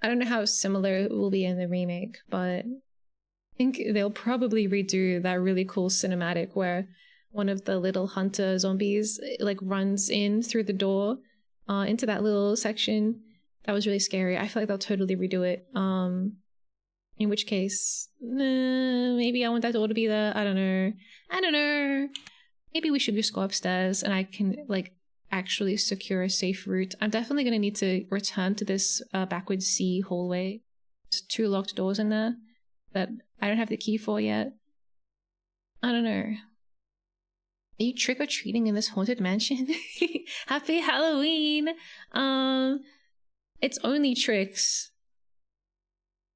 I don't know how similar it will be in the remake, but I think they'll probably redo that really cool cinematic where one of the little hunter zombies like runs in through the door into that little section. That was really scary. I feel like they'll totally redo it. In which case, maybe I want that door to be there. I don't know. Maybe we should just go upstairs and I can like actually secure a safe route. I'm definitely going to need to return to this backwards C hallway. There's 2 locked doors in there that I don't have the key for yet. I don't know. Are you trick-or-treating in this haunted mansion? Happy Halloween! It's only tricks.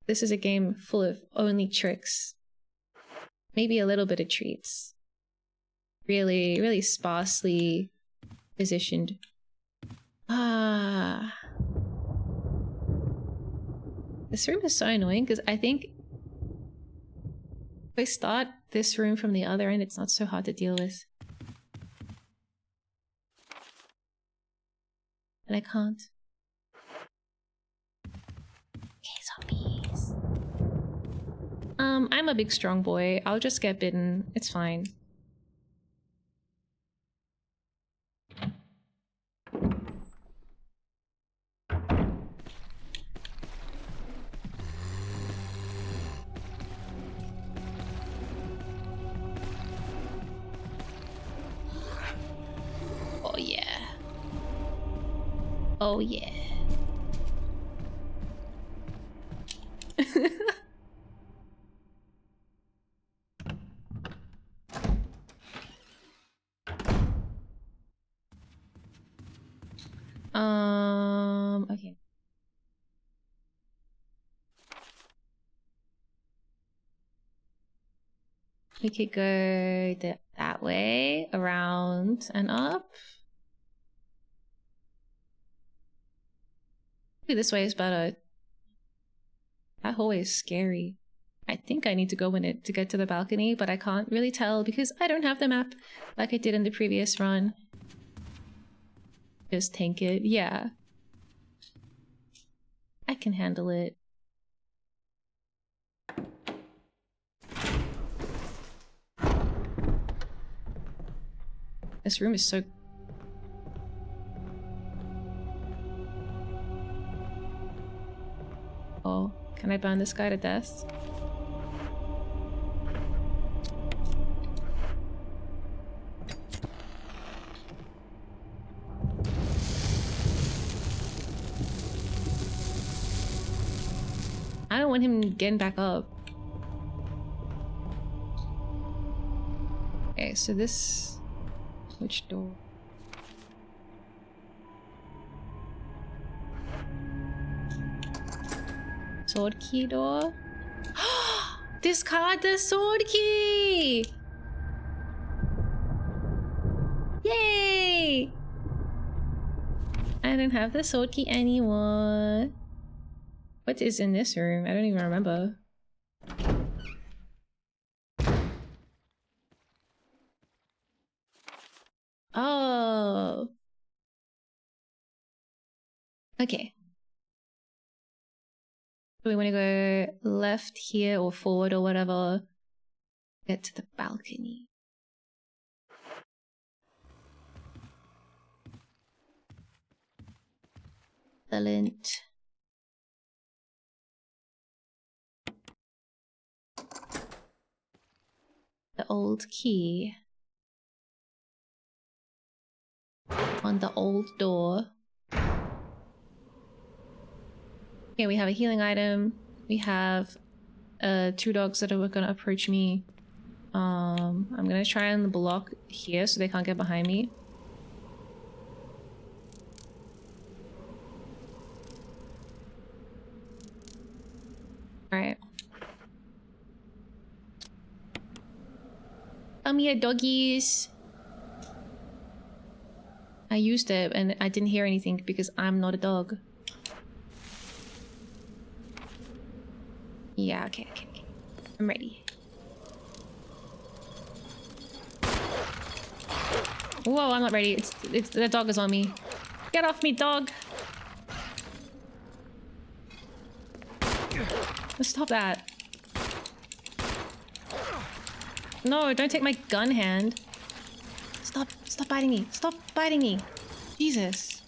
This is a game full of only tricks. Maybe a little bit of treats. Really, really sparsely positioned. Ah. This room is so annoying because I think if I start this room from the other end, it's not so hard to deal with. And I can't. Okay, zombies. I'm a big strong boy. I'll just get bitten. It's fine. Oh yeah. Oh yeah. Okay. We could go that way, around and up. Maybe this way is better. That hallway is scary. I think I need to go in it to get to the balcony, but I can't really tell because I don't have the map like I did in the previous run. Just tank it. Yeah. I can handle it. This room is so... Oh, can I burn this guy to death? I don't want him getting back up. Okay, so this... Which door? Sword key door? Discard the sword key! Yay! I don't have the sword key anymore. What is in this room? I don't even remember. Oh. Okay. Do we want to go left here or forward or whatever? Get to the balcony. Excellent. The old key. On the old door. Okay, we have a healing item. We have 2 dogs that are gonna approach me. I'm gonna try and block here so they can't get behind me. Alright. Come here, doggies. I used it and I didn't hear anything because I'm not a dog. Yeah, okay. I'm ready. Whoa, I'm not ready. It's the dog is on me. Get off me, dog! Stop that. No, don't take my gun hand. Stop biting me. Stop biting me. Jesus.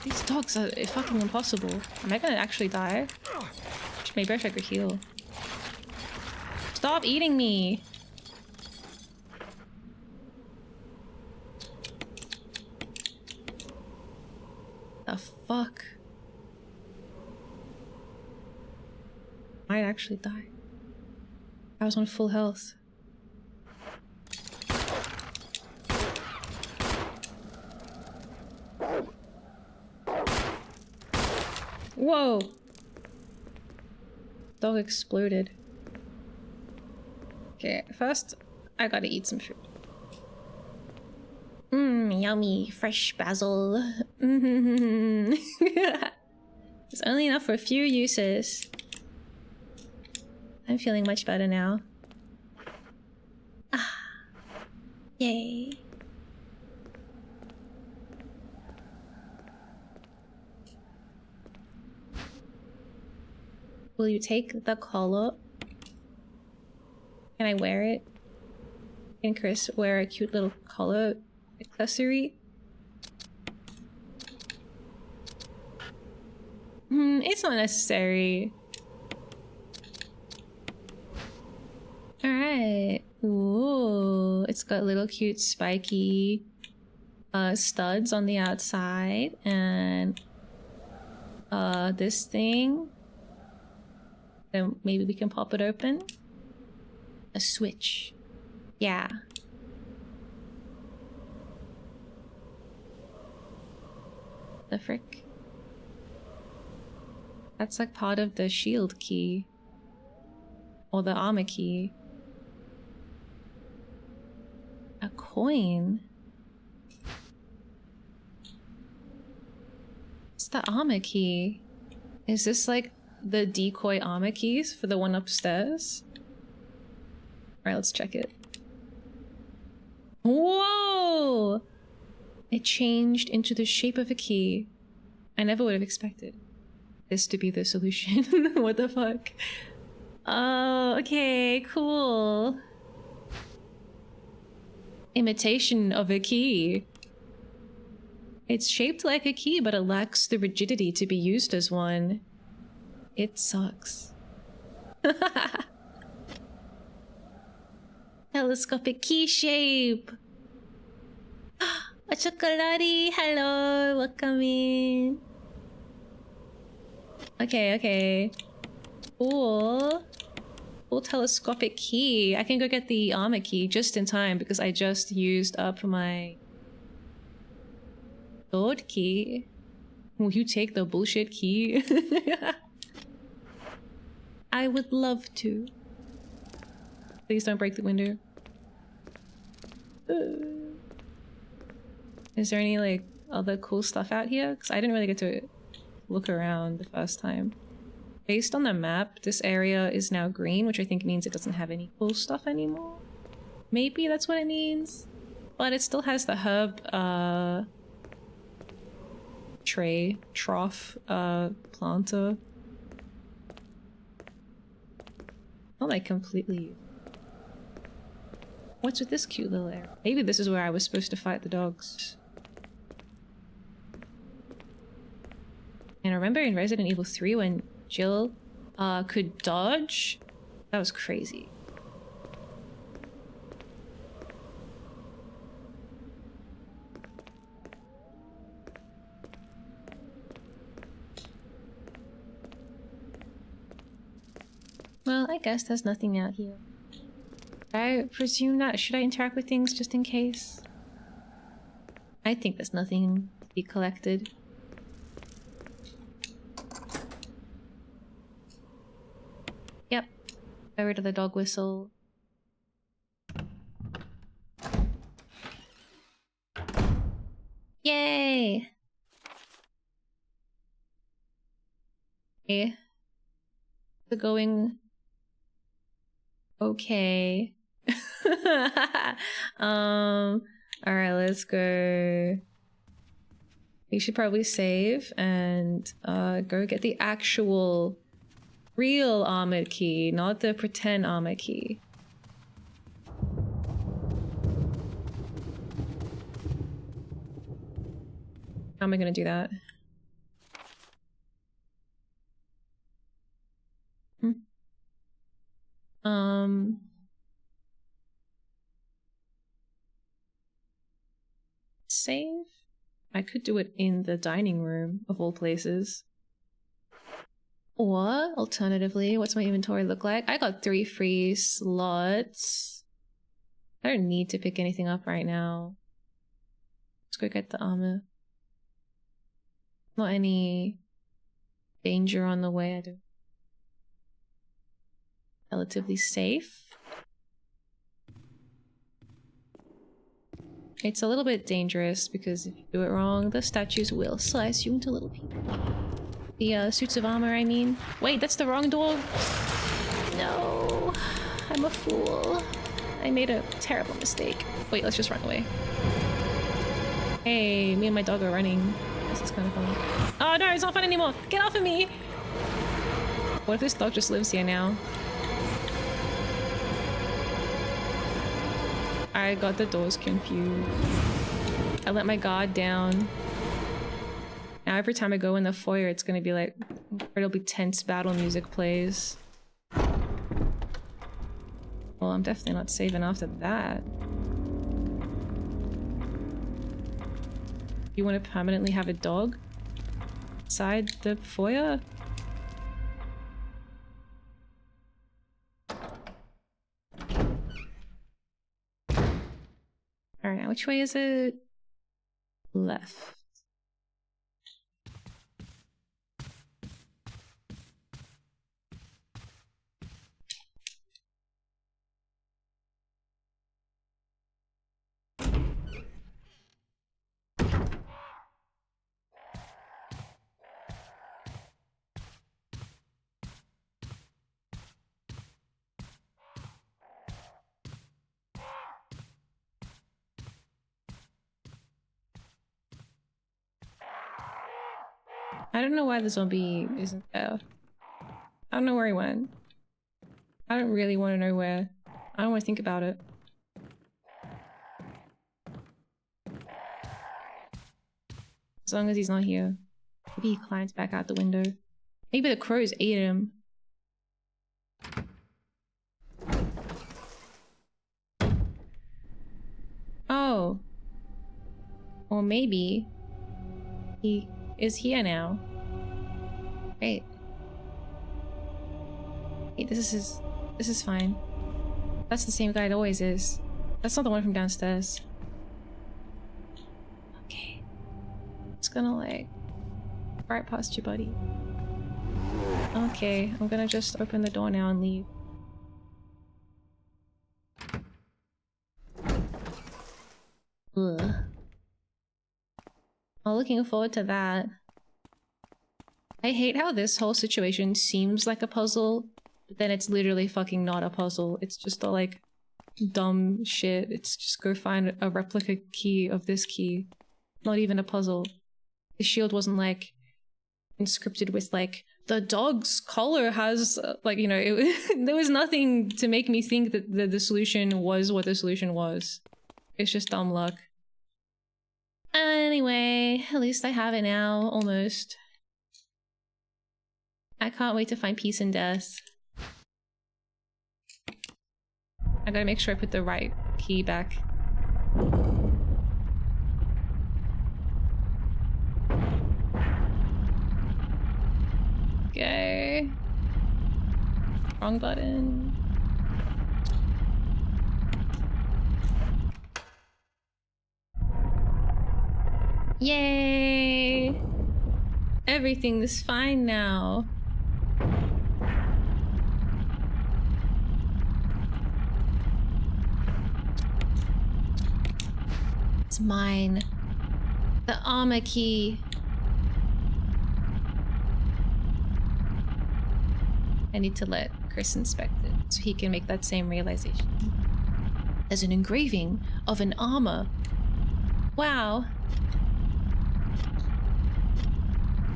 These dogs are fucking impossible. Am I gonna actually die? Maybe I should go heal. Stop eating me. The fuck? I might actually die. I was on full health. Whoa! Dog exploded. Okay, first I gotta eat some food. Mmm, yummy. Fresh basil. Mm-hmm. It's only enough for a few uses. I'm feeling much better now. Ah. Yay. Will you take the collar? Can I wear it? Can Chris wear a cute little collar accessory? It's not necessary. Alright. Ooh, it's got little cute spiky studs on the outside and this thing. Then maybe we can pop it open. A switch. Yeah. The frick? That's like part of the shield key. Or the armor key. A coin? It's the armor key. Is this like the decoy armor keys for the one upstairs? Alright, let's check it. Whoa! It changed into the shape of a key. I never would have expected this to be the solution. What the fuck? Oh, okay, cool. Imitation of a key. It's shaped like a key, but it lacks the rigidity to be used as one. It sucks. Telescopic key shape. A chocolate. Hello, welcome in. Okay. Cool. Cool telescopic key. I can go get the armor key just in time because I just used up my sword key. Will you take the bullshit key? I would love to. Please don't break the window. Is there any like other cool stuff out here? Because I didn't really get to look around the first time. Based on the map, this area is now green, which I think means it doesn't have any cool stuff anymore. Maybe that's what it means. But it still has the herb trough planter. Not like completely. What's with this cute little area? Maybe this is where I was supposed to fight the dogs. And I remember in Resident Evil 3 when Jill could dodge. That was crazy. Well, I guess there's nothing out here. I presume not. Should I interact with things just in case? I think there's nothing to be collected. Yep. Got rid of the dog whistle. Yay! Okay. The going okay. Alright, let's go. We should probably save and go get the actual real armored key, not the pretend armor key. How am I gonna do that? Save? I could do it in the dining room, of all places. Or, alternatively, what's my inventory look like? I got 3 free slots. I don't need to pick anything up right now. Let's go get the armor. Not any danger on the way, I don't. Relatively safe. It's a little bit dangerous because if you do it wrong, the statues will slice you into little pieces. The suits of armor, I mean. Wait, that's the wrong door. No, I'm a fool. I made a terrible mistake. Wait, let's just run away. Hey, me and my dog are running. This is kind of fun. Oh no, it's not fun anymore. Get off of me. What if this dog just lives here now? I got the doors confused. I let my guard down. Now every time I go in the foyer, it's gonna be like incredibly tense battle music plays. Well, I'm definitely not saving after that. You want to permanently have a dog inside the foyer? Alright, now which way is it? Left. I don't know why the zombie isn't there. I don't know where he went. I don't really want to know where. I don't want to think about it. As long as he's not here. Maybe he climbs back out the window. Maybe the crows ate him. Oh. Or maybe he is here now. Wait. Wait, this is fine. That's the same guy it always is. That's not the one from downstairs. Okay. It's gonna like right past you, buddy. Okay, I'm gonna just open the door now and leave. Ugh. I'm looking forward to that. I hate how this whole situation seems like a puzzle, but then it's literally fucking not a puzzle. It's just all like dumb shit. It's just go find a replica key of this key. Not even a puzzle. The shield wasn't like inscripted with like the dog's collar has like, you know, there was nothing to make me think that the solution was what the solution was. It's just dumb luck. Anyway, at least I have it now, almost. I can't wait to find peace and death. I gotta make sure I put the right key back. Okay. Wrong button. Yay! Everything is fine now. It's mine. The armor key. I need to let Chris inspect it so he can make that same realization. There's an engraving of an armor. Wow.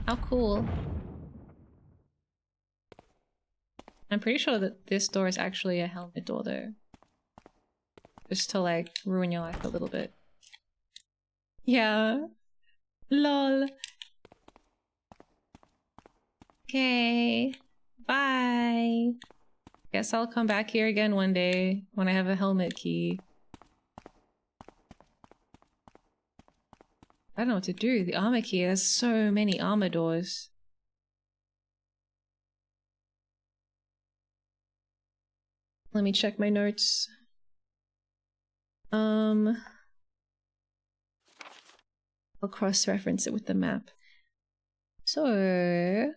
How cool. I'm pretty sure that this door is actually a helmet door though. Just to like ruin your life a little bit. Yeah. Lol. Okay. Bye. Guess I'll come back here again one day when I have a helmet key. I don't know what to do. The armor key has so many armor doors. Let me check my notes. I'll cross-reference it with the map. So...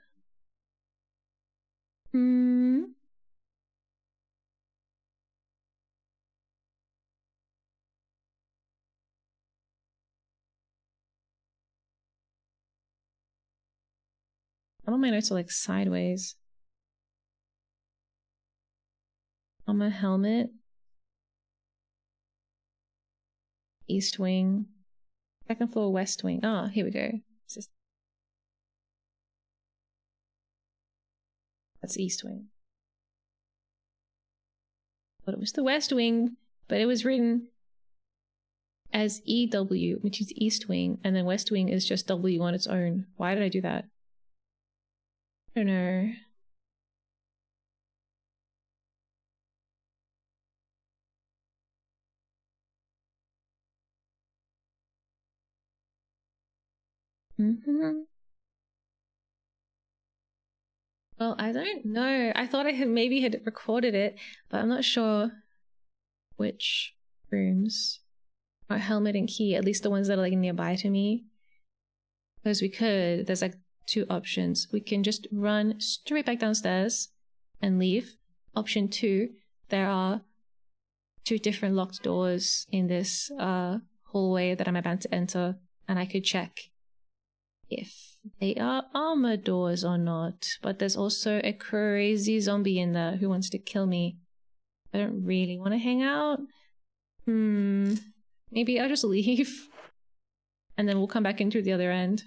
All of my notes are like sideways. On my helmet. East wing. Second floor, west wing. Oh, here we go. That's east wing. But it was the west wing, but it was written as EW, which is east wing, and then west wing is just W on its own. Why did I do that? I don't know. Well, I don't know. I thought I had recorded it, but I'm not sure which rooms are helmet and key, at least the ones that are like nearby to me. Because there's like two options. We can just run straight back downstairs and leave. Option 2, there are 2 different locked doors in this hallway that I'm about to enter, and I could check if they are armor doors or not. But there's also a crazy zombie in there who wants to kill me. I don't really want to hang out. Maybe I'll just leave. And then we'll come back in through the other end.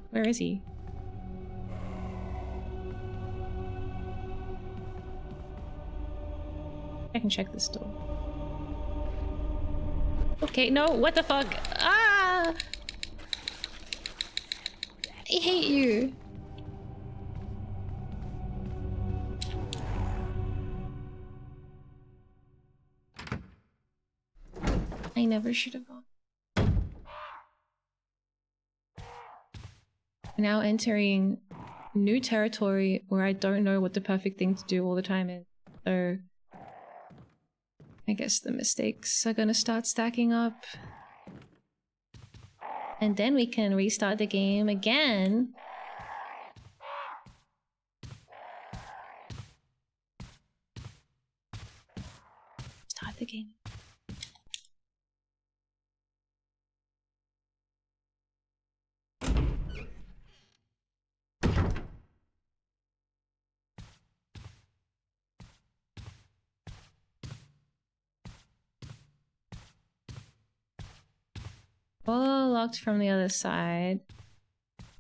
Where is he? I can check this door. Okay, no, what the fuck? Ah! I hate you. I never should have gone. Now entering new territory where I don't know what the perfect thing to do all the time is. So I guess the mistakes are gonna start stacking up. And then we can restart the game again. Start the game. All locked from the other side.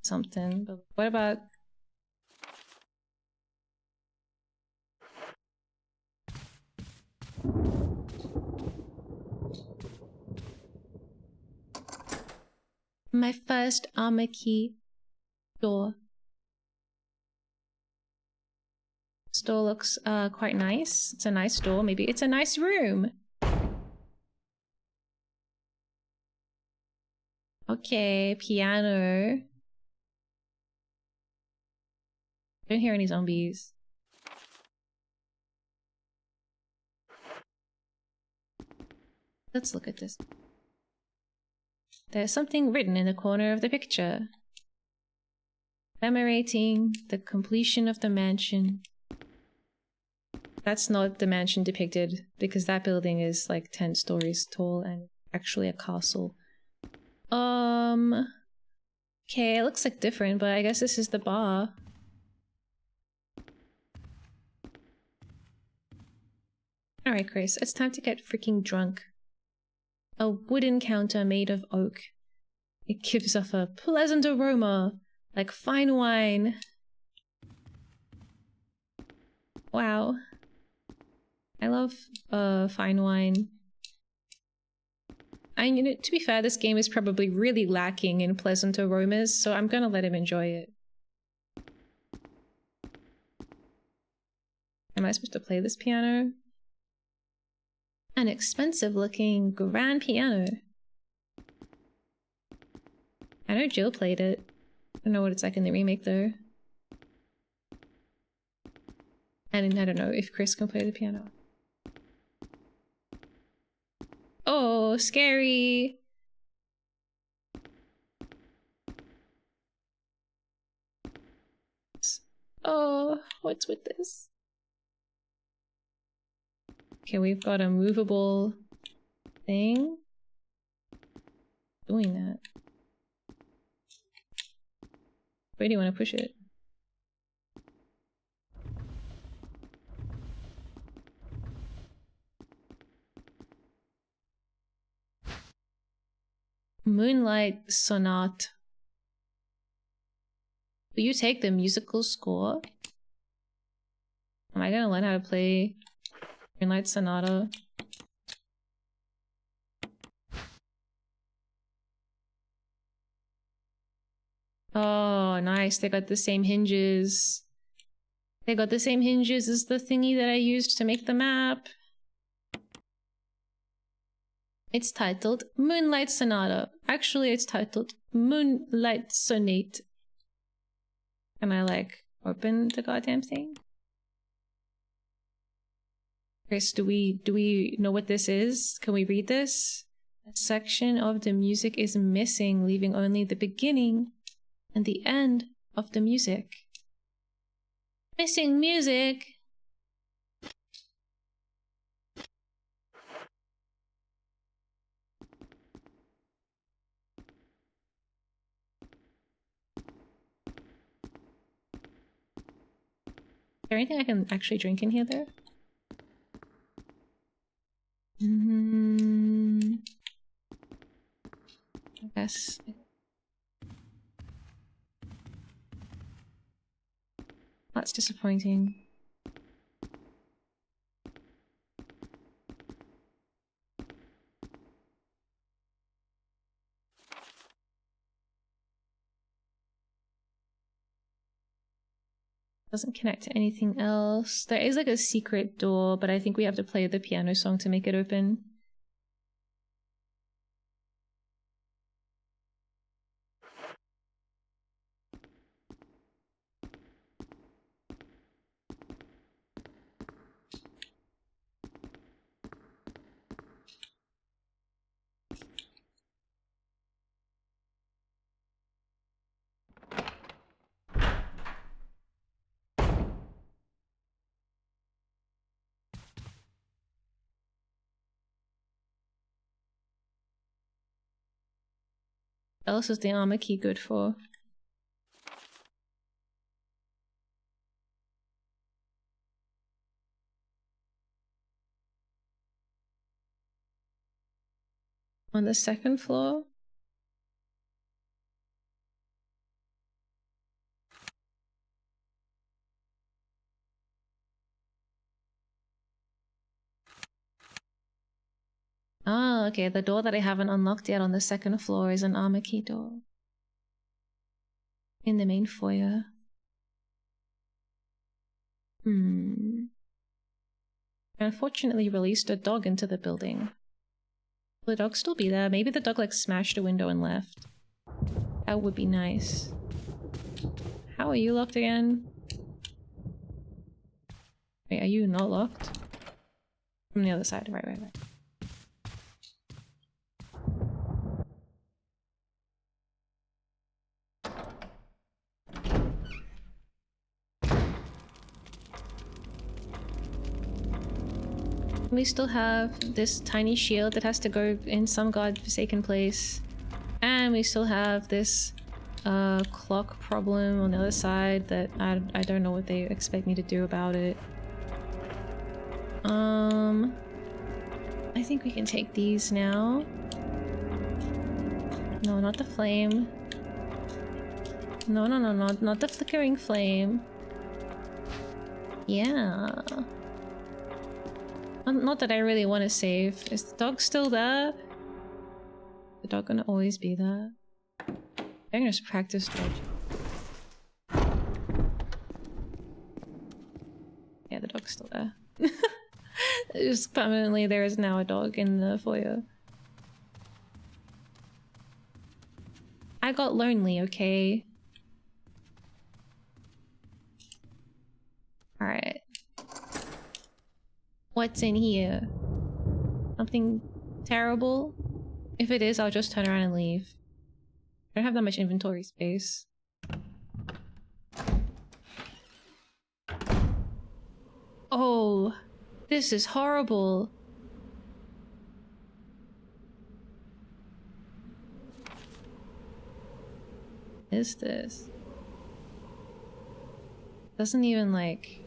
Something, but what about... my first armor key door. This door looks quite nice. It's a nice door. Maybe it's a nice room. Okay, piano. Don't hear any zombies. Let's look at this. There's something written in the corner of the picture. Commemorating the completion of the mansion. That's not the mansion depicted, because that building is like 10 stories tall and actually a castle. Okay, it looks like different, but I guess this is the bar. Alright, Chris, it's time to get freaking drunk. A wooden counter made of oak. It gives off a pleasant aroma, like fine wine. Wow. I love fine wine. You know, to be fair, this game is probably really lacking in pleasant aromas, so I'm gonna let him enjoy it. Am I supposed to play this piano? An expensive looking grand piano. I know Jill played it. I don't know what it's like in the remake though. And I don't know if Chris can play the piano. Oh, scary! Oh, what's with this? Okay, we've got a movable thing. Doing that. Where do you want to push it? Moonlight Sonata. Will you take the musical score? Am I gonna learn how to play Moonlight Sonata? Oh, nice. They got the same hinges. They got the same hinges as the thingy that I used to make the map. It's titled Moonlight Sonata. Actually, it's titled Moonlight Sonate. Can I, like, open the goddamn thing? Chris, do we know what this is? Can we read this? A section of the music is missing, leaving only the beginning and the end of the music. Missing music! Is there anything I can actually drink in here, though? I guess. That's disappointing. Doesn't connect to anything else. There is like a secret door, but I think we have to play the piano song to make it open. What else is the armor key good for? On the second floor? Ah, okay, the door that I haven't unlocked yet on the second floor is an armor key door. In the main foyer. I unfortunately released a dog into the building. Will the dog still be there? Maybe the dog like smashed a window and left. That would be nice. How are you locked again? Wait, are you not locked? From the other side, right. We still have this tiny shield that has to go in some godforsaken place. And we still have this clock problem on the other side that I don't know what they expect me to do about it. I think we can take these now. No, not the flame. No, not the flickering flame. Yeah. Not that I really want to save. Is the dog still there? The dog gonna always be there? I'm gonna just practice dodge. Yeah, the dog's still there. Just permanently there is now a dog in the foyer. I got lonely, okay? Alright. What's in here? Something terrible? If it is, I'll just turn around and leave. I don't have that much inventory space. Oh, This is horrible. What is this? Doesn't even like...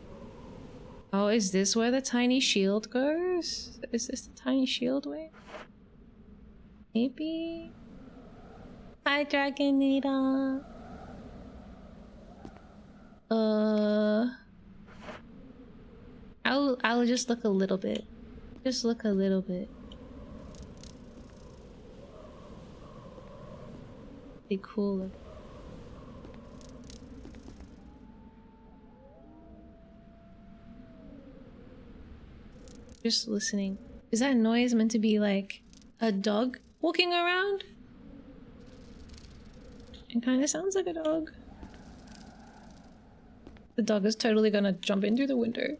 Oh, is this where the tiny shield goes? Is this the tiny shield way? Maybe? Hi, Dragonita. I'll just look a little bit. Just look a little bit. Be cool. Just listening. Is that noise meant to be like a dog walking around? It kind of sounds like a dog. The dog is totally gonna jump in through the window.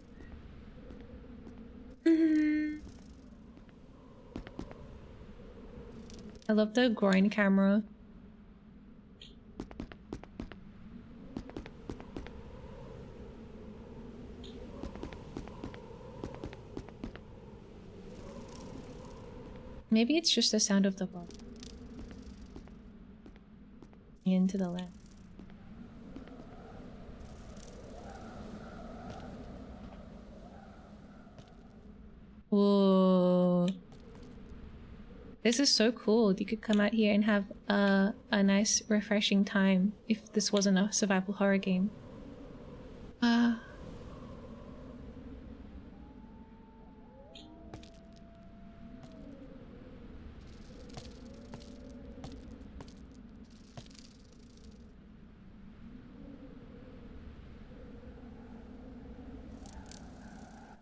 I love the groin camera. Maybe it's just the sound of the ball. Into the left. Whoa. This is so cool. You could come out here and have a nice, refreshing time if this wasn't a survival horror game. I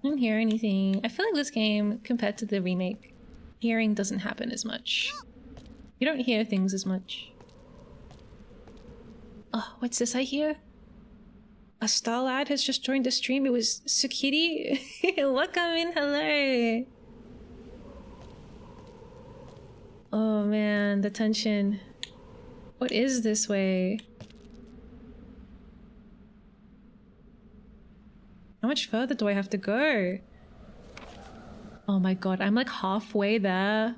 don't hear anything. I feel like this game, compared to the remake, hearing doesn't happen as much. You don't hear things as much. Oh, what's this I hear? A star lad has just joined the stream. It was Sukiri. Welcome in, hello. Oh man, the tension. What is this way? How much further do I have to go? Oh my god, I'm like halfway there.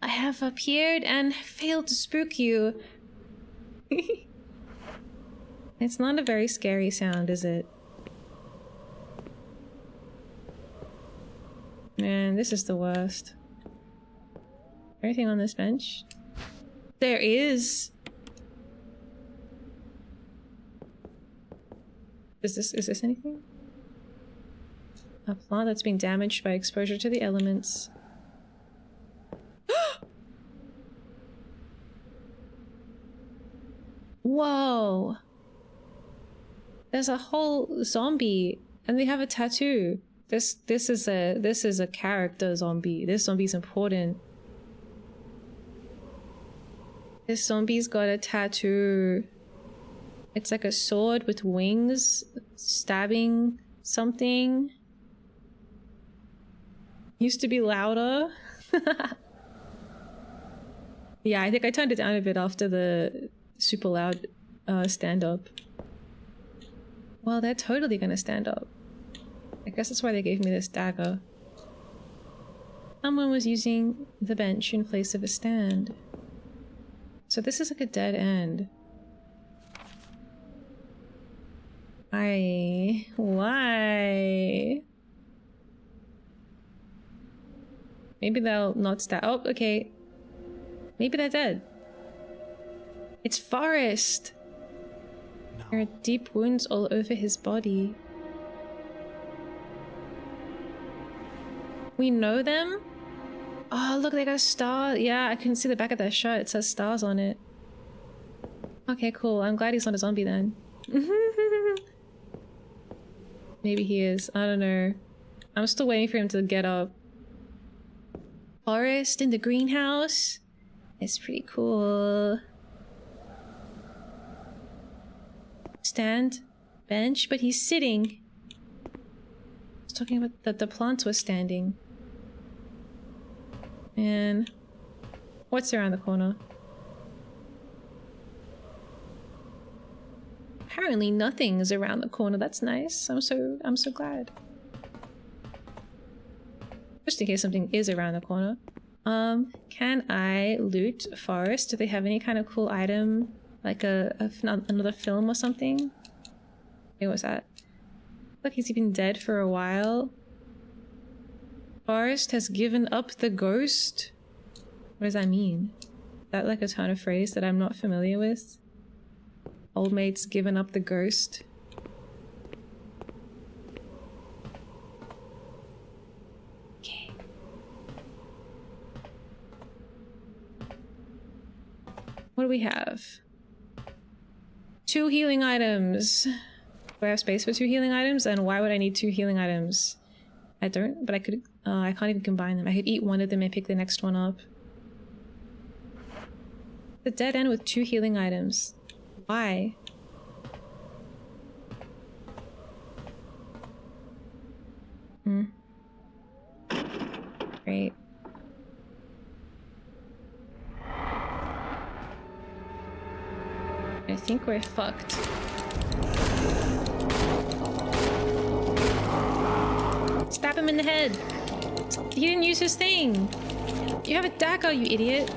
I have appeared and failed to spook you. It's not a very scary sound, is it? Man, this is the worst. Anything on this bench? There is! Is this anything? A plant that's been damaged by exposure to the elements. Whoa! There's a whole zombie, and they have a tattoo. This is a character zombie. This zombie's important. This zombie's got a tattoo. It's like a sword with wings stabbing something. Used to be louder. Yeah, I think I turned it down a bit after the super loud stand-up. Well, they're totally gonna stand up. I guess that's why they gave me this dagger. Someone was using the bench in place of a stand. So this is like a dead end. Why? Maybe they'll not stab. Oh, okay. Maybe they're dead. It's Forest. No. There are deep wounds all over his body. We know them? Oh, look, they got a star. Yeah, I can see the back of their shirt. It says stars on it. Okay, cool. I'm glad he's not a zombie then. Maybe he is. I don't know. I'm still waiting for him to get up. Forest in the greenhouse. It's pretty cool. Stand. Bench. But he's sitting. I was talking about that the plants were standing. And what's around the corner? Apparently nothing is around the corner. That's nice. I'm so glad. just in case something is around the corner. Can I loot Forest? Do they have any kind of cool item? Like another film or something? Hey, what's that? Look, he's been dead for a while. Forest has given up the ghost? What does that mean? Is that like a turn of phrase that I'm not familiar with? Old mate's given up the ghost. Okay. What do we have? 2 healing items. Do I have space for 2 healing items? And why would I need 2 healing items? I don't, but I could, I can't even combine them. I could eat one of them and pick the next one up. The dead end with 2 healing items. Why? Great. I think we're fucked. Stab him in the head! He didn't use his thing! You have a dagger, you idiot!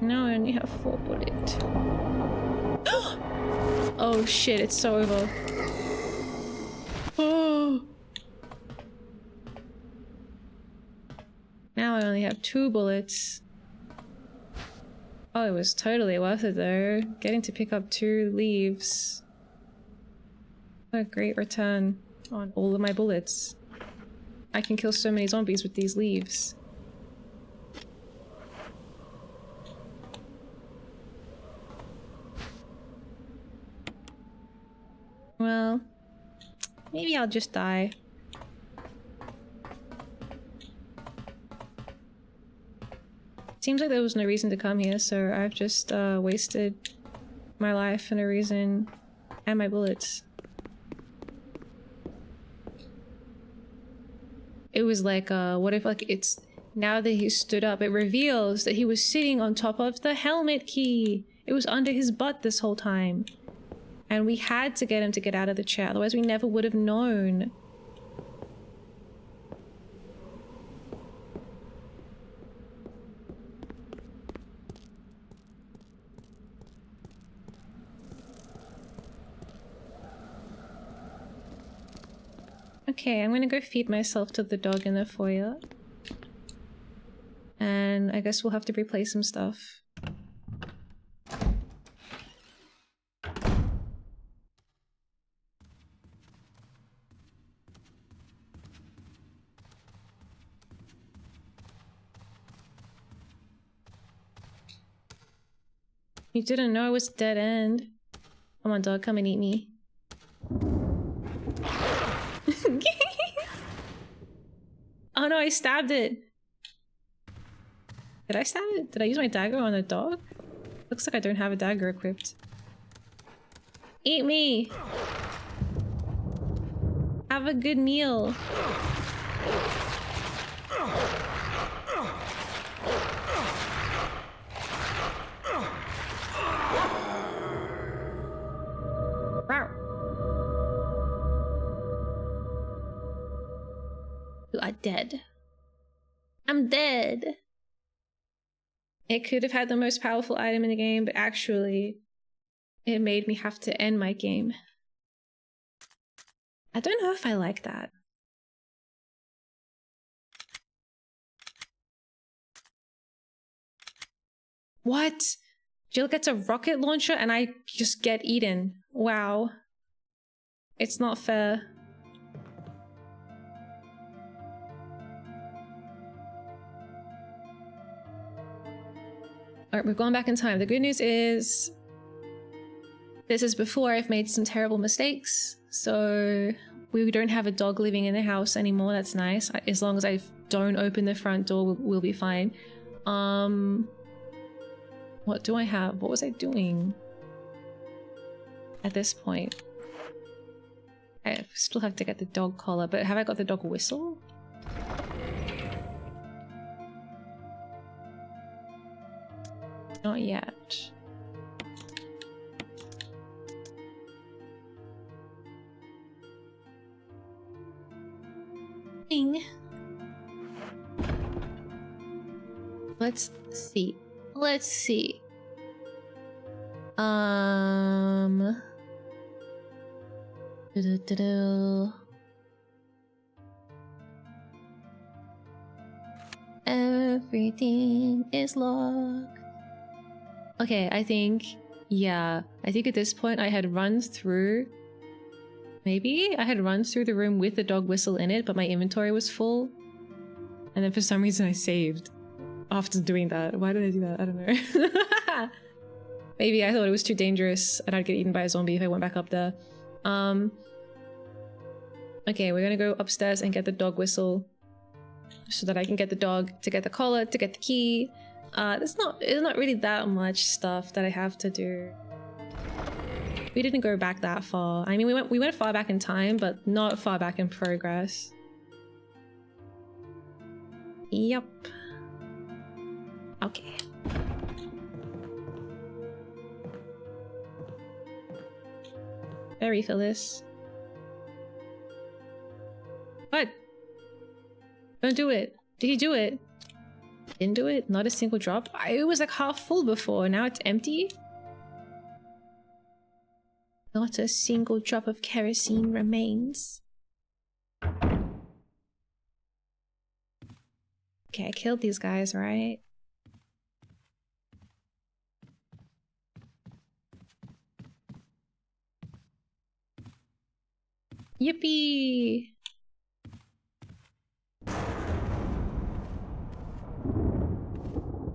No, I only have 4 bullets. Oh shit, it's so over. Oh! Now I only have 2 bullets. Oh, it was totally worth it though. Getting to pick up 2 leaves. What a great return on all of my bullets. I can kill so many zombies with these leaves. Well, maybe I'll just die. Seems like there was no reason to come here, so I've just wasted my life for no reason and my bullets. It was like, what if like it's now that he stood up, it reveals that he was sitting on top of the helmet key. It was under his butt this whole time. And we had to get him to get out of the chair, otherwise we never would have known. Okay, I'm gonna go feed myself to the dog in the foyer. And I guess we'll have to replay some stuff. You didn't know it was dead end. Come on, dog, come and eat me. Oh no, I stabbed it. Did I stab it? Did I use my dagger on the dog? Looks like I don't have a dagger equipped. Eat me! Have a good meal. You are dead. I'm dead. It could have had the most powerful item in the game, but actually, it made me have to end my game. I don't know if I like that. What? Jill gets a rocket launcher and I just get eaten. Wow. It's not fair. Alright, we've gone back in time. The good news is this is before I've made some terrible mistakes, so we don't have a dog living in the house anymore. That's nice. As long as I don't open the front door, we'll be fine. What do I have? What was I doing at this point? I still have to get the dog collar, but have I got the dog whistle? Not yet. Ding. Let's see. Let's see. Do-do-do-do. Everything is locked. Okay, I think at this point I had run through. Maybe I had run through the room with the dog whistle in it, but my inventory was full. And then for some reason I saved after doing that. Why did I do that? I don't know. Maybe I thought it was too dangerous and I'd get eaten by a zombie if I went back up there. Okay, we're gonna go upstairs and get the dog whistle so that I can get the dog, to get the collar, to get the key. It's not really that much stuff that I have to do. We didn't go back that far. I mean, we went far back in time, but not far back in progress. Yup. Okay. Better refill this. What? Don't do it. Did he do it? Didn't do it? Not a single drop? It was like half full before. Now it's empty? Not a single drop of kerosene remains. Okay, I killed these guys, right? Yippee!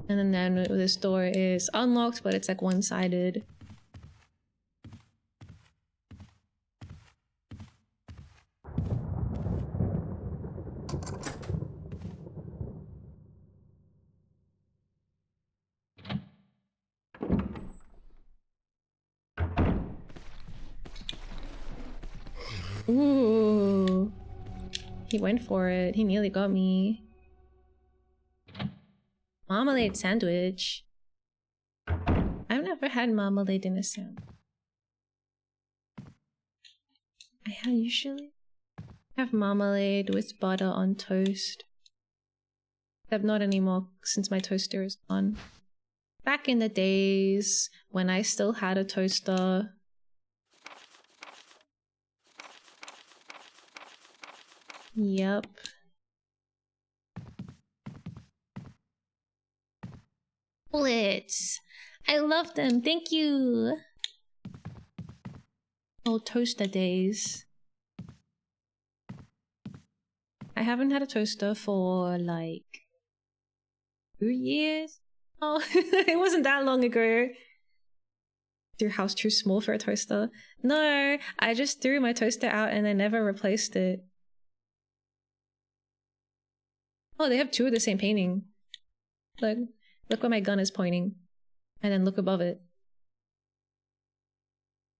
And then this door is unlocked, but it's like one-sided. Ooh. He went for it. He nearly got me. Marmalade sandwich. I've never had marmalade in a sandwich. I usually have marmalade with butter on toast. Except not anymore since my toaster is gone. Back in the days when I still had a toaster. Yep. Bullets! I love them, thank you! Old toaster days. I haven't had a toaster for like 2 years? Oh, it wasn't that long ago. Is your house too small for a toaster? No, I just threw my toaster out and I never replaced it. Oh, they have two of the same painting. Look where my gun is pointing. And then look above it.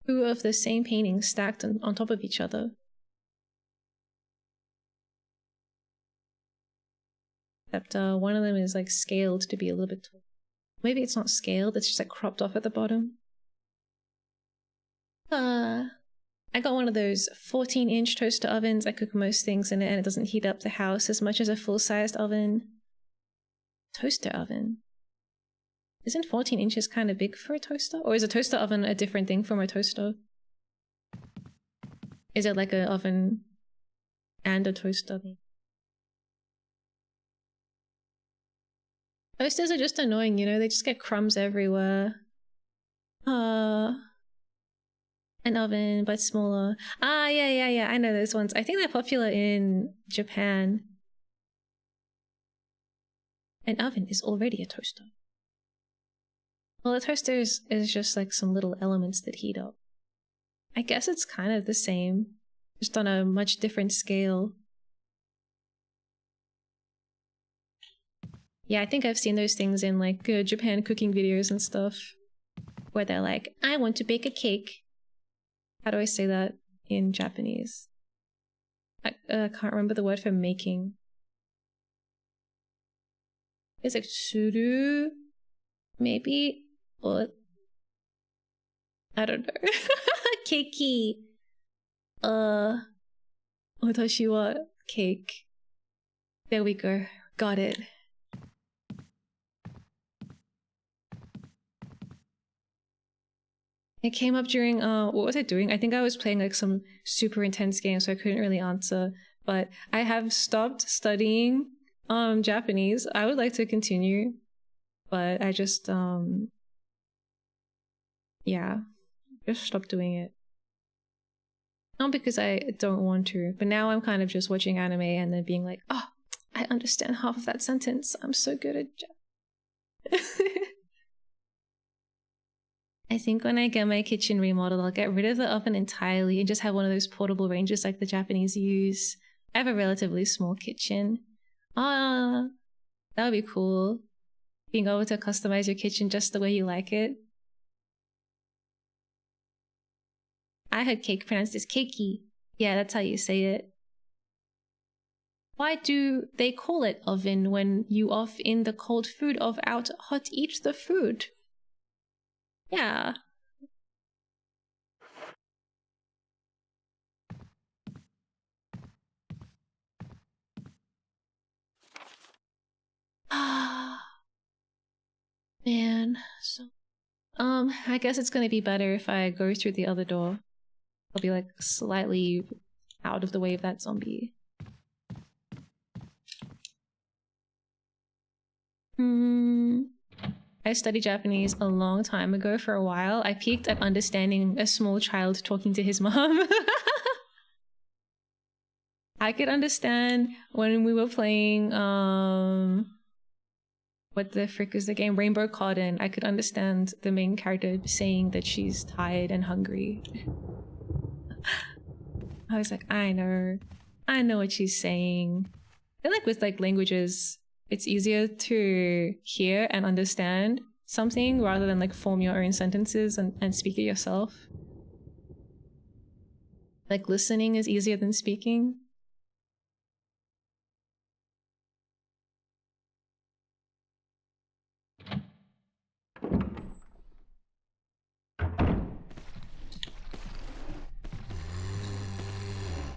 Two of the same paintings stacked on top of each other. Except one of them is like scaled to be a little bit tall. Maybe it's not scaled, it's just like cropped off at the bottom. I got one of those 14-inch toaster ovens. I cook most things in it and it doesn't heat up the house as much as a full-sized oven. Toaster oven? Isn't 14 inches kind of big for a toaster? Or is a toaster oven a different thing from a toaster? Is it like an oven and a toaster thing? Toasters are just annoying, you know? They just get crumbs everywhere. An oven, but smaller. Ah, yeah, I know those ones. I think they're popular in Japan. An oven is already a toaster. Well, a toaster is just like some little elements that heat up. I guess it's kind of the same, just on a much different scale. Yeah, I think I've seen those things in like Japan cooking videos and stuff. Where they're like, I want to bake a cake. How do I say that in Japanese? I can't remember the word for making. It's like suru, maybe? What? I don't know. Keiki. Watashi wa cake. There we go. Got it. It came up during what was I doing? I think I was playing like some super intense game, so I couldn't really answer. But I have stopped studying Japanese. I would like to continue, but I just yeah, just stopped doing it. Not because I don't want to, but now I'm kind of just watching anime and then being like, oh, I understand half of that sentence. I'm so good at I think when I get my kitchen remodeled, I'll get rid of the oven entirely and just have one of those portable ranges like the Japanese use. I have a relatively small kitchen. Ah, that would be cool. Being able to customize your kitchen just the way you like it. I heard cake pronounced as cakey. Yeah, that's how you say it. Why do they call it oven when you off in the cold food of out hot eat the food? Yeah. Man, so I guess it's gonna be better if I go through the other door. I'll be like slightly out of the way of that zombie. I studied Japanese a long time ago for a while. I peaked at understanding a small child talking to his mom. I could understand when we were playing what the frick is the game? Rainbow Cotton. I could understand the main character saying that she's tired and hungry. I was like, I know what she's saying. I feel like with like languages, it's easier to hear and understand something rather than like form your own sentences and speak it yourself. Like listening is easier than speaking.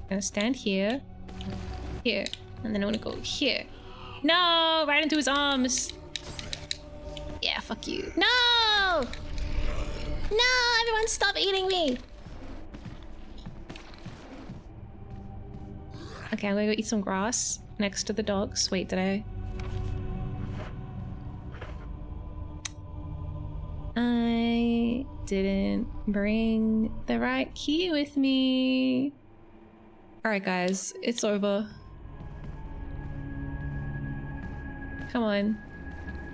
I'm gonna stand here, here, and then I wanna go here. No! Right into his arms! Yeah, fuck you. No! No! Everyone stop eating me! Okay, I'm gonna go eat some grass next to the dogs. Wait, did I? I didn't bring the right key with me. Alright guys, it's over. Come on.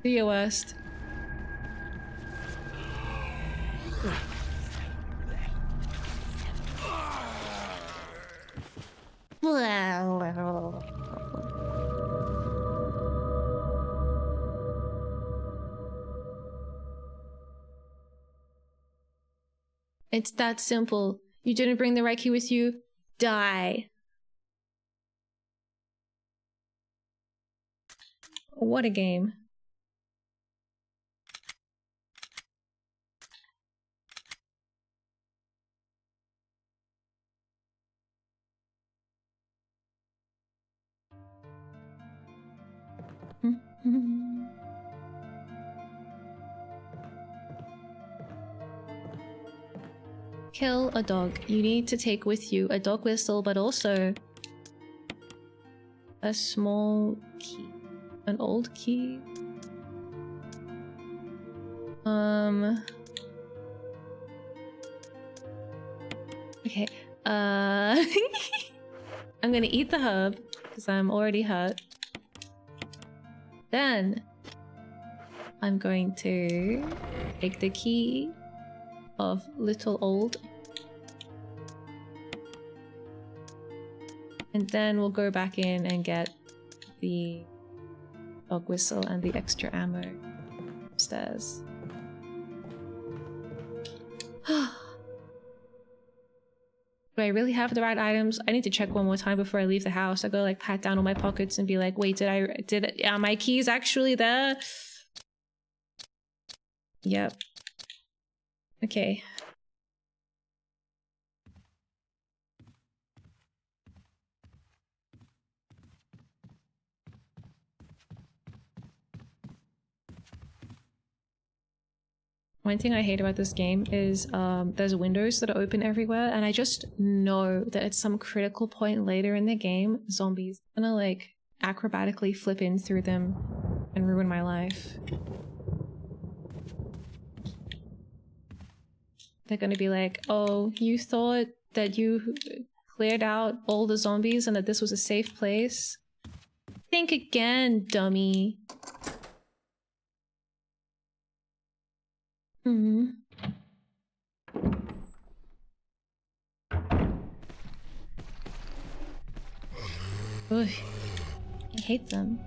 Do your worst. It's that simple. You didn't bring the right key with you? Die. What a game. Kill a dog. You need to take with you a dog whistle, but also a small key. An old key. Okay. I'm gonna eat the herb because I'm already hurt. Then I'm going to take the key of little old. And then we'll go back in and get the dog whistle and the extra ammo upstairs. Do I really have the right items? I need to check one more time before I leave the house. I go like pat down all my pockets and be like, wait, are my keys actually there? Yep. Okay. One thing I hate about this game is there's windows that are open everywhere, and I just know that at some critical point later in the game, zombies are gonna like acrobatically flip in through them and ruin my life. They're gonna be like, oh, you thought that you cleared out all the zombies and that this was a safe place? Think again, dummy. Hmm. Ugh. I hate them.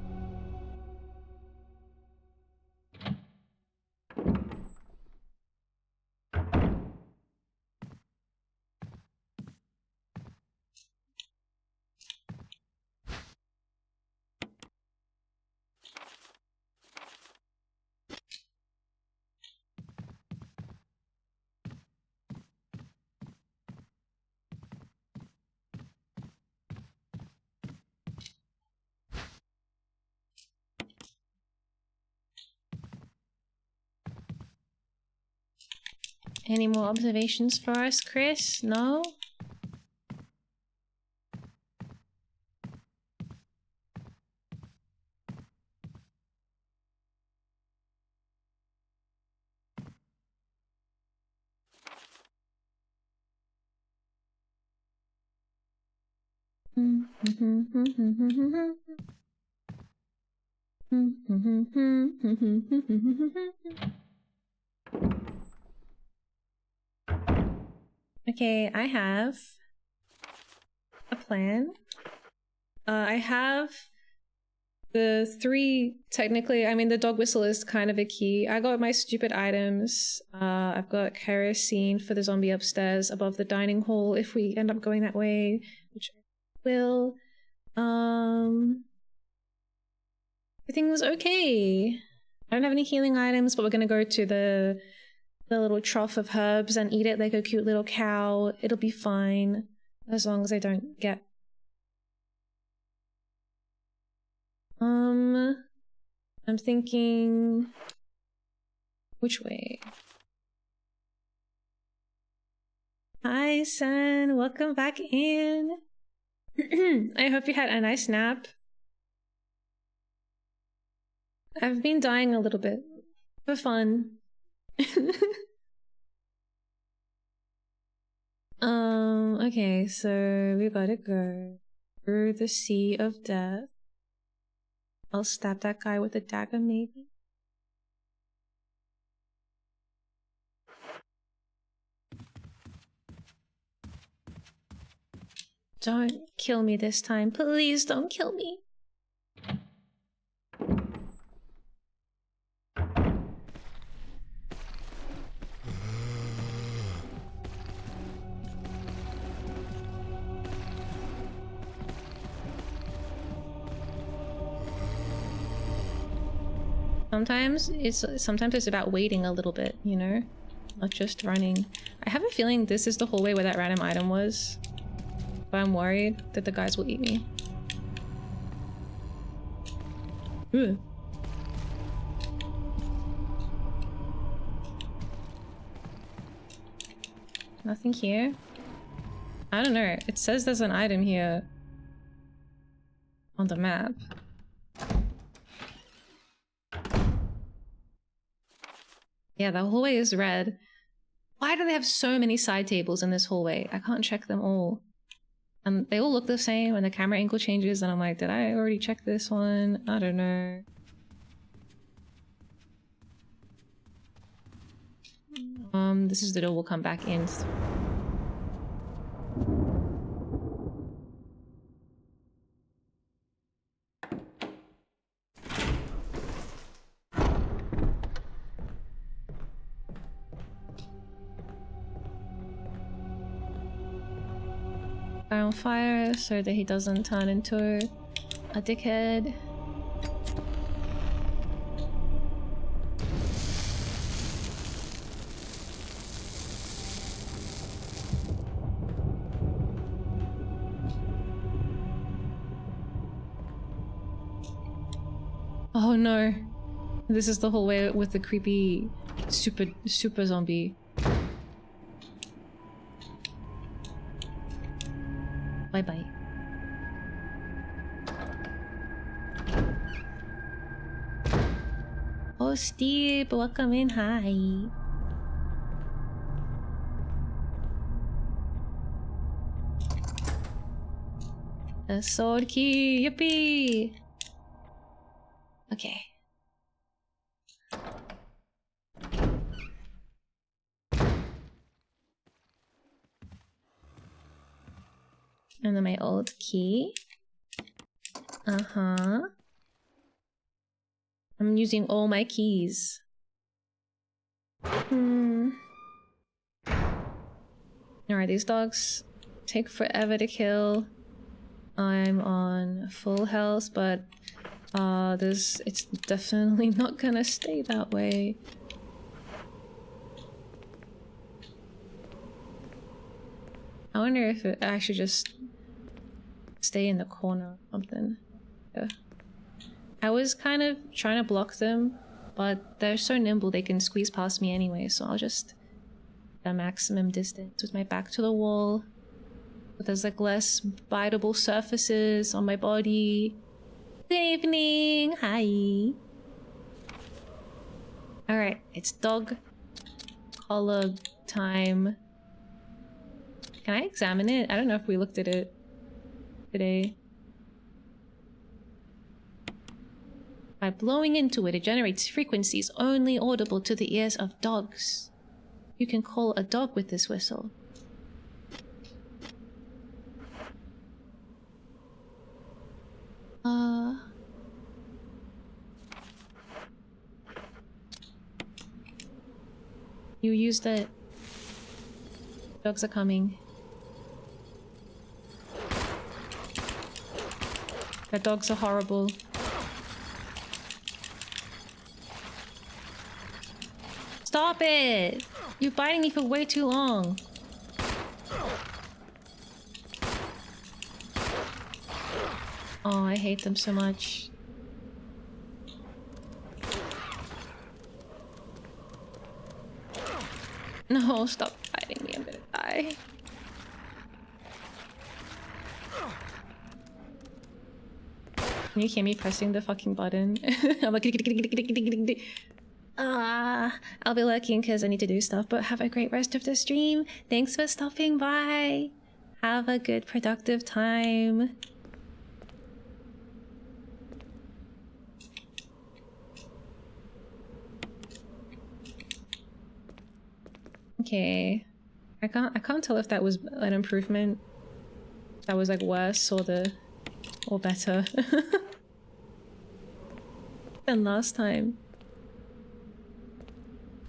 Any more observations for us, Chris? No? Okay, I have a plan. I have the three, technically, I mean the dog whistle is kind of a key. I got my stupid items. I've got kerosene for the zombie upstairs above the dining hall if we end up going that way, which I will. Everything's okay. I don't have any healing items, but we're gonna go to the little trough of herbs and eat it like a cute little cow. It'll be fine as long as I don't get I'm thinking which way? Hi Sen, welcome back in. I hope you had a nice nap. I've been dying a little bit for fun. Okay, so we gotta go through the sea of death. I'll stab that guy with a dagger, maybe. Don't kill me this time. Please don't kill me. Sometimes it's about waiting a little bit, you know? Not just running. I have a feeling this is the hallway where that random item was. But I'm worried that the guys will eat me. Ugh. Nothing here? I don't know. It says there's an item here on the map. Yeah, the hallway is red. Why do they have so many side tables in this hallway? I can't check them all. And they all look the same and the camera angle changes and I'm like, did I already check this one? I don't know. This is the door we'll come back in. On fire so that he doesn't turn into a dickhead. Oh no. This is the hallway with the creepy Super zombie. Bye bye. Oh, Steve, welcome in. Hi. A sword key. Yippee. Okay. And then my old key. I'm using all my keys. Alright, these dogs take forever to kill. I'm on full health, but it's definitely not gonna stay that way. I wonder if I should just stay in the corner or something. Yeah. I was kind of trying to block them, but they're so nimble they can squeeze past me anyway, so I'll just the maximum distance with my back to the wall. But there's like less biteable surfaces on my body. Good evening! Hi! Alright, it's dog collar time. Can I examine it? I don't know if we looked at it today. By blowing into it, it generates frequencies only audible to the ears of dogs. You can call a dog with this whistle. You used it. Dogs are coming. The dogs are horrible. Stop it! You're biting me for way too long. Oh, I hate them so much. No, stop biting me, I'm gonna die. Can you hear me pressing the fucking button? I'm like... I'll be lurking because I need to do stuff, but have a great rest of the stream. Thanks for stopping by. Have a good, productive time. Okay. I can't tell if that was an improvement. That was like worse or better than last time.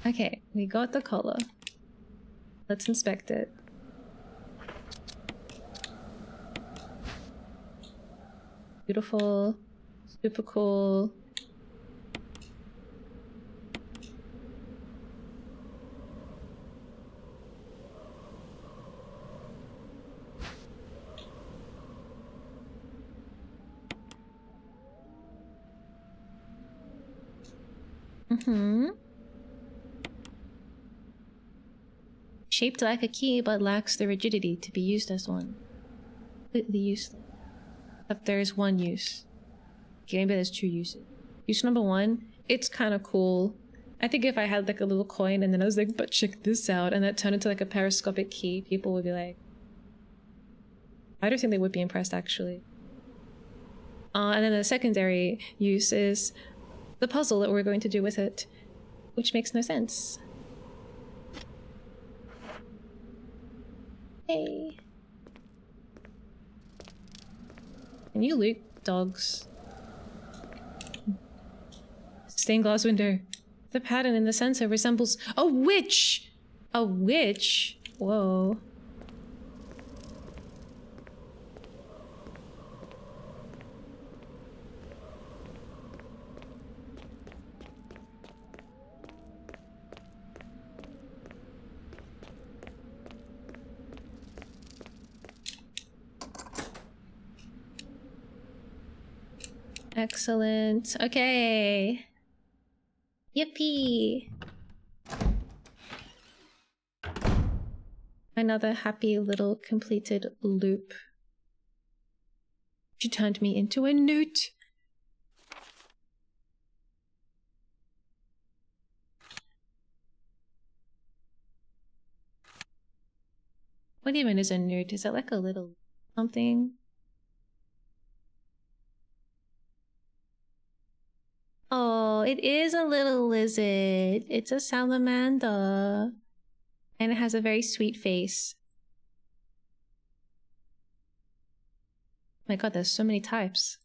Okay, we got the collar. Let's inspect it. Beautiful. Super cool. Shaped like a key, but lacks the rigidity to be used as one. Completely useless. Except there is one use. Okay, maybe there's two uses. Use number one, it's kind of cool. I think if I had like a little coin and then I was like, but check this out, and that turned into like a periscopic key, people would be like... I don't think they would be impressed, actually. And then the secondary use is the puzzle that we're going to do with it, which makes no sense. Hey. Can you loot dogs? Stained glass window. The pattern in the sensor resembles a witch! A witch? Whoa. Excellent. Okay. Yippee. Another happy little completed loop. She turned me into a newt. What even is a newt? Is it like a little something? Oh, it is a little lizard. It's a salamander. And it has a very sweet face. My god, there's so many types.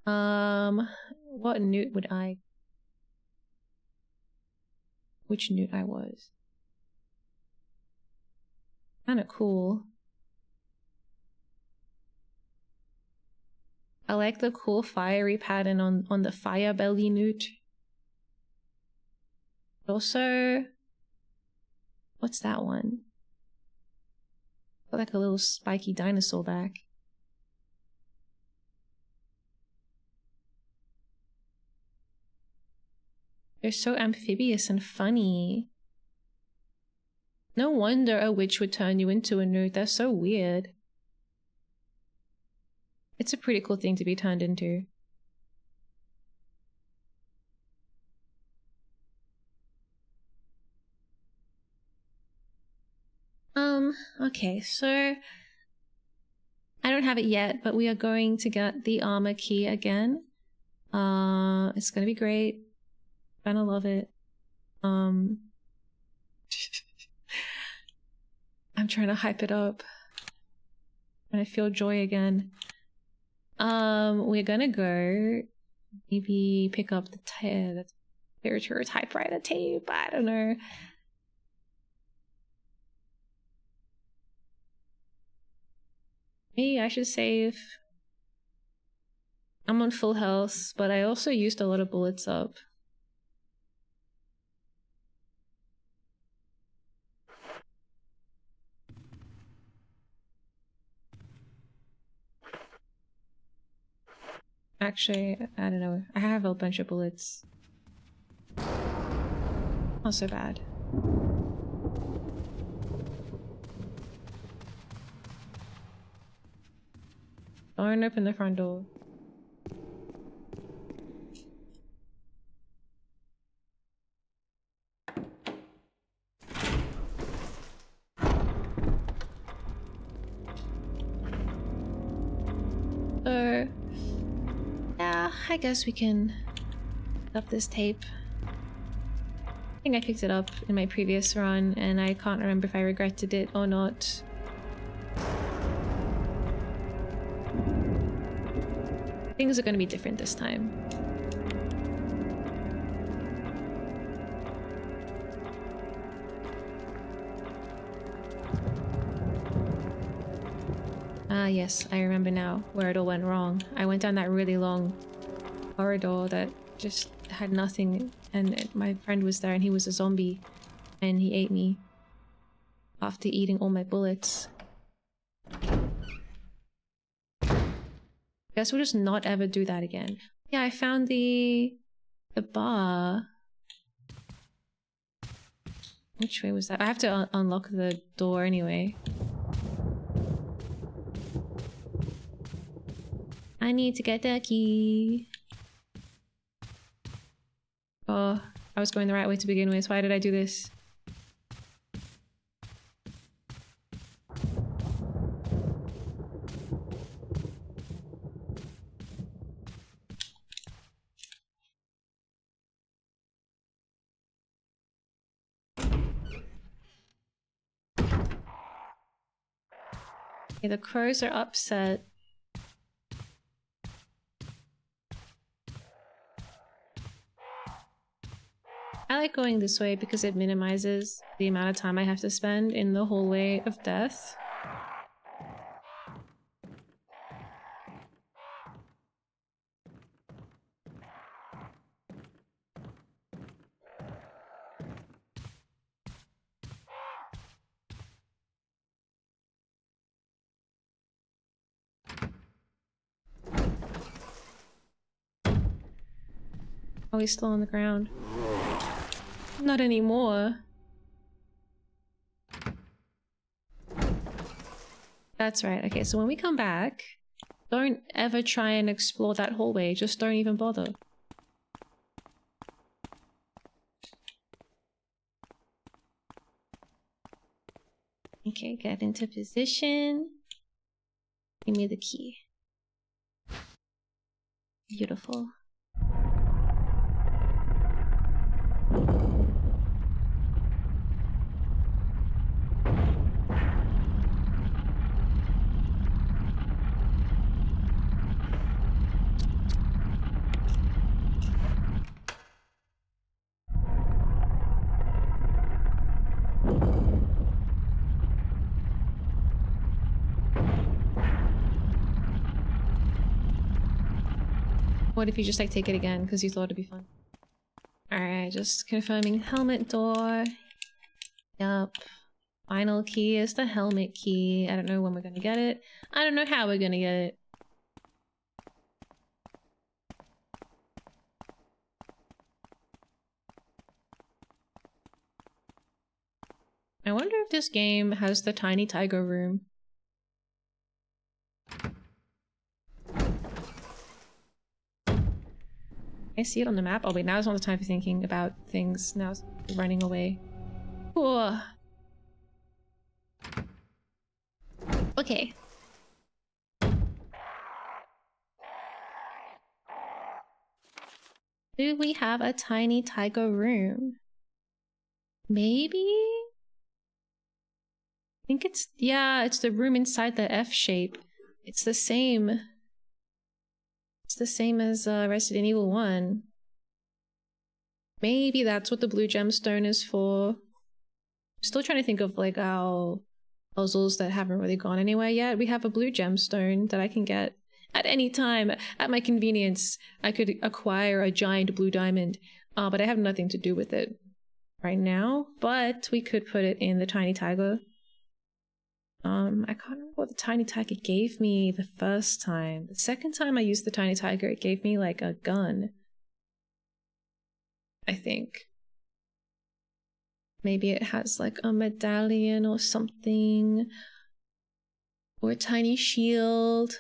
What newt would I... Which newt I was? Kinda cool. I like the cool fiery pattern on the fire belly newt. Also, what's that one? Got like a little spiky dinosaur back. They're so amphibious and funny. No wonder a witch would turn you into a newt. They're so weird. It's a pretty cool thing to be turned into. Okay, so I don't have it yet, but we are going to get the armor key again. It's gonna be great. Gonna love it. I'm trying to hype it up. And I feel joy again. We're gonna go maybe pick up the literature typewriter tape. I don't know. Maybe I should save. I'm on full health, but I also used a lot of bullets up. Actually, I don't know. I have a bunch of bullets. Not so bad. Don't open the front door. So, yeah, I guess we can pick up this tape. I think I picked it up in my previous run, and I can't remember if I regretted it or not. Things are going to be different this time. Ah, yes, I remember now where it all went wrong. I went down that really long corridor that just had nothing, and my friend was there and he was a zombie, and he ate me after eating all my bullets. Guess we'll just not ever do that again. Yeah, I found the bar. Which way was that? I have to unlock the door anyway. I need to get the key. Oh, I was going the right way to begin with. Why did I do this? Okay, the crows are upset. I like going this way because it minimizes the amount of time I have to spend in the hallway of death. Oh, he's still on the ground. Not anymore. That's right. Okay, so when we come back, don't ever try and explore that hallway. Just don't even bother. Okay, get into position. Give me the key. Beautiful. What if you just like take it again because you thought it'd be fun? Alright, just confirming helmet door. Yup. Final key is the helmet key. I don't know when we're gonna get it. I don't know how we're gonna get it. I wonder if this game has the tiny tiger room. I see it on the map. Oh wait, now is not the time for thinking about things. Now it's running away. Ooh. Okay. Do we have a tiny tiger room? Maybe? I think it's... yeah, it's the room inside the F shape. It's the same... it's the same as Resident Evil 1. Maybe that's what the blue gemstone is for. I'm still trying to think of like our puzzles that haven't really gone anywhere yet. We have a blue gemstone that I can get at any time at my convenience. I could acquire a giant blue diamond, but I have nothing to do with it right now. But we could put it in the tiny tiger. I can't remember what the tiny tiger gave me the first time. The second time I used the tiny tiger, it gave me like a gun. I think. Maybe it has like a medallion or something. Or a tiny shield.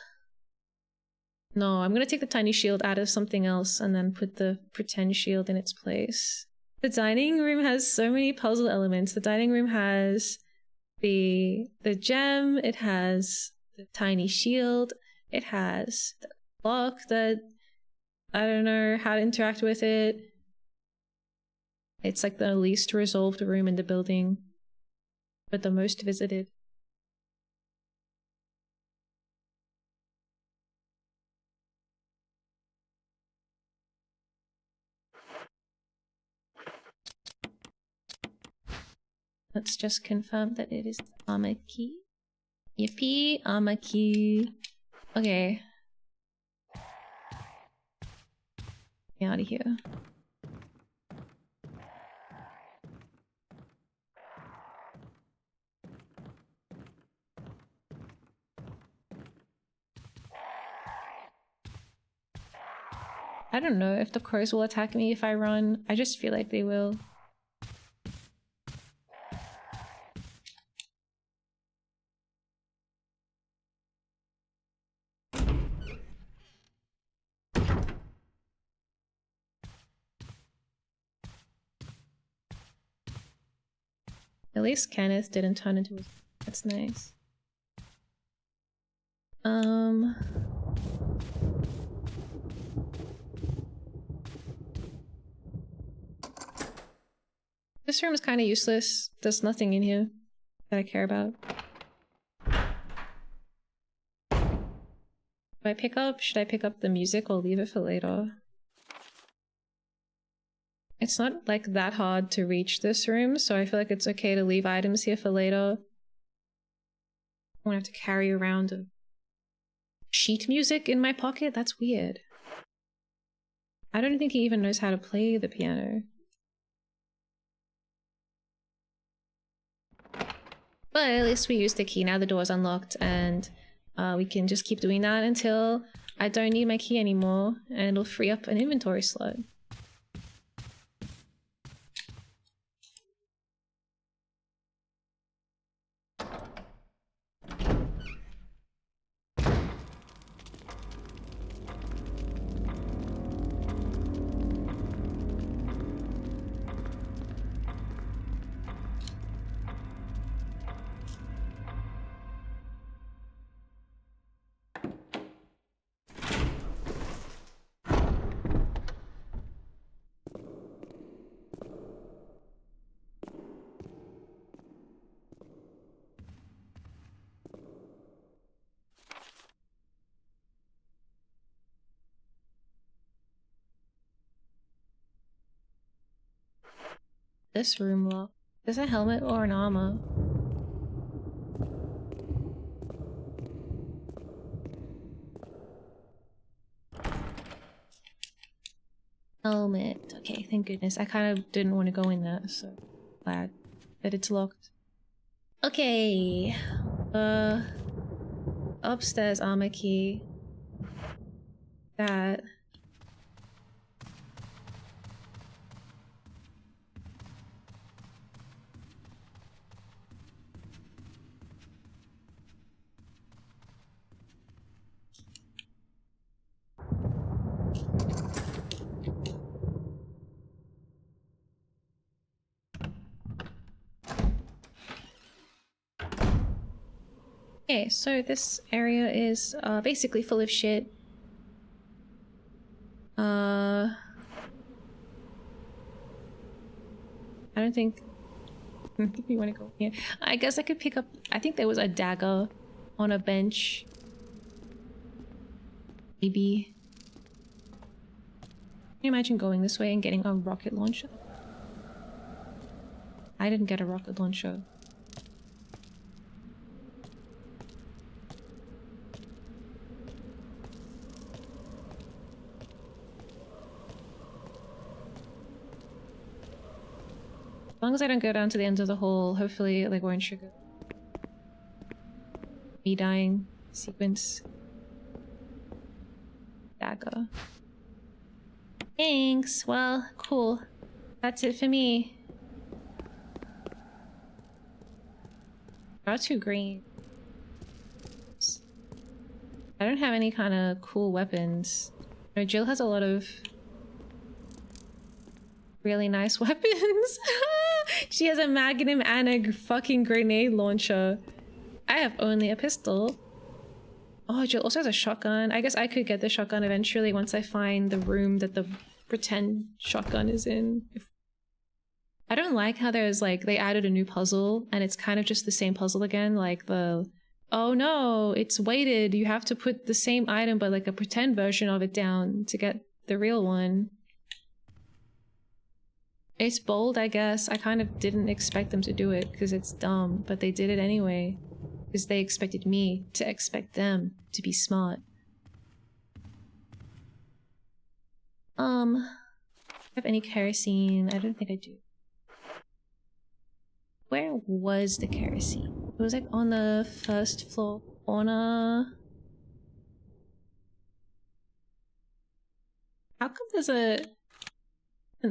No, I'm gonna take the tiny shield out of something else and then put the pretend shield in its place. The dining room has so many puzzle elements. The dining room has the gem, it has the tiny shield, it has the lock that I don't know how to interact with it. It's like the least resolved room in the building, but the most visited. Let's just confirm that it is the armor key. Yippee, armor key. Okay. Get out of here. I don't know if the crows will attack me if I run. I just feel like they will. At least Kenneth didn't turn into a... that's nice. This room is kind of useless. There's nothing in here that I care about. Do I pick up? Should I pick up the music or leave it for later? It's not like that hard to reach this room, so I feel like it's okay to leave items here for later. I won't have to carry around a sheet music in my pocket? That's weird. I don't think he even knows how to play the piano. But at least we used the key. Now the door's unlocked, and we can just keep doing that until I don't need my key anymore, and it'll free up an inventory slot. This room locked. Is a helmet or an armor? Helmet. Okay, thank goodness. I kind of didn't want to go in there, so glad that it's locked. Okay. Upstairs armor key. That. Okay, so this area is basically full of shit. I don't think we want to go here. I guess I could pick up. I think there was a dagger on a bench. Maybe. Can you imagine going this way and getting a rocket launcher? I didn't get a rocket launcher. As long as I don't go down to the end of the hall, hopefully it like won't trigger me dying sequence. Dagger. Thanks. Well, cool. That's it for me. Got 2 green. I don't have any kind of cool weapons. No, Jill has a lot of really nice weapons. She has a magnum and a fucking grenade launcher. I have only a pistol. Oh, Jill also has a shotgun. I guess I could get the shotgun eventually once I find the room that the pretend shotgun is in. I don't like how there's like, they added a new puzzle and it's kind of just the same puzzle again. Like the, oh no, it's weighted. You have to put the same item but like a pretend version of it down to get the real one. It's bold, I guess. I kind of didn't expect them to do it because it's dumb, but they did it anyway. Because they expected me to expect them to be smart. Have any kerosene? I don't think I do. Where was the kerosene? It was like on the first floor corner. How come there's an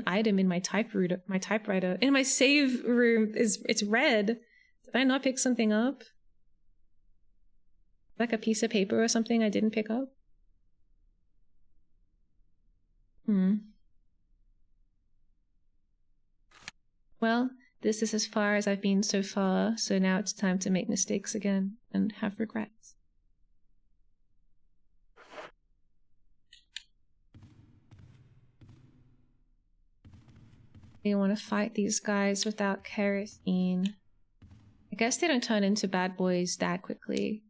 item in my typewriter in my save room it's red? Did I not pick something up? Like a piece of paper or something I didn't pick up? Well, this is as far as I've been so far, so now it's time to make mistakes again and have regrets. You want to fight these guys without kerosene. I guess they don't turn into bad boys that quickly.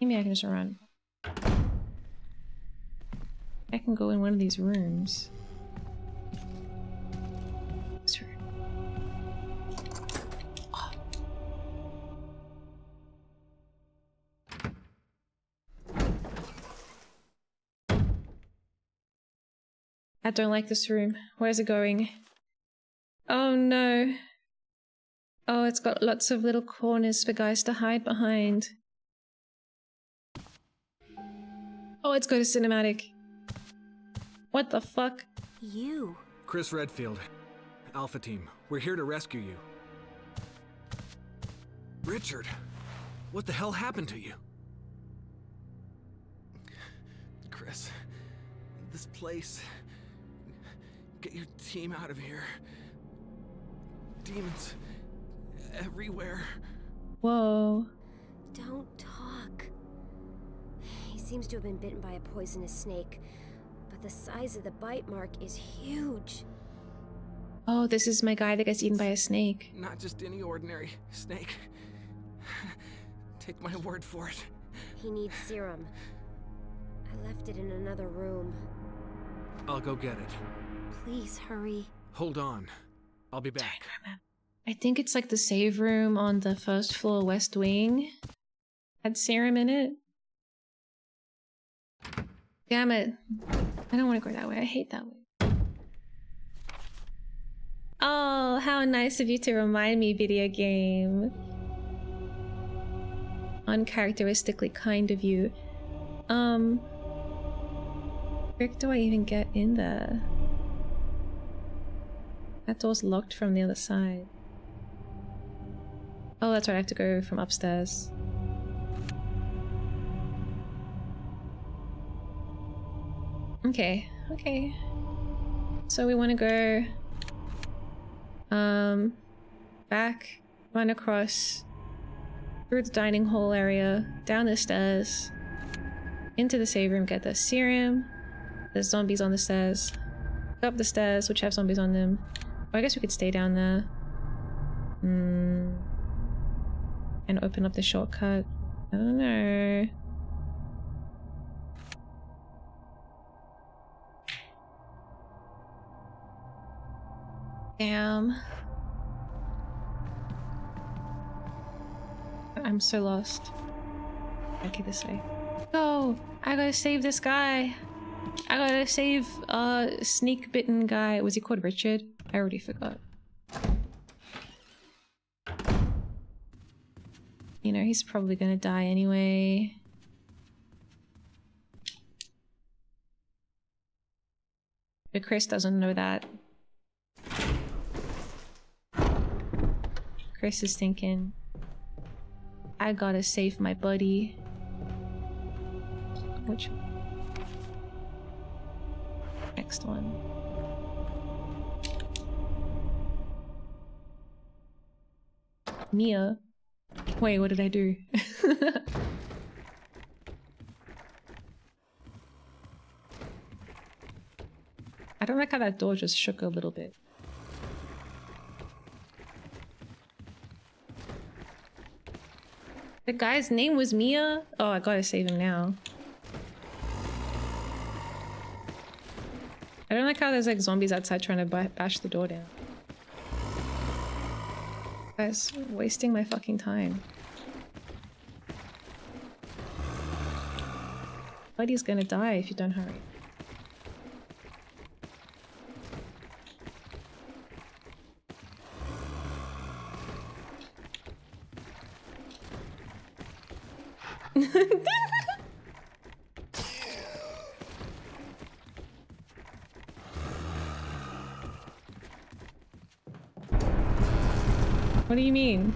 Maybe I can just run. I can go in one of these rooms. This room. Oh. I don't like this room. Where's it going? Oh no. Oh, it's got lots of little corners for guys to hide behind. Oh, it's got a cinematic. What the fuck? You. Chris Redfield, Alpha Team. We're here to rescue you. Richard, what the hell happened to you? Chris, this place. Get your team out of here. Demons everywhere. Whoa. Don't talk. He seems to have been bitten by a poisonous snake, but the size of the bite mark is huge. Oh, this is my guy that gets eaten by a snake. Not just any ordinary snake. Take my word for it. He needs serum. I left it in another room. I'll go get it. Please hurry. Hold on. I'll be back. I think it's like the save room on the first floor west wing. Had serum in it. Damn it. I don't want to go that way. I hate that way. Oh, how nice of you to remind me, video game. Uncharacteristically kind of you. Where do I even get in there? That door's locked from the other side. Oh, that's right, I have to go from upstairs. Okay, okay. So we want to go back, run across through the dining hall area, down the stairs, into the save room, get the serum. There's zombies on the stairs. Go up the stairs, which have zombies on them. Or I guess we could stay down there. And open up the shortcut. I don't know. Damn. I'm so lost. Okay, this way. Go! I gotta save this guy! I gotta save sneak bitten guy. Was he called Richard? I already forgot. You know, he's probably gonna die anyway. But Chris doesn't know that. Chris is thinking, I gotta save my buddy. Which next one? Miya. Wait, what did I do? I don't like how that door just shook a little bit. The guy's name was Miya? Oh, I gotta save him now. I don't like how there's like zombies outside trying to bash the door down. Guys, wasting my fucking time. Buddy's gonna die if you don't hurry. What do you mean?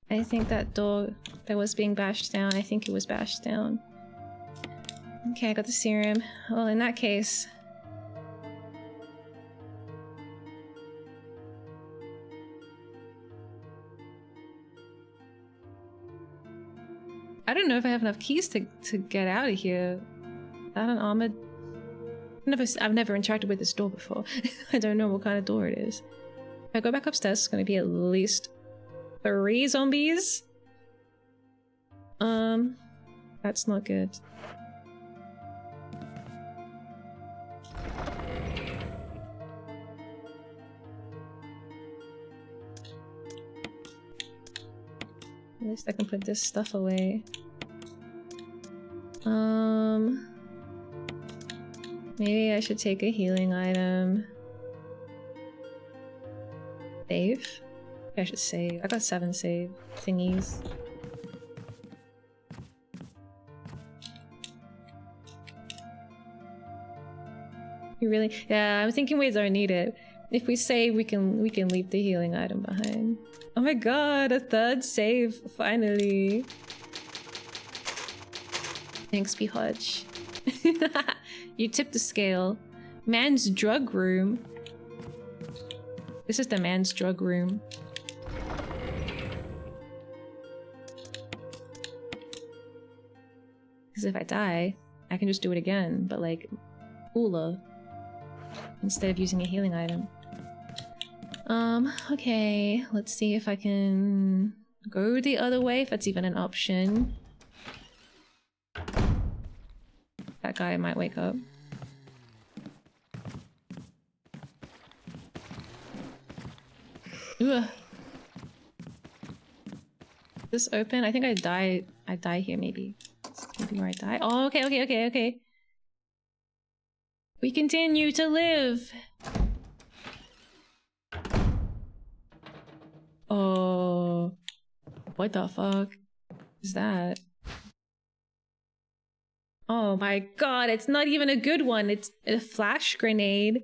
I think that door that was being bashed down, I think it was bashed down. Okay, I got the serum. Well, in that case... I don't know if I have enough keys to get out of here. Is that an armored... I've never interacted with this door before. I don't know what kind of door it is. If I go back upstairs, it's going to be at least 3 zombies. That's not good. At least I can put this stuff away. Maybe I should take a healing item. Save? I should save. I got 7 save thingies. You really? Yeah, I'm thinking we don't need it. If we save, we can leave the healing item behind. Oh my god, a 3rd save, finally. Thanks, B. Hodge. You tipped the scale. Man's drug room. This is the man's drug room. Because if I die, I can just do it again, but like, cooler. Instead of using a healing item. Okay, let's see if I can go the other way, if that's even an option. That guy might wake up. Ugh. Is this open? I think I die here maybe. Maybe where I die. Oh, okay. We continue to live. Oh, what the fuck is that? Oh my god, it's not even a good one. It's a flash grenade.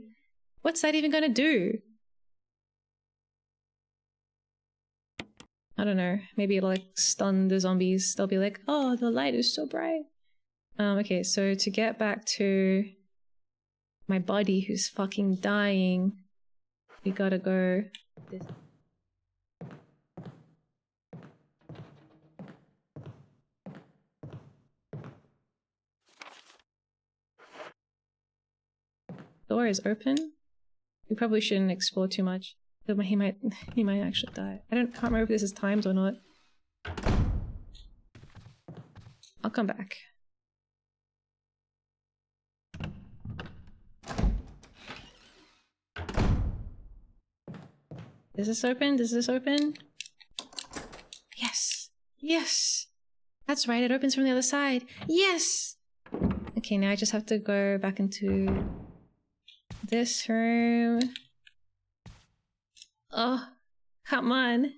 What's that even gonna do? I don't know. Maybe it'll like stun the zombies. They'll be like, oh, the light is so bright. Okay, so to get back to my body who's fucking dying, we gotta go this. Door is open. We probably shouldn't explore too much. He might actually die. Can't remember if this is timed or not. I'll come back. Is this open? Does this open? Yes! Yes! That's right, it opens from the other side. Yes! Okay, now I just have to go back into this room. Oh, come on.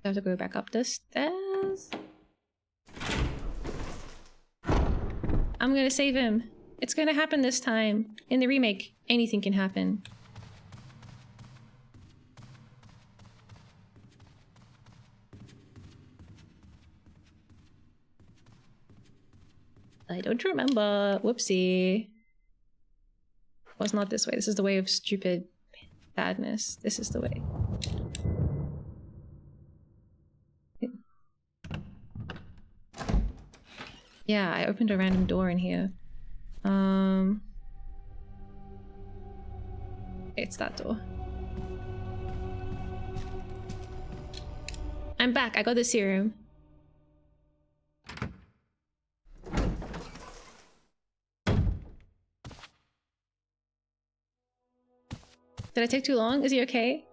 I have to go back up the stairs. I'm gonna save him. It's gonna happen this time. In the remake, anything can happen. I don't remember. Whoopsie. Well, it's not this way. This is the way of stupid badness. This is the way. Yeah, I opened a random door in here. It's that door. I'm back. I got the serum. Did I take too long? Is he okay?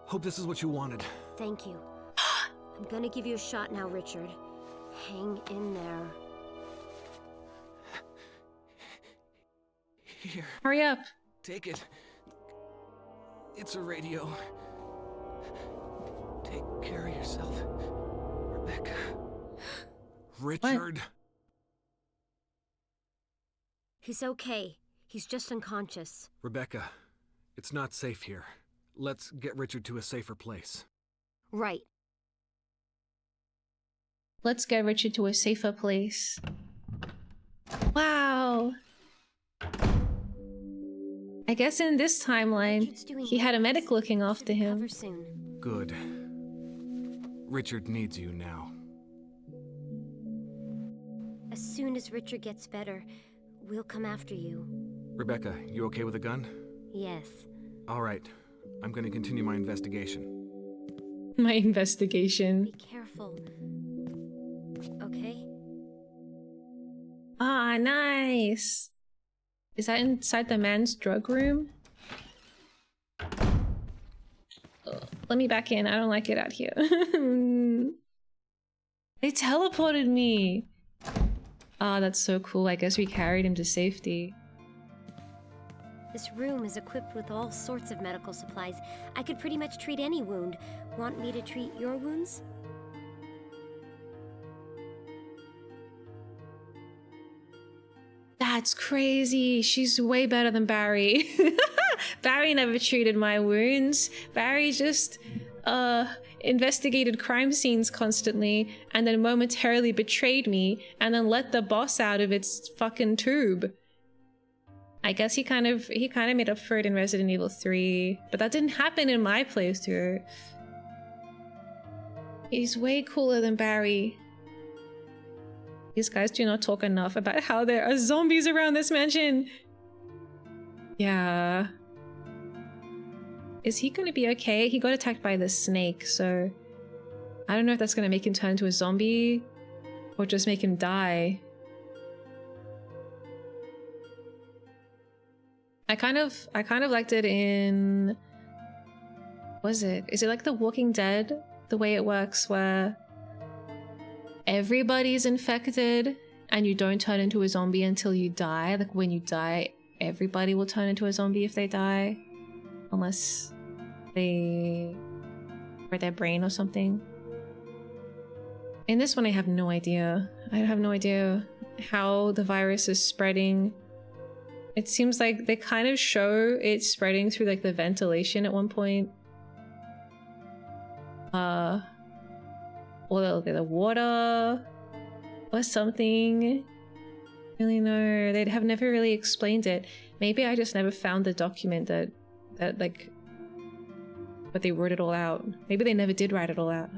Hope this is what you wanted. Thank you. I'm gonna give you a shot now, Richard. Hang in there. Here. Hurry up. Take it. It's a radio. Take care of yourself, Rebecca. Richard. What? He's okay. He's just unconscious. Rebecca, it's not safe here. Let's get Richard to a safer place. Right. Let's get Richard to a safer place. Wow. I guess in this timeline, he had a medic looking after him. Recover soon. Good. Richard needs you now. As soon as Richard gets better, we'll come after you. Rebecca, you okay with a gun? Yes. All right. I'm going to continue my investigation. My investigation. Be careful. Okay? Ah, nice. Is that inside the man's drug room? Let me back in. I don't like it out here. They teleported me. Ah, that's so cool. I guess we carried him to safety. This room is equipped with all sorts of medical supplies. I could pretty much treat any wound. Want me to treat your wounds? That's crazy. She's way better than Barry. Barry never treated my wounds. Barry just investigated crime scenes constantly and then momentarily betrayed me and then let the boss out of its fucking tube. I guess he kind of made up for it in Resident Evil 3, but that didn't happen in my playthrough. He's way cooler than Barry. These guys do not talk enough about how there are zombies around this mansion. Yeah. Is he gonna be okay? He got attacked by the snake, so I don't know if that's gonna make him turn into a zombie or just make him die. I kind of liked it in... Is it like The Walking Dead? The way it works where everybody's infected and you don't turn into a zombie until you die. Like when you die, everybody will turn into a zombie if they die. Unless they... or their brain or something. In this one I have no idea. I have no idea how the virus is spreading. It seems like they kind of show it spreading through like the ventilation at one point. Or the water or something. Really no, they have never really explained it. Maybe I just never found the document that like, but they wrote it all out. Maybe they never did write it all out.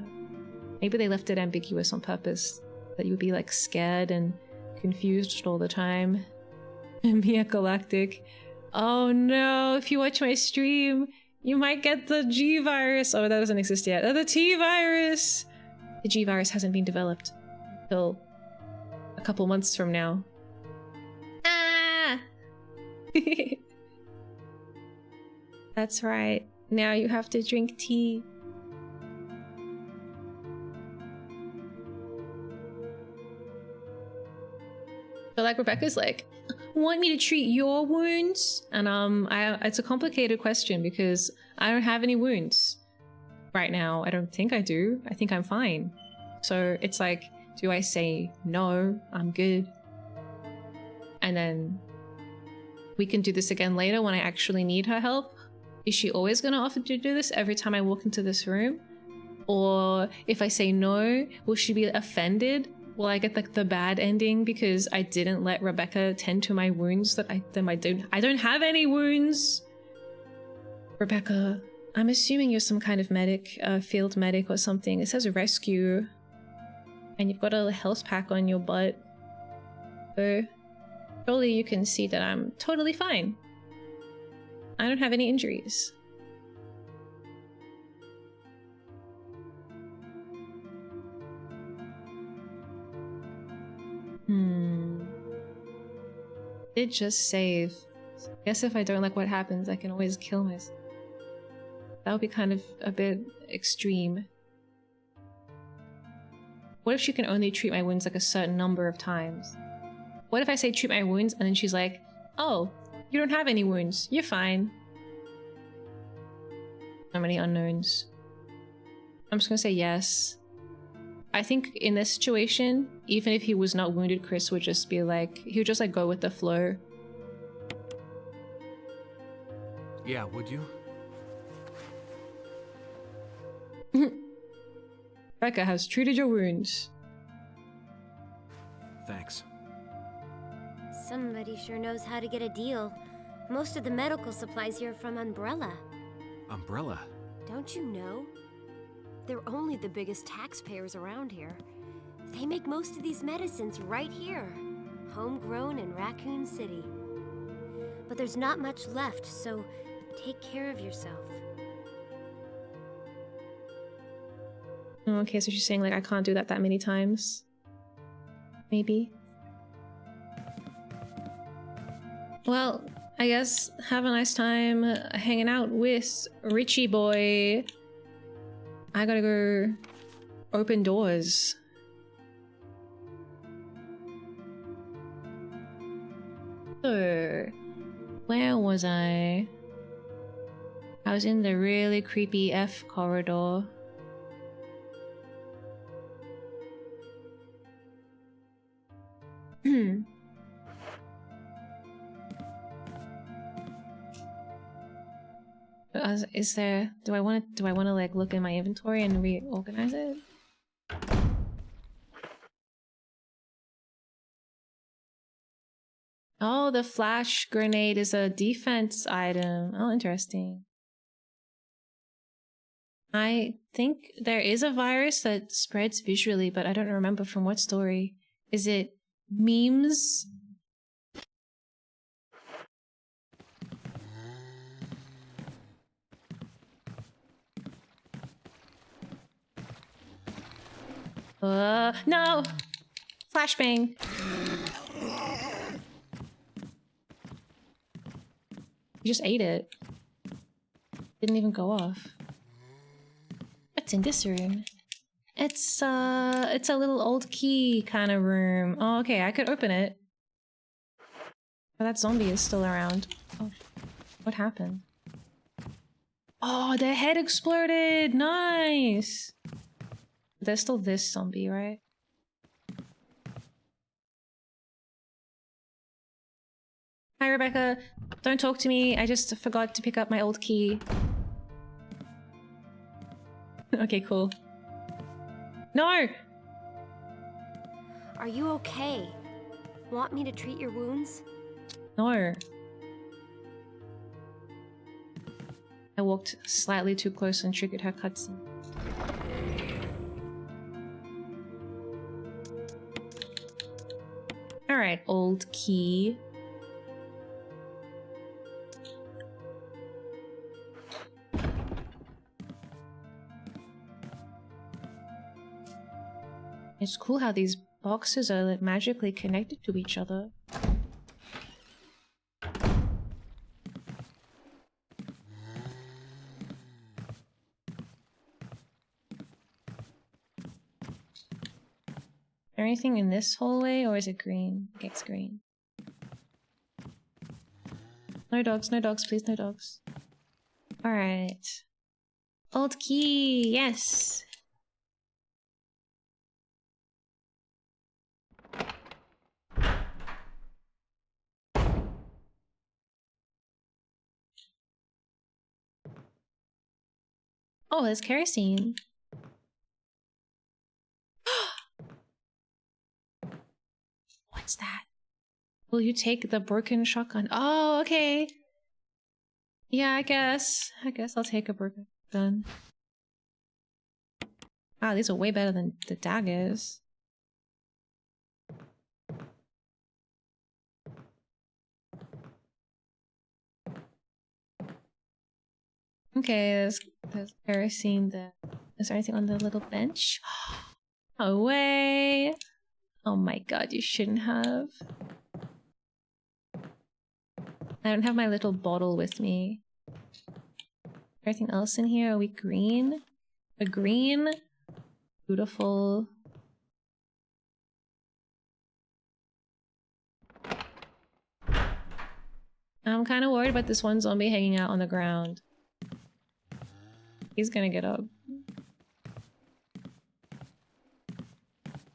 Maybe they left it ambiguous on purpose, that you would be like scared and confused all the time. Miya Galactic. Oh no, if you watch my stream, you might get the G virus. Oh, that doesn't exist yet. Oh, the T virus. The G virus hasn't been developed until a couple months from now. Ah! That's right. Now you have to drink tea. So like Rebecca's like, want me to treat your wounds? And it's a complicated question because I don't have any wounds right now. I don't think I do. I think I'm fine. So it's like, do I say no, I'm good, and then we can do this again later when I actually need her help? Is she always gonna offer to do this every time I walk into this room? Or if I say no, will she be offended? Will I get like the bad ending because I didn't let Rebecca tend to my wounds I don't have any wounds? Rebecca, I'm assuming you're some kind of medic, field medic or something. It says rescue. And you've got a health pack on your butt. So surely you can see that I'm totally fine. I don't have any injuries. Did just save. So I guess if I don't like what happens, I can always kill myself. That would be kind of a bit extreme. What if she can only treat my wounds like a certain number of times? What if I say treat my wounds and then she's like, oh, you don't have any wounds, you're fine. So many unknowns. I'm just gonna say yes. I think in this situation, even if he was not wounded, Chris would just be like, he would just like go with the flow. Yeah, would you? Becca has treated your wounds. Thanks. Somebody sure knows how to get a deal. Most of the medical supplies here are from Umbrella. Umbrella? Don't you know? They're only the biggest taxpayers around here. They make most of these medicines right here, homegrown in Raccoon City. But there's not much left, so take care of yourself. Okay, so she's saying like I can't do that many times. Maybe. Well, I guess have a nice time hanging out with Richie boy. I gotta go open doors. So, where was I? I was in the really creepy F corridor. Is there? Do I want to like look in my inventory and reorganize it? Oh, the flash grenade is a defense item. Oh, interesting. I think there is a virus that spreads visually, but I don't remember from what story. Is it memes? No! Flashbang! You just ate it. Didn't even go off. What's in this room? It's a little old key kind of room. Oh, okay, I could open it. But that zombie is still around. Oh, what happened? Oh, their head exploded! Nice! There's still this zombie, right? Hi, Rebecca. Don't talk to me. I just forgot to pick up my old key. Okay, cool. No! Are you okay? Want me to treat your wounds? No. I walked slightly too close and triggered her cutscene. Alright, old key. It's cool how these boxes are like magically connected to each other. Anything in this hallway, or is it green? Okay, it's green. No dogs, please, no dogs. Alright. Old key, yes! Oh, there's kerosene. What's that? Will you take the broken shotgun? Oh, okay. Yeah, I guess I'll take a broken gun. Wow, these are way better than the daggers. Okay, there's kerosene there. Is there anything on the little bench? No way! Oh my god, you shouldn't have. I don't have my little bottle with me. Anything else in here? Are we green? A green? Beautiful. I'm kind of worried about this one zombie hanging out on the ground. He's gonna get up.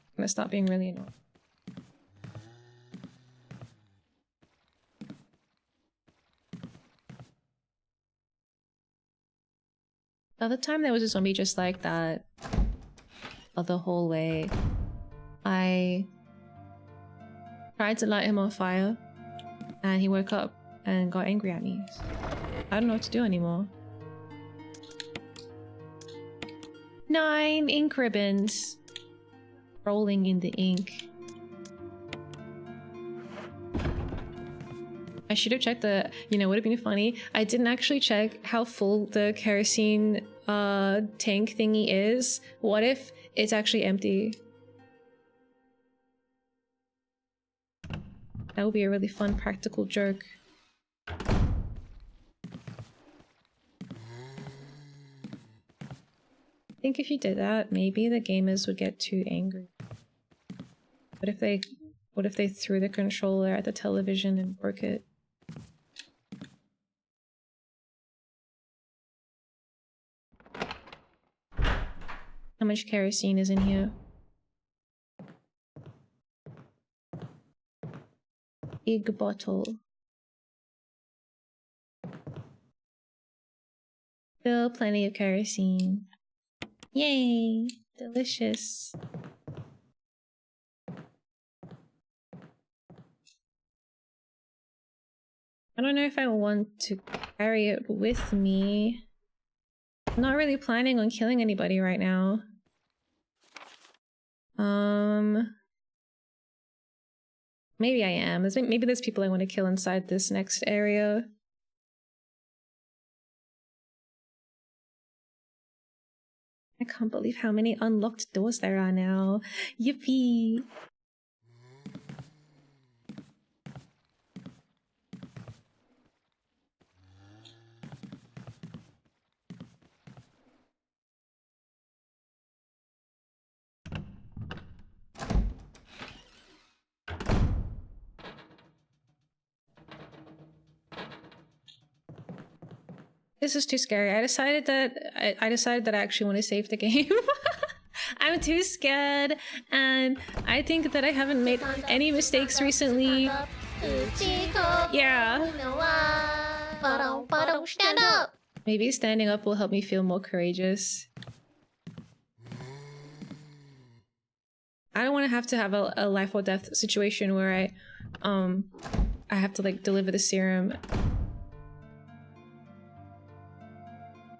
I'm gonna stop being really annoying. The other time there was a zombie just like that. The whole way. I tried to light him on fire. And he woke up and got angry at me. I don't know what to do anymore. 9 ink ribbons. Rolling in the ink. I should have checked the, you know, would have been funny. I didn't actually check how full the kerosene tank thingy is. What if it's actually empty? That would be a really fun practical joke. I think if you did that, maybe the gamers would get too angry. What if they threw the controller at the television and broke it? How much kerosene is in here? Big bottle. Still plenty of kerosene. Yay! Delicious. I don't know if I want to carry it with me. I'm not really planning on killing anybody right now. Maybe I am. Maybe there's people I want to kill inside this next area. I can't believe how many unlocked doors there are now. Yippee! This is too scary. I decided that I actually want to save the game. I'm too scared, and I think that I haven't made any mistakes recently. Yeah. Stand up. Maybe standing up will help me feel more courageous. I don't want to have a life or death situation where I have to like deliver the serum.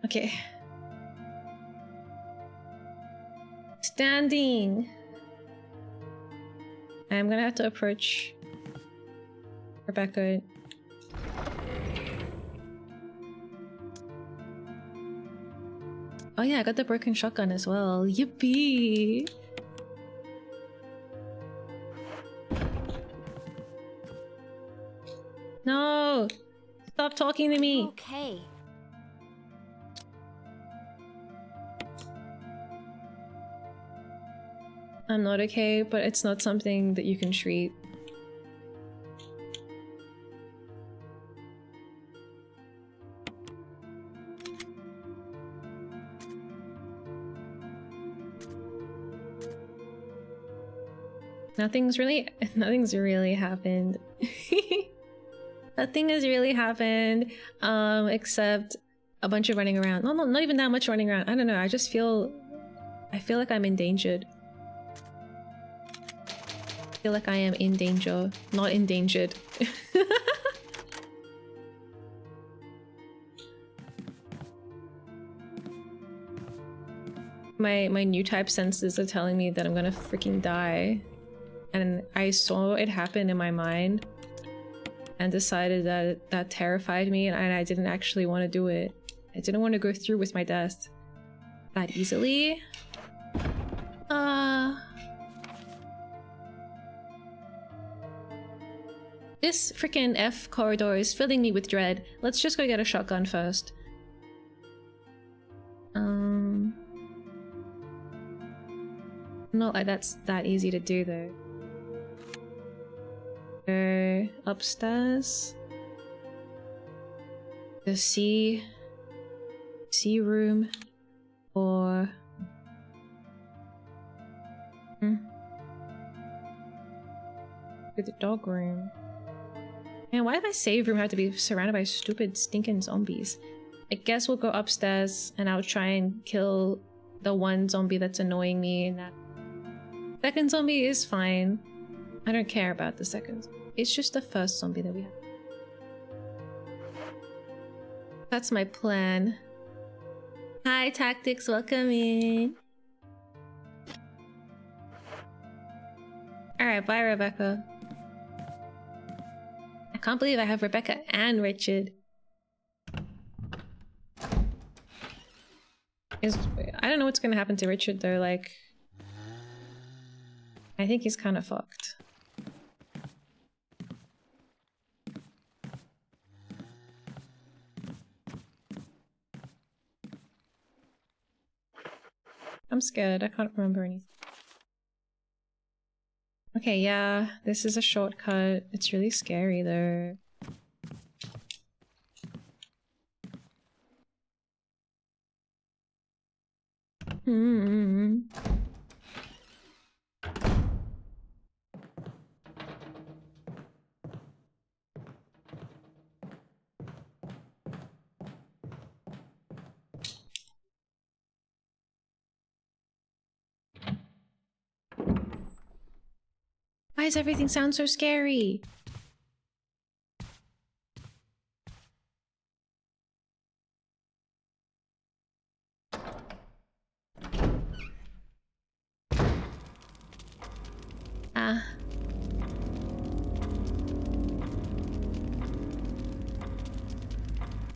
Okay. Standing. I'm gonna have to approach Rebecca. Oh yeah, I got the broken shotgun as well. Yippee! No! Stop talking to me! Okay. I'm not okay, but it's not something that you can treat. Nothing's really happened. Nothing has really happened, except a bunch of running around. No, not even that much running around. I don't know, I feel like I'm endangered. I feel like I am in danger, not endangered. My new type senses are telling me that I'm gonna freaking die. And I saw it happen in my mind and decided that that terrified me, and I didn't actually want to do it. I didn't want to go through with my death that easily. This freaking F corridor is filling me with dread. Let's just go get a shotgun first. Not like that's that easy to do though. Go upstairs. The C room, or the dog room. Man, why did my save room have to be surrounded by stupid stinking zombies? I guess we'll go upstairs and I'll try and kill the one zombie that's annoying me, and that second zombie is fine. I don't care about the second. It's just the first zombie that we have. That's my plan. Hi, Tactics, welcome in. Alright, bye, Rebecca. I can't believe I have Rebecca and Richard. I don't know what's gonna happen to Richard though, like... I think he's kind of fucked. I'm scared, I can't remember anything. Okay, yeah, this is a shortcut. It's really scary though. Why does everything sound so scary?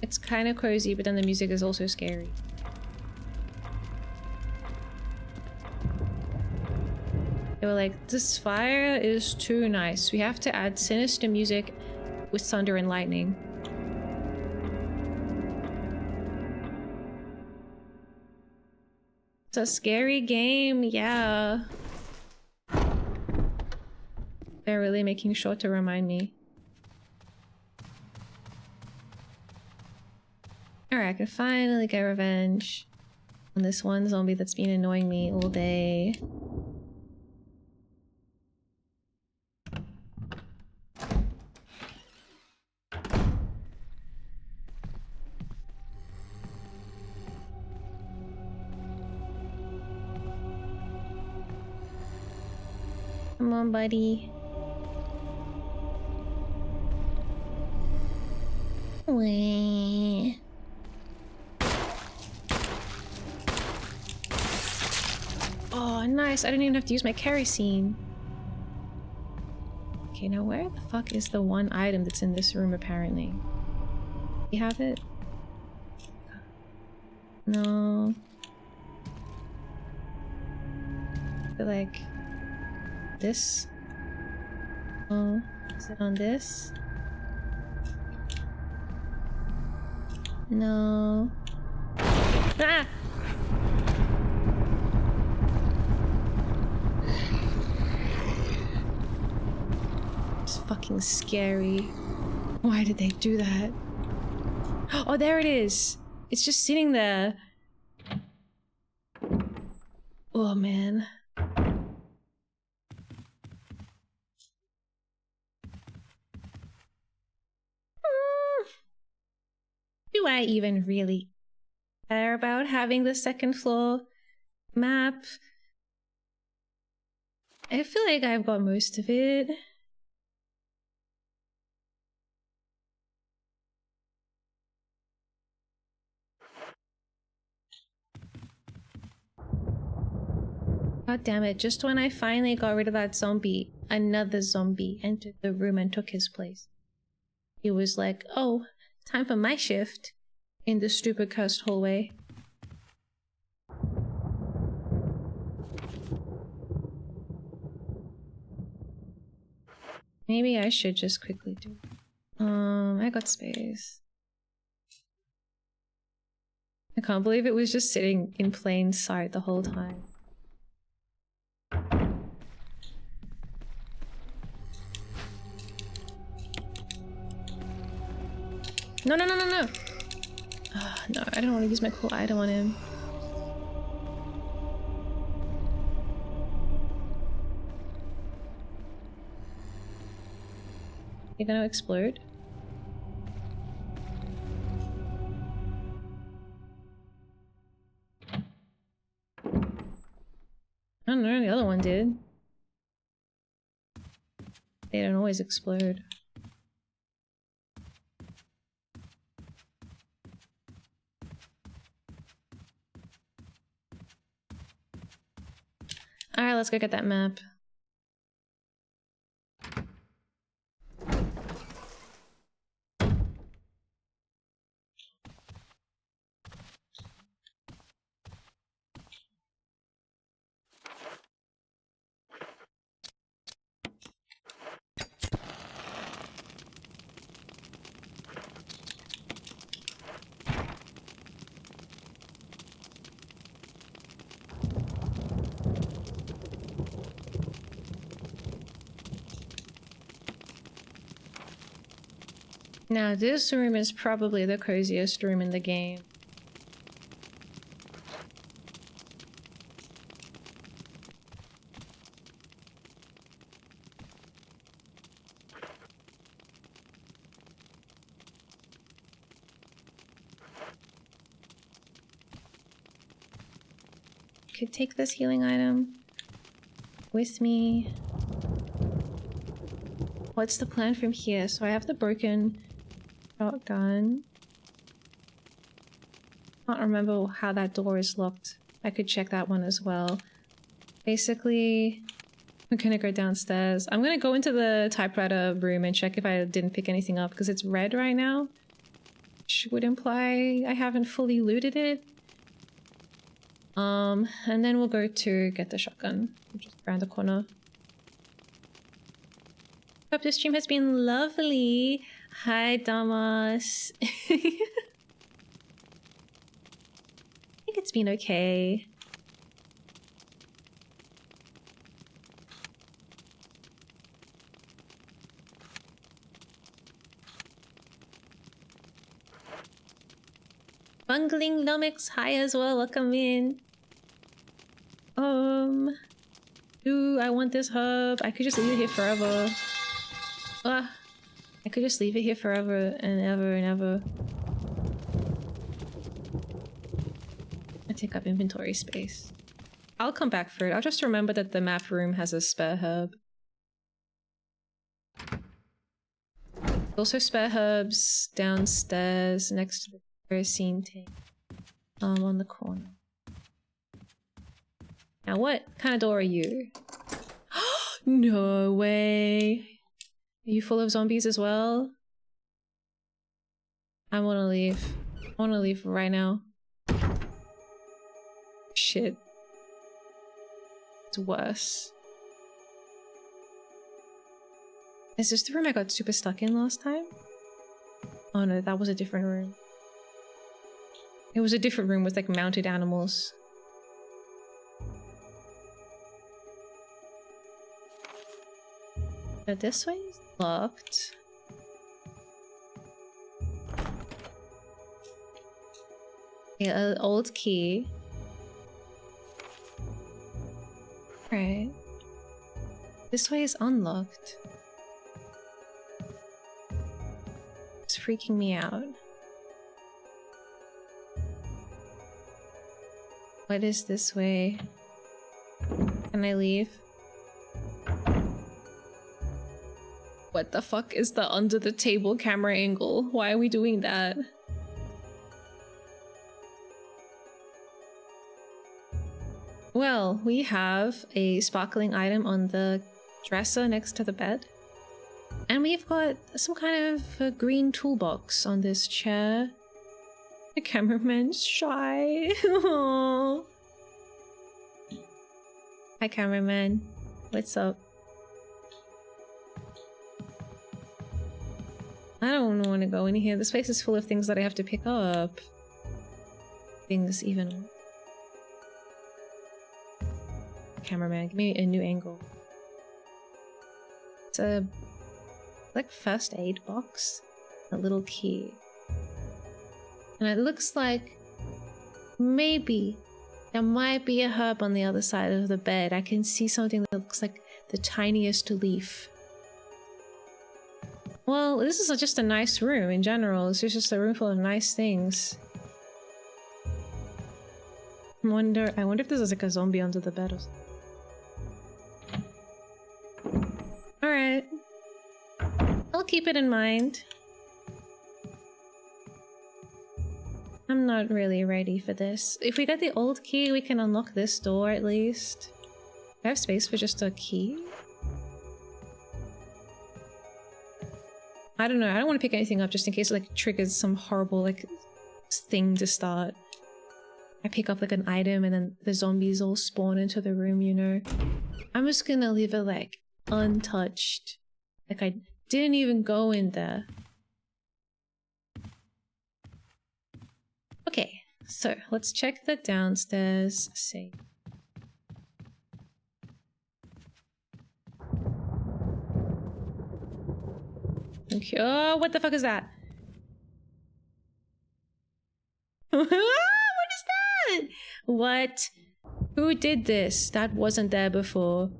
It's kind of cozy, but then the music is also scary. They were like, this fire is too nice. We have to add sinister music with thunder and lightning. It's a scary game, yeah. They're really making sure to remind me. Alright, I can finally get revenge on this one zombie that's been annoying me all day. Come on, buddy. Wee. Oh, nice. I didn't even have to use my kerosene. Okay, now where the fuck is the one item that's in this room, apparently? You have it? No. I feel like... this? Oh, is it on this? No. Ah! It's fucking scary. Why did they do that? Oh, there it is! It's just sitting there. Oh, man. Do I even really care about having the second floor map? I feel like I've got most of it. God damn it, just when I finally got rid of that zombie, another zombie entered the room and took his place. He was like, oh, time for my shift in the stupid cursed hallway. Maybe I should just quickly do it. I got space. I can't believe it was just sitting in plain sight the whole time. No, no, no, no, no! No, I don't want to use my cool item on him. You gonna explode? I don't know, the other one did. They don't always explode. Alright, let's go get that map. Now, this room is probably the coziest room in the game. Could take this healing item with me. What's the plan from here? So I have the broken shotgun. Can't remember how that door is locked. I could check that one as well. Basically, I'm gonna go downstairs. I'm gonna go into the typewriter room and check if I didn't pick anything up because it's red right now. which would imply I haven't fully looted it. And then we'll go to get the shotgun, just around the corner. Hope this stream has been lovely. Hi, Damas. I think it's been okay. Bungling Lumix, hi as well, welcome in. Ooh, I want this hub. I could just leave it here forever. I could just leave it here forever and ever and ever. I take up inventory space. I'll come back for it. I'll just remember that the map room has a spare hub. Also spare hubs downstairs next to the kerosene tank. On the corner. Now what kind of door are you? No way! Are you full of zombies as well? I wanna leave. I wanna leave right now. Shit. It's worse. Is this the room I got super stuck in last time? Oh no, that was a different room. It was a different room with like mounted animals. But this way is locked. Yeah, an old key. Right. This way is unlocked. It's freaking me out. What is this way? Can I leave? What the fuck is the under the table camera angle? Why are we doing that? Well, we have a sparkling item on the dresser next to the bed. And we've got some kind of a green toolbox on this chair. The cameraman's shy. Hi, cameraman. What's up? I don't want to go in here. This place is full of things that I have to pick up. Things even. Cameraman, give me a new angle. It's a like first aid box. A little key. And it looks like maybe there might be a herb on the other side of the bed. I can see something that looks like the tiniest leaf. Well, this is just a nice room in general. It's just a room full of nice things. I wonder if there's like a zombie under the bed or something. Alright. I'll keep it in mind. I'm not really ready for this. If we get the old key, we can unlock this door at least. Do I have space for just a key? I don't know. I don't want to pick anything up just in case it like triggers some horrible like thing to start. I pick up like an item and then the zombies all spawn into the room, you know. I'm just gonna leave it like untouched. Like I didn't even go in there. Okay, so let's check the downstairs safe. Okay. Oh, what the fuck is that? What is that? What? Who did this? That wasn't there before.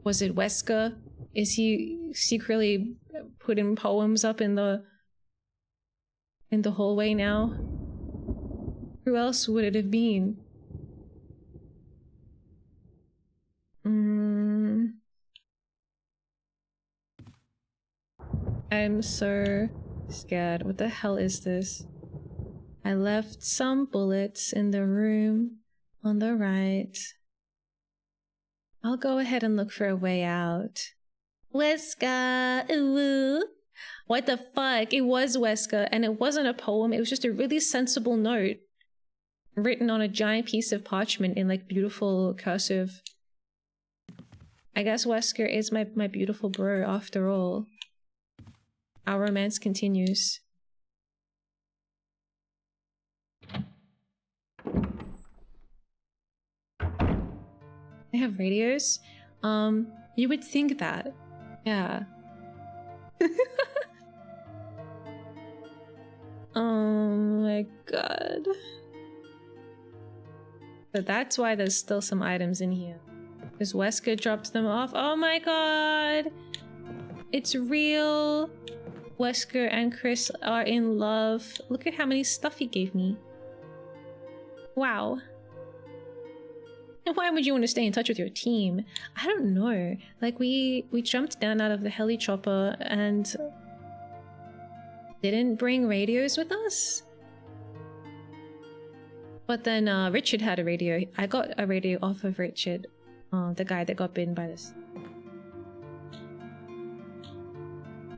Was it Wesker? Is he secretly putting poems up in the hallway now? Who else would it have been? I'm so scared. What the hell is this? I left some bullets in the room on the right. I'll go ahead and look for a way out. Wesker, ooh. What the fuck? It was Wesker, and it wasn't a poem. It was just a really sensible note written on a giant piece of parchment in like beautiful cursive. I guess Wesker is my beautiful bro after all. Our romance continues. They have radios? You would think that. Yeah. Oh my god. But that's why there's still some items in here. Because Wesker drops them off. Oh my god! It's real! Wesker and Chris are in love. Look at how many stuff he gave me. Wow. And why would you want to stay in touch with your team? I don't know. Like, we jumped down out of the heli chopper and didn't bring radios with us? But then Richard had a radio. I got a radio off of Richard. The guy that got bitten by this.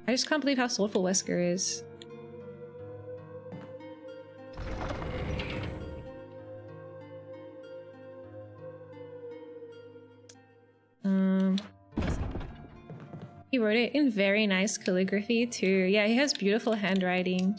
I just can't believe how thoughtful Wesker is. He wrote it in very nice calligraphy too. Yeah, he has beautiful handwriting.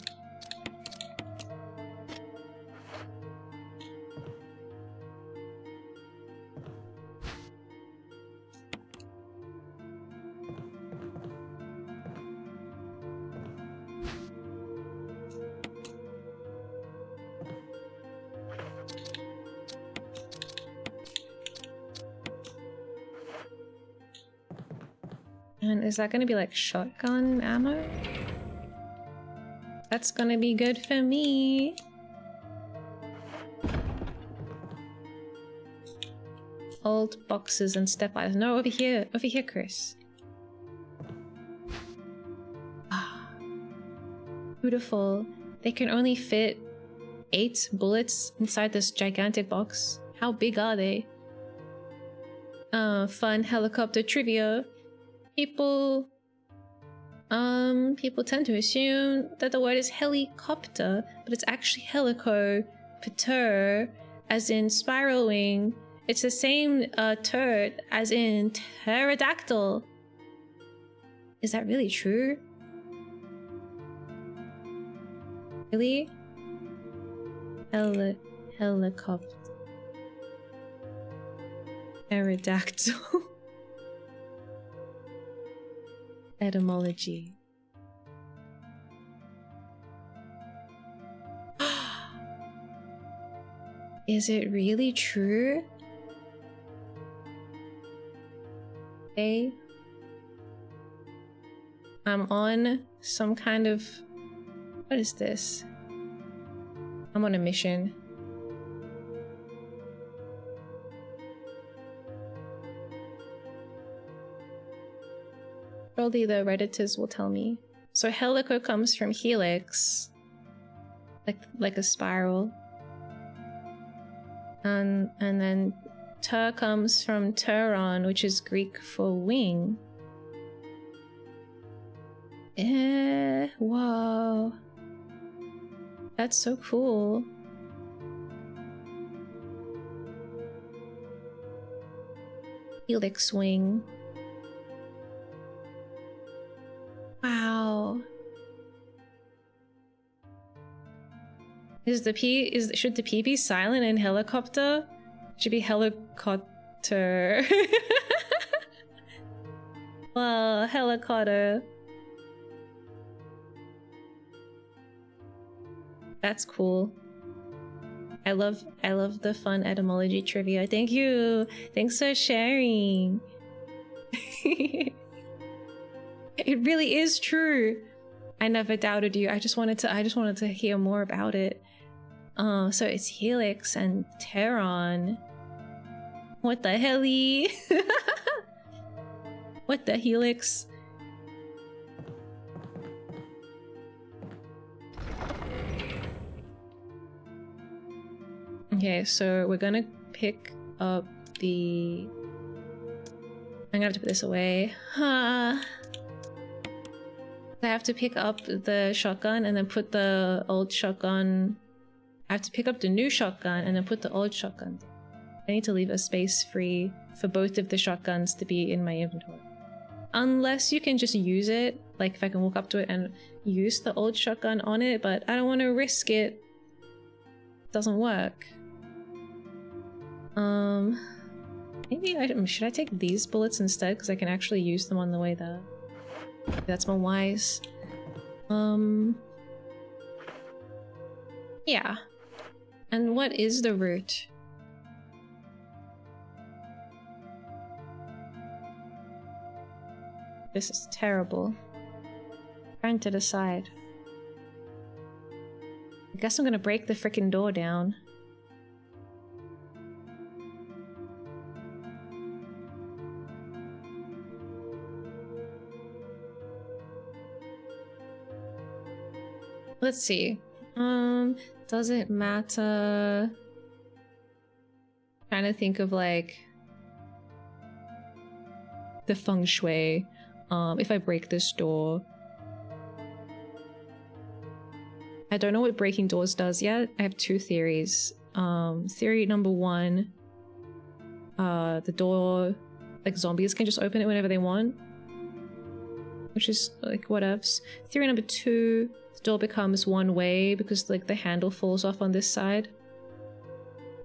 And is that gonna be like shotgun ammo? That's gonna be good for me. Old boxes and step items. No, over here, Chris. Ah, beautiful. They can only fit 8 bullets inside this gigantic box. How big are they? Fun helicopter trivia. People tend to assume that the word is helicopter, but it's actually helicopter, as in spiral wing. It's the same turd as in pterodactyl. Is that really true? Really? Helicopter. Pterodactyl. Etymology. Is it really true? Okay. I'm on some kind of... What is this? I'm on a mission. Probably the Redditors will tell me. So helico comes from helix, like a spiral, and then ter comes from pteron, which is Greek for wing. Whoa, that's so cool. Helix wing. Wow. Should the P be silent in helicopter? Should be helicopter. Well, helicopter. That's cool. I love the fun etymology trivia. Thank you. Thanks for sharing. It really is true. I never doubted you. I just wanted to hear more about it. So it's helix and pteron. What the helly? What the helix? Okay, so we're gonna pick up the... I'm gonna have to put this away. I have to pick up the shotgun and then put the old shotgun. I have to pick up the new shotgun and then put the old shotgun. I need to leave a space free for both of the shotguns to be in my inventory. Unless you can just use it, like if I can walk up to it and use the old shotgun on it, but I don't want to risk it. Doesn't work. Maybe should I take these bullets instead because I can actually use them on the way there. That's more wise. Yeah. And what is the route? This is terrible. Trying to decide. I guess I'm gonna break the frickin' door down. Let's see. Does it matter? Trying to think of like the feng shui. If I break this door. I don't know what breaking doors does yet. I have two theories. Theory number one, the door, like zombies can just open it whenever they want. Which is like whatevs. Theory number two, the door becomes one way because like the handle falls off on this side.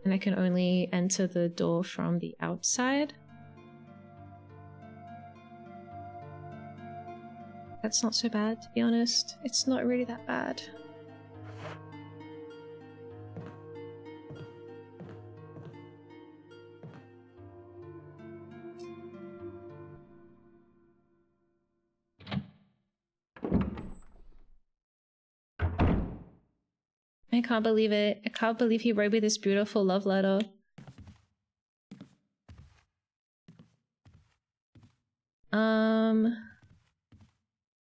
And I can only enter the door from the outside. That's not so bad, to be honest. It's not really that bad. I can't believe it. I can't believe he wrote me this beautiful love letter.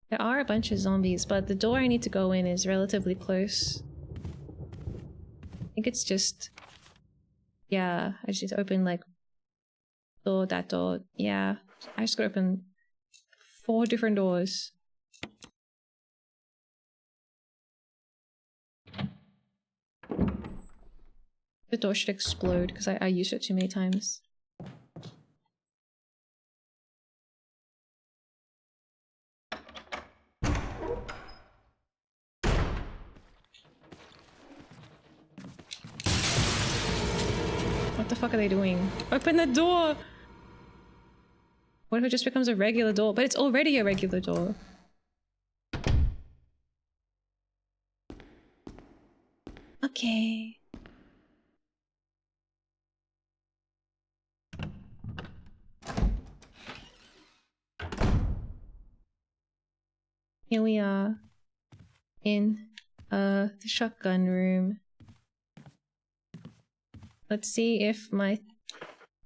There are a bunch of zombies, but the door I need to go in is relatively close. I think it's just... Yeah, I just need to open like... door, that door. Yeah, I just gotta open 4 different doors. The door should explode because I used it too many times. What the fuck are they doing? Open the door! What if it just becomes a regular door? But it's already a regular door. Okay. Here we are in the shotgun room. Let's see if my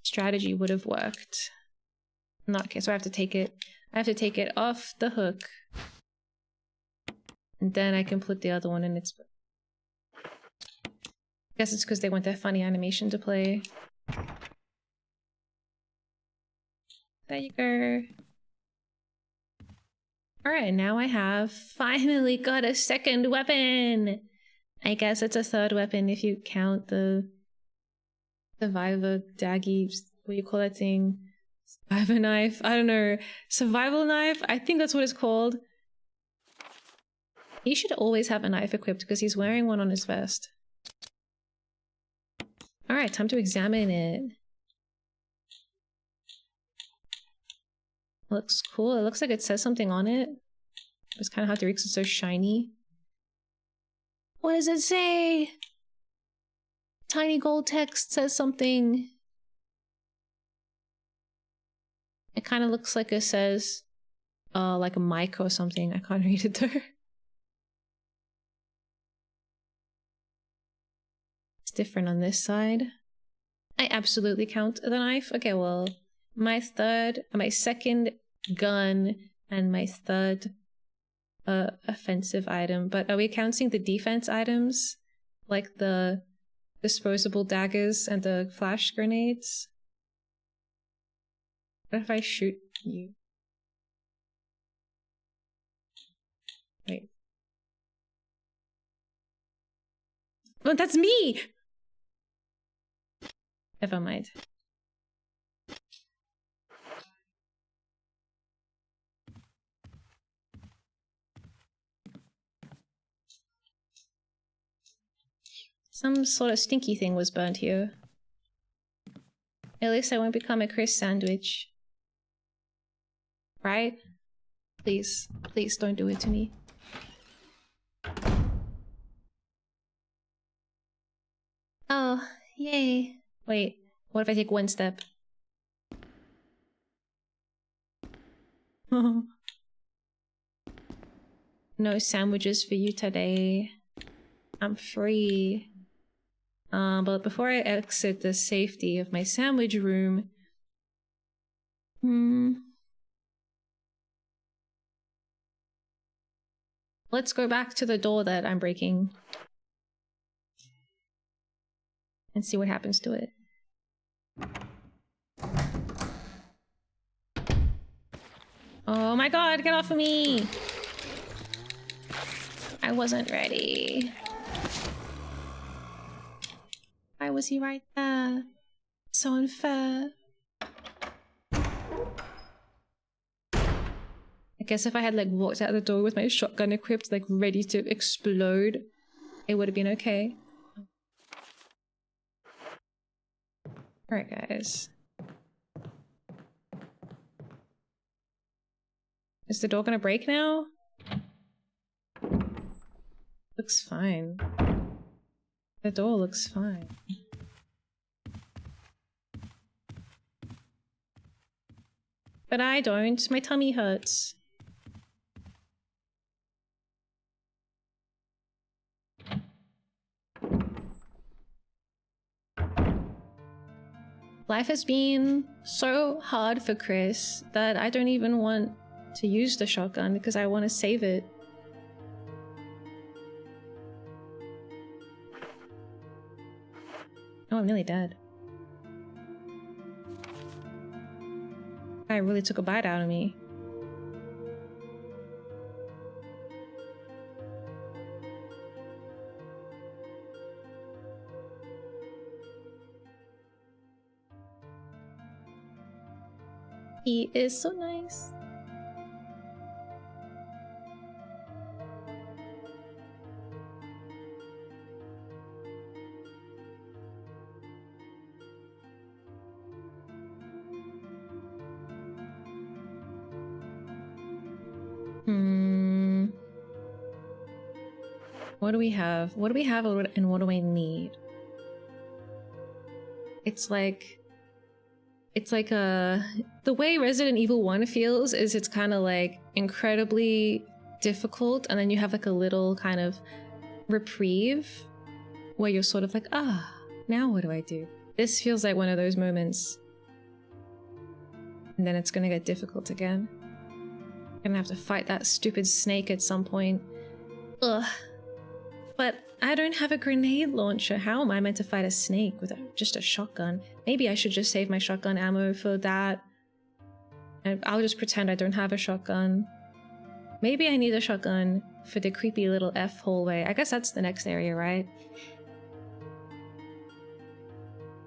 strategy would have worked. Not okay, so I have to take it. I have to take it off the hook. And then I can put the other one in its... I guess it's because they want their funny animation to play. There you go. Alright, now I have finally got a second weapon! I guess it's a third weapon if you count the survivor daggy, what do you call that thing? Survivor knife? I don't know. Survival knife? I think that's what it's called. He should always have a knife equipped because he's wearing one on his vest. Alright, time to examine it. Looks cool. It looks like it says something on it. It's kind of hard to read because it's so shiny. What does it say? Tiny gold text says something. It kind of looks like it says, like a mic or something. I can't read it though. It's different on this side. I absolutely count the knife. Okay, well, my second gun and my third offensive item. But are we counting the defense items? Like the disposable daggers and the flash grenades? What if I shoot you? Wait. Oh, that's me! Never mind. Some sort of stinky thing was burnt here. At least I won't become a Chris sandwich. Right? Please. Please don't do it to me. Oh, yay. Wait, what if I take one step? No sandwiches for you today. I'm free. But before I exit the safety of my sandwich room... Let's go back to the door that I'm breaking. And see what happens to it. Oh my god, get off of me! I wasn't ready. Why was he right there? So unfair. I guess if I had like walked out the door with my shotgun equipped, like ready to explode, it would have been okay. Alright guys. Is the door gonna break now? Looks fine. The door looks fine. But I don't. My tummy hurts. Life has been so hard for Chris that I don't even want to use the shotgun because I want to save it. Oh, I'm nearly dead. I really took a bite out of me. He is so nice. What do we have? What do we have and what do I need? It's like the way Resident Evil 1 feels is it's kind of like incredibly difficult and then you have like a little kind of reprieve where you're sort of like, now what do I do? This feels like one of those moments. And then it's gonna get difficult again. I'm gonna have to fight that stupid snake at some point. Ugh. But I don't have a grenade launcher. How am I meant to fight a snake with just a shotgun? Maybe I should just save my shotgun ammo for that. And I'll just pretend I don't have a shotgun. Maybe I need a shotgun for the creepy little F hallway. I guess that's the next area, right?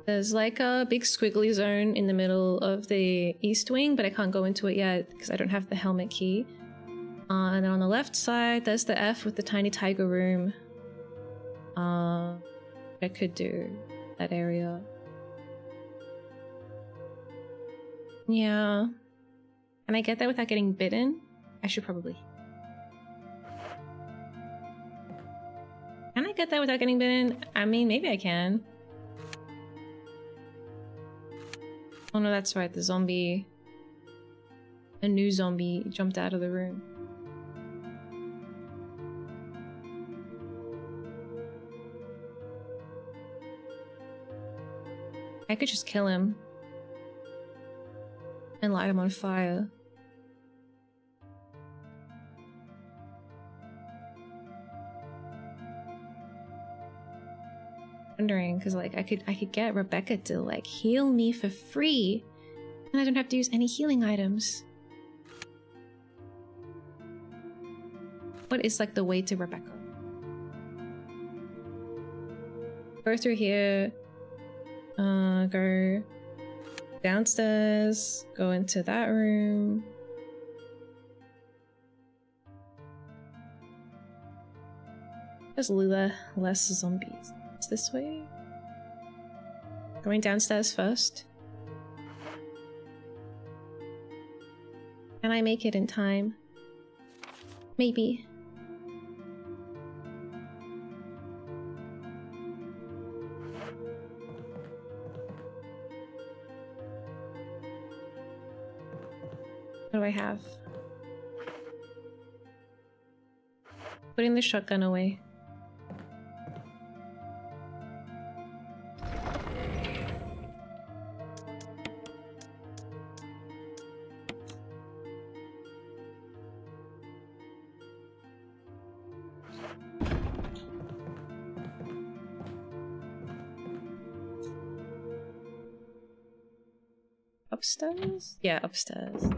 There's like a big squiggly zone in the middle of the east wing, but I can't go into it yet because I don't have the helmet key. And then on the left side, there's the F with the tiny tiger room. I could do that area. Yeah. Can I get there without getting bitten? I should probably. Can I get there without getting bitten? I mean, maybe I can. Oh no, that's right, the zombie. A new zombie jumped out of the room. I could just kill him. And light him on fire. Wondering, because like I could get Rebecca to like heal me for free. And I don't have to use any healing items. What is like the way to Rebecca? Go through here. Go downstairs. Go into that room. There's less zombies. It's this way. Going downstairs first. Can I make it in time? Maybe. What do I have? Putting the shotgun away. Upstairs? Yeah, upstairs.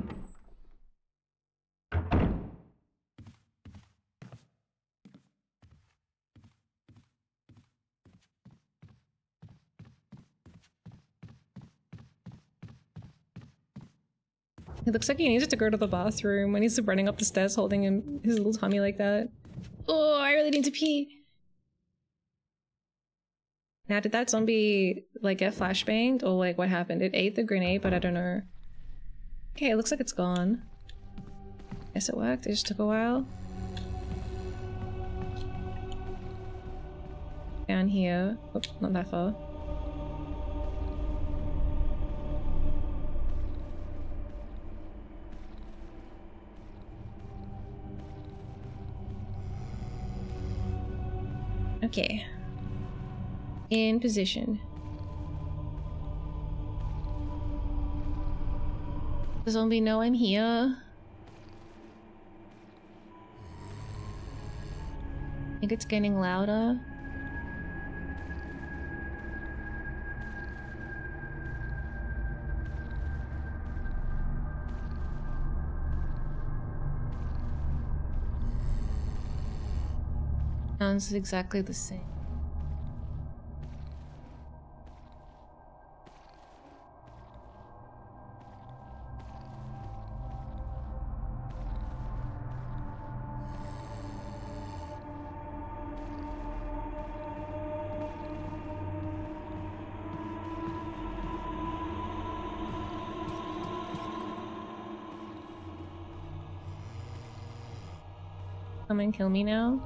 It looks like he needs to go to the bathroom when he's running up the stairs holding his little tummy like that. Oh, I really need to pee. Now, did that zombie, like, get flashbanged? Or, like, what happened? It ate the grenade, but I don't know. Okay, it looks like it's gone. Guess it worked. It just took a while. Down here. Oh, not that far. Okay. In position. The zombie know I'm here. I think it's getting louder. Sounds exactly the same. Come and kill me now.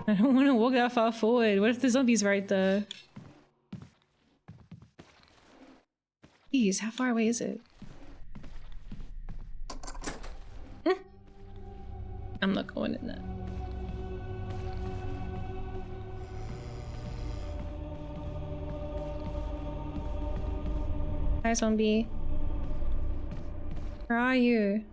I don't want to walk that far forward. What if the zombie's right there? Jeez, how far away is it? I'm not going in there. Hi, zombie. Where are you?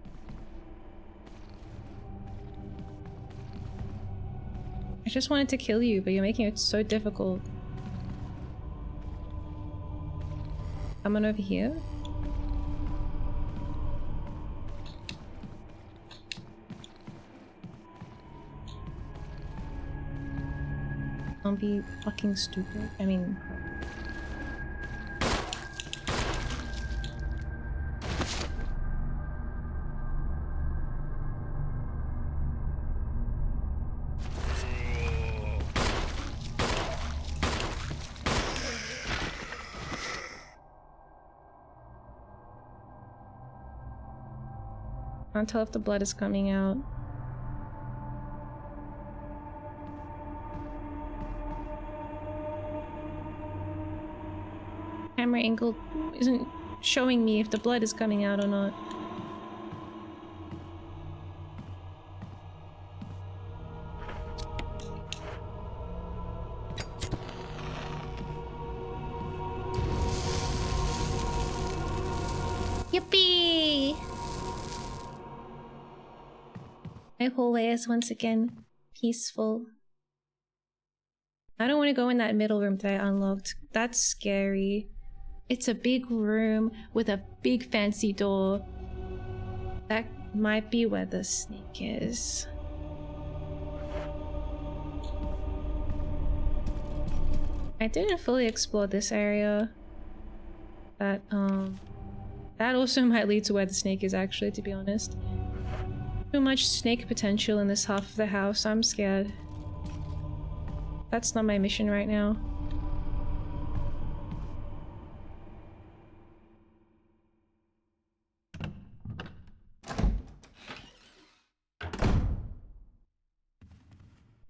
I just wanted to kill you, but you're making it so difficult. Come on over here. Don't be fucking stupid. I mean... Can't tell if the blood is coming out. Camera angle isn't showing me if the blood is coming out or not. Yippee! My hallway is once again peaceful. I don't want to go in that middle room that I unlocked. That's scary. It's a big room with a big fancy door. That might be where the snake is. I didn't fully explore this area. That also might lead to where the snake is actually, to be honest. Too much snake potential in this half of the house. I'm scared. That's not my mission right now.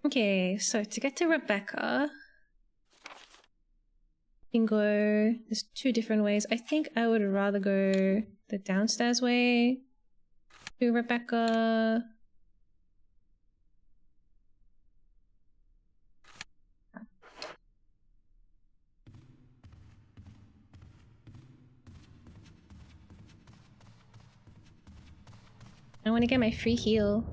Okay, so to get to Rebecca, you can go, there's two different ways. I think I would rather go the downstairs way to Rebecca. I want to get my free heal.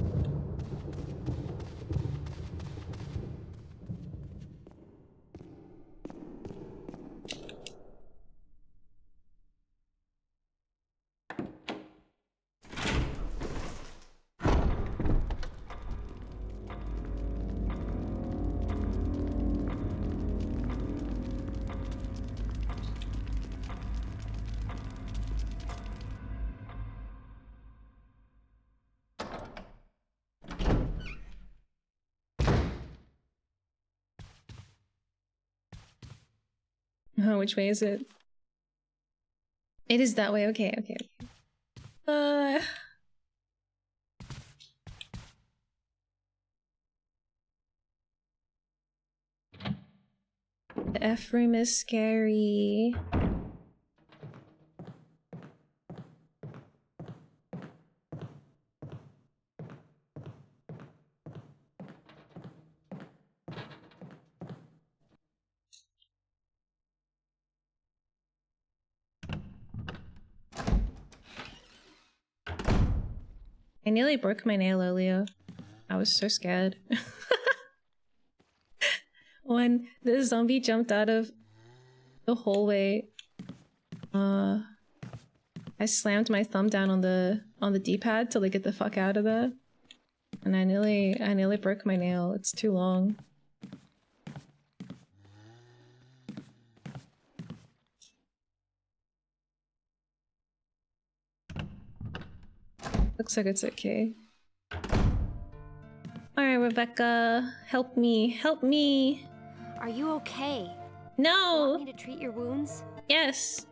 Oh, which way is it? It is that way. Okay, okay, okay. The F room is scary. I nearly broke my nail earlier. I was so scared. When the zombie jumped out of the hallway, I slammed my thumb down on the D-pad to like get the fuck out of there. And I nearly broke my nail. It's too long. Looks like it's okay. Alright, Rebecca. Help me. Help me! Are you okay? No! Want me to treat your wounds? Yes!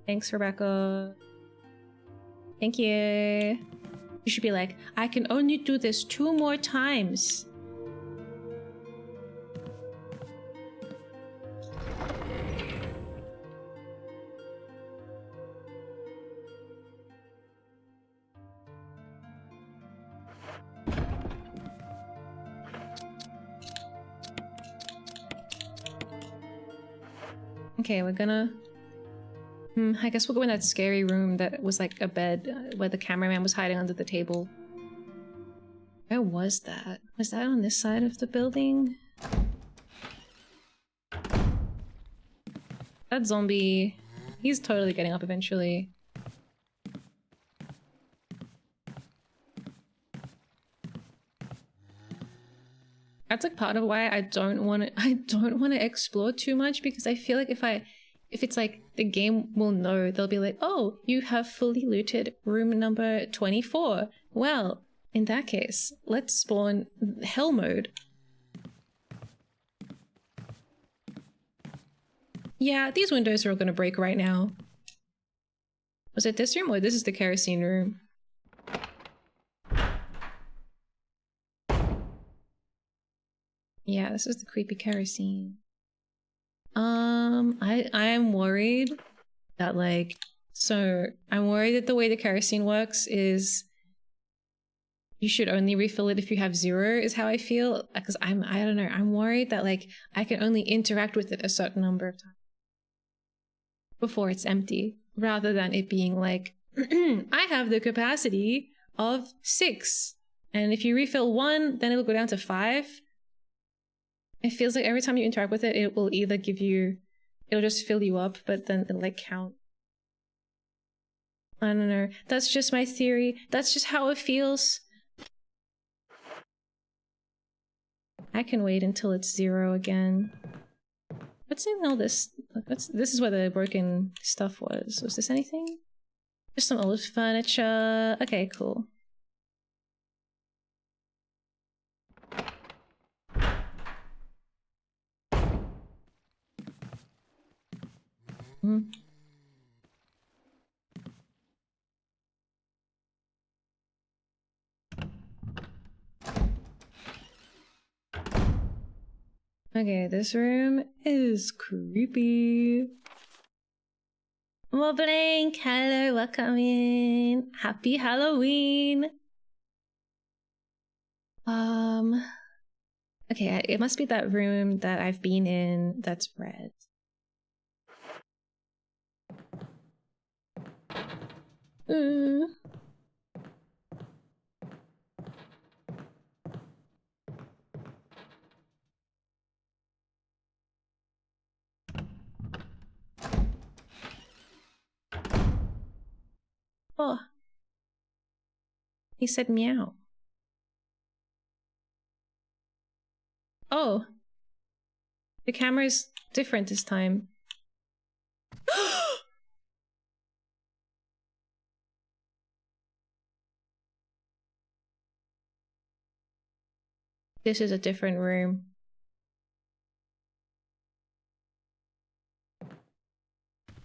Thanks, Rebecca. Thank you. You should be like, I can only do this 2 more times. Okay, we're gonna... I guess we'll go in that scary room that was like a bed where the cameraman was hiding under the table. Where was that? Was that on this side of the building? That zombie... He's totally getting up eventually. That's like part of why I don't want to explore too much, because I feel like if it's like the game will know, they'll be like, oh, you have fully looted room number 24. Well, in that case, let's spawn hell mode. Yeah, these windows are all gonna break right now. Was it this room or this is the kerosene room? Yeah, this is the creepy kerosene. I am worried that I'm worried that the way the kerosene works is you should only refill it if you have 0 is how I feel. Because I don't know, I'm worried that like I can only interact with it a certain number of times before it's empty, rather than it being like, I have the capacity of 6. And if you refill 1, then it'll go down to 5. It feels like every time you interact with it, it will either give you... It'll just fill you up, but then it'll like count. I don't know. That's just my theory. That's just how it feels. I can wait until it's 0 again. What's in all this? This is where the broken stuff was. Was this anything? Just some old furniture. Okay, cool. Okay, this room is creepy. Blink, hello, welcome in. Happy Halloween. Okay, it must be that room that I've been in that's red. Oh. He said meow. Oh. The camera's different this time. This is a different room.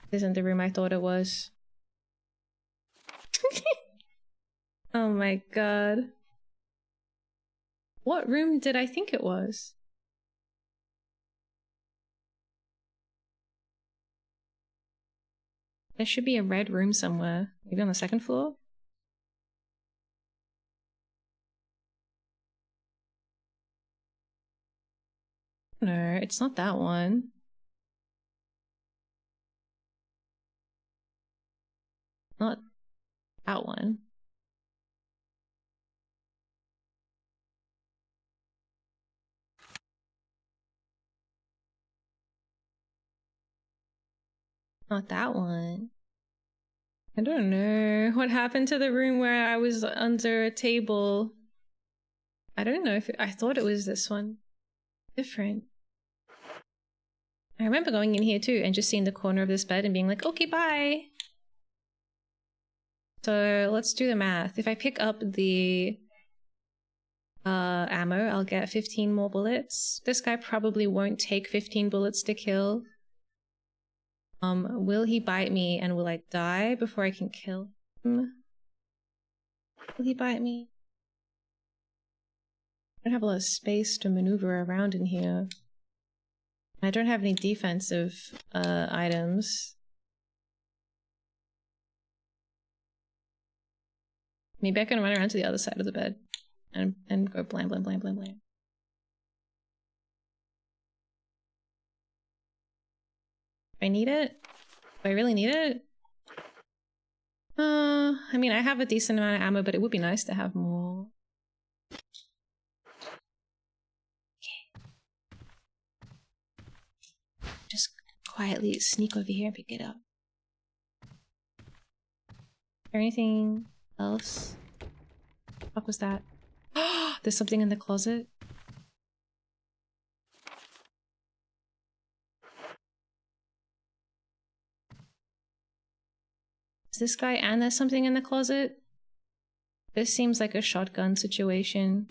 This isn't the room I thought it was. Oh my god. What room did I think it was? There should be a red room somewhere. Maybe on the 2nd floor? No, it's not that one. Not that one. Not that one. I don't know. What happened to the room where I was under a table? I don't know if I thought it was this one. Different. I remember going in here too and just seeing the corner of this bed and being like, okay, bye. So let's do the math. If I pick up the ammo, I'll get 15 more bullets. This guy probably won't take 15 bullets to kill. Will he bite me and will I die before I can kill him? Will he bite me? I don't have a lot of space to maneuver around in here. I don't have any defensive items. Maybe I can run around to the other side of the bed and go blam blam blam blam blam. Do I need it? Do I really need it? I mean, I have a decent amount of ammo, but it would be nice to have more. Okay. Just quietly sneak over here and pick it up. Is there anything else? What the fuck was that? There's something in the closet. Is this guy and there's something in the closet? This seems like a shotgun situation.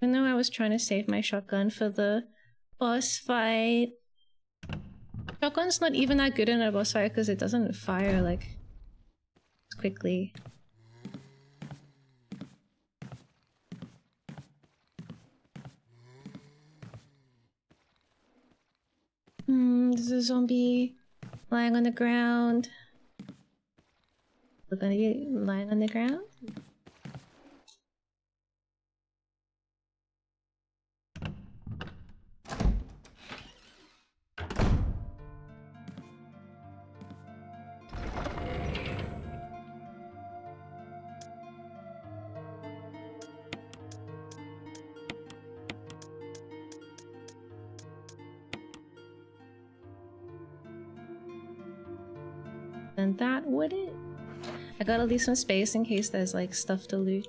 Even though I was trying to save my shotgun for the boss fight. Shotgun's not even that good in a boss fight because it doesn't fire like quickly. There's a zombie lying on the ground. We're gonna be lying on the ground. And that would it. I gotta leave some space in case there's like stuff to loot.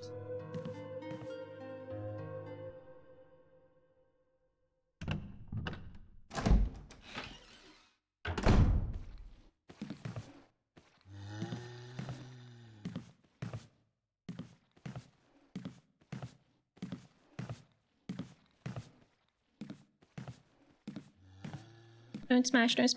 Don't smash, please.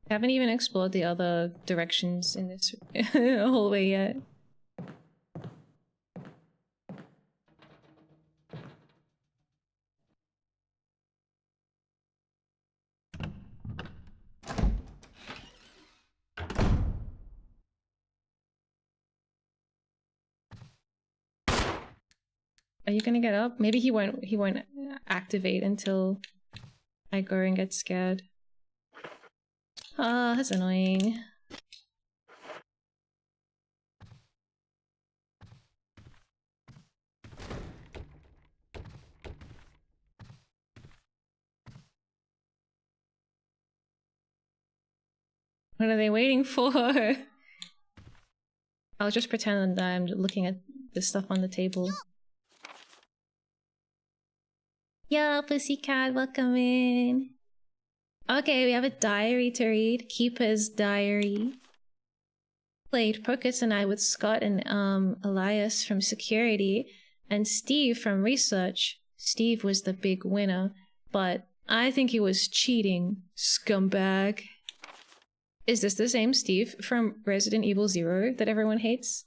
I haven't even explored the other directions in this hallway yet. Are you gonna get up? Maybe he won't activate until I go and get scared. Ah, that's annoying. What are they waiting for? I'll just pretend that I'm looking at the stuff on the table. Yo, pussycat, welcome in. Okay, we have a diary to read. Keeper's diary. Played Pocus and I with Scott and Elias from security and Steve from research. Steve was the big winner, but I think he was cheating, scumbag. Is this the same Steve from Resident Evil 0 that everyone hates?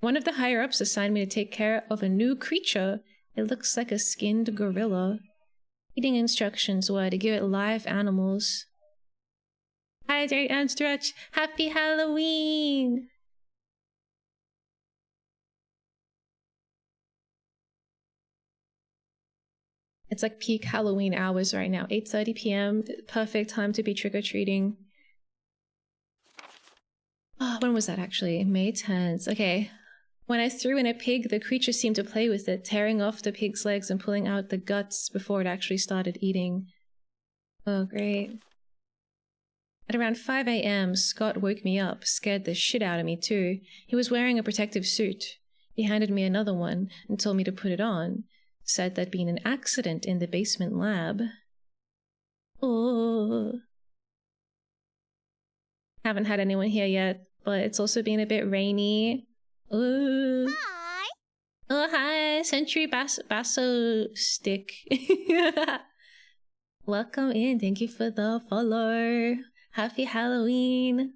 One of the higher-ups assigned me to take care of a new creature. It looks like a skinned gorilla. Eating instructions were to give it live animals. Hydrate and stretch. Happy Halloween! It's like peak Halloween hours right now. 8:30 p.m. Perfect time to be trick-or-treating. Oh, when was that actually? May 10th. Okay. When I threw in a pig, the creature seemed to play with it, tearing off the pig's legs and pulling out the guts before it actually started eating. Oh, great. At around 5 a.m., Scott woke me up, scared the shit out of me too. He was wearing a protective suit. He handed me another one and told me to put it on. Said there'd been an accident in the basement lab. Oh. Haven't had anyone here yet, but it's also been a bit rainy. Ooh. Hi! Oh, hi! Century Basso Stick. Welcome in. Thank you for the follow. Happy Halloween.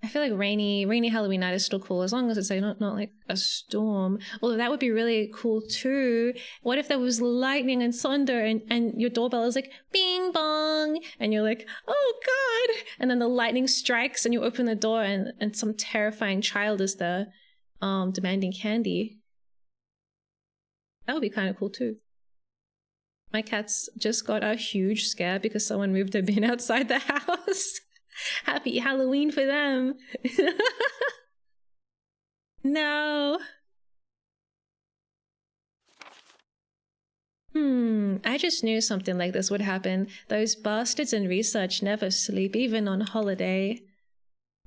I feel like rainy Halloween night is still cool as long as it's like not like a storm. Although that would be really cool too. What if there was lightning and thunder and your doorbell is like bing bong and you're like, oh god, and then the lightning strikes and you open the door and some terrifying child is there demanding candy. That would be kind of cool too. My cats just got a huge scare because someone moved a bin outside the house. Happy Halloween for them. No. I just knew something like this would happen. Those bastards in research never sleep, even on holiday.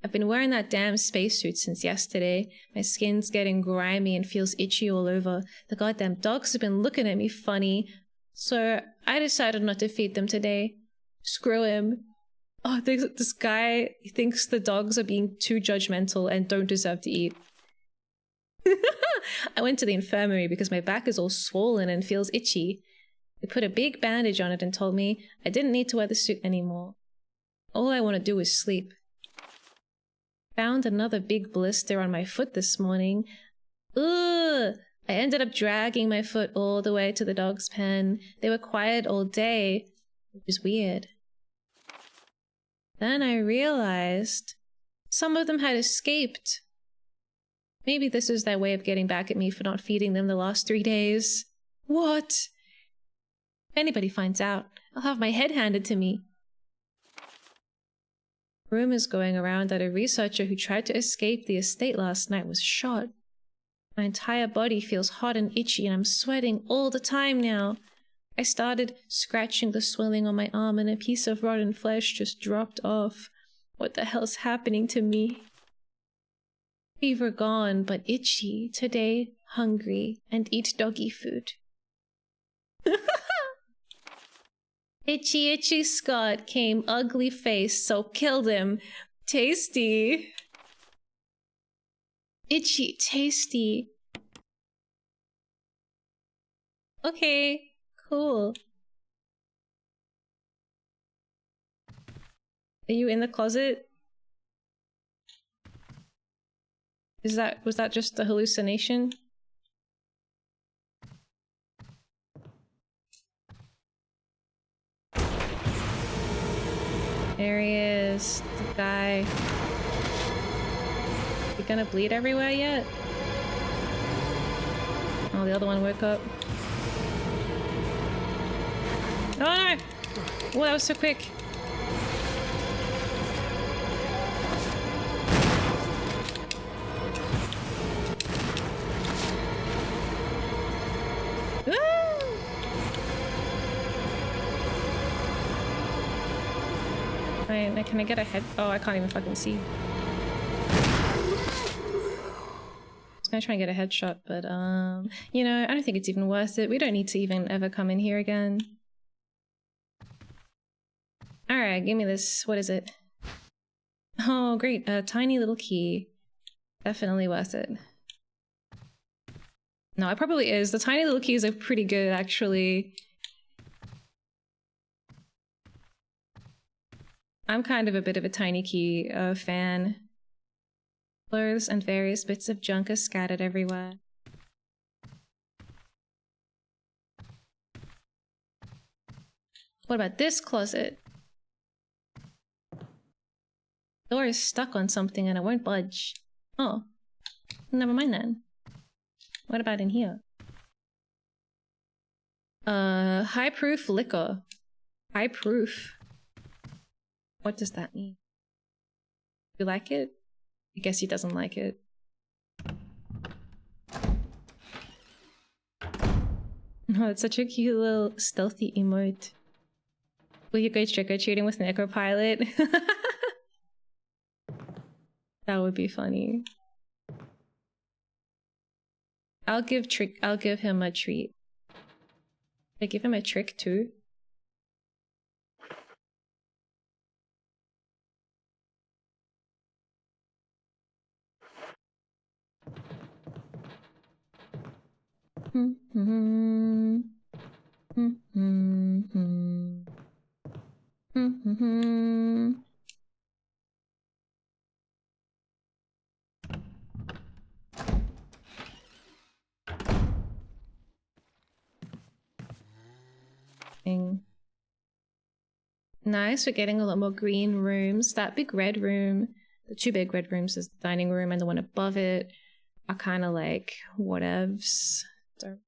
I've been wearing that damn spacesuit since yesterday. My skin's getting grimy and feels itchy all over. The goddamn dogs have been looking at me funny. So I decided not to feed them today. Screw him. Oh, this guy thinks the dogs are being too judgmental and don't deserve to eat. I went to the infirmary because my back is all swollen and feels itchy. They put a big bandage on it and told me I didn't need to wear the suit anymore. All I want to do is sleep. Found another big blister on my foot this morning. Ugh! I ended up dragging my foot all the way to the dog's pen. They were quiet all day, which is weird. Then I realized some of them had escaped. Maybe this is their way of getting back at me for not feeding them the last 3 days. What? If anybody finds out, I'll have my head handed to me. Rumors going around that a researcher who tried to escape the estate last night was shot. My entire body feels hot and itchy and I'm sweating all the time now. I started scratching the swelling on my arm and a piece of rotten flesh just dropped off. What the hell's happening to me? Fever gone, but itchy. Today, hungry, and eat doggy food. Itchy, itchy Scott came ugly face, so killed him. Tasty. Itchy, tasty. Okay, cool. Are you in the closet? Was that just a hallucination? There he is, the guy. You gonna bleed everywhere yet? Oh, the other one woke up. Oh no! Oh, that was so quick. Can I get a head? Oh, I can't even fucking see. I was gonna try and get a headshot, but you know, I don't think it's even worth it. We don't need to even ever come in here again. Alright, give me this. What is it? Oh, great. A tiny little key. Definitely worth it. No, it probably is. The tiny little keys are pretty good, actually. I'm kind of a bit of a tiny key fan. Clothes and various bits of junk are scattered everywhere. What about this closet? The door is stuck on something and it won't budge. Oh, never mind then. What about in here? High proof liquor. High proof. What does that mean? You like it? I guess he doesn't like it. Oh, it's such a cute little stealthy emote. Will you go trick-or-treating with Necropilot? That would be funny. I'll give him a treat. I give him a trick too. Nice, we're getting a lot more green rooms. That big red room, the two big red rooms is the dining room, and the one above it are kind of like whatevs. Don't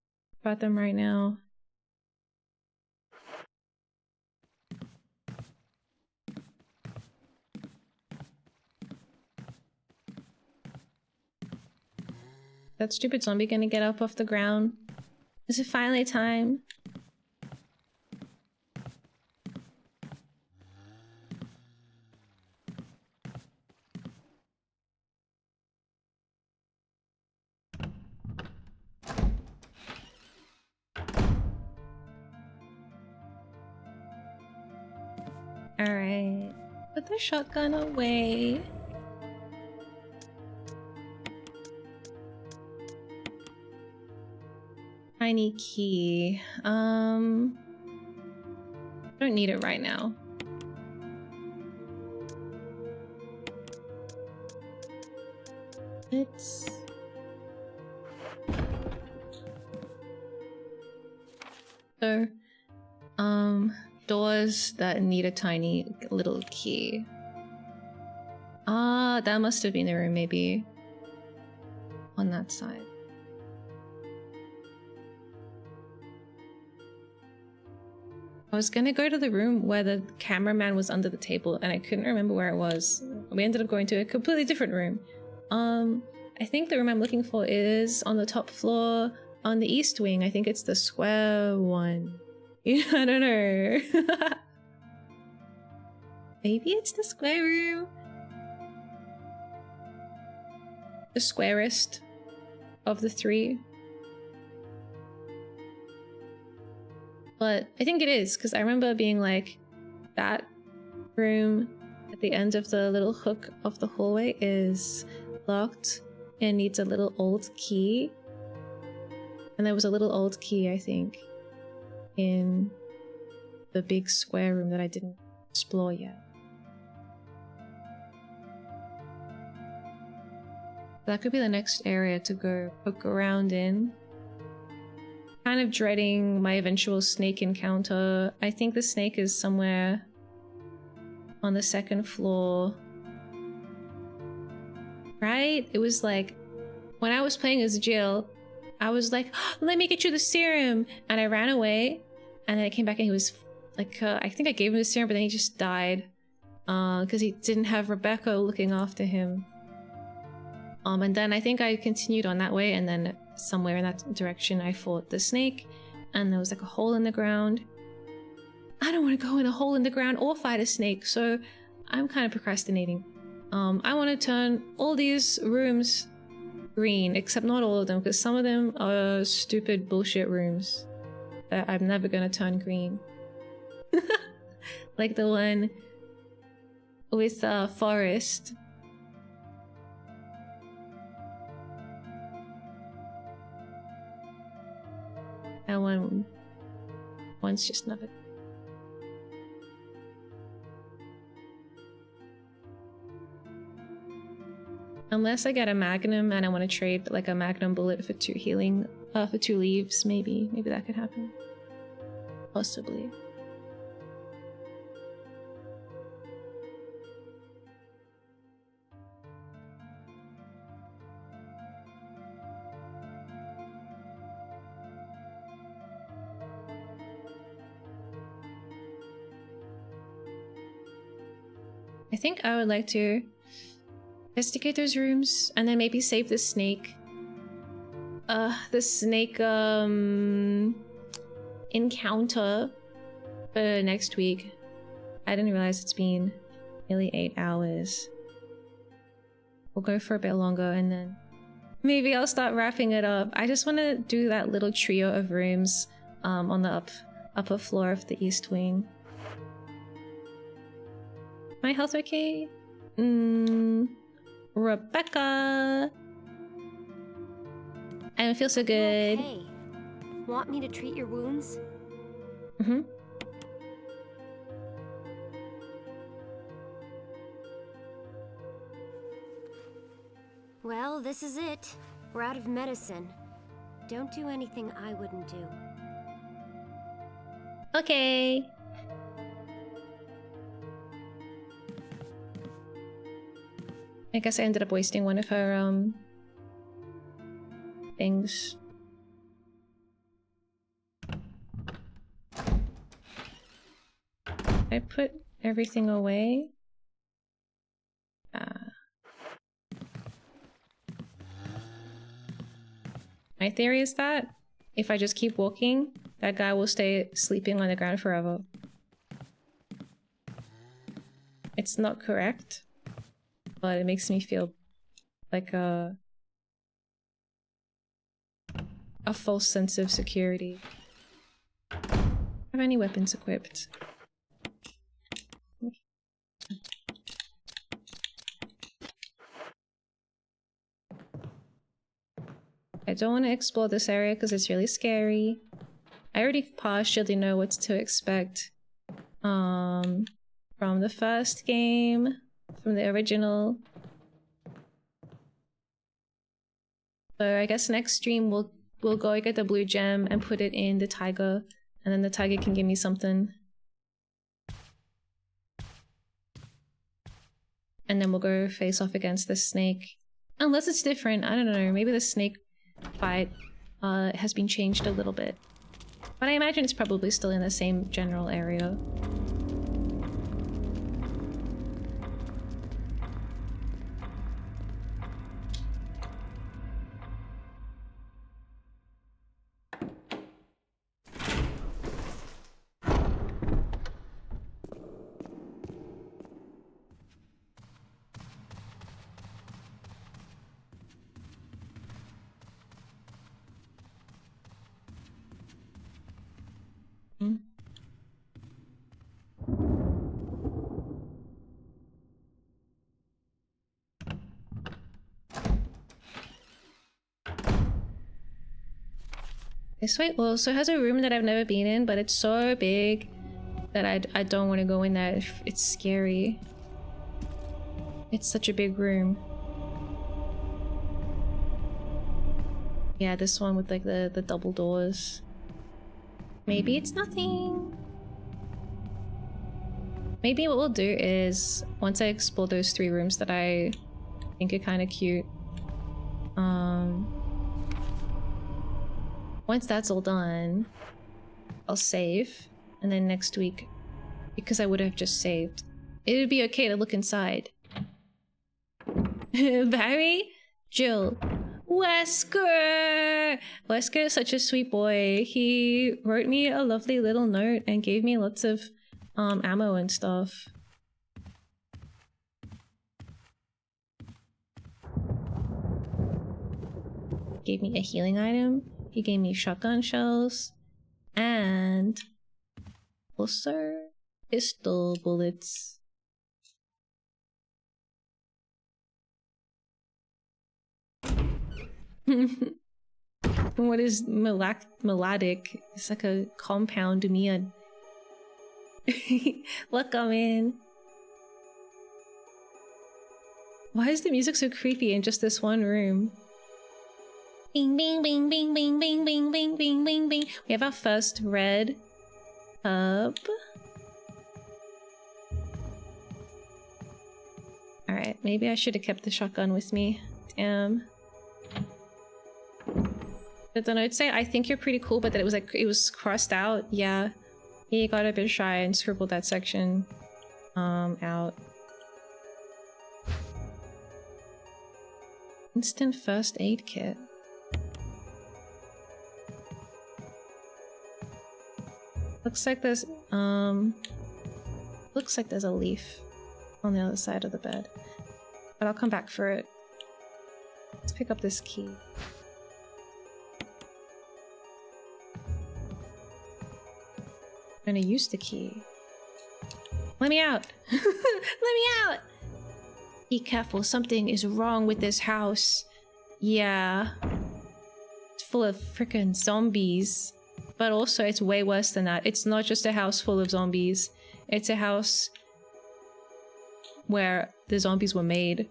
about them right now. That stupid zombie gonna get up off the ground? Is it finally time? Alright, put the shotgun away. Tiny key. Don't need it right now. It's... So, doors that need a tiny little key. Ah, that must have been the room, maybe. On that side. I was gonna go to the room where the cameraman was under the table, and I couldn't remember where it was. We ended up going to a completely different room. I think the room I'm looking for is on the top floor on the east wing. I think it's the square one. I don't know. Maybe it's the square room? The squarest of the three. But I think it is, because I remember being like, that room at the end of the little hook of the hallway is locked and needs a little old key. And there was a little old key, I think, in the big square room that I didn't explore yet. That could be the next area to go poke around in. Kind of dreading my eventual snake encounter. I think the snake is somewhere on the second floor. Right? It was like, when I was playing as Jill, I was like, oh, let me get you the serum! And I ran away, and then I came back and he was like, I think I gave him the serum, but then he just died. Because he didn't have Rebecca looking after him. And then I think I continued on that way, and then somewhere in that direction I fought the snake, and there was like a hole in the ground. I don't want to go in a hole in the ground or fight a snake, so I'm kind of procrastinating. I want to turn all these rooms green, except not all of them, because some of them are stupid bullshit rooms that I'm never gonna turn green. Like the one with Forest. That one's just never. Unless I get a magnum and I want to trade like a magnum bullet for 2 healing, for 2 leaves, maybe that could happen. Possibly. I think I would like to investigate those rooms and then maybe save the snake. The snake encounter for next week. I didn't realize it's been nearly 8 hours. We'll go for a bit longer and then maybe I'll start wrapping it up. I just want to do that little trio of rooms on the upper floor of the east wing. My health okay? Rebecca! I don't feel so good. Okay. Want me to treat your wounds? Mm-hmm. Well, this is it. We're out of medicine. Don't do anything I wouldn't do. Okay. I guess I ended up wasting one of her things. I put everything away. My theory is that if I just keep walking, that guy will stay sleeping on the ground forever. It's not correct, but it makes me feel like a false sense of security. Have any weapons equipped? I don't want to explore this area because it's really scary. I already partially know what to expect from the first game, from the original. So I guess next stream we'll go get the blue gem and put it in the tiger, and then the tiger can give me something. And then we'll go face off against the snake. Unless it's different, I don't know, maybe the snake fight has been changed a little bit. But I imagine it's probably still in the same general area. This way also has a room that I've never been in, but it's so big that I don't want to go in there. It's scary. It's such a big room. Yeah, this one with like the double doors. Maybe it's nothing. Maybe what we'll do is, once I explore those 3 rooms that I think are kind of cute, once that's all done, I'll save, and then next week, because I would have just saved, it would be okay to look inside. Barry? Jill. Wesker! Wesker is such a sweet boy. He wrote me a lovely little note and gave me lots of ammo and stuff. Gave me a healing item. He gave me shotgun shells. And also pistol bullets. What is melodic? It's like a compound Miya. Look, I'm in. Why is the music so creepy in just this one room? Bing, bing, bing, bing, bing, bing, bing, bing, bing, bing, bing. We have our first red up. Alright, maybe I should have kept the shotgun with me. Damn. But then I'd say I think you're pretty cool, but that it was like it was crossed out. Yeah. He got a bit shy and scribbled that section out. Instant first aid kit. Looks like there's a leaf on the other side of the bed. But I'll come back for it. Let's pick up this key. I'm gonna use the key. Let me out! Let me out! Be careful, something is wrong with this house. Yeah. It's full of frickin' zombies. But also, it's way worse than that. It's not just a house full of zombies. It's a house where the zombies were made.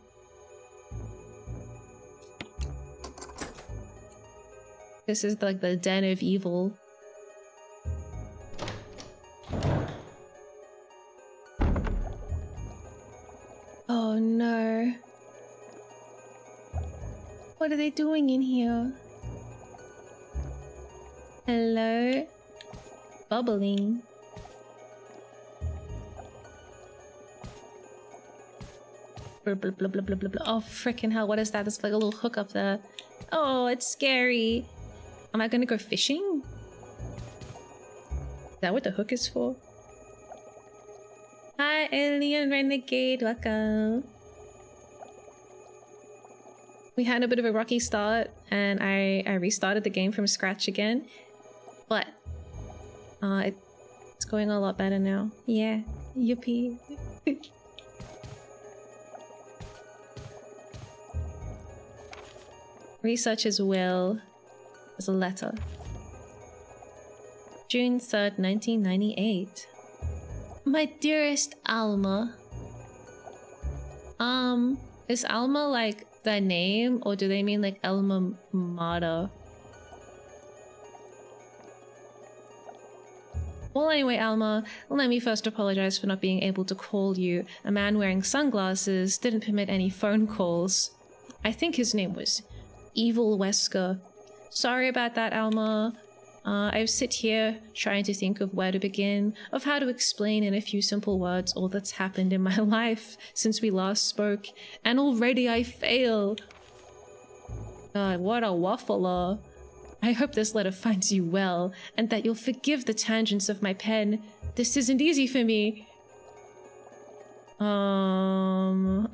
This is like the den of evil. Oh no. What are they doing in here? Hello? Bubbling. Blah, blah, blah, blah, blah, blah, blah. Oh, freaking hell, what is that? There's like a little hook up there. Oh, it's scary. Am I gonna go fishing? Is that what the hook is for? Hi, Alien Renegade, welcome. We had a bit of a rocky start, and I restarted the game from scratch again. But, it's going a lot better now. Yeah, yippee. Research as well as a letter. June 3rd, 1998. My dearest Alma. Is Alma like their name, or do they mean like alma mater? Well, anyway, Alma, let me first apologize for not being able to call you. A man wearing sunglasses didn't permit any phone calls. I think his name was Evil Wesker. Sorry about that, Alma. I sit here trying to think of where to begin, of how to explain in a few simple words all that's happened in my life since we last spoke, and already I fail. God, what a waffler. I hope this letter finds you well, and that you'll forgive the tangents of my pen. This isn't easy for me.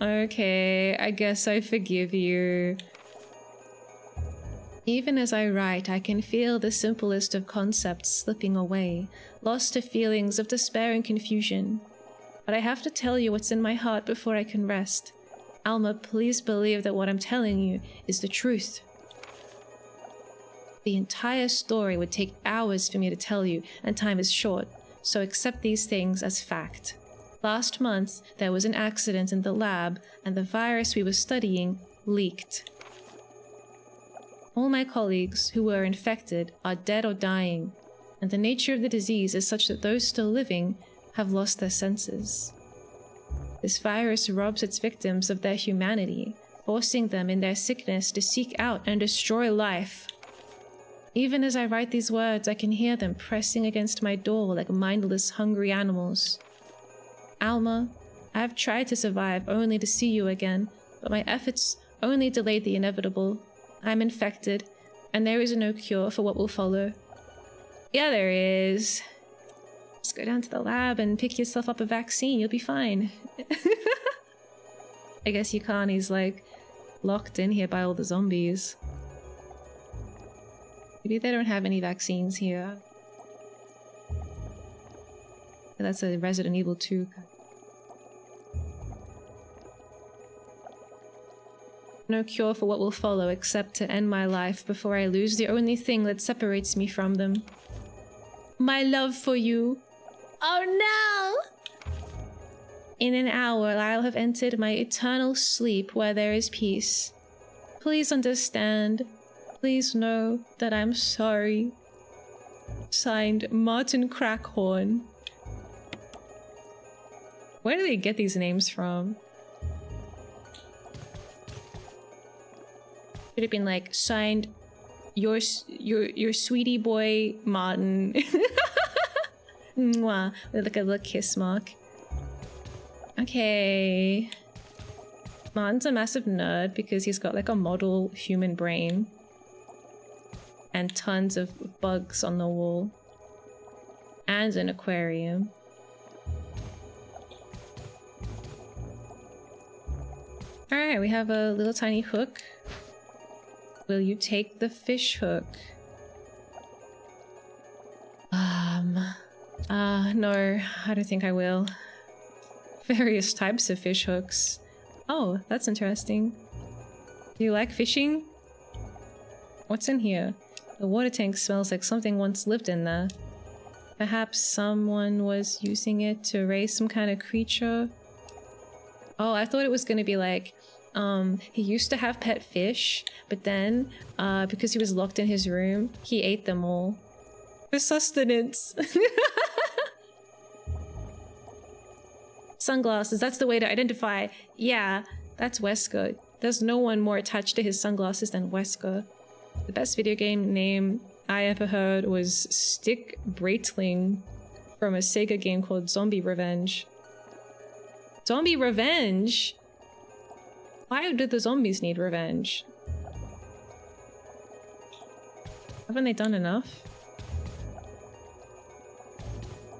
Okay, I guess I forgive you. Even as I write, I can feel the simplest of concepts slipping away, lost to feelings of despair and confusion. But I have to tell you what's in my heart before I can rest. Alma, please believe that what I'm telling you is the truth. The entire story would take hours for me to tell you, and time is short, so accept these things as fact. Last month, there was an accident in the lab, and the virus we were studying leaked. All my colleagues who were infected are dead or dying, and the nature of the disease is such that those still living have lost their senses. This virus robs its victims of their humanity, forcing them in their sickness to seek out and destroy life. Even as I write these words, I can hear them pressing against my door like mindless, hungry animals. Alma, I have tried to survive only to see you again, but my efforts only delayed the inevitable. I'm infected, and there is no cure for what will follow. Yeah, there is. Just go down to the lab and pick yourself up a vaccine, you'll be fine. I guess you can't, he's like locked in here by all the zombies. Maybe they don't have any vaccines here. That's a Resident Evil 2. No cure for what will follow except to end my life before I lose the only thing that separates me from them. My love for you. Oh no! In an hour, I'll have entered my eternal sleep where there is peace. Please understand. Please know that I'm sorry. Signed, Martin Crackhorn. Where do they get these names from? Should have been like, signed, your sweetie boy, Martin. Mwah. With like a little kiss mark. Okay. Martin's a massive nerd because he's got like a model human brain. And tons of bugs on the wall. And an aquarium. Alright, we have a little tiny hook. Will you take the fish hook? No, I don't think I will. Various types of fish hooks. Oh, that's interesting. Do you like fishing? What's in here? The water tank smells like something once lived in there. Perhaps someone was using it to raise some kind of creature. Oh, I thought it was gonna be like, he used to have pet fish, but then, because he was locked in his room, he ate them all. For sustenance. Sunglasses, that's the way to identify. Yeah, that's Wesker. There's no one more attached to his sunglasses than Wesker. The best video game name I ever heard was Stick Breitling from a Sega game called Zombie Revenge. Zombie Revenge? Why did the zombies need revenge? Haven't they done enough?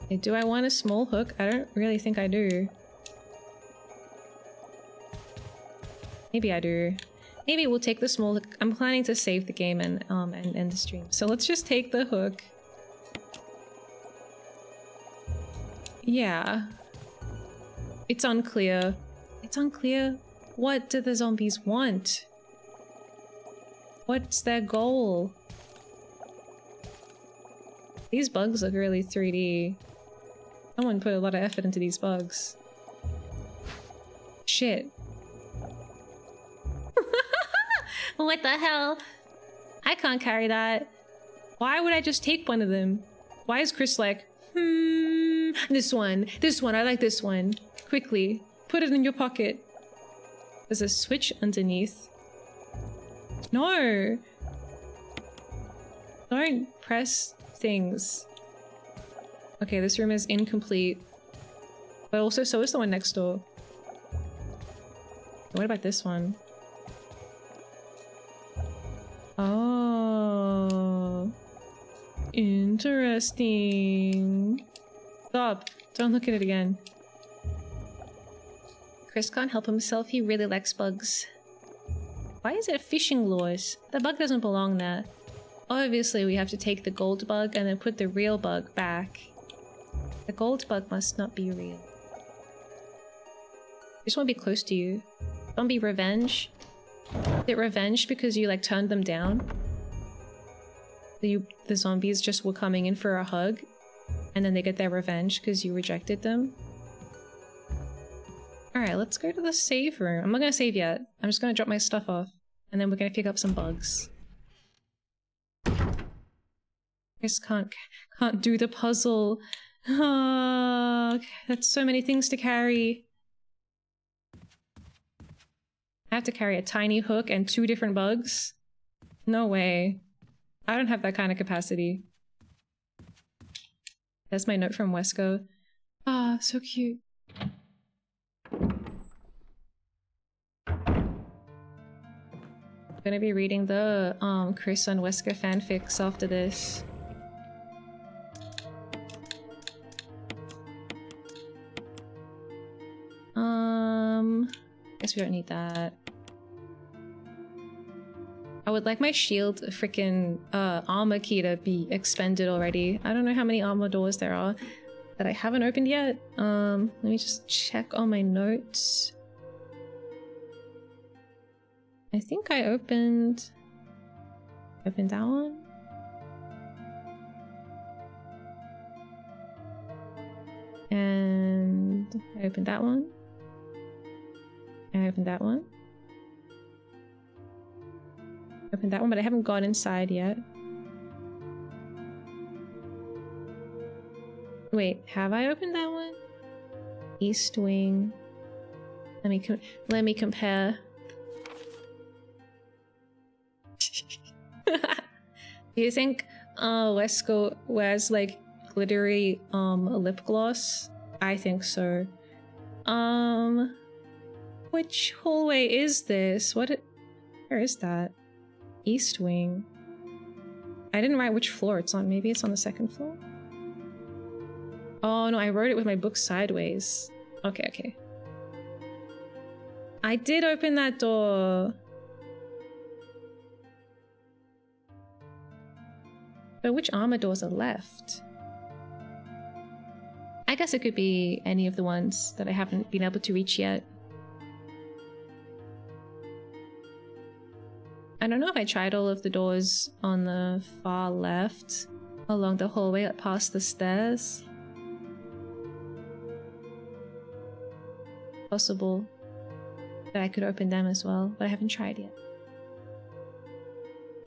Okay, do I want a small hook? I don't really think I do. Maybe I do. Maybe we'll take the small hook. I'm planning to save the game and end the stream. So let's just take the hook. Yeah. It's unclear. It's unclear. What do the zombies want? What's their goal? These bugs look really 3D. Someone put a lot of effort into these bugs. Shit. What the hell? I can't carry that. Why would I just take one of them? Why is Chris like, this one, I like this one. Quickly, put it in your pocket. There's a switch underneath. No! Don't press things. Okay, this room is incomplete. But also, so is the one next door. What about this one? Oh. Interesting. Stop. Don't look at it again. Chris can't help himself. He really likes bugs. Why is it fishing lures? The bug doesn't belong there. Obviously, we have to take the gold bug and then put the real bug back. The gold bug must not be real. I just want to be close to you. Don't be revenge. Is it revenge because you like turned them down? The zombies just were coming in for a hug and then they get their revenge because you rejected them? Alright, let's go to the save room. I'm not gonna save yet. I'm just gonna drop my stuff off and then we're gonna pick up some bugs. I just can't do the puzzle. Oh, that's so many things to carry. I have to carry a tiny hook and 2 different bugs? No way. I don't have that kind of capacity. That's my note from Wesco. Ah, so cute. I'm gonna be reading the Chris and Wesker fanfics after this. Guess we don't need that. I would like my shield freaking armor key to be expended already. I don't know how many armor doors there are that I haven't opened yet. Let me just check all my notes. I think I opened that one. And I opened that one. And I opened that one. Opened that one, but I haven't gone inside yet. Wait, have I opened that one? East wing. Let me compare. Do you think Wesco wears like glittery lip gloss? I think so. Which hallway is this? Where is that? East wing. I didn't write which floor it's on. Maybe it's on the 2nd floor? Oh no, I wrote it with my book sideways. Okay, okay. I did open that door. But which armor doors are left? I guess it could be any of the ones that I haven't been able to reach yet. I don't know if I tried all of the doors on the far left along the hallway past the stairs. Possible that I could open them as well, but I haven't tried yet.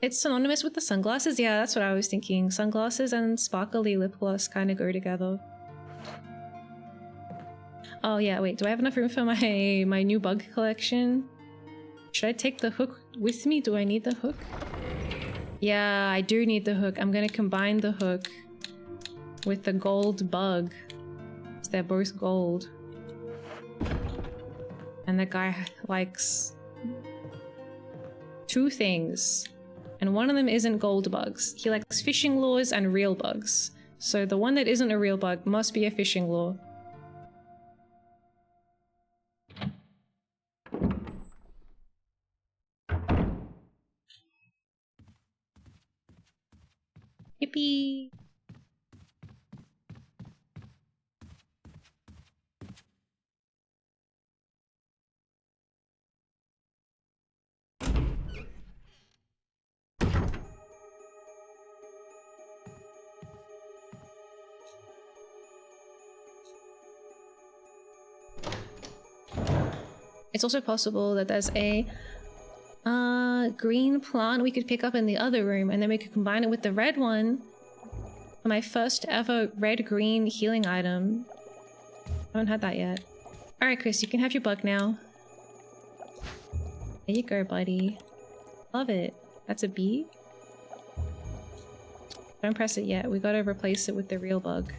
It's synonymous with the sunglasses? Yeah, that's what I was thinking. Sunglasses and sparkly lip gloss kind of go together. Oh yeah, wait, do I have enough room for my new bug collection? Should I take the hook with me? Do I need the hook? Yeah, I do need the hook. I'm gonna combine the hook with the gold bug. They're both gold. And the guy likes 2 things. And one of them isn't gold bugs. He likes fishing lures and real bugs. So the one that isn't a real bug must be a fishing lure. Yippee! It's also possible that there's a green plant we could pick up in the other room, and then we could combine it with the red one. My first ever red-green healing item. I haven't had that yet. Alright, Chris, you can have your bug now. There you go, buddy. Love it. That's a bee? Don't press it yet. We gotta replace it with the real bug.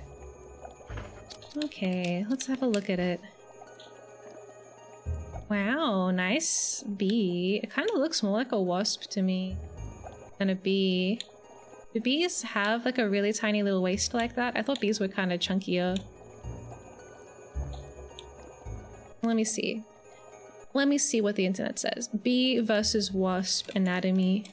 Okay, let's have a look at it. Wow, nice bee. It kind of looks more like a wasp to me than a bee. Do bees have like a really tiny little waist like that? I thought bees were kind of chunkier. Let me see. Let me see what the internet says. Bee versus wasp anatomy.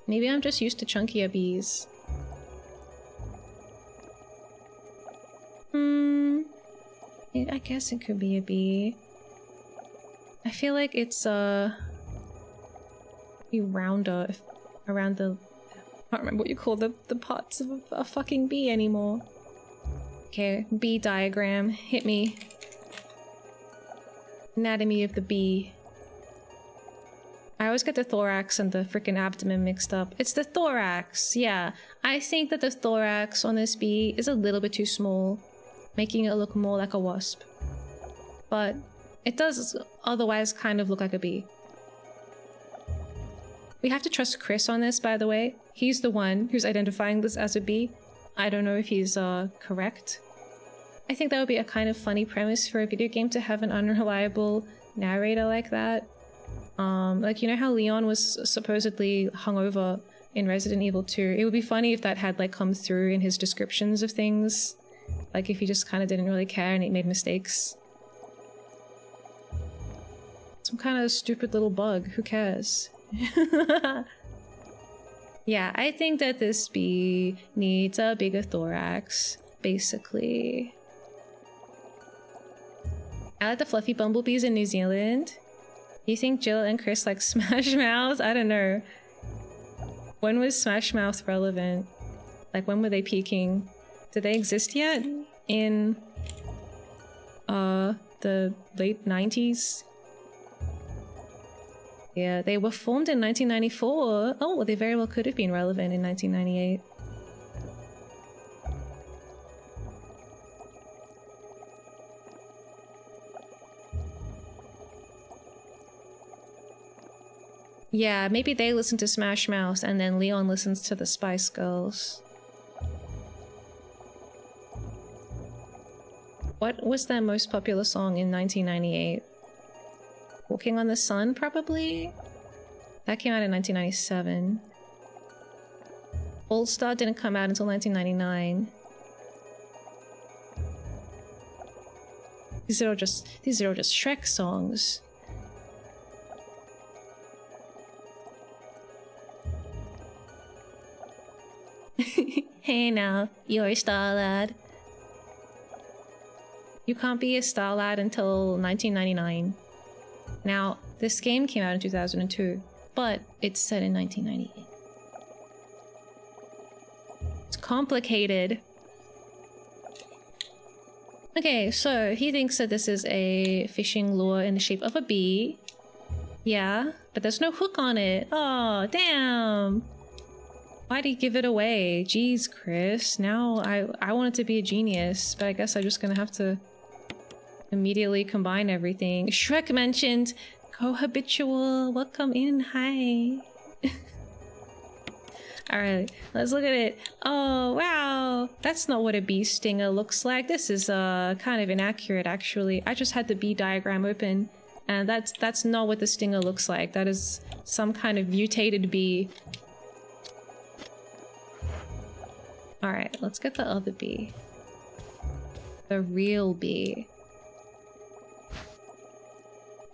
Maybe I'm just used to chunkier bees. I guess it could be a bee. I feel like it's be rounder around the... I don't remember what you call the parts of a fucking bee anymore. Okay, bee diagram. Hit me. Anatomy of the bee. I always get the thorax and the freaking abdomen mixed up. It's the thorax, yeah. I think that the thorax on this bee is a little bit too small, making it look more like a wasp. But it does otherwise kind of look like a bee. We have to trust Chris on this, by the way. He's the one who's identifying this as a bee. I don't know if he's correct. I think that would be a kind of funny premise for a video game to have an unreliable narrator like that. Like, you know how Leon was supposedly hungover in Resident Evil 2? It would be funny if that had like come through in his descriptions of things. Like if he just kind of didn't really care and he made mistakes. Some kind of stupid little bug, who cares? Yeah, I think that this bee needs a bigger thorax, basically. I like the fluffy bumblebees in New Zealand. You think Jill and Chris like Smash Mouth? I don't know. When was Smash Mouth relevant? Like, when were they peaking? Did they exist yet? In the late 90s? Yeah, they were formed in 1994. Oh, well, they very well could have been relevant in 1998. Yeah, maybe they listen to Smash Mouth and then Leon listens to the Spice Girls. What was their most popular song in 1998? Walking on the Sun, probably? That came out in 1997. All Star didn't come out until 1999. These are all just Shrek songs. Hey now, you're a star lad. You can't be a star lad until 1999. Now, this game came out in 2002, but it's set in 1998. It's complicated. Okay, so he thinks that this is a fishing lure in the shape of a bee. Yeah, but there's no hook on it. Oh, damn. Why'd he give it away? Jeez, Chris. Now I want it to be a genius, but I guess I'm just gonna have to immediately combine everything. Shrek mentioned cohabitual. Welcome in. Hi. Alright, let's look at it. Oh, wow. That's not what a bee stinger looks like. This is kind of inaccurate, actually. I just had the bee diagram open, and that's not what the stinger looks like. That is some kind of mutated bee. Alright, let's get the other bee. The real bee.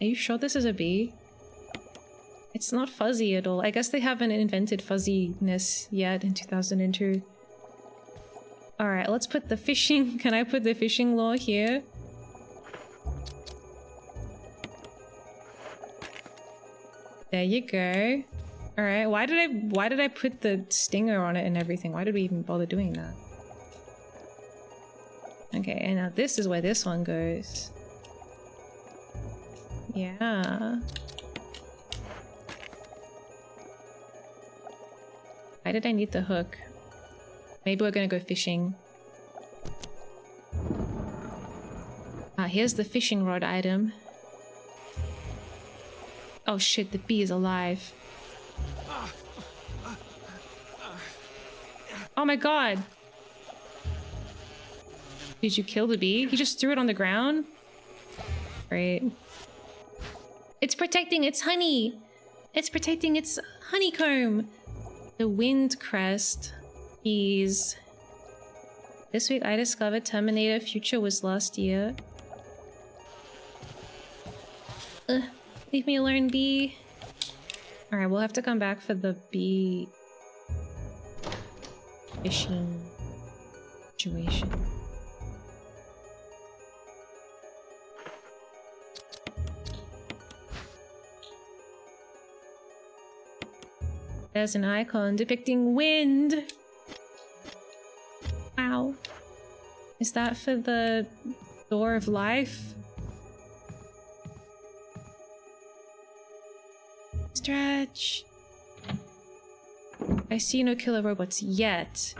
Are you sure this is a bee? It's not fuzzy at all. I guess they haven't invented fuzziness yet in 2002. Alright, let's put the fishing... Can I put the fishing lure here? There you go. Alright, why did I put the stinger on it and everything? Why did we even bother doing that? Okay, and now this is where this one goes. Yeah. Why did I need the hook? Maybe we're gonna go fishing. Ah, here's the fishing rod item. Oh shit, the bee is alive. Oh my god! Did you kill the bee? He just threw it on the ground? Great. It's protecting its honey! It's protecting its honeycomb! The wind crest. Bees. This week I discovered Terminator Future was last year. Ugh. Leave me alone, bee. Alright, we'll have to come back for the bee fishing situation. There's an icon depicting wind. Wow. Is that for the door of life? Stretch. I see no killer robots yet.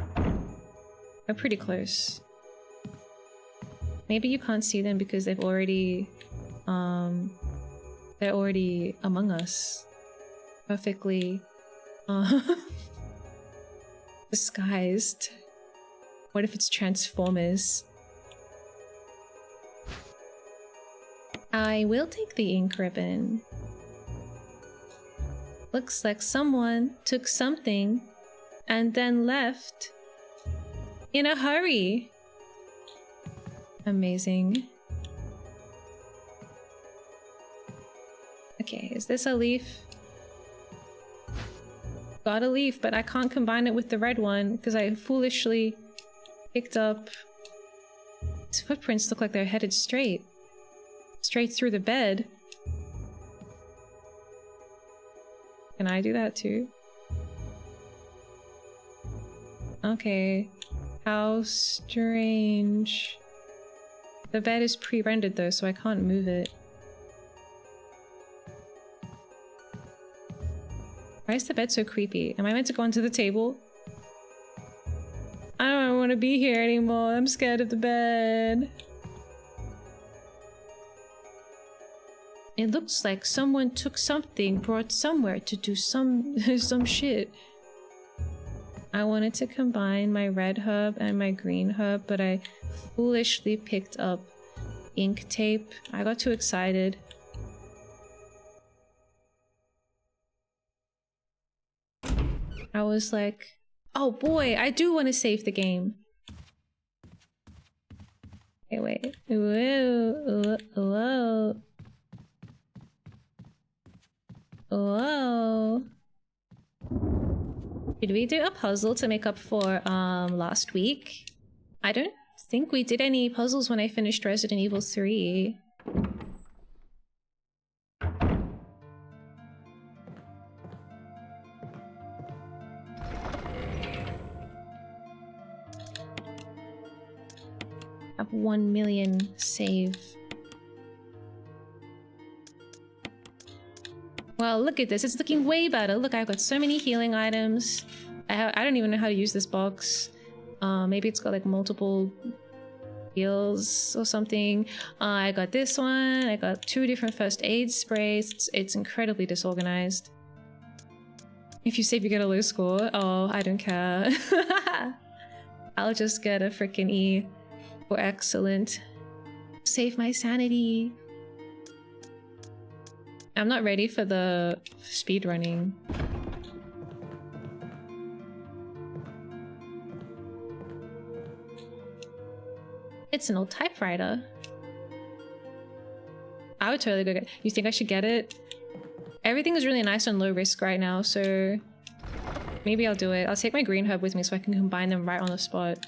We're pretty close. Maybe you can't see them because they've already they're already among us. Perfectly disguised. What if it's Transformers? I will take the ink ribbon. Looks like someone took something and then left in a hurry. Amazing. Okay, is this a leaf? Got a leaf, but I can't combine it with the red one because I foolishly picked up... These footprints look like they're headed straight through the bed. Can I do that too? Okay. How strange. The bed is pre-rendered though, so I can't move it. Why is the bed so creepy? Am I meant to go onto the table? I don't want to be here anymore. I'm scared of the bed. It looks like someone took something brought somewhere to do some shit. I wanted to combine my red herb and my green herb, but I foolishly picked up ink tape. I got too excited. I was like, oh boy, I do want to save the game. Okay, wait. Whoa, whoa. Whoa. Did we do a puzzle to make up for last week? I don't think we did any puzzles when I finished Resident Evil 3. I have 1 million save. Well, look at this. It's looking way better. Look, I've got so many healing items. I don't even know how to use this box. Maybe it's got like multiple heals or something. I got this one. I got 2 different first aid sprays. It's incredibly disorganized. If you save, you get a low score. Oh, I don't care. I'll just get a freaking E for excellent. Save my sanity. I'm not ready for the speed running. It's an old typewriter. I would totally go get it. You think I should get it? Everything is really nice on low risk right now, so maybe I'll do it. I'll take my green herb with me so I can combine them right on the spot.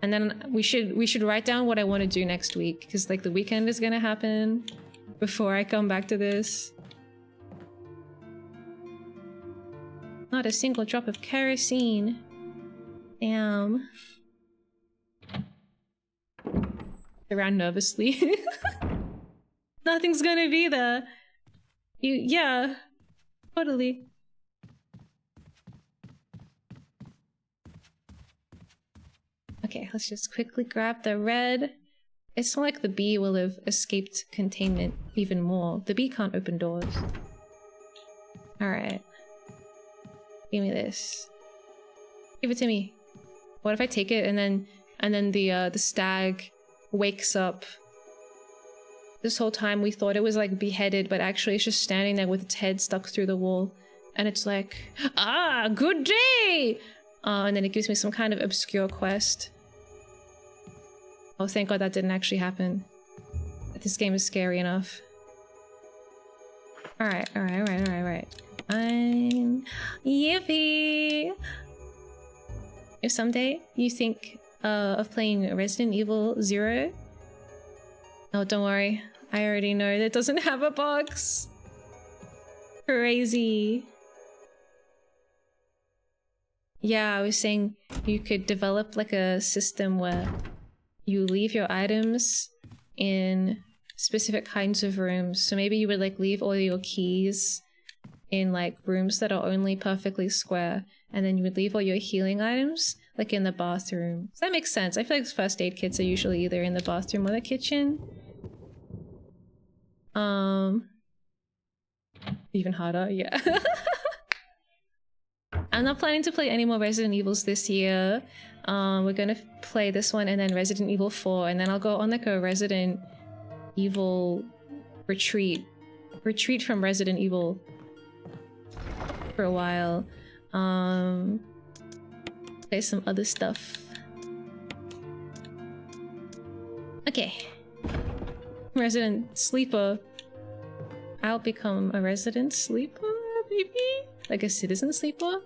And then we should write down what I want to do next week, because like the weekend is gonna happen before I come back to this. Not a single drop of kerosene. Damn. around nervously. Nothing's gonna be there. Yeah, totally. Okay, let's just quickly grab the red. It's not like the bee will have escaped containment even more. The bee can't open doors. Alright. Give me this. Give it to me. What if I take it and then the stag wakes up? This whole time we thought it was like beheaded, but actually it's just standing there with its head stuck through the wall. And it's like, ah, good day! And then it gives me some kind of obscure quest. Oh, thank God that didn't actually happen. This game is scary enough. Alright. I'm yippee! If someday you think of playing Resident Evil 0, oh, don't worry. I already know that doesn't have a box. Crazy. Yeah, I was saying you could develop like a system where you leave your items in specific kinds of rooms. So maybe you would like leave all your keys in like rooms that are only perfectly square, and then you would leave all your healing items like in the bathroom. So that makes sense. I feel like first aid kits are usually either in the bathroom or the kitchen. Even harder, yeah. I'm not planning to play any more Resident Evils this year. We're gonna play this one and then Resident Evil 4, and then I'll go on like a Resident Evil retreat from Resident Evil for a while. Play some other stuff. Okay. Resident Sleeper. I'll become a Resident Sleeper, maybe? Like a Citizen Sleeper?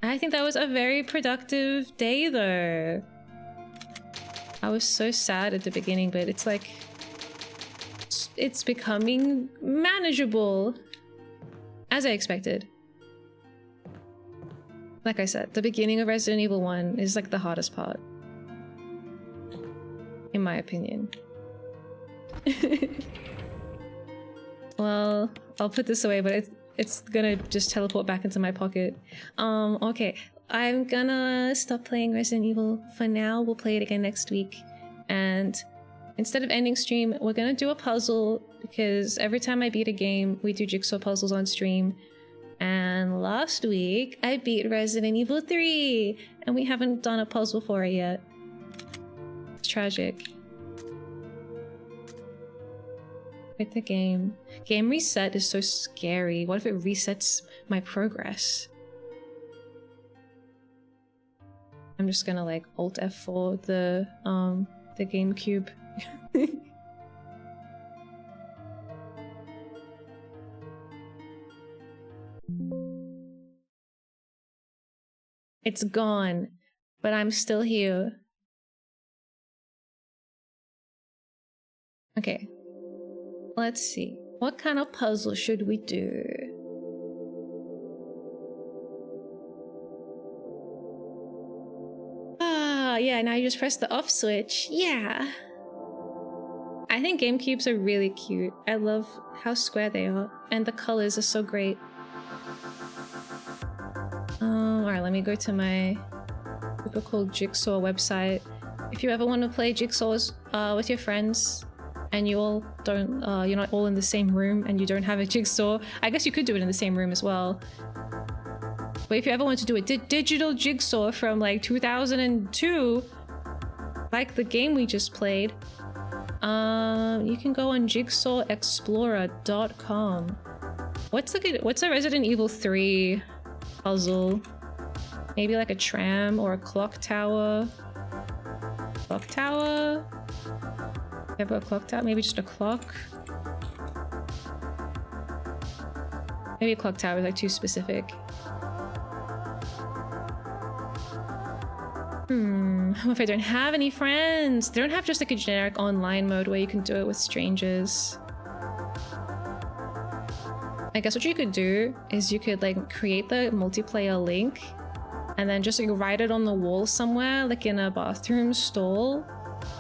I think that was a very productive day though. I was so sad at the beginning, but it's like... it's becoming manageable. As I expected. Like I said, the beginning of Resident Evil 1 is like the hardest part. In my opinion. Well, I'll put this away, but it's gonna just teleport back into my pocket. Okay. I'm gonna stop playing Resident Evil for now. We'll play it again next week. And instead of ending stream, we're gonna do a puzzle, because every time I beat a game, we do jigsaw puzzles on stream. And last week, I beat Resident Evil 3, and we haven't done a puzzle for it yet. It's tragic. With the game. Game reset is so scary. What if it resets my progress? I'm just gonna like Alt F4 the GameCube. It's gone, but I'm still here. Okay. Let's see. What kind of puzzle should we do? Ah, yeah, now you just press the off switch. Yeah. I think GameCubes are really cute. I love how square they are, and the colors are so great. Alright, let me go to my typical Jigsaw website. If you ever want to play Jigsaws with your friends, and you all don't, you're not all in the same room and you don't have a jigsaw, I guess you could do it in the same room as well. But if you ever want to do a digital jigsaw from like 2002, like the game we just played, you can go on jigsawexplorer.com. What's a Resident Evil 3 puzzle? Maybe like a tram or a clock tower? Clock tower? Ever a clock tower? Maybe just a clock? Maybe a clock tower is like too specific. What if I don't have any friends? They don't have just like a generic online mode where you can do it with strangers. I guess what you could do is you could like create the multiplayer link and then just like write it on the wall somewhere, like in a bathroom stall,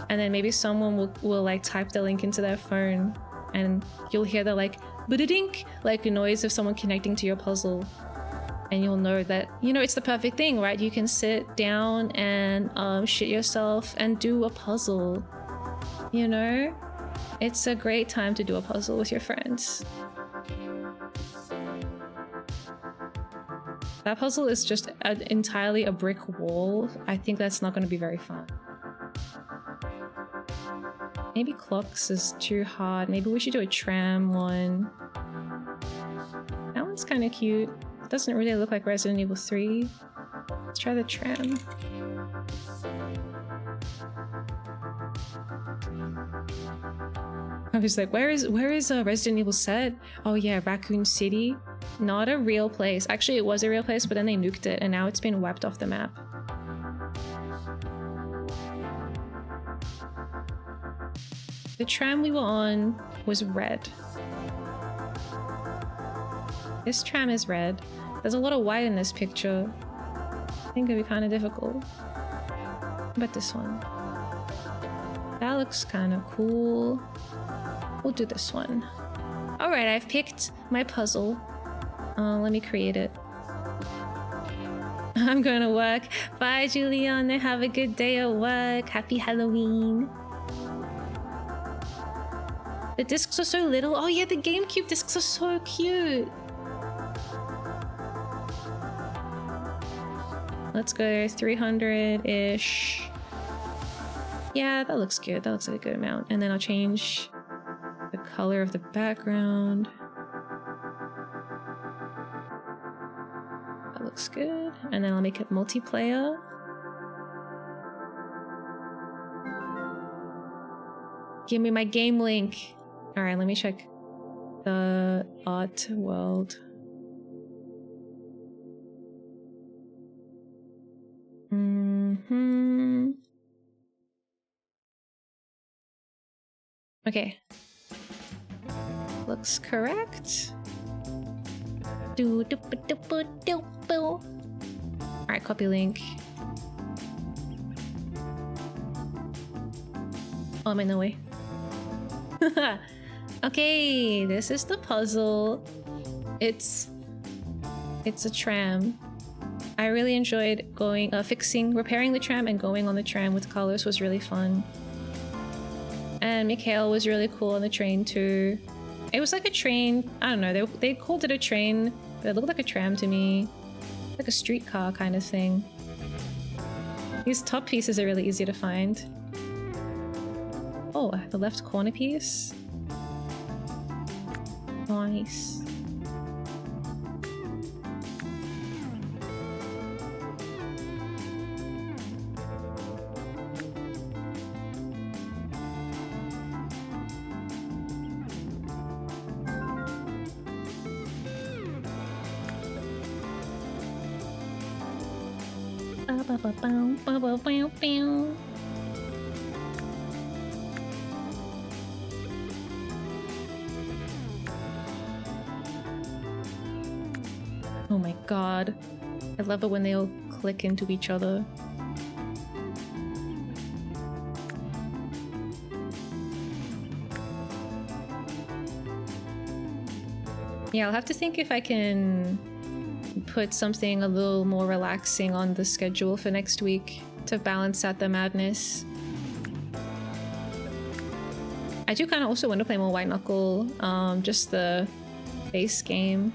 and then maybe someone will like type the link into their phone, and you'll hear the like ba-da-dink, like a noise of someone connecting to your puzzle, and you'll know that, you know, it's the perfect thing, right? You can sit down and shit yourself and do a puzzle, you know? It's a great time to do a puzzle with your friends. That puzzle is just entirely a brick wall. I think that's not going to be very fun. Maybe clocks is too hard. Maybe we should do a tram one. That one's kind of cute. It doesn't really look like Resident Evil 3. Let's try the tram. I was like, where is a Resident Evil set? Oh yeah, Raccoon City. Not a real place. Actually, it was a real place, but then they nuked it, and now it's been wiped off the map. The tram we were on was red. This tram is red. There's a lot of white in this picture. I think it'd be kind of difficult. But this one. That looks kind of cool. We'll do this one. Alright, I've picked my puzzle. Let me create it. I'm going to work. Bye, Juliana. Have a good day at work. Happy Halloween. The discs are so little. Oh yeah, the GameCube discs are so cute. Let's go 300-ish. Yeah, that looks good. That looks like a good amount. And then I'll change the color of the background. That looks good. And then I'll make it multiplayer. Give me my game link. Alright, let me check the art world. Okay. Looks correct. Alright, copy link. Oh, I'm in the way. Okay, this is the puzzle. It's a tram. I really enjoyed going, repairing the tram and going on the tram with Carlos was really fun. And Mikhail was really cool on the train too. It was like a train, I don't know, they called it a train, but it looked like a tram to me. Like a streetcar kind of thing. These top pieces are really easy to find. Oh, the left corner piece. Nice. Oh my god. I love it when they all click into each other. Yeah, I'll have to think if I can put something a little more relaxing on the schedule for next week to balance out the madness. I do kind of also want to play more White Knuckle, just the base game.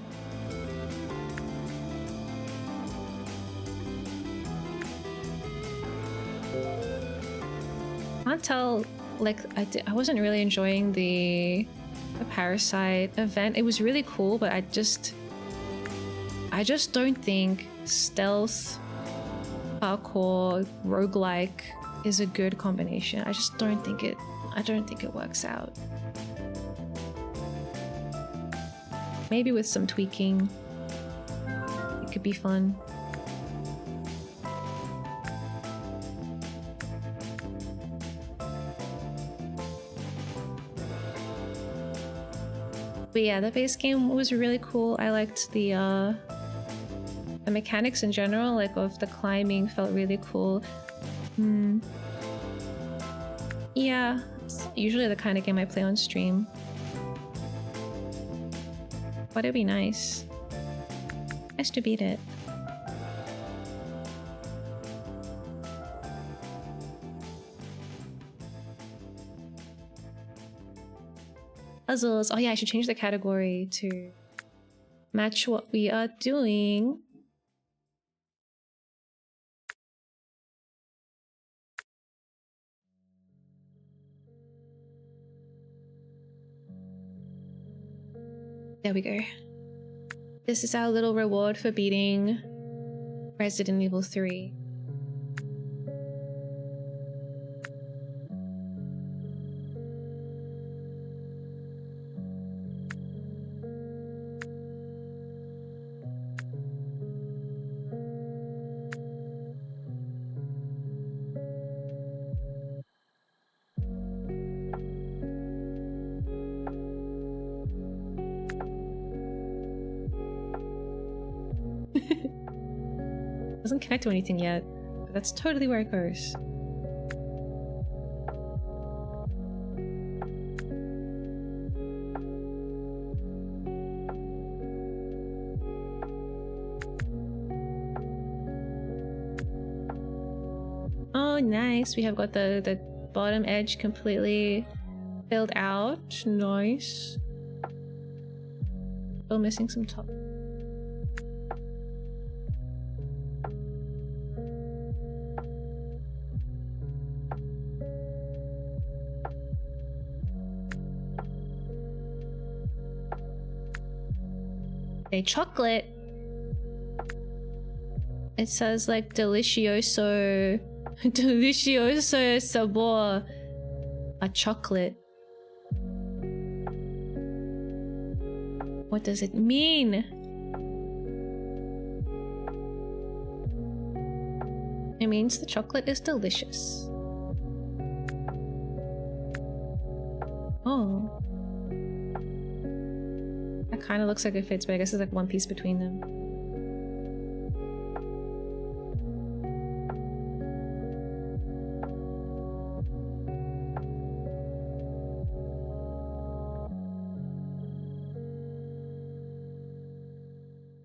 I can't tell, like, I wasn't really enjoying the Parasite event. It was really cool, but I just don't think stealth, parkour, roguelike is a good combination. I just don't think it works out. Maybe with some tweaking, it could be fun. But yeah, the base game was really cool. I liked the the mechanics in general, like of the climbing, felt really cool. Yeah, it's usually the kind of game I play on stream. But it'd be nice. Nice to beat it. Puzzles. Oh yeah, I should change the category to match what we are doing. There we go. This is our little reward for beating Resident Evil 3. Doesn't connect to anything yet, but that's totally where it goes. Oh, nice. We have got the bottom edge completely filled out. Nice. Still missing some top. Chocolate. It says like delicioso sabor, a chocolate. What does it mean? It means the chocolate is delicious. Oh. Kind of looks like it fits, but I guess there's like one piece between them.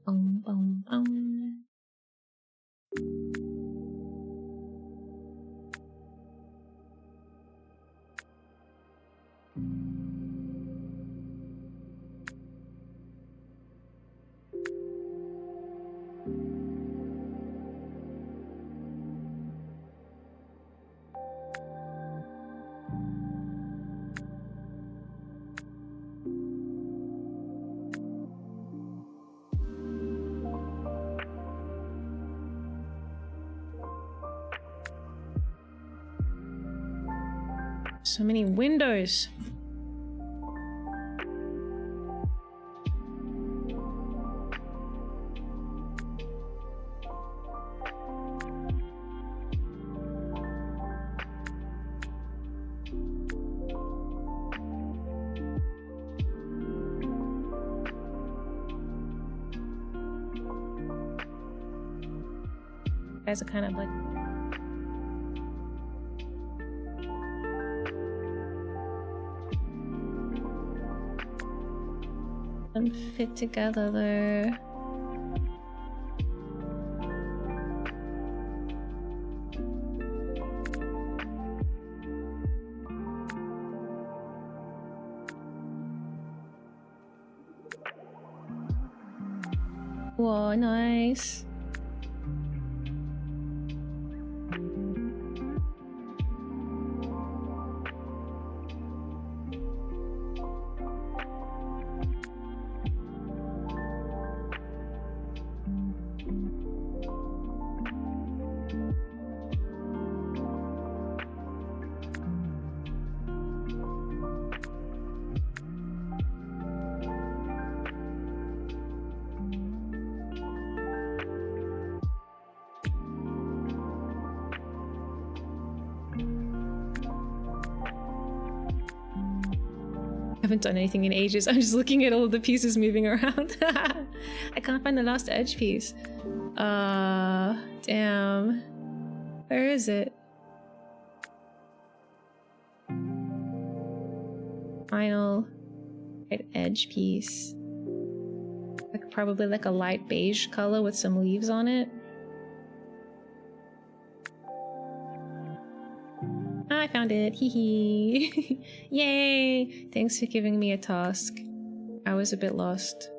Boom, boom, boom. So many windows. Guys are kind of like fit together though. Whoa, nice. Haven't done anything in ages. I'm just looking at all the pieces moving around. I can't find the last edge piece. Damn. Where is it? Final right edge piece. Like probably like a light beige color with some leaves on it. I found it. Hee hee. Yay! Thanks for giving me a task. I was a bit lost.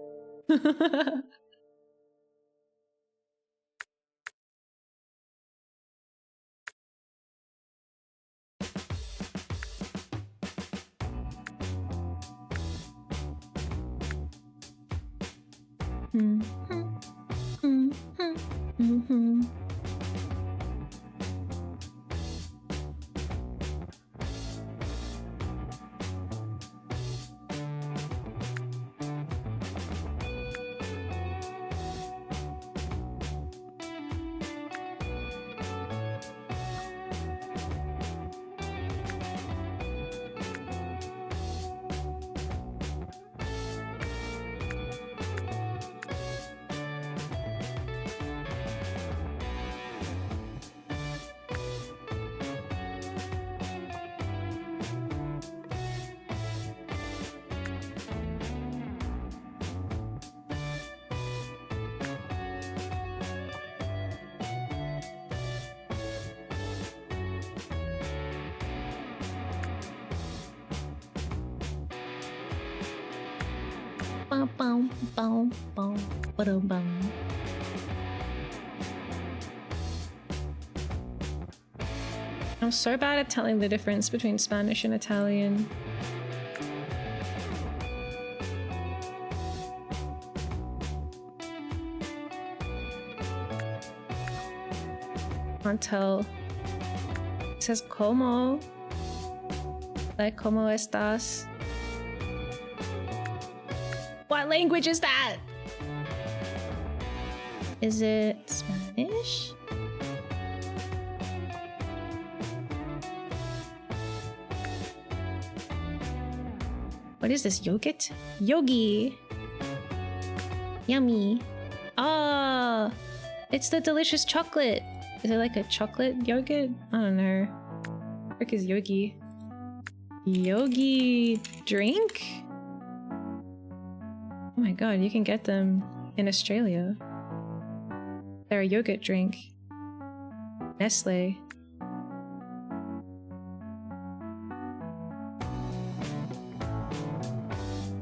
I'm so bad at telling the difference between Spanish and Italian. Can't tell. It says como. Like, como estas? What language is that? Is it Spanish? What is this? Yogurt? Yogi! Yummy. Ah! It's the delicious chocolate! Is it like a chocolate yogurt? I don't know. What the frick is yogi? Yogi drink? Oh my god, you can get them in Australia. They're a yogurt drink. Nestle.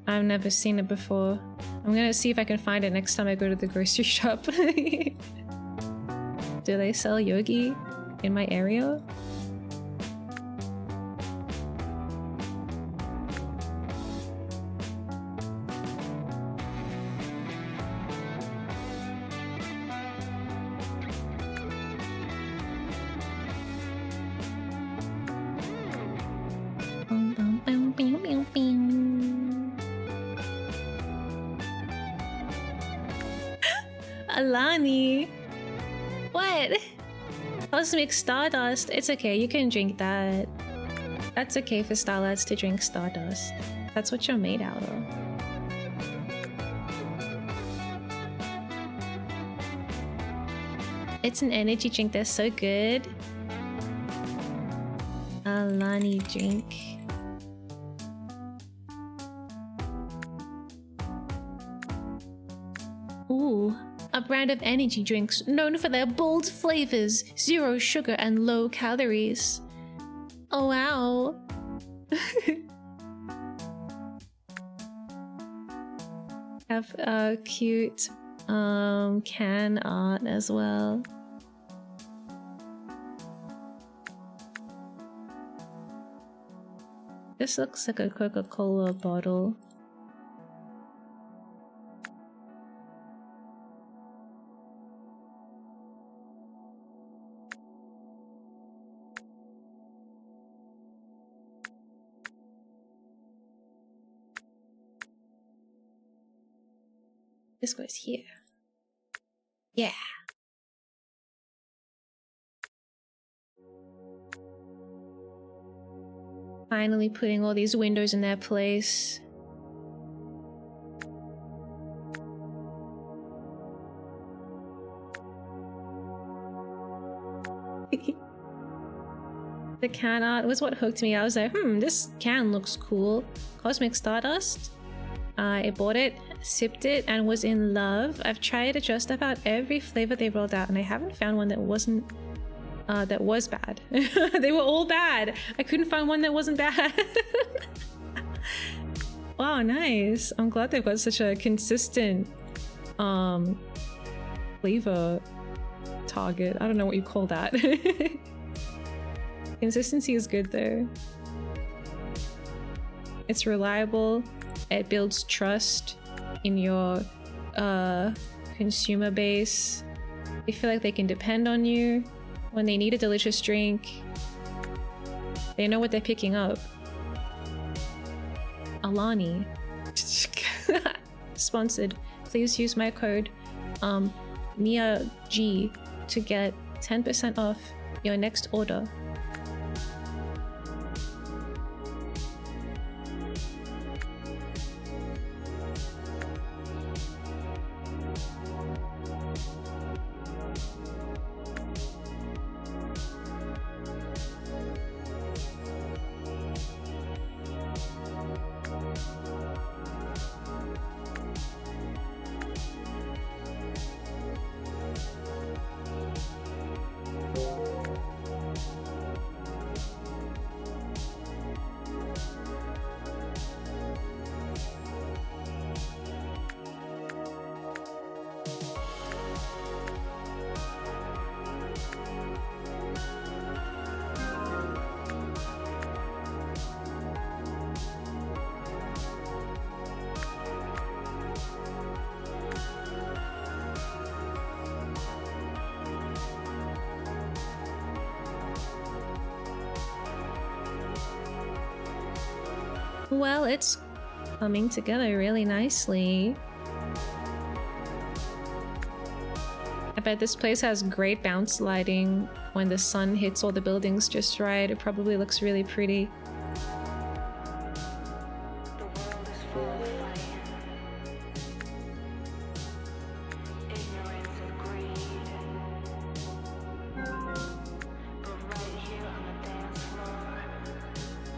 I've never seen it before. I'm gonna see if I can find it next time I go to the grocery shop. Do they sell yogi in my area? Alani! What? Cosmic Stardust? It's okay, you can drink that. That's okay for Starlights to drink Stardust. That's what you're made out of. It's an energy drink, they're so good. Alani drink. Ooh. A brand of energy drinks known for their bold flavors, zero sugar and low calories. Oh wow. Have cute can art as well. This looks like a Coca-Cola bottle. This goes here. Yeah. Finally putting all these windows in their place. The can art was what hooked me. I was like, this can looks cool. Cosmic Stardust. I bought it, sipped it, and was in love. I've tried just about every flavor they rolled out, and I haven't found one that wasn't that was bad. They were all bad. I couldn't find one that wasn't bad. Wow, nice. I'm glad they've got such a consistent flavor target. I don't know what you call that. Consistency is good though. It's reliable. It builds trust in your consumer base. They feel like they can depend on you when they need a delicious drink. They know what they're picking up. Alani. Sponsored. Please use my code Miya G to get 10% off your next order. Well, it's coming together really nicely. I bet this place has great bounce lighting. When the sun hits all the buildings just right, it probably looks really pretty.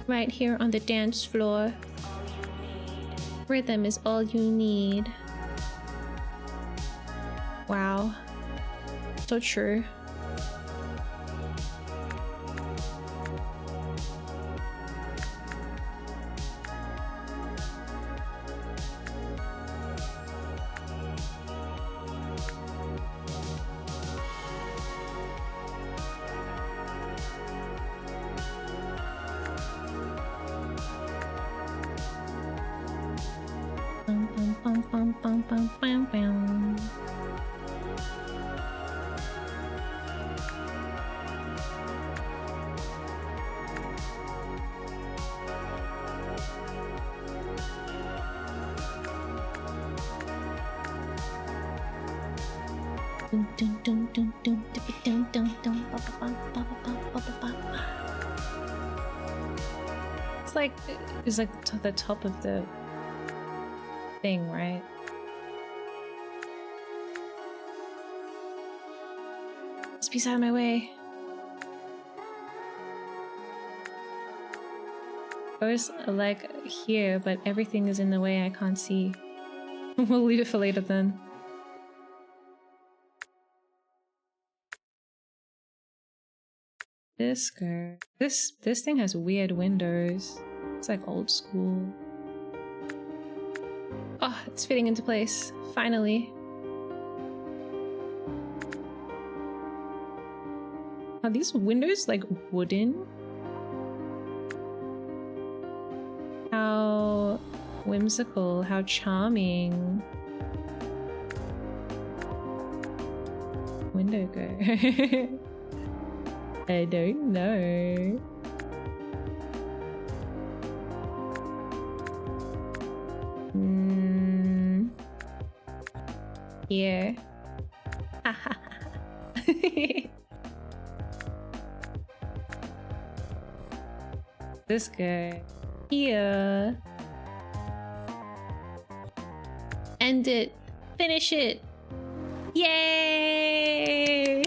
Right here on the dance floor. Rhythm is all you need. Wow. So true. It's like to the top of the thing, right? This piece out of my way. Goes like here, but everything is in the way. I can't see. We'll leave it for later then. This girl. This thing has weird windows. It's like old school. Oh, it's fitting into place. Finally. Are these windows like wooden? How whimsical, how charming. Window go. I don't know. Here. This guy. Here. End it. Finish it. Yay!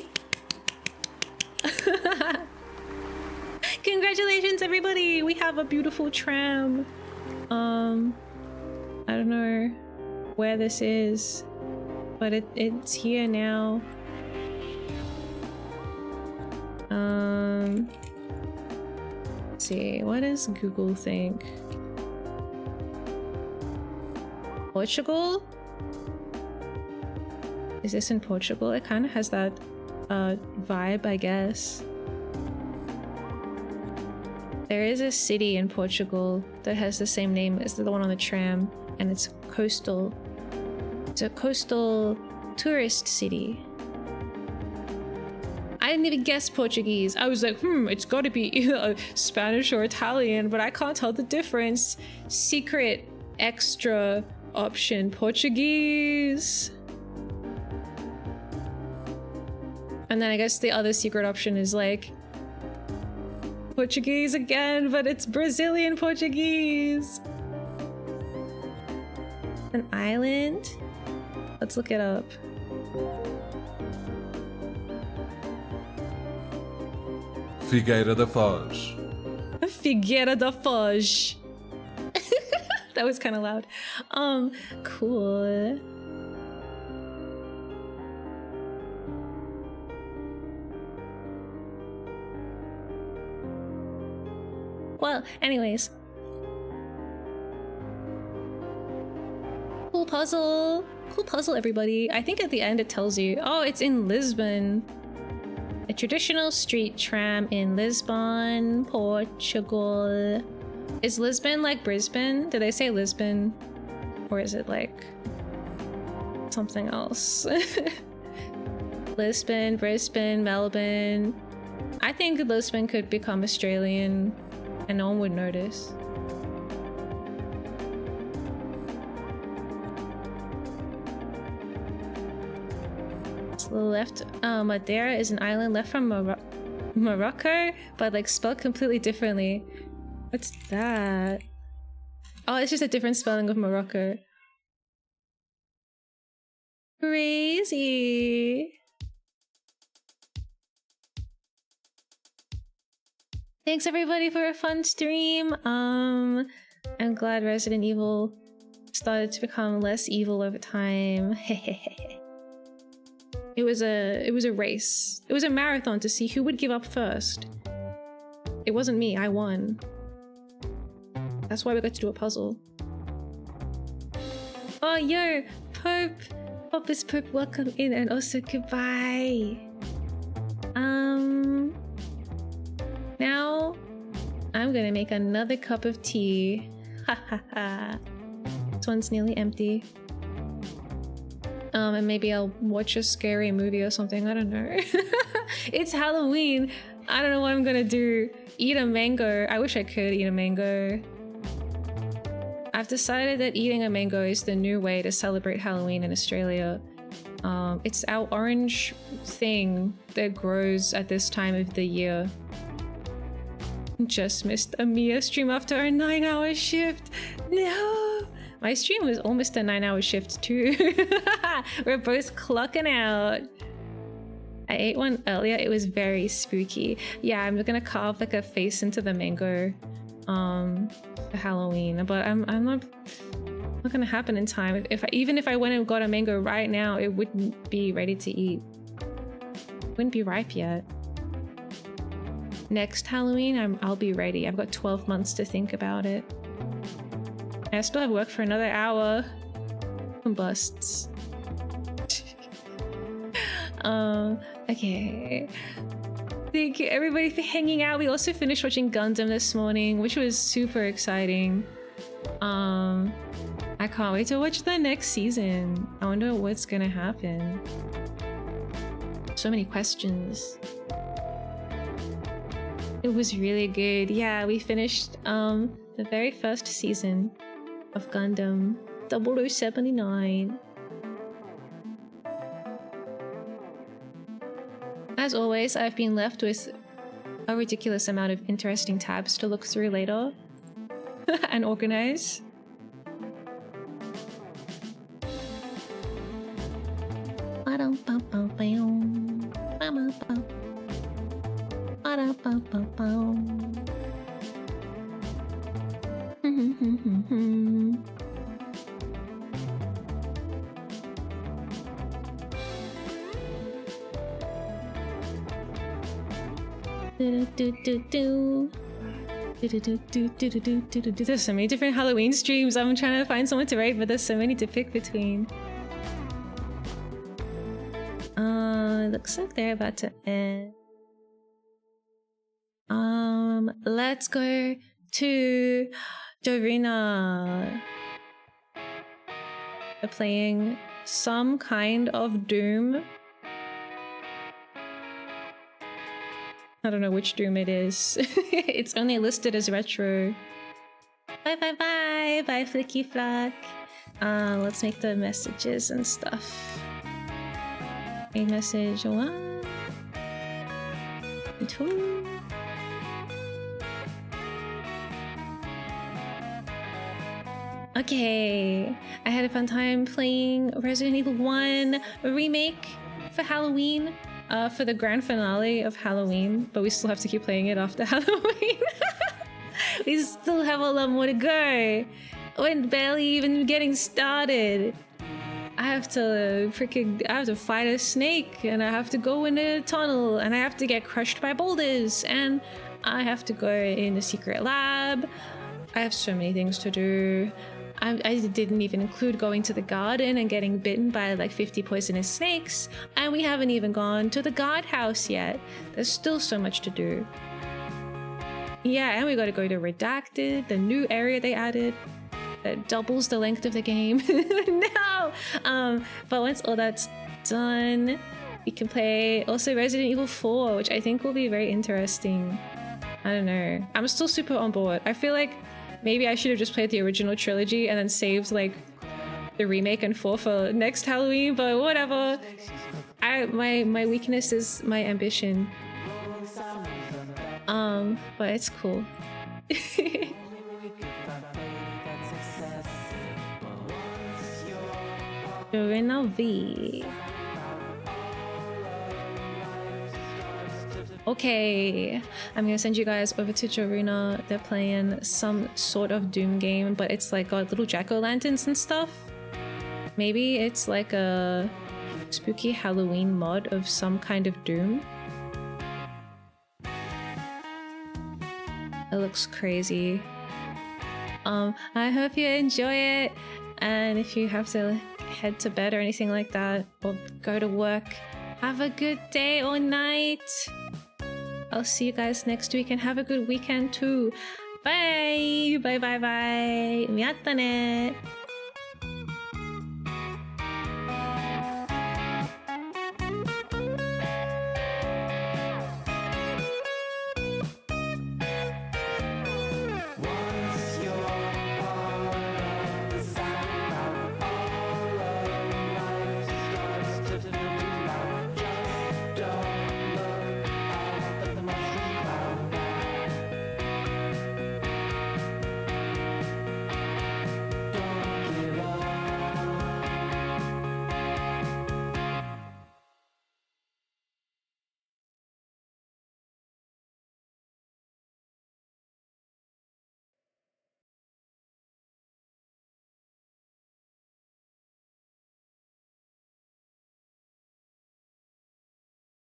everybody! We have a beautiful tram. I don't know where this is, but it's here now. Let's see, what does Google think? Portugal? Is this in Portugal? It kind of has that vibe, I guess. There is a city in Portugal that has the same name as the one on the tram, and it's coastal. It's a coastal tourist city. I didn't even guess Portuguese. I was like, it's gotta be either Spanish or Italian, but I can't tell the difference. Secret extra option, Portuguese. And then I guess the other secret option is like Portuguese again, but it's Brazilian Portuguese. An island? Let's look it up. Figueira da Foz. Figueira da Foz. That was kind of loud. Cool. Well, anyways. Cool puzzle. Cool puzzle, everybody. I think at the end it tells you, oh, it's in Lisbon. A traditional street tram in Lisbon, Portugal. Is Lisbon like Brisbane? Did they say Lisbon? Or is it like something else? Lisbon, Brisbane, Melbourne. I think Lisbon could become Australian and no one would notice. To the left, Madeira is an island left from Morocco, but like spelled completely differently. What's that? Oh, it's just a different spelling of Morocco. Crazy. Thanks everybody for a fun stream. I'm glad Resident Evil started to become less evil over time. It was a race. It was a marathon to see who would give up first. It wasn't me, I won. That's why we got to do a puzzle. Oh yo, Pope! Popus Pope, welcome in and also goodbye. Now I'm gonna make another cup of tea. Ha ha ha. This one's nearly empty. And maybe I'll watch a scary movie or something, I don't know. It's Halloween. I don't know what I'm gonna do. Eat a mango. I wish I could eat a mango. I've decided that eating a mango is the new way to celebrate Halloween in Australia. It's our orange thing that grows at this time of the year. Just missed a Miya stream after a 9-hour shift. No! My stream was almost a 9-hour shift too. We're both clocking out. I ate one earlier. It was very spooky. Yeah, I'm gonna carve like a face into the mango for Halloween, but I'm not gonna happen in time. Even if I went and got a mango right now, it wouldn't be ready to eat. It wouldn't be ripe yet. Next Halloween, I'll be ready. I've got 12 months to think about it. I still have work for another hour. Busts. Okay. Thank you everybody for hanging out. We also finished watching Gundam this morning, which was super exciting. I can't wait to watch the next season. I wonder what's gonna happen. So many questions. It was really good. Yeah, we finished the very first season of Gundam 0079. As always, I've been left with a ridiculous amount of interesting tabs to look through later and organize. There's so many different Halloween streams. I'm trying to find someone to raid, but there's so many to pick between. Looks like they're about to end. Let's go to Dorina. They're playing some kind of Doom. I don't know which Doom it is. It's only listed as retro. Bye bye bye. Bye Flicky Flack. Let's make the messages and stuff. A message 1, 2. Okay, I had a fun time playing Resident Evil 1 Remake for Halloween, for the grand finale of Halloween, but we still have to keep playing it after Halloween. We still have a lot more to go. We're barely even getting started. I have to fight a snake, and I have to go in a tunnel, and I have to get crushed by boulders, and I have to go in the secret lab. I have so many things to do. I didn't even include going to the garden and getting bitten by like 50 poisonous snakes, and we haven't even gone to the guardhouse yet. There's still so much to do. Yeah, and we gotta go to Redacted, the new area they added that doubles the length of the game. No! But once all that's done, we can play also Resident Evil 4, which I think will be very interesting. I don't know. I'm still super on board. I feel like maybe I should have just played the original trilogy and then saved like the remake and 4 for next Halloween, but whatever. My weakness is my ambition. But it's cool. Dorina V. Okay, I'm gonna send you guys over to Joruna. They're playing some sort of Doom game, but it's like got little jack-o'-lanterns and stuff. Maybe it's like a spooky Halloween mod of some kind of Doom. It looks crazy. I hope you enjoy it, and if you have to head to bed or anything like that, or go to work, have a good day or night. I'll see you guys next week, and have a good weekend too. Bye! Bye bye bye! Miata ne!